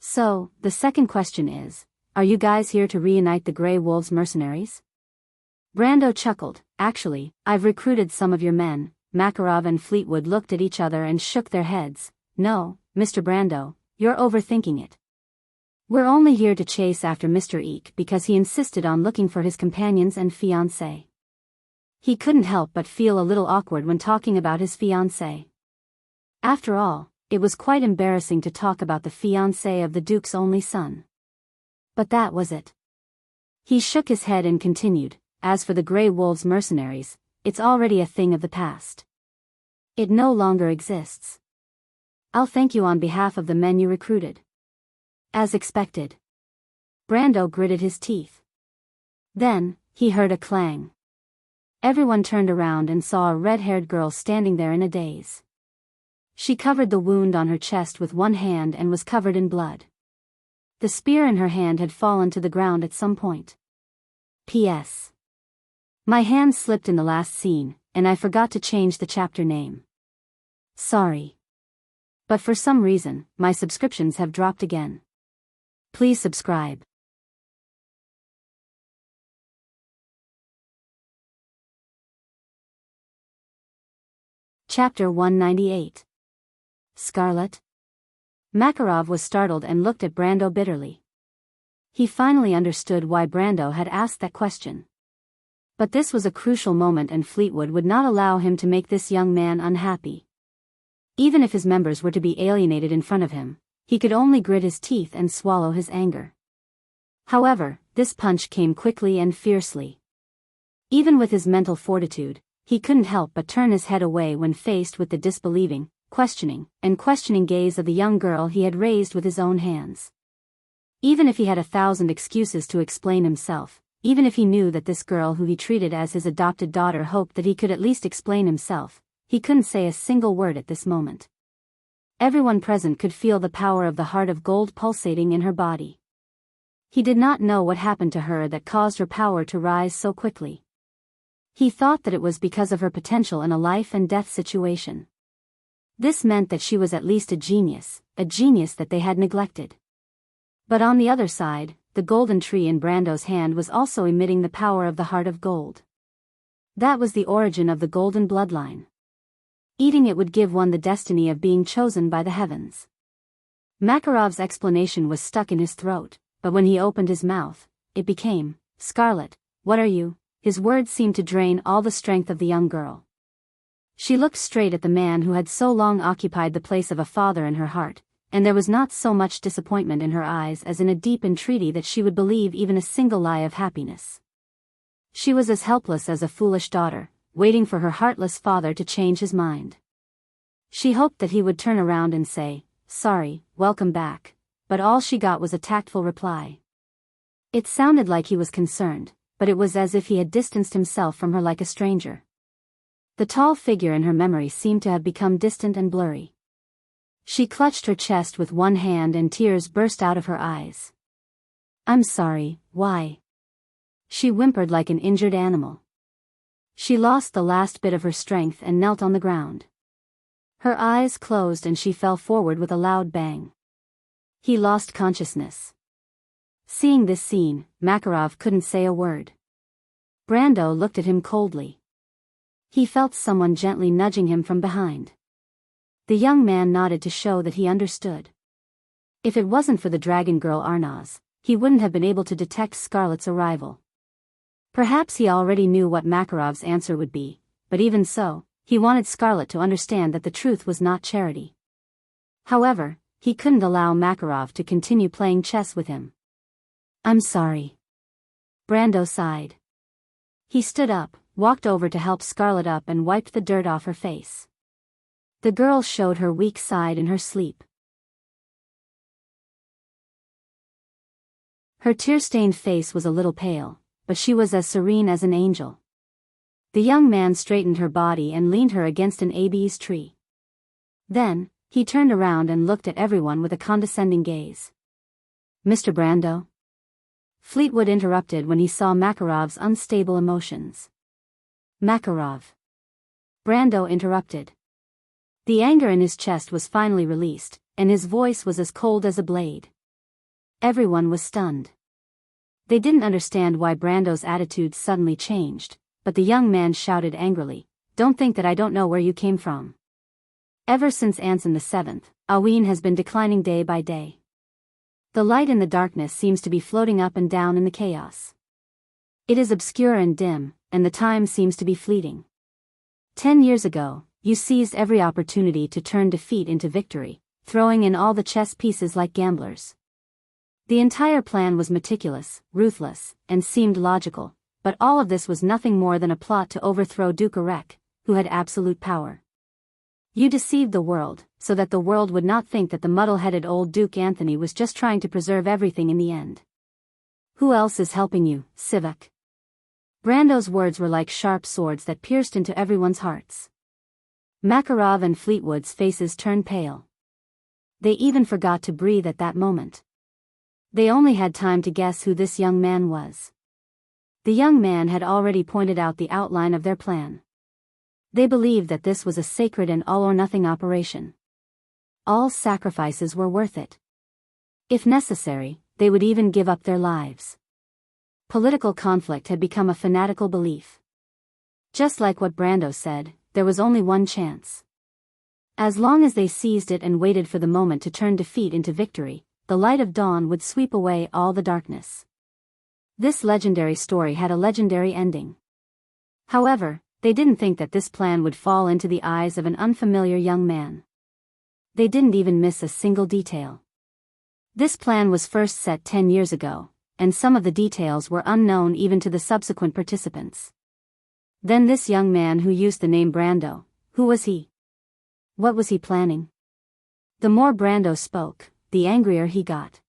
Speaker 1: So, the second question is, are you guys here to reunite the Grey Wolves mercenaries? Brando chuckled. Actually, I've recruited some of your men. Makarov and Fleetwood looked at each other and shook their heads. No, Mr. Brando, you're overthinking it. We're only here to chase after Mr. Eek because he insisted on looking for his companions and fiancé. He couldn't help but feel a little awkward when talking about his fiancé. After all, it was quite embarrassing to talk about the fiancé of the Duke's only son. But that was it. He shook his head and continued, as for the Grey Wolves mercenaries, it's already a thing of the past. It no longer exists. I'll thank you on behalf of the men you recruited. As expected. Brando gritted his teeth. Then, he heard a clang. Everyone turned around and saw a red-haired girl standing there in a daze. She covered the wound on her chest with one hand and was covered in blood. The spear in her hand had fallen to the ground at some point. P.S. My hand slipped in the last scene, and I forgot to change the chapter name. Sorry. But for some reason, my subscriptions have dropped again. Please subscribe. Chapter 198. Scarlet? Makarov was startled and looked at Brando bitterly. He finally understood why Brando had asked that question. But this was a crucial moment and Fleetwood would not allow him to make this young man unhappy. Even if his members were to be alienated in front of him, he could only grit his teeth and swallow his anger. However, this punch came quickly and fiercely. Even with his mental fortitude, he couldn't help but turn his head away when faced with the disbelieving, questioning gaze of the young girl he had raised with his own hands. Even if he had 1,000 excuses to explain himself, even if he knew that this girl who he treated as his adopted daughter hoped that he could at least explain himself, he couldn't say a single word at this moment. Everyone present could feel the power of the heart of gold pulsating in her body. He did not know what happened to her that caused her power to rise so quickly. He thought that it was because of her potential in a life and death situation. This meant that she was at least a genius that they had neglected. But on the other side, the golden tree in Brando's hand was also emitting the power of the heart of gold. That was the origin of the golden bloodline. Eating it would give one the destiny of being chosen by the heavens. Makarov's explanation was stuck in his throat, but when he opened his mouth, it became, "Scarlet, what are you?" His words seemed to drain all the strength of the young girl. She looked straight at the man who had so long occupied the place of a father in her heart, and there was not so much disappointment in her eyes as in a deep entreaty that she would believe even a single lie of happiness. She was as helpless as a foolish daughter, waiting for her heartless father to change his mind. She hoped that he would turn around and say, "Sorry, welcome back," but all she got was a tactful reply. It sounded like he was concerned, but it was as if he had distanced himself from her like a stranger. The tall figure in her memory seemed to have become distant and blurry. She clutched her chest with one hand and tears burst out of her eyes. "I'm sorry, why?" She whimpered like an injured animal. She lost the last bit of her strength and knelt on the ground. Her eyes closed and she fell forward with a loud bang. He lost consciousness. Seeing this scene, Makarov couldn't say a word. Brando looked at him coldly. He felt someone gently nudging him from behind. The young man nodded to show that he understood. If it wasn't for the dragon girl Arnaz, he wouldn't have been able to detect Scarlet's arrival. Perhaps he already knew what Makarov's answer would be, but even so, he wanted Scarlet to understand that the truth was not charity. However, he couldn't allow Makarov to continue playing chess with him. "I'm sorry." Brando sighed. He stood up, walked over to help Scarlet up and wiped the dirt off her face. The girl showed her weak side in her sleep. Her tear-stained face was a little pale, but she was as serene as an angel. The young man straightened her body and leaned her against an abies tree. Then, he turned around and looked at everyone with a condescending gaze. "Mr. Brando?" Fleetwood interrupted when he saw Makarov's unstable emotions. "Makarov." Brando interrupted. The anger in his chest was finally released, and his voice was as cold as a blade. Everyone was stunned. They didn't understand why Brando's attitude suddenly changed, but the young man shouted angrily, "Don't think that I don't know where you came from. Ever since Anson VII, Aween has been declining day by day. The light in the darkness seems to be floating up and down in the chaos. It is obscure and dim, and the time seems to be fleeting. 10 years ago, you seized every opportunity to turn defeat into victory, throwing in all the chess pieces like gamblers. The entire plan was meticulous, ruthless, and seemed logical, but all of this was nothing more than a plot to overthrow Duke Erech, who had absolute power. You deceived the world, so that the world would not think that the muddle-headed old Duke Anthony was just trying to preserve everything in the end. Who else is helping you, Sivak? Brando's words were like sharp swords that pierced into everyone's hearts. Makarov and Fleetwood's faces turned pale. They even forgot to breathe at that moment. They only had time to guess who this young man was. The young man had already pointed out the outline of their plan. They believed that this was a sacred and all-or-nothing operation. All sacrifices were worth it. If necessary, they would even give up their lives. Political conflict had become a fanatical belief. Just like what Brando said, there was only one chance. As long as they seized it and waited for the moment to turn defeat into victory, the light of dawn would sweep away all the darkness. This legendary story had a legendary ending. However, they didn't think that this plan would fall into the eyes of an unfamiliar young man. They didn't even miss a single detail. This plan was first set 10 years ago, and some of the details were unknown even to the subsequent participants. Then this young man who used the name Brando, who was he? What was he planning? The more Brando spoke, the angrier he got.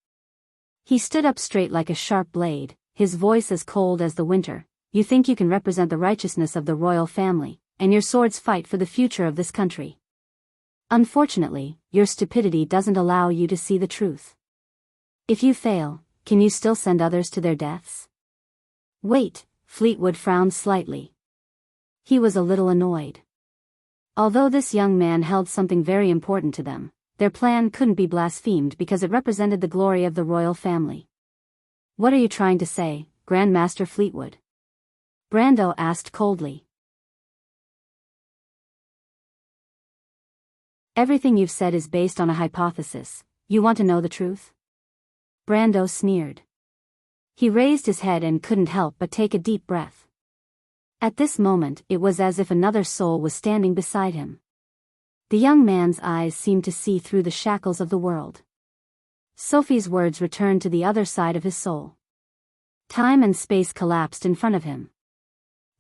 Speaker 1: He stood up straight like a sharp blade, his voice as cold as the winter. You think you can represent the righteousness of the royal family, and your swords fight for the future of this country. Unfortunately, your stupidity doesn't allow you to see the truth. If you fail, can you still send others to their deaths? Wait, Fleetwood frowned slightly. He was a little annoyed. Although this young man held something very important to them, their plan couldn't be blasphemed because it represented the glory of the royal family. What are you trying to say, Grandmaster Fleetwood? Brando asked coldly. Everything you've said is based on a hypothesis. You want to know the truth? Brando sneered. He raised his head and couldn't help but take a deep breath. At this moment, it was as if another soul was standing beside him. The young man's eyes seemed to see through the shackles of the world. Sophie's words returned to the other side of his soul. Time and space collapsed in front of him.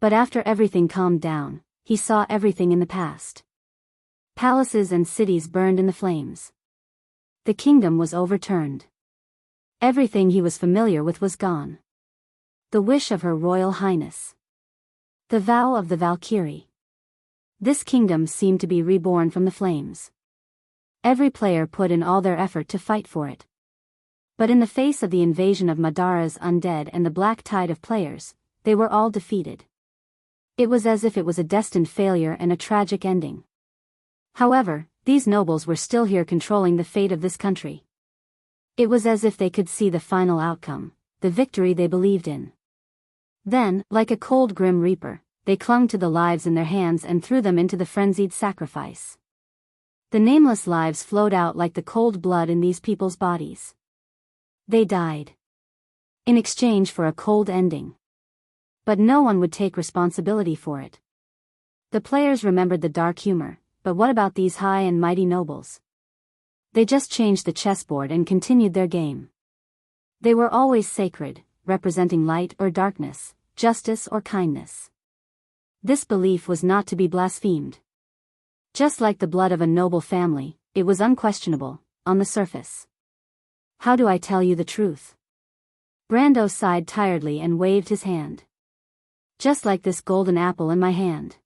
Speaker 1: But after everything calmed down, he saw everything in the past. Palaces and cities burned in the flames. The kingdom was overturned. Everything he was familiar with was gone. The wish of Her Royal Highness. The vow of the Valkyrie. This kingdom seemed to be reborn from the flames. Every player put in all their effort to fight for it. But in the face of the invasion of Madara's undead and the black tide of players, they were all defeated. It was as if it was a destined failure and a tragic ending. However, these nobles were still here controlling the fate of this country. It was as if they could see the final outcome, the victory they believed in. Then, like a cold grim reaper, they clung to the lives in their hands and threw them into the frenzied sacrifice. The nameless lives flowed out like the cold blood in these people's bodies. They died. In exchange for a cold ending. But no one would take responsibility for it. The players remembered the dark humor, but what about these high and mighty nobles? They just changed the chessboard and continued their game. They were always sacred, representing light or darkness, justice or kindness. This belief was not to be blasphemed. Just like the blood of a noble family, it was unquestionable, on the surface. How do I tell you the truth? Brando sighed tiredly and waved his hand. Just like this golden apple in my hand.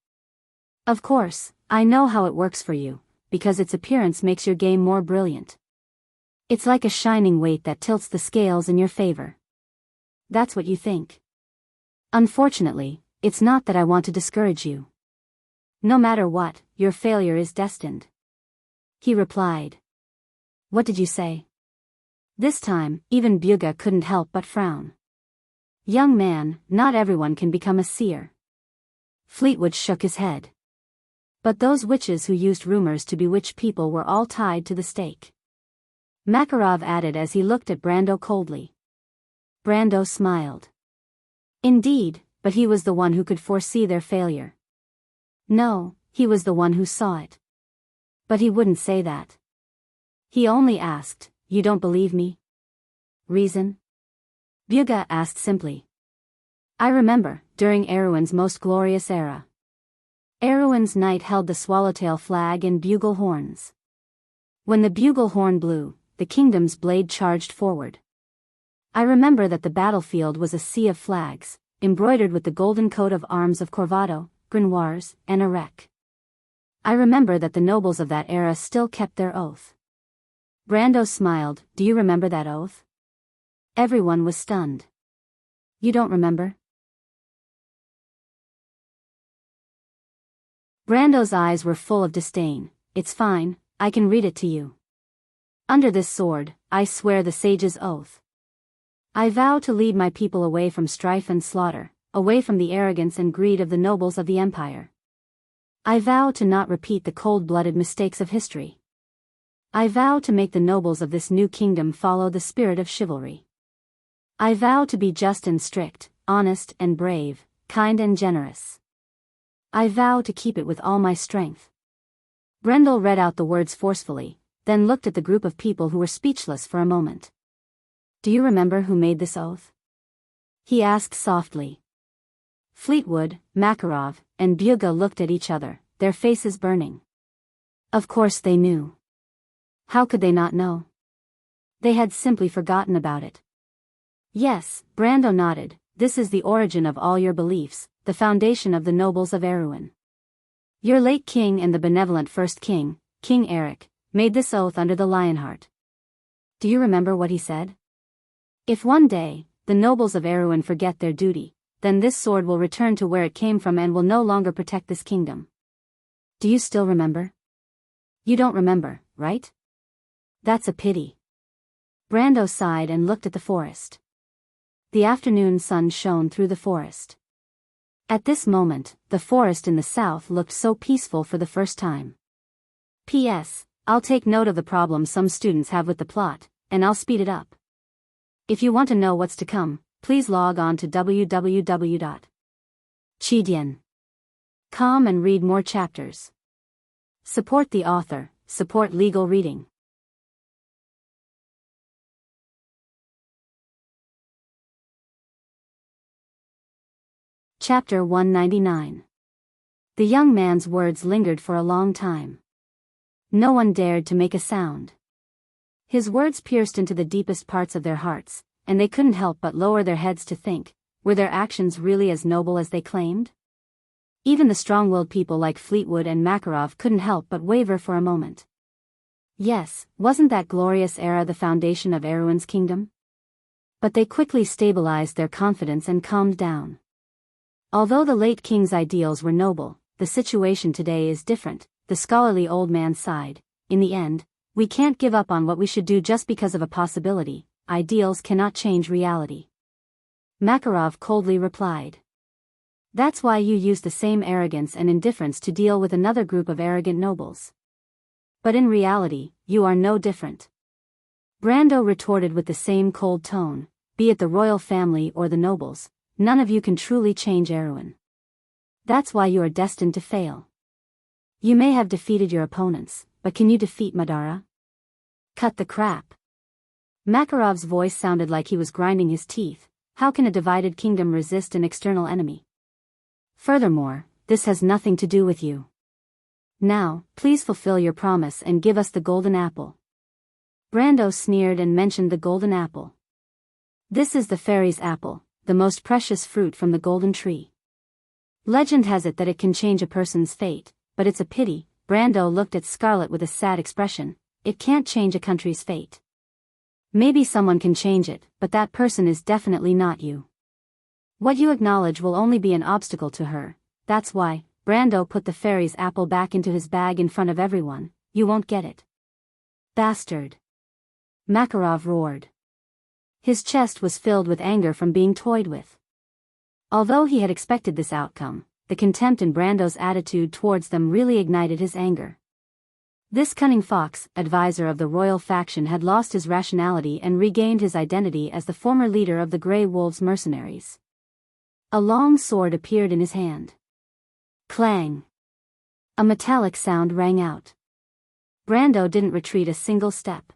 Speaker 1: Of course, I know how it works for you, because its appearance makes your game more brilliant. It's like a shining weight that tilts the scales in your favor. That's what you think. Unfortunately, it's not that I want to discourage you. No matter what, your failure is destined. He replied. What did you say? This time, even Bugha couldn't help but frown. Young man, not everyone can become a seer. Fleetwood shook his head. But those witches who used rumors to bewitch people were all tied to the stake. Makarov added as he looked at Brando coldly. Brando smiled. Indeed, but he was the one who could foresee their failure. No, he was the one who saw it. But he wouldn't say that. He only asked, "You don't believe me?" Reason? Bugha asked simply. I remember, during Erewhon's most glorious era. Erewhon's knight held the swallowtail flag and bugle horns. When the bugle horn blew, the kingdom's blade charged forward. I remember that the battlefield was a sea of flags, embroidered with the golden coat of arms of Corvado, Grenoires, and enrich. I remember that the nobles of that era still kept their oath. Brando smiled. Do you remember that oath? Everyone was stunned. You don't remember? Brando's eyes were full of disdain. It's fine, I can read it to you. Under this sword, I swear the sage's oath. I vow to lead my people away from strife and slaughter, away from the arrogance and greed of the nobles of the empire. I vow to not repeat the cold-blooded mistakes of history. I vow to make the nobles of this new kingdom follow the spirit of chivalry. I vow to be just and strict, honest and brave, kind and generous. I vow to keep it with all my strength. Brendel read out the words forcefully, then looked at the group of people who were speechless for a moment. Do you remember who made this oath? He asked softly. Fleetwood, Makarov, and Buga looked at each other, their faces burning. Of course they knew. How could they not know? They had simply forgotten about it. Yes, Brando nodded. This is the origin of all your beliefs, the foundation of the nobles of Erewhon. Your late king and the benevolent first king, King Eric, made this oath under the Lionheart. Do you remember what he said? If one day, the nobles of Erewhon forget their duty, then this sword will return to where it came from and will no longer protect this kingdom. Do you still remember? You don't remember, right? That's a pity. Brando sighed and looked at the forest. The afternoon sun shone through the forest. At this moment, the forest in the south looked so peaceful for the first time. P.S. I'll take note of the problem some students have with the plot, and I'll speed it up. If you want to know what's to come, please log on to www.chidian.com and read more chapters. Support the author, support legal reading. Chapter 199. The young man's words lingered for a long time. No one dared to make a sound. His words pierced into the deepest parts of their hearts, and they couldn't help but lower their heads to think, were their actions really as noble as they claimed? Even the strong-willed people like Fleetwood and Makarov couldn't help but waver for a moment. Yes, wasn't that glorious era the foundation of Erewhon's kingdom? But they quickly stabilized their confidence and calmed down. Although the late king's ideals were noble, the situation today is different, the scholarly old man sighed. In the end, we can't give up on what we should do just because of a possibility. Ideals cannot change reality. Makarov coldly replied. That's why you use the same arrogance and indifference to deal with another group of arrogant nobles. But in reality, you are no different. Brando retorted with the same cold tone, be it the royal family or the nobles, none of you can truly change Erewhon. That's why you are destined to fail. You may have defeated your opponents, but can you defeat Madara? Cut the crap. Makarov's voice sounded like he was grinding his teeth. How can a divided kingdom resist an external enemy? Furthermore, this has nothing to do with you. Now, please fulfill your promise and give us the golden apple. Brando sneered and mentioned the golden apple. This is the fairy's apple, the most precious fruit from the golden tree. Legend has it that it can change a person's fate, but it's a pity. Brando looked at Scarlet with a sad expression. It can't change a country's fate. Maybe someone can change it, but that person is definitely not you. What you acknowledge will only be an obstacle to her. That's why. Brando put the fairy's apple back into his bag in front of everyone. You won't get it. Bastard. Makarov roared. His chest was filled with anger from being toyed with. Although he had expected this outcome, the contempt in Brando's attitude towards them really ignited his anger. This cunning fox, advisor of the royal faction, had lost his rationality and regained his identity as the former leader of the Grey Wolves mercenaries. A long sword appeared in his hand. Clang! A metallic sound rang out. Brando didn't retreat a single step.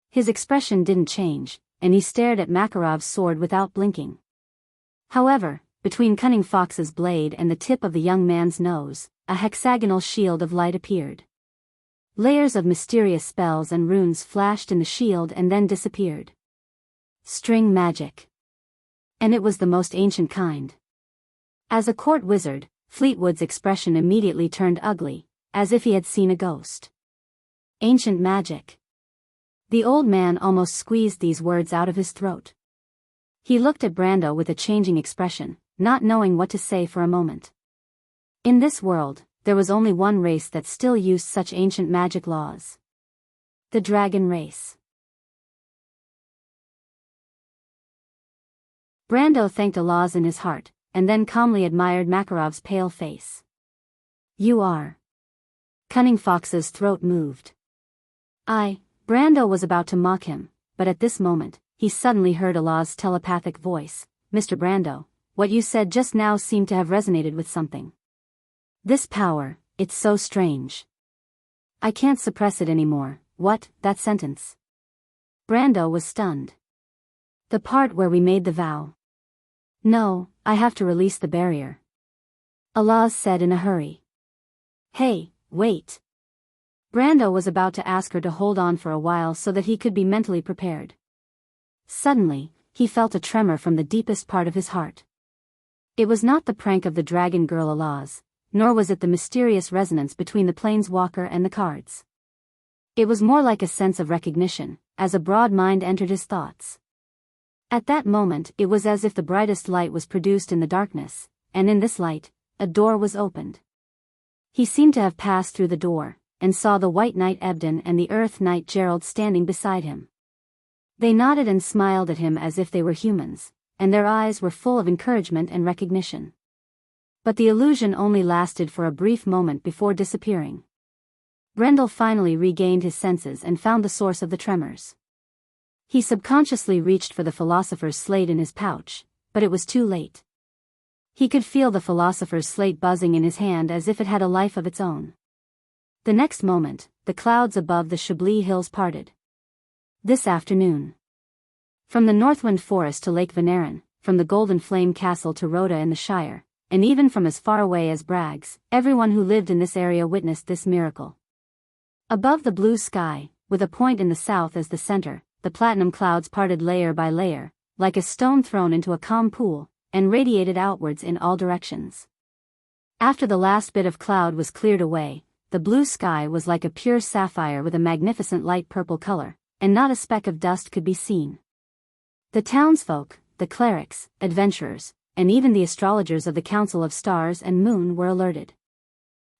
Speaker 1: His expression didn't change, and he stared at Makarov's sword without blinking. However, between Cunning Fox's blade and the tip of the young man's nose, a hexagonal shield of light appeared. Layers of mysterious spells and runes flashed in the shield and then disappeared. String magic. And it was the most ancient kind. As a court wizard, Fleetwood's expression immediately turned ugly, as if he had seen a ghost. Ancient magic. The old man almost squeezed these words out of his throat. He looked at Brando with a changing expression, not knowing what to say for a moment. In this world, there was only one race that still used such ancient magic laws. The dragon race. Brando thanked Allah in his heart, and then calmly admired Makarov's pale face. You are. Cunning Fox's throat moved. Brando was about to mock him, but at this moment, he suddenly heard Allah's telepathic voice. Mr. Brando, what you said just now seemed to have resonated with something. This power, it's so strange. I can't suppress it anymore. What, that sentence? Brando was stunned. The part where we made the vow. No, I have to release the barrier. Allah said in a hurry. Hey, wait. Brando was about to ask her to hold on for a while so that he could be mentally prepared. Suddenly, he felt a tremor from the deepest part of his heart. It was not the prank of the dragon girl Allah's, nor was it the mysterious resonance between the planeswalker and the cards. It was more like a sense of recognition, as a broad mind entered his thoughts. At that moment it was as if the brightest light was produced in the darkness, and in this light, a door was opened. He seemed to have passed through the door, and saw the White Knight Ebden and the Earth Knight Gerald standing beside him. They nodded and smiled at him as if they were humans, and their eyes were full of encouragement and recognition. But the illusion only lasted for a brief moment before disappearing. Brendel finally regained his senses and found the source of the tremors. He subconsciously reached for the philosopher's slate in his pouch, but it was too late. He could feel the philosopher's slate buzzing in his hand as if it had a life of its own. The next moment, the clouds above the Chablis Hills parted. This afternoon. From the Northwind Forest to Lake Venerin, from the Golden Flame Castle to Rhoda in the Shire, and even from as far away as Braggs, everyone who lived in this area witnessed this miracle. Above the blue sky, with a point in the south as the center, the platinum clouds parted layer by layer, like a stone thrown into a calm pool, and radiated outwards in all directions. After the last bit of cloud was cleared away, the blue sky was like a pure sapphire with a magnificent light purple color, and not a speck of dust could be seen. The townsfolk, the clerics, adventurers, and even the astrologers of the Council of Stars and Moon were alerted.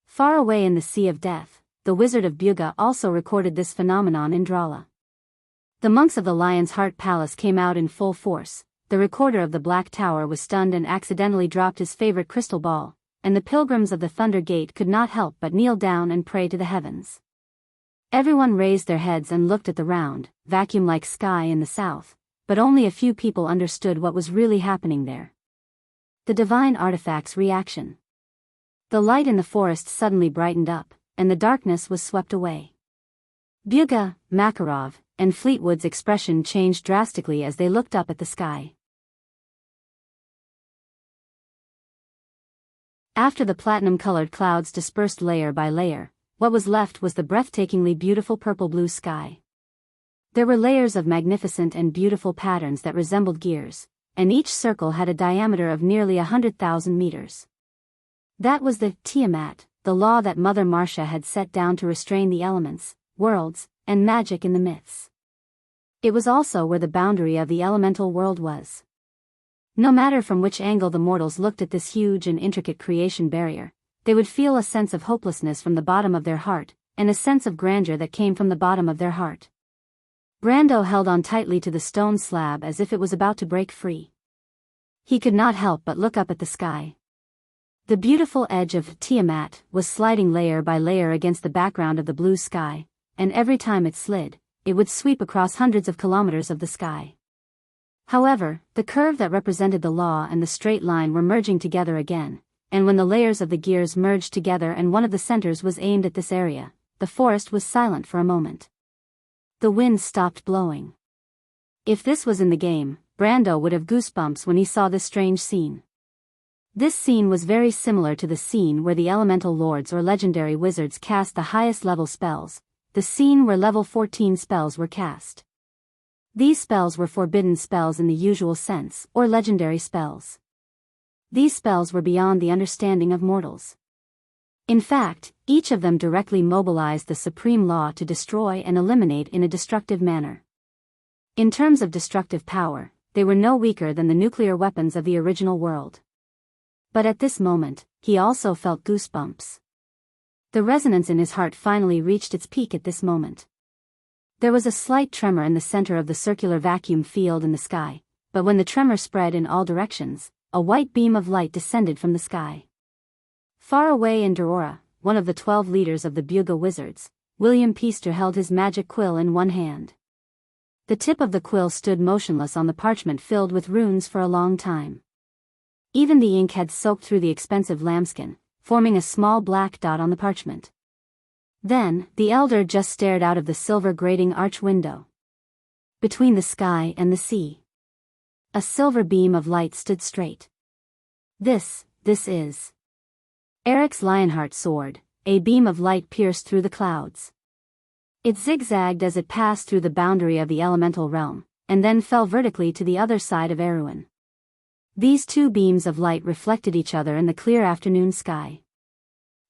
Speaker 1: Far away in the Sea of Death, the Wizard of Buga also recorded this phenomenon in Drala. The monks of the Lion's Heart Palace came out in full force. The recorder of the Black Tower was stunned and accidentally dropped his favorite crystal ball, and the pilgrims of the Thunder Gate could not help but kneel down and pray to the heavens. Everyone raised their heads and looked at the round, vacuum-like sky in the south, but only a few people understood what was really happening there. The divine artifact's reaction. The light in the forest suddenly brightened up, and the darkness was swept away. Buga, Makarov, and Fleetwood's expression changed drastically as they looked up at the sky. After the platinum-colored clouds dispersed layer by layer, what was left was the breathtakingly beautiful purple-blue sky. There were layers of magnificent and beautiful patterns that resembled gears, and each circle had a diameter of nearly 100,000 meters. That was the Tiamat, the law that Mother Marcia had set down to restrain the elements, worlds, and magic in the myths. It was also where the boundary of the elemental world was. No matter from which angle the mortals looked at this huge and intricate creation barrier, they would feel a sense of hopelessness from the bottom of their heart, and a sense of grandeur that came from the bottom of their heart. Brando held on tightly to the stone slab as if it was about to break free. He could not help but look up at the sky. The beautiful edge of Tiamat was sliding layer by layer against the background of the blue sky, and every time it slid, it would sweep across hundreds of kilometers of the sky. However, the curve that represented the law and the straight line were merging together again, and when the layers of the gears merged together and one of the centers was aimed at this area, the forest was silent for a moment. The wind stopped blowing. If this was in the game, Brando would have goosebumps when he saw this strange scene. This scene was very similar to the scene where the elemental lords or legendary wizards cast the highest level spells, the scene where level 14 spells were cast. These spells were forbidden spells in the usual sense, or legendary spells. These spells were beyond the understanding of mortals. In fact, each of them directly mobilized the supreme law to destroy and eliminate in a destructive manner. In terms of destructive power, they were no weaker than the nuclear weapons of the original world. But at this moment, he also felt goosebumps. The resonance in his heart finally reached its peak at this moment. There was a slight tremor in the center of the circular vacuum field in the sky, but when the tremor spread in all directions, a white beam of light descended from the sky. Far away in Dorora, one of the 12 leaders of the Buga Wizards, William Peaster held his magic quill in one hand. The tip of the quill stood motionless on the parchment filled with runes for a long time. Even the ink had soaked through the expensive lambskin, forming a small black dot on the parchment. Then, the elder just stared out of the silver grating arch window. Between the sky and the sea, a silver beam of light stood straight. This is Eric's Lionheart sword. A beam of light pierced through the clouds. It zigzagged as it passed through the boundary of the elemental realm, and then fell vertically to the other side of Erewhon. These two beams of light reflected each other in the clear afternoon sky.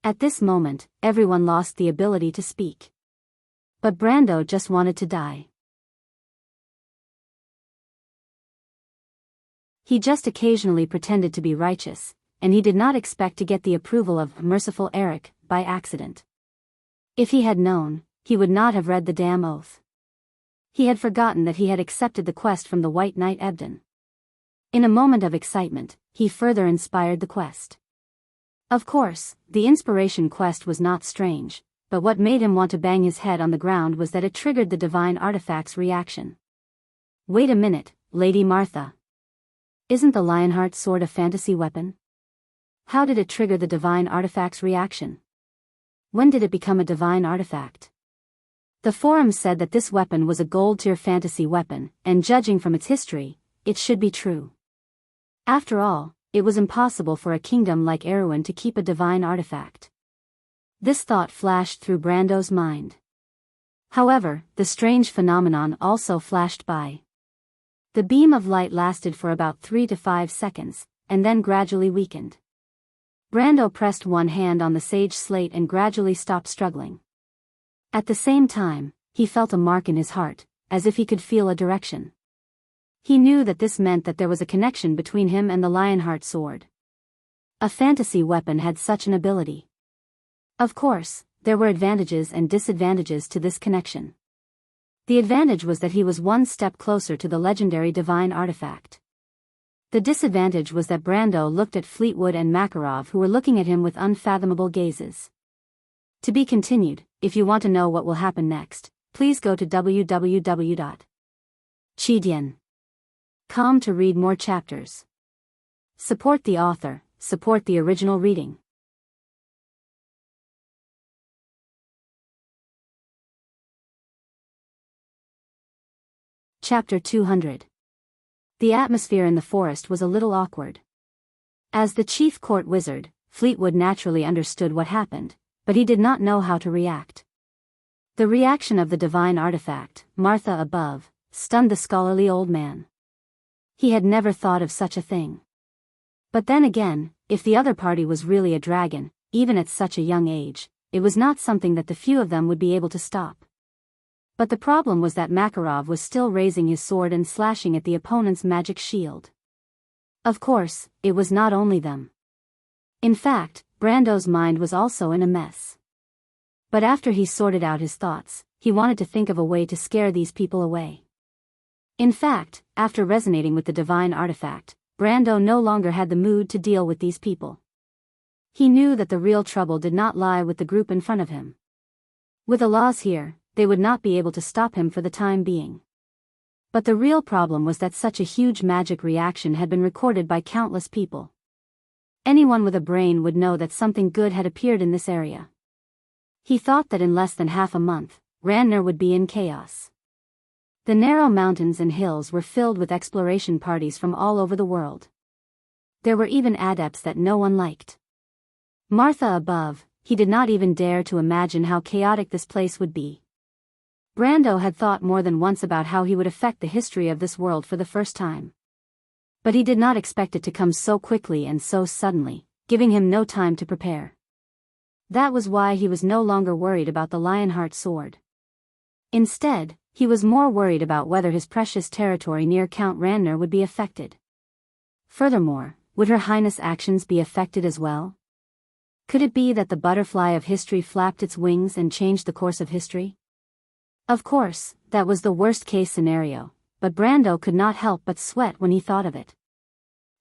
Speaker 1: At this moment, everyone lost the ability to speak. But Brando just wanted to die. He just occasionally pretended to be righteous, and he did not expect to get the approval of merciful Eric by accident. If he had known, he would not have read the damn oath. He had forgotten that he had accepted the quest from the White Knight Ebden. In a moment of excitement, he further inspired the quest. Of course, the inspiration quest was not strange, but what made him want to bang his head on the ground was that it triggered the divine artifact's reaction. Wait a minute, Lady Martha. Isn't the Lionheart sword a fantasy weapon? How did it trigger the divine artifact's reaction? When did it become a divine artifact? The forum said that this weapon was a gold-tier fantasy weapon, and judging from its history, it should be true. After all, it was impossible for a kingdom like Erewhon to keep a divine artifact. This thought flashed through Brando's mind. However, the strange phenomenon also flashed by. The beam of light lasted for about 3 to 5 seconds, and then gradually weakened. Brando pressed one hand on the sage slate and gradually stopped struggling. At the same time, he felt a mark in his heart, as if he could feel a direction. He knew that this meant that there was a connection between him and the Lionheart sword. A fantasy weapon had such an ability. Of course, there were advantages and disadvantages to this connection. The advantage was that he was one step closer to the legendary divine artifact. The disadvantage was that Brando looked at Fleetwood and Makarov, who were looking at him with unfathomable gazes. To be continued. If you want to know what will happen next, please go to www.chidian.com to read more chapters. Support the author, support the original reading. Chapter 200. The atmosphere in the forest was a little awkward. As the chief court wizard, Fleetwood naturally understood what happened, but he did not know how to react. The reaction of the divine artifact, Martha above, stunned the scholarly old man. He had never thought of such a thing. But then again, if the other party was really a dragon, even at such a young age, it was not something that the few of them would be able to stop. But the problem was that Makarov was still raising his sword and slashing at the opponent's magic shield. Of course, it was not only them. In fact, Brando's mind was also in a mess. But after he sorted out his thoughts, he wanted to think of a way to scare these people away. In fact, after resonating with the divine artifact, Brando no longer had the mood to deal with these people. He knew that the real trouble did not lie with the group in front of him. With the laws here, they would not be able to stop him for the time being. But the real problem was that such a huge magic reaction had been recorded by countless people. Anyone with a brain would know that something good had appeared in this area. He thought that in less than half a month, Randner would be in chaos. The narrow mountains and hills were filled with exploration parties from all over the world. There were even adepts that no one liked. Martha above, he did not even dare to imagine how chaotic this place would be. Brando had thought more than once about how he would affect the history of this world for the first time. But he did not expect it to come so quickly and so suddenly, giving him no time to prepare. That was why he was no longer worried about the Lionheart sword. Instead, he was more worried about whether his precious territory near Count Randner would be affected. Furthermore, would Her Highness' actions be affected as well? Could it be that the butterfly of history flapped its wings and changed the course of history? Of course, that was the worst-case scenario, but Brando could not help but sweat when he thought of it.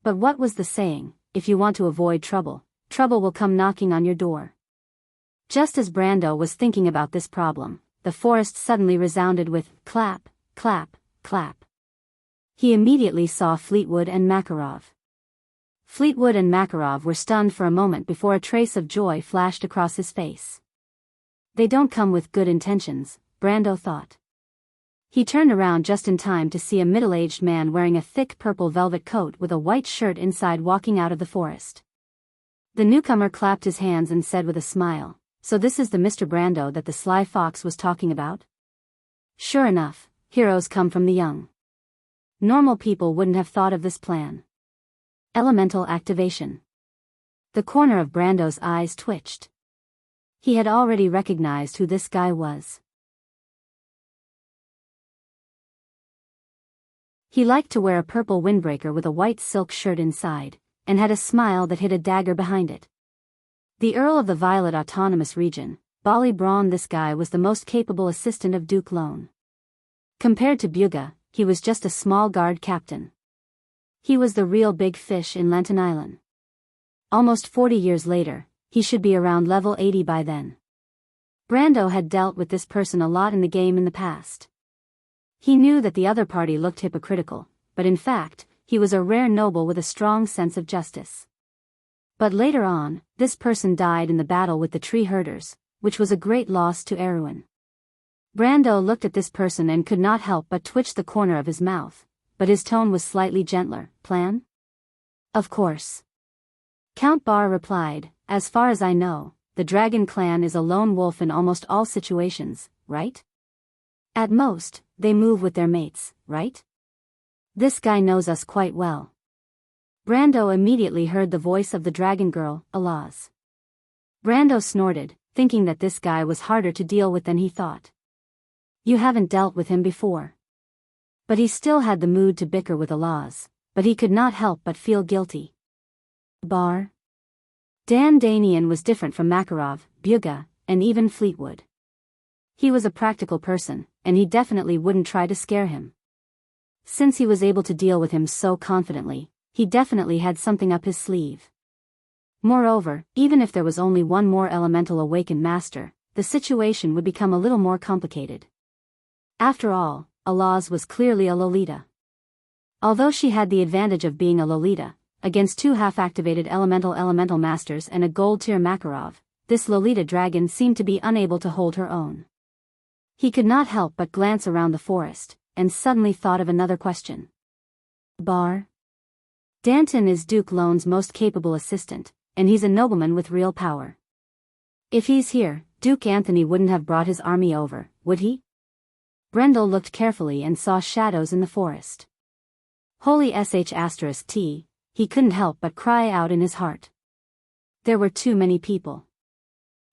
Speaker 1: But what was the saying, if you want to avoid trouble, trouble will come knocking on your door. Just as Brando was thinking about this problem, the forest suddenly resounded with clap, clap, clap. He immediately saw Fleetwood and Makarov. Fleetwood and Makarov were stunned for a moment before a trace of joy flashed across his face. They don't come with good intentions, Brando thought. He turned around just in time to see a middle-aged man wearing a thick purple velvet coat with a white shirt inside walking out of the forest. The newcomer clapped his hands and said with a smile, "So this is the Mr. Brando that the sly fox was talking about?" Sure enough, heroes come from the young. Normal people wouldn't have thought of this plan. Elemental activation. The corner of Brando's eyes twitched. He had already recognized who this guy was. He liked to wear a purple windbreaker with a white silk shirt inside, and had a smile that hid a dagger behind it. The Earl of the Violet Autonomous Region, Bali Braun. This guy was the most capable assistant of Duke Lone. Compared to Buga, he was just a small guard captain. He was the real big fish in Lenton Island. Almost 40 years later, he should be around level 80 by then. Brando had dealt with this person a lot in the game in the past. He knew that the other party looked hypocritical, but in fact, he was a rare noble with a strong sense of justice. But later on, this person died in the battle with the tree herders, which was a great loss to Erwin. Brando looked at this person and could not help but twitch the corner of his mouth, but his tone was slightly gentler. Plan? Of course. Count Bar replied, "As far as I know, the Dragon Clan is a lone wolf in almost all situations, right? At most, they move with their mates, right? This guy knows us quite well." Brando immediately heard the voice of the dragon girl, Alaz. Brando snorted, thinking that this guy was harder to deal with than he thought. You haven't dealt with him before. But he still had the mood to bicker with Alaz, but he could not help but feel guilty. Bar? Dan Danian was different from Makarov, Buga, and even Fleetwood. He was a practical person, and he definitely wouldn't try to scare him. Since he was able to deal with him so confidently, he definitely had something up his sleeve. Moreover, even if there was only one more elemental awakened master, the situation would become a little more complicated. After all, Alaz was clearly a Lolita. Although she had the advantage of being a Lolita, against two half-activated elemental masters and a gold-tier Makarov, this Lolita dragon seemed to be unable to hold her own. He could not help but glance around the forest, and suddenly thought of another question. Bar? Danton is Duke Lone's most capable assistant, and he's a nobleman with real power. If he's here, Duke Anthony wouldn't have brought his army over, would he? Brendel looked carefully and saw shadows in the forest. Holy sh*t, he couldn't help but cry out in his heart. There were too many people.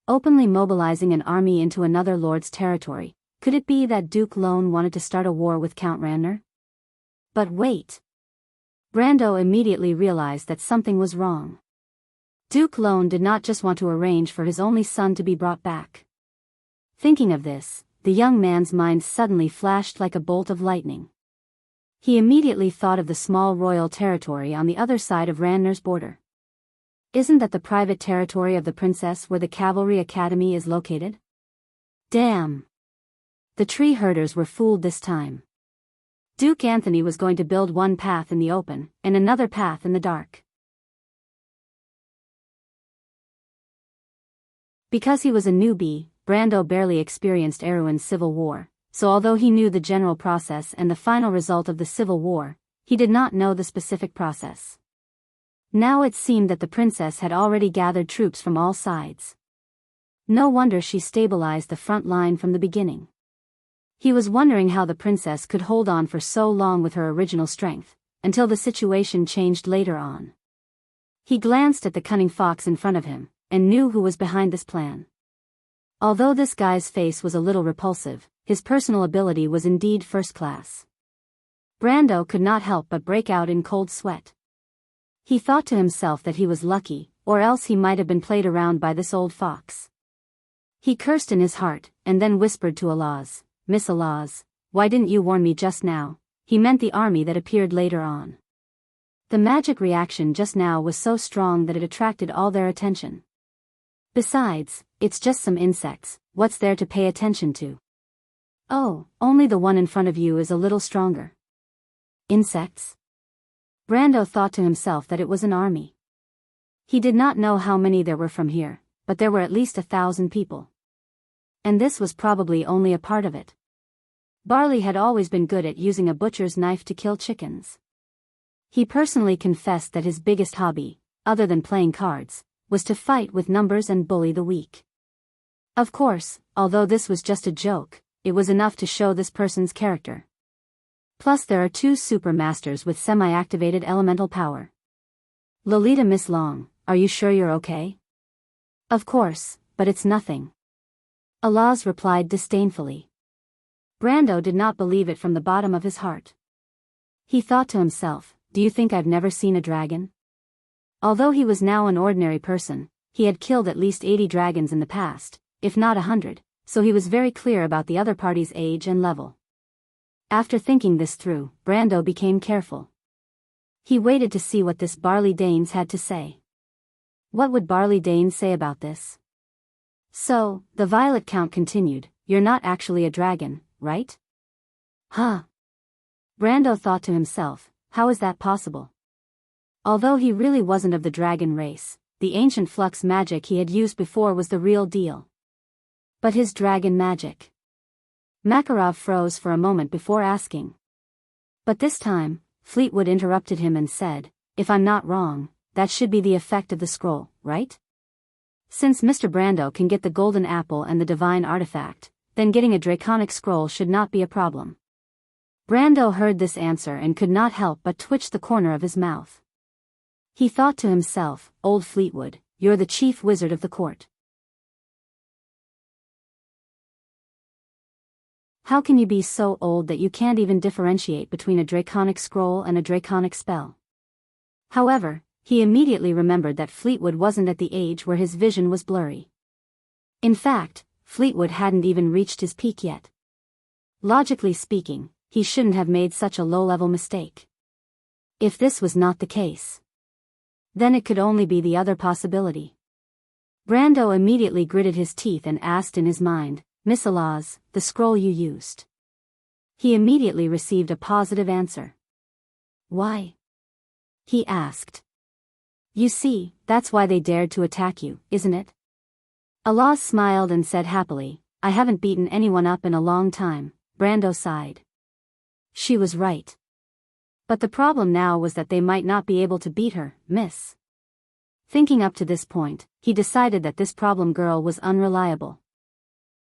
Speaker 1: Openly mobilizing an army into another lord's territory, could it be that Duke Lone wanted to start a war with Count Randner? But wait. Brando immediately realized that something was wrong. Duke Lone did not just want to arrange for his only son to be brought back. Thinking of this, the young man's mind suddenly flashed like a bolt of lightning. He immediately thought of the small royal territory on the other side of Randner's border. Isn't that the private territory of the princess where the cavalry academy is located? Damn! The tree herders were fooled this time. Duke Anthony was going to build one path in the open, and another path in the dark. Because he was a newbie, Brando barely experienced Erwin's civil war, so although he knew the general process and the final result of the civil war, he did not know the specific process. Now it seemed that the princess had already gathered troops from all sides. No wonder she stabilized the front line from the beginning. He was wondering how the princess could hold on for so long with her original strength, until the situation changed later on. He glanced at the cunning fox in front of him, and knew who was behind this plan. Although this guy's face was a little repulsive, his personal ability was indeed first class. Brando could not help but break out in cold sweat. He thought to himself that he was lucky, or else he might have been played around by this old fox. He cursed in his heart, and then whispered to Alaz, "Miss Alaz, why didn't you warn me just now?" He meant the army that appeared later on. The magic reaction just now was so strong that it attracted all their attention. Besides, it's just some insects, what's there to pay attention to? Oh, only the one in front of you is a little stronger. Insects? Brando thought to himself that it was an army. He did not know how many there were from here, but there were at least 1,000 people. And this was probably only a part of it. Barley had always been good at using a butcher's knife to kill chickens. He personally confessed that his biggest hobby, other than playing cards, was to fight with numbers and bully the weak. Of course, although this was just a joke, it was enough to show this person's character. Plus there are 2 super masters with semi-activated elemental power. Lolita Miss Long, are you sure you're okay? Of course, but it's nothing. Alaz replied disdainfully. Brando did not believe it from the bottom of his heart. He thought to himself, do you think I've never seen a dragon? Although he was now an ordinary person, he had killed at least 80 dragons in the past, if not 100, so he was very clear about the other party's age and level. After thinking this through, Brando became careful. He waited to see what this Barley Danes had to say. What would Barley Danes say about this? So, the Violet Count continued, you're not actually a dragon, right? Huh. Brando thought to himself, how is that possible? Although he really wasn't of the dragon race, the ancient flux magic he had used before was the real deal. But his dragon magic. Makarov froze for a moment before asking. But this time, Fleetwood interrupted him and said, if I'm not wrong, that should be the effect of the scroll, right? Since Mr. Brando can get the golden apple and the divine artifact, then getting a draconic scroll should not be a problem. Brando heard this answer and could not help but twitch the corner of his mouth. He thought to himself, old Fleetwood, you're the chief wizard of the court. How can you be so old that you can't even differentiate between a draconic scroll and a draconic spell? However, he immediately remembered that Fleetwood wasn't at the age where his vision was blurry. In fact, Fleetwood hadn't even reached his peak yet. Logically speaking, he shouldn't have made such a low-level mistake. If this was not the case, then it could only be the other possibility. Brando immediately gritted his teeth and asked in his mind, Miss Alaz, the scroll you used. He immediately received a positive answer. Why? He asked. You see, that's why they dared to attack you, isn't it? Alaz smiled and said happily, I haven't beaten anyone up in a long time. Brando sighed. She was right. But the problem now was that they might not be able to beat her, miss. Thinking up to this point, he decided that this problem girl was unreliable.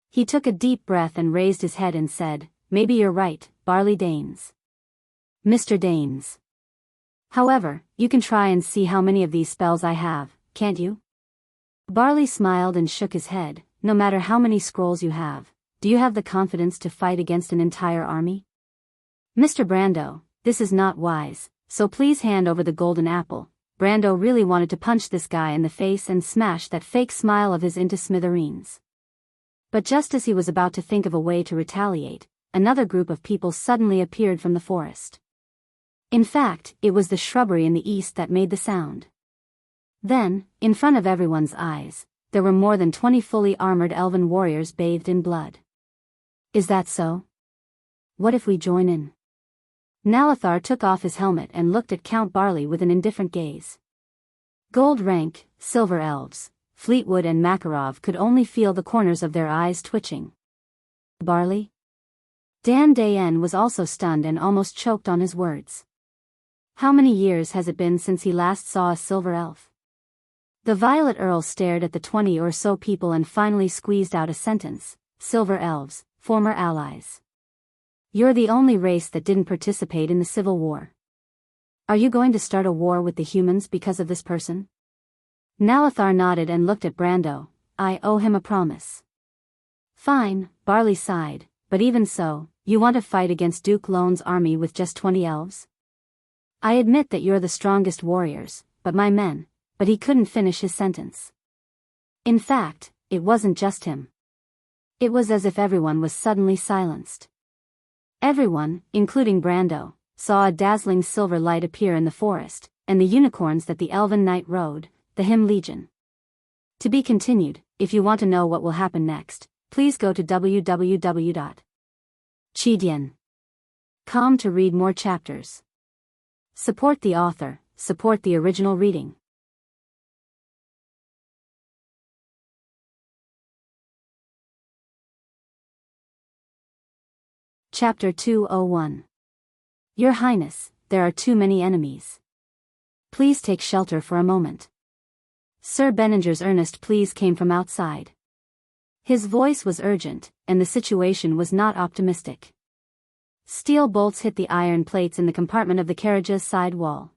Speaker 1: He took a deep breath and raised his head and said, maybe you're right, Barley Danes. Mr. Danes. However, you can try and see how many of these spells I have, can't you? Barley smiled and shook his head, no matter how many scrolls you have, do you have the confidence to fight against an entire army? Mr. Brando, this is not wise, so please hand over the golden apple. Brando really wanted to punch this guy in the face and smash that fake smile of his into smithereens. But just as he was about to think of a way to retaliate, another group of people suddenly appeared from the forest. In fact, it was the shrubbery in the east that made the sound. Then, in front of everyone's eyes, there were more than 20 fully armored elven warriors bathed in blood. Is that so? What if we join in? Nalathar took off his helmet and looked at Count Barley with an indifferent gaze. Gold rank, silver elves, Fleetwood and Makarov could only feel the corners of their eyes twitching. Barley? Dan Dayen was also stunned and almost choked on his words. How many years has it been since he last saw a silver elf? The Violet Earl stared at the 20 or so people and finally squeezed out a sentence. Silver elves, former allies. You're the only race that didn't participate in the Civil War. Are you going to start a war with the humans because of this person? Nalathar nodded and looked at Brando. I owe him a promise. Fine, Barley sighed, but even so, you want to fight against Duke Lone's army with just 20 elves? I admit that you're the strongest warriors, but my men. But he couldn't finish his sentence. In fact, it wasn't just him. It was as if everyone was suddenly silenced. Everyone, including Brando, saw a dazzling silver light appear in the forest, and the unicorns that the Elven Knight rode, the Him Legion. To be continued. If you want to know what will happen next, please go to www.chidian.com to read more chapters. Support the author, support the original reading. Chapter 201. Your Highness, there are too many enemies. Please take shelter for a moment. Sir Benninger's earnest pleas came from outside. His voice was urgent, and the situation was not optimistic. Steel bolts hit the iron plates in the compartment of the carriage's side wall.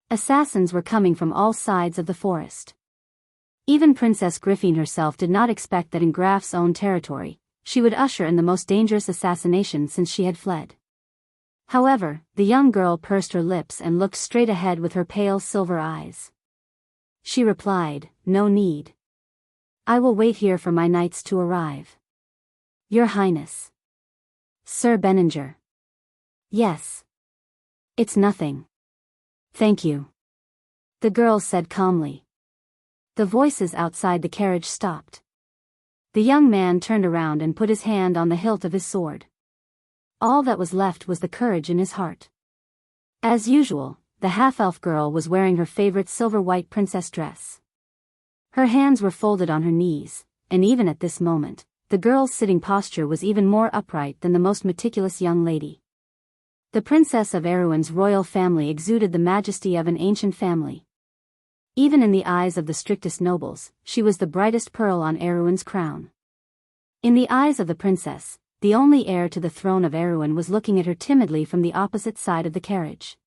Speaker 1: Assassins were coming from all sides of the forest. Even Princess Griffin herself did not expect that in Graf's own territory, she would usher in the most dangerous assassination since she had fled. However, the young girl pursed her lips and looked straight ahead with her pale silver eyes. She replied, No need. I will wait here for my knights to arrive. Your Highness. Sir Benninger. Yes. It's nothing. Thank you. The girl said calmly. The voices outside the carriage stopped. The young man turned around and put his hand on the hilt of his sword. All that was left was the courage in his heart. As usual, the half-elf girl was wearing her favorite silver-white princess dress. Her hands were folded on her knees, and even at this moment, the girl's sitting posture was even more upright than the most meticulous young lady. The princess of Erewhon's royal family exuded the majesty of an ancient family. Even in the eyes of the strictest nobles, she was the brightest pearl on Erewhon's crown. In the eyes of the princess, the only heir to the throne of Erewhon was looking at her timidly from the opposite side of the carriage.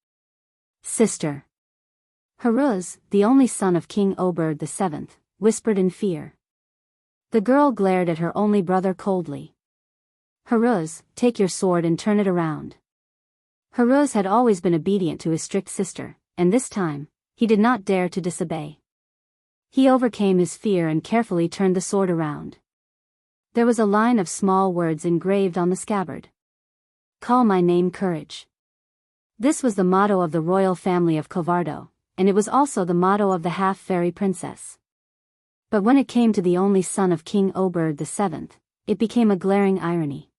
Speaker 1: Sister. Haruz, the only son of King Oberg VII, whispered in fear. The girl glared at her only brother coldly. Haruz, take your sword and turn it around. Haruz had always been obedient to his strict sister, and this time, he did not dare to disobey. He overcame his fear and carefully turned the sword around. There was a line of small words engraved on the scabbard. Call my name Courage. This was the motto of the royal family of Covardo, and it was also the motto of the half-fairy princess. But when it came to the only son of King Oberg VII, it became a glaring irony.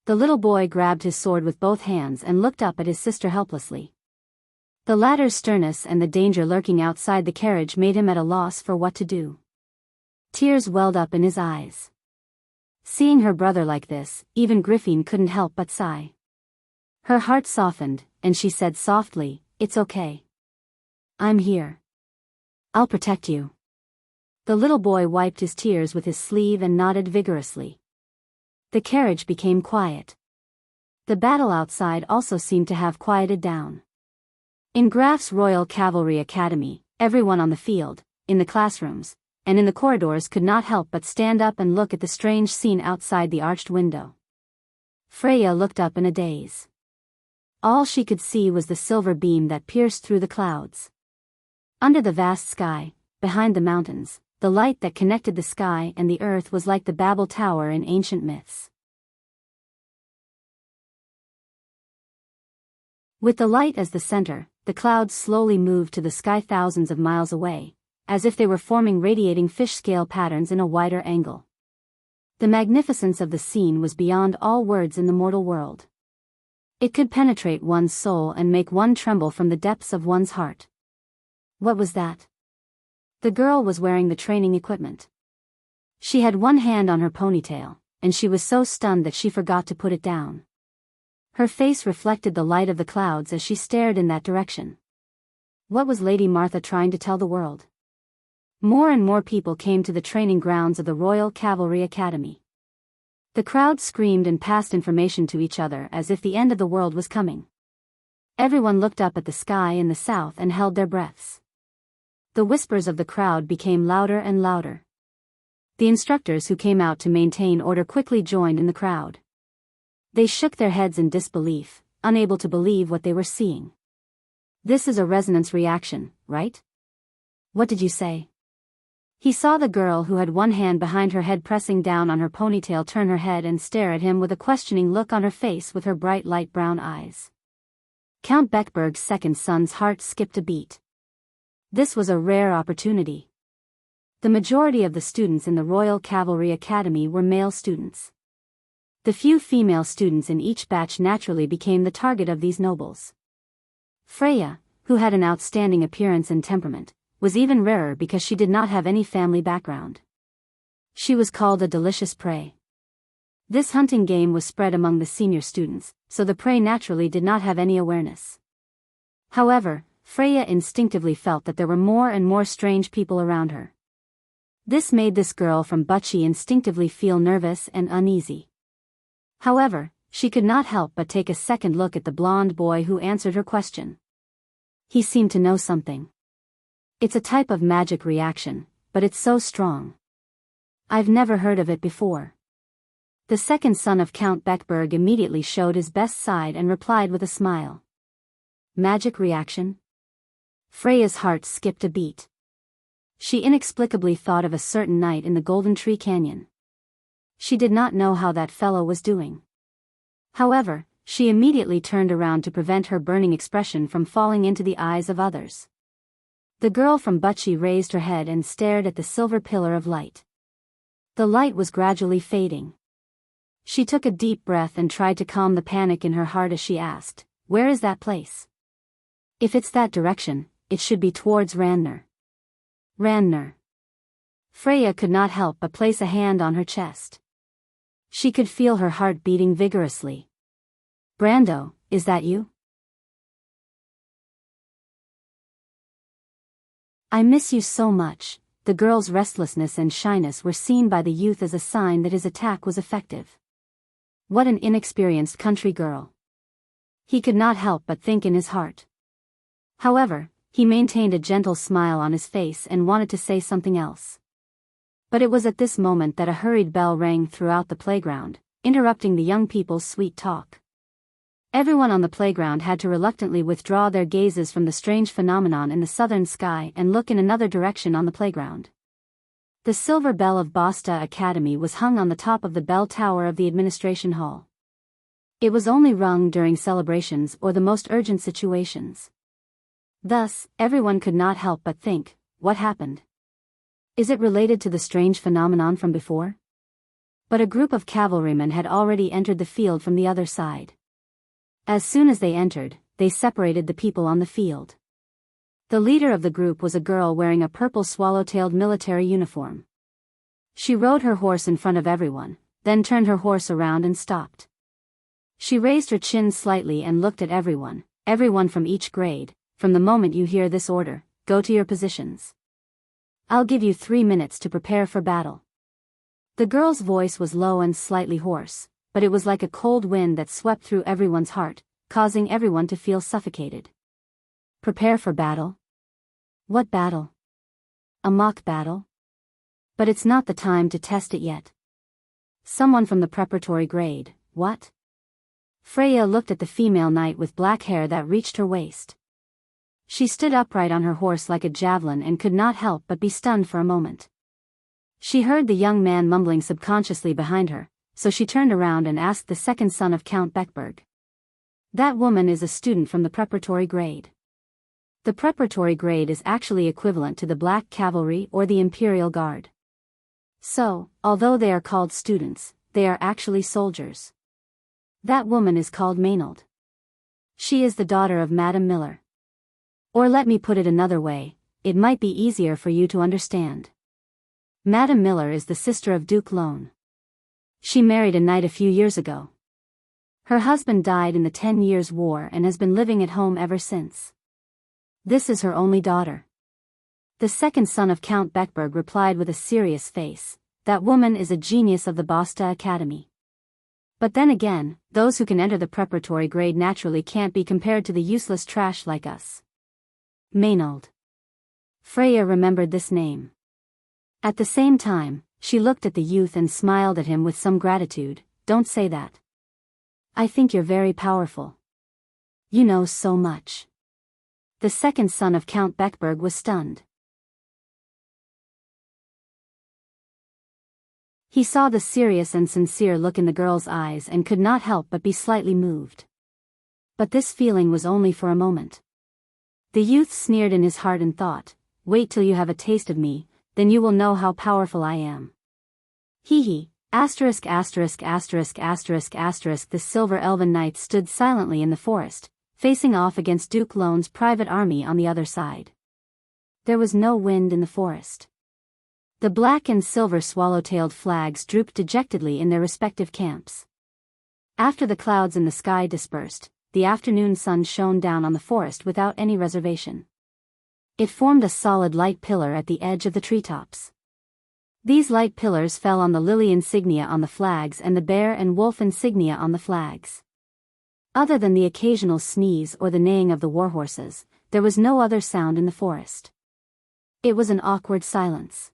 Speaker 1: The little boy grabbed his sword with both hands and looked up at his sister helplessly. The latter's sternness and the danger lurking outside the carriage made him at a loss for what to do. Tears welled up in his eyes. Seeing her brother like this, even Griffin couldn't help but sigh. Her heart softened, and she said softly, It's okay. I'm here. I'll protect you. The little boy wiped his tears with his sleeve and nodded vigorously. The carriage became quiet. The battle outside also seemed to have quieted down. In Graf's Royal Cavalry Academy, everyone on the field, in the classrooms, and in the corridors could not help but stand up and look at the strange scene outside the arched window. Freya looked up in a daze. All she could see was the silver beam that pierced through the clouds. Under the vast sky, behind the mountains, the light that connected the sky and the earth was like the Babel Tower in ancient myths. With the light as the center, the clouds slowly moved to the sky thousands of miles away, as if they were forming radiating fish-scale patterns in a wider angle. The magnificence of the scene was beyond all words in the mortal world. It could penetrate one's soul and make one tremble from the depths of one's heart. What was that? The girl was wearing the training equipment. She had one hand on her ponytail, and she was so stunned that she forgot to put it down. Her face reflected the light of the clouds as she stared in that direction. What was Lady Martha trying to tell the world? More and more people came to the training grounds of the Royal Cavalry Academy. The crowd screamed and passed information to each other as if the end of the world was coming. Everyone looked up at the sky in the south and held their breaths. The whispers of the crowd became louder and louder. The instructors who came out to maintain order quickly joined in the crowd. They shook their heads in disbelief, unable to believe what they were seeing. This is a resonance reaction, right? What did you say? He saw the girl who had one hand behind her head pressing down on her ponytail turn her head and stare at him with a questioning look on her face with her bright light brown eyes. Count Beckberg's second son's heart skipped a beat. This was a rare opportunity. The majority of the students in the Royal Cavalry Academy were male students. The few female students in each batch naturally became the target of these nobles. Freya, who had an outstanding appearance and temperament, was even rarer because she did not have any family background. She was called a delicious prey. This hunting game was spread among the senior students, so the prey naturally did not have any awareness. However, Freya instinctively felt that there were more and more strange people around her. This made this girl from Butchie instinctively feel nervous and uneasy. However, she could not help but take a second look at the blonde boy who answered her question. He seemed to know something. It's a type of magic reaction, but it's so strong. I've never heard of it before. The second son of Count Beckberg immediately showed his best side and replied with a smile. Magic reaction? Freya's heart skipped a beat. She inexplicably thought of a certain night in the Golden Tree Canyon. She did not know how that fellow was doing. However, she immediately turned around to prevent her burning expression from falling into the eyes of others. The girl from Butchie raised her head and stared at the silver pillar of light. The light was gradually fading. She took a deep breath and tried to calm the panic in her heart as she asked, "Where is that place?" "If it's that direction, it should be towards Ranner." Ranner. Freya could not help but place a hand on her chest. She could feel her heart beating vigorously. "Brando, is that you?" "I miss you so much." The girl's restlessness and shyness were seen by the youth as a sign that his attack was effective. What an inexperienced country girl. He could not help but think in his heart. However, he maintained a gentle smile on his face and wanted to say something else. But it was at this moment that a hurried bell rang throughout the playground, interrupting the young people's sweet talk. Everyone on the playground had to reluctantly withdraw their gazes from the strange phenomenon in the southern sky and look in another direction on the playground. The silver bell of Basta Academy was hung on the top of the bell tower of the administration hall. It was only rung during celebrations or the most urgent situations. Thus, everyone could not help but think, what happened? Is it related to the strange phenomenon from before? But a group of cavalrymen had already entered the field from the other side. As soon as they entered, they separated the people on the field. The leader of the group was a girl wearing a purple swallow-tailed military uniform. She rode her horse in front of everyone, then turned her horse around and stopped. She raised her chin slightly and looked at everyone from each grade. "From the moment you hear this order, go to your positions. I'll give you 3 minutes to prepare for battle." The girl's voice was low and slightly hoarse, but it was like a cold wind that swept through everyone's heart, causing everyone to feel suffocated. Prepare for battle? What battle? A mock battle? But it's not the time to test it yet. Someone from the preparatory grade, what? Freya looked at the female knight with black hair that reached her waist. She stood upright on her horse like a javelin and could not help but be stunned for a moment. She heard the young man mumbling subconsciously behind her, so she turned around and asked the second son of Count Beckberg. "That woman is a student from the preparatory grade." The preparatory grade is actually equivalent to the Black Cavalry or the Imperial Guard. So, although they are called students, they are actually soldiers. That woman is called Maynard. She is the daughter of Madame Miller. Or let me put it another way, it might be easier for you to understand. Madame Miller is the sister of Duke Lone. She married a knight a few years ago. Her husband died in the 10 Years' War and has been living at home ever since. This is her only daughter. The second son of Count Beckberg replied with a serious face, "That woman is a genius of the Basta Academy. But then again, those who can enter the preparatory grade naturally can't be compared to the useless trash like us." Maynard. Freya remembered this name. At the same time, she looked at the youth and smiled at him with some gratitude. "Don't say that. I think you're very powerful. You know so much." The second son of Count Beckberg was stunned. He saw the serious and sincere look in the girl's eyes and could not help but be slightly moved. But this feeling was only for a moment. The youth sneered in his heart and thought, "Wait till you have a taste of me, then you will know how powerful I am." Hee hee. Asterisk asterisk asterisk asterisk asterisk. The Silver Elven Knights stood silently in the forest, facing off against Duke Lone's private army on the other side. There was no wind in the forest. The black and silver swallow-tailed flags drooped dejectedly in their respective camps. After the clouds in the sky dispersed, the afternoon sun shone down on the forest without any reservation. It formed a solid light pillar at the edge of the treetops. These light pillars fell on the lily insignia on the flags and the bear and wolf insignia on the flags. Other than the occasional sneeze or the neighing of the warhorses, there was no other sound in the forest. It was an awkward silence.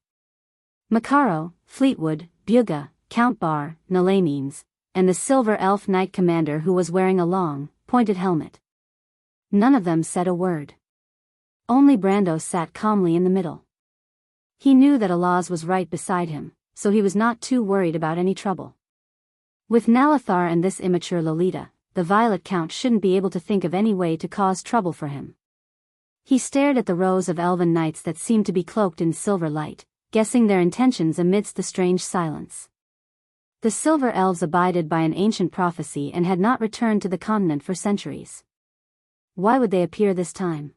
Speaker 1: Macaro, Fleetwood, Bugha, Count Bar, Nalamines, and the Silver Elf Knight Commander who was wearing a long, pointed helmet. None of them said a word. Only Brando sat calmly in the middle. He knew that Alaz was right beside him, so he was not too worried about any trouble. With Nalathar and this immature Lolita, the Violet Count shouldn't be able to think of any way to cause trouble for him. He stared at the rows of elven knights that seemed to be cloaked in silver light, guessing their intentions amidst the strange silence. The Silver Elves abided by an ancient prophecy and had not returned to the continent for centuries. Why would they appear this time?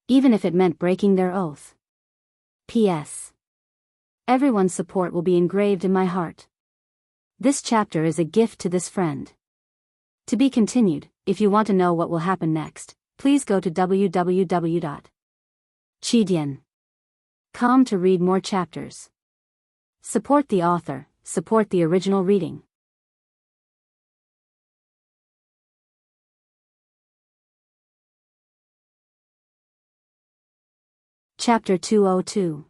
Speaker 1: Even if it meant breaking their oath. P.S. Everyone's support will be engraved in my heart. This chapter is a gift to this friend. To be continued. If you want to know what will happen next, please go to www.chidian.com to read more chapters. Support the author, support the original reading. Chapter 202.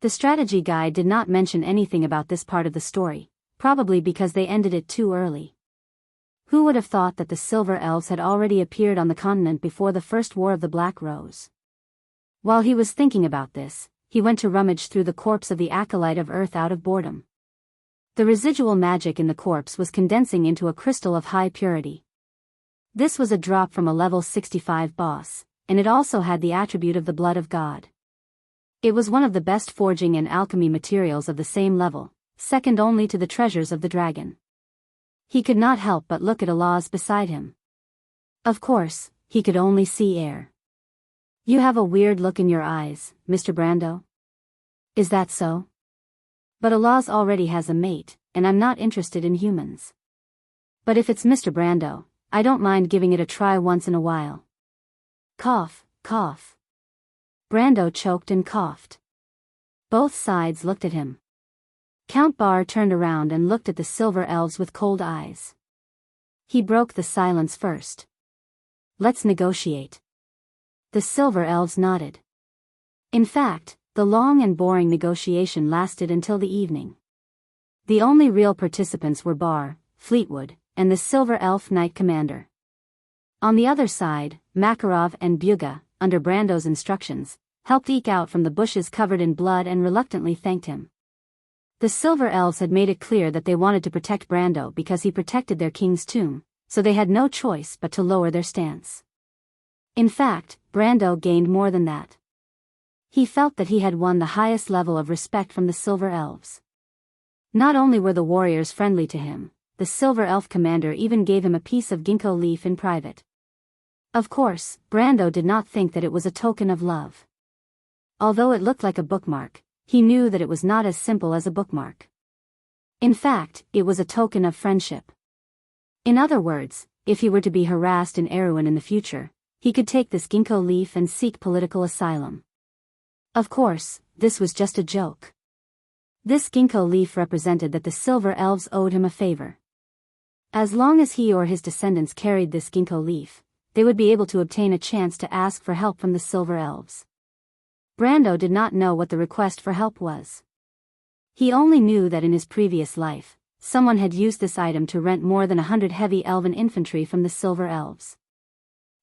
Speaker 1: The strategy guide did not mention anything about this part of the story, probably because they ended it too early. Who would have thought that the Silver Elves had already appeared on the continent before the First War of the Black Rose? While he was thinking about this, he went to rummage through the corpse of the Acolyte of Earth out of boredom. The residual magic in the corpse was condensing into a crystal of high purity. This was a drop from a level 65 boss, and it also had the attribute of the blood of God. It was one of the best forging and alchemy materials of the same level, second only to the treasures of the dragon. He could not help but look at Alaz beside him. Of course, he could only see air. "You have a weird look in your eyes, Mr. Brando." "Is that so? But Alaz already has a mate, and I'm not interested in humans. But if it's Mr. Brando, I don't mind giving it a try once in a while." Cough, cough. Brando choked and coughed. Both sides looked at him. Count Bar turned around and looked at the Silver Elves with cold eyes. He broke the silence first. "Let's negotiate." The Silver Elves nodded. In fact, the long and boring negotiation lasted until the evening. The only real participants were Bar, Fleetwood, and the Silver Elf Knight Commander. On the other side, Makarov and Bugha, under Brando's instructions, helped eke out from the bushes covered in blood and reluctantly thanked him. The Silver Elves had made it clear that they wanted to protect Brando because he protected their king's tomb, so they had no choice but to lower their stance. In fact, Brando gained more than that. He felt that he had won the highest level of respect from the Silver Elves. Not only were the warriors friendly to him, the Silver Elf commander even gave him a piece of ginkgo leaf in private. Of course, Brando did not think that it was a token of love. Although it looked like a bookmark, he knew that it was not as simple as a bookmark. In fact, it was a token of friendship. In other words, if he were to be harassed in Erewhon in the future, he could take this ginkgo leaf and seek political asylum. Of course, this was just a joke. This ginkgo leaf represented that the Silver Elves owed him a favor. As long as he or his descendants carried this ginkgo leaf, they would be able to obtain a chance to ask for help from the Silver Elves. Brando did not know what the request for help was. He only knew that in his previous life, someone had used this item to rent more than 100 heavy elven infantry from the Silver Elves.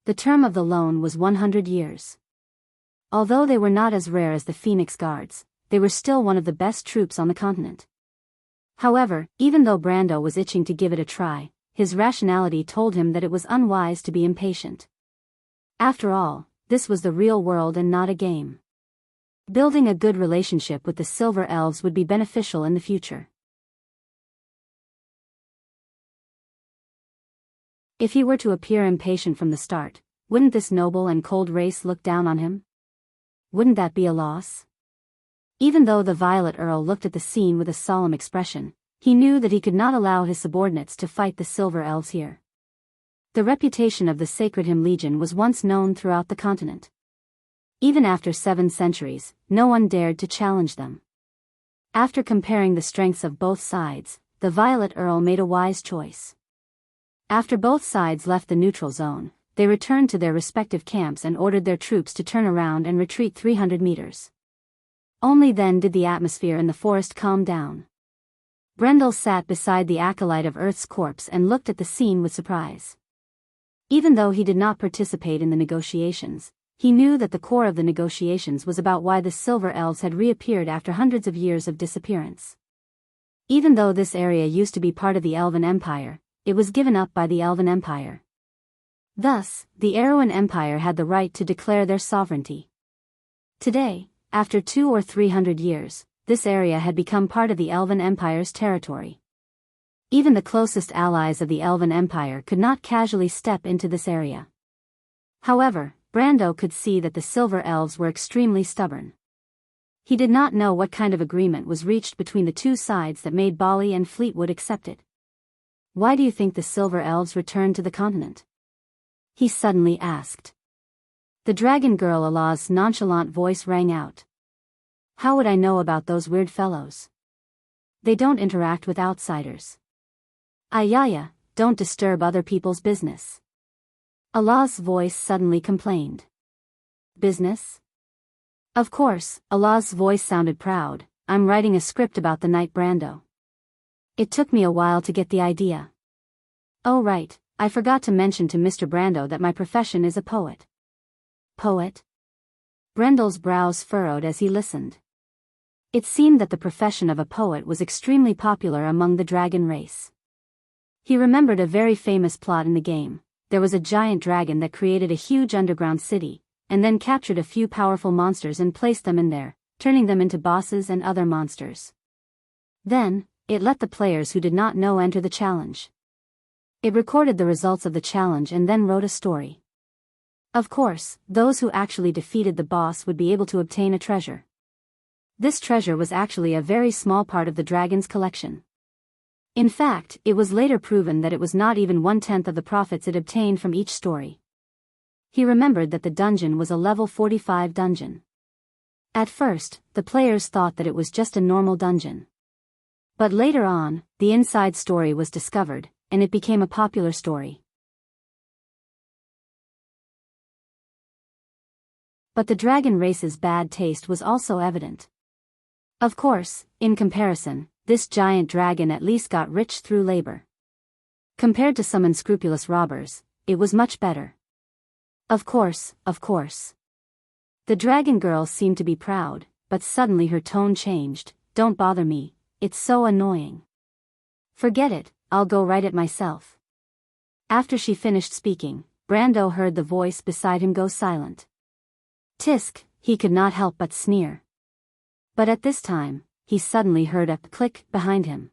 Speaker 1: The term of the loan was 100 years. Although they were not as rare as the Phoenix Guards, they were still one of the best troops on the continent. However, even though Brando was itching to give it a try, his rationality told him that it was unwise to be impatient. After all, this was the real world and not a game. Building a good relationship with the Silver Elves would be beneficial in the future. If he were to appear impatient from the start, wouldn't this noble and cold race look down on him? Wouldn't that be a loss? Even though the Violet Earl looked at the scene with a solemn expression, he knew that he could not allow his subordinates to fight the Silver Elves here. The reputation of the Sacred Hymn Legion was once known throughout the continent. Even after 7 centuries, no one dared to challenge them. After comparing the strengths of both sides, the Violet Earl made a wise choice. After both sides left the neutral zone, they returned to their respective camps and ordered their troops to turn around and retreat 300 meters. Only then did the atmosphere in the forest calm down. Brendel sat beside the acolyte of Earth's corpse and looked at the scene with surprise. Even though he did not participate in the negotiations, he knew that the core of the negotiations was about why the Silver Elves had reappeared after hundreds of years of disappearance. Even though this area used to be part of the Elven Empire, it was given up by the Elven Empire. Thus, the Erewhon Empire had the right to declare their sovereignty. Today, after 200 or 300 years, this area had become part of the Elven Empire's territory. Even the closest allies of the Elven Empire could not casually step into this area. However, Brando could see that the Silver Elves were extremely stubborn. He did not know what kind of agreement was reached between the two sides that made Bali and Fleetwood accept it. Why do you think the Silver Elves returned to the continent? He suddenly asked. The dragon girl Allah's nonchalant voice rang out. How would I know about those weird fellows? They don't interact with outsiders. Ayaya, don't disturb other people's business. Allah's voice suddenly complained. Business? Of course, Allah's voice sounded proud. I'm writing a script about the Knight Brando. It took me a while to get the idea. Oh right, I forgot to mention to Mr. Brando that my profession is a poet. Poet? Brendel's brows furrowed as he listened. It seemed that the profession of a poet was extremely popular among the dragon race. He remembered a very famous plot in the game. There was a giant dragon that created a huge underground city, and then captured a few powerful monsters and placed them in there, turning them into bosses and other monsters. Then, it let the players who did not know enter the challenge. It recorded the results of the challenge and then wrote a story. Of course, those who actually defeated the boss would be able to obtain a treasure. This treasure was actually a very small part of the dragon's collection. In fact, it was later proven that it was not even 1/10 of the profits it obtained from each story. He remembered that the dungeon was a level 45 dungeon. At first, the players thought that it was just a normal dungeon. But later on, the inside story was discovered, and it became a popular story. But the dragon race's bad taste was also evident. Of course, in comparison, this giant dragon at least got rich through labor. Compared to some unscrupulous robbers, it was much better. Of course. The dragon girl seemed to be proud, but suddenly her tone changed. Don't bother me, it's so annoying. Forget it, I'll go write it myself. After she finished speaking, Brando heard the voice beside him go silent. Tisk, he could not help but sneer. But at this time, he suddenly heard a click behind him.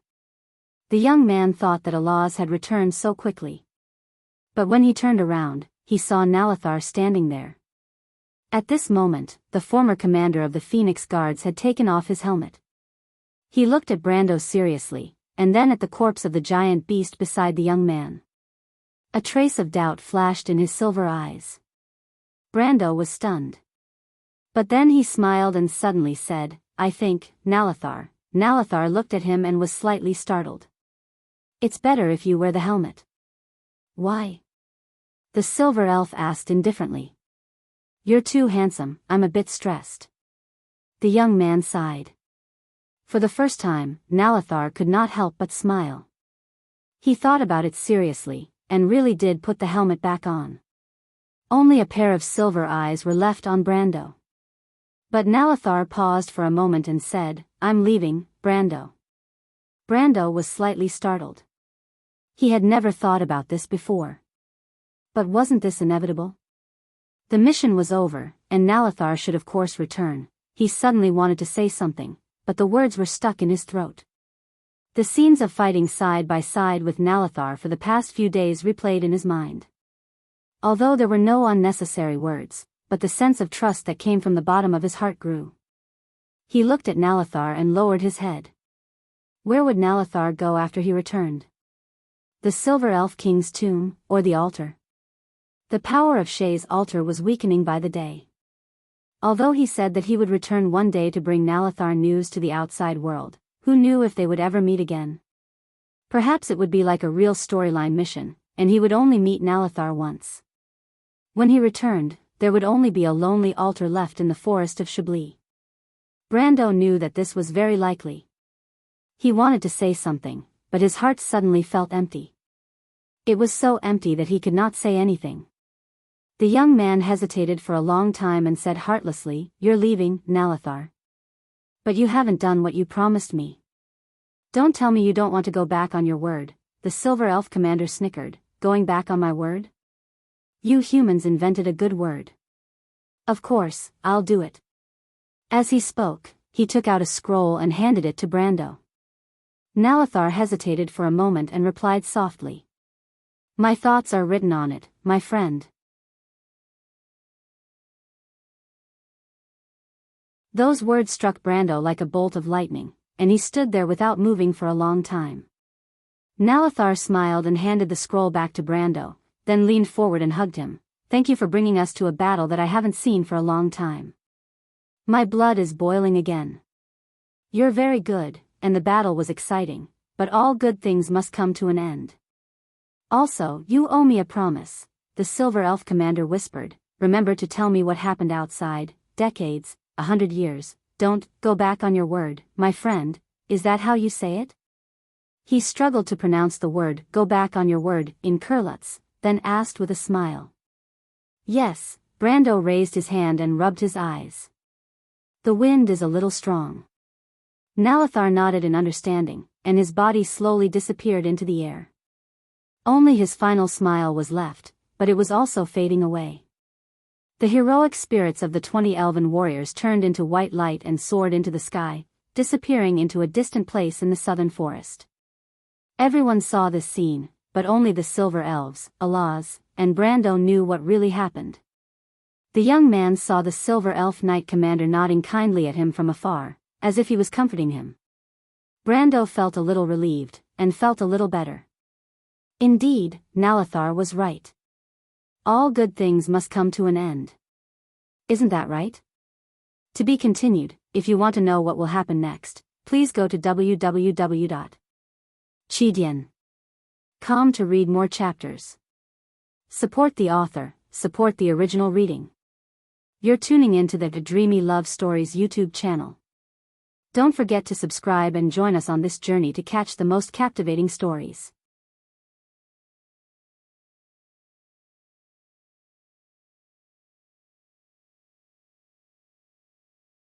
Speaker 1: The young man thought that Alaz had returned so quickly. But when he turned around, he saw Nalathar standing there. At this moment, the former commander of the Phoenix Guards had taken off his helmet. He looked at Brando seriously, and then at the corpse of the giant beast beside the young man. A trace of doubt flashed in his silver eyes. Brando was stunned. But then he smiled and suddenly said, "I think, Nalathar." Nalathar looked at him and was slightly startled. "It's better if you wear the helmet." "Why?" the silver elf asked indifferently. "You're too handsome, I'm a bit stressed." The young man sighed. For the first time, Nalathar could not help but smile. He thought about it seriously, and really did put the helmet back on. Only a pair of silver eyes were left on Brando. But Nalathar paused for a moment and said, "I'm leaving, Brando." Brando was slightly startled. He had never thought about this before. But wasn't this inevitable? The mission was over, and Nalathar should of course return. He suddenly wanted to say something, but the words were stuck in his throat. The scenes of fighting side by side with Nalathar for the past few days replayed in his mind. Although there were no unnecessary words, but the sense of trust that came from the bottom of his heart grew. He looked at Nalathar and lowered his head. Where would Nalathar go after he returned? The Silver Elf King's tomb, or the altar? The power of Shay's altar was weakening by the day. Although he said that he would return one day to bring Nalathar news to the outside world, who knew if they would ever meet again? Perhaps it would be like a real storyline mission, and he would only meet Nalathar once. When he returned, there would only be a lonely altar left in the forest of Chablis. Brando knew that this was very likely. He wanted to say something, but his heart suddenly felt empty. It was so empty that he could not say anything. The young man hesitated for a long time and said heartlessly, "You're leaving, Nalathar. But you haven't done what you promised me." "Don't tell me you don't want to go back on your word," the Silver Elf commander snickered. "Going back on my word? You humans invented a good word. Of course, I'll do it." As he spoke, he took out a scroll and handed it to Brando. Nalathar hesitated for a moment and replied softly, "My thoughts are written on it, my friend." Those words struck Brando like a bolt of lightning, and he stood there without moving for a long time. Nalathar smiled and handed the scroll back to Brando, then leaned forward and hugged him. "Thank you for bringing us to a battle that I haven't seen for a long time. My blood is boiling again." "You're very good," and the battle was exciting, but all good things must come to an end. "Also, you owe me a promise," the Silver Elf commander whispered. "Remember to tell me what happened outside, decades, 100 years. Don't go back on your word, my friend." "Is that how you say it?" He struggled to pronounce the word, "go back on your word," in Kurlutz, then asked with a smile. "Yes." Brando raised his hand and rubbed his eyes. "The wind is a little strong." Nalathar nodded in understanding, and his body slowly disappeared into the air. Only his final smile was left, but it was also fading away. The heroic spirits of the 20 elven warriors turned into white light and soared into the sky, disappearing into a distant place in the southern forest. Everyone saw this scene, but only the Silver Elves, Alaz, and Brando knew what really happened. The young man saw the Silver Elf Knight commander nodding kindly at him from afar, as if he was comforting him. Brando felt a little relieved, and felt a little better. Indeed, Nalathar was right. All good things must come to an end. Isn't that right? To be continued. If you want to know what will happen next, please go to www.chidian.com to read more chapters. Support the author, support the original reading. You're tuning into the Dreamy Love Stories YouTube channel. Don't forget to subscribe and join us on this journey to catch the most captivating stories.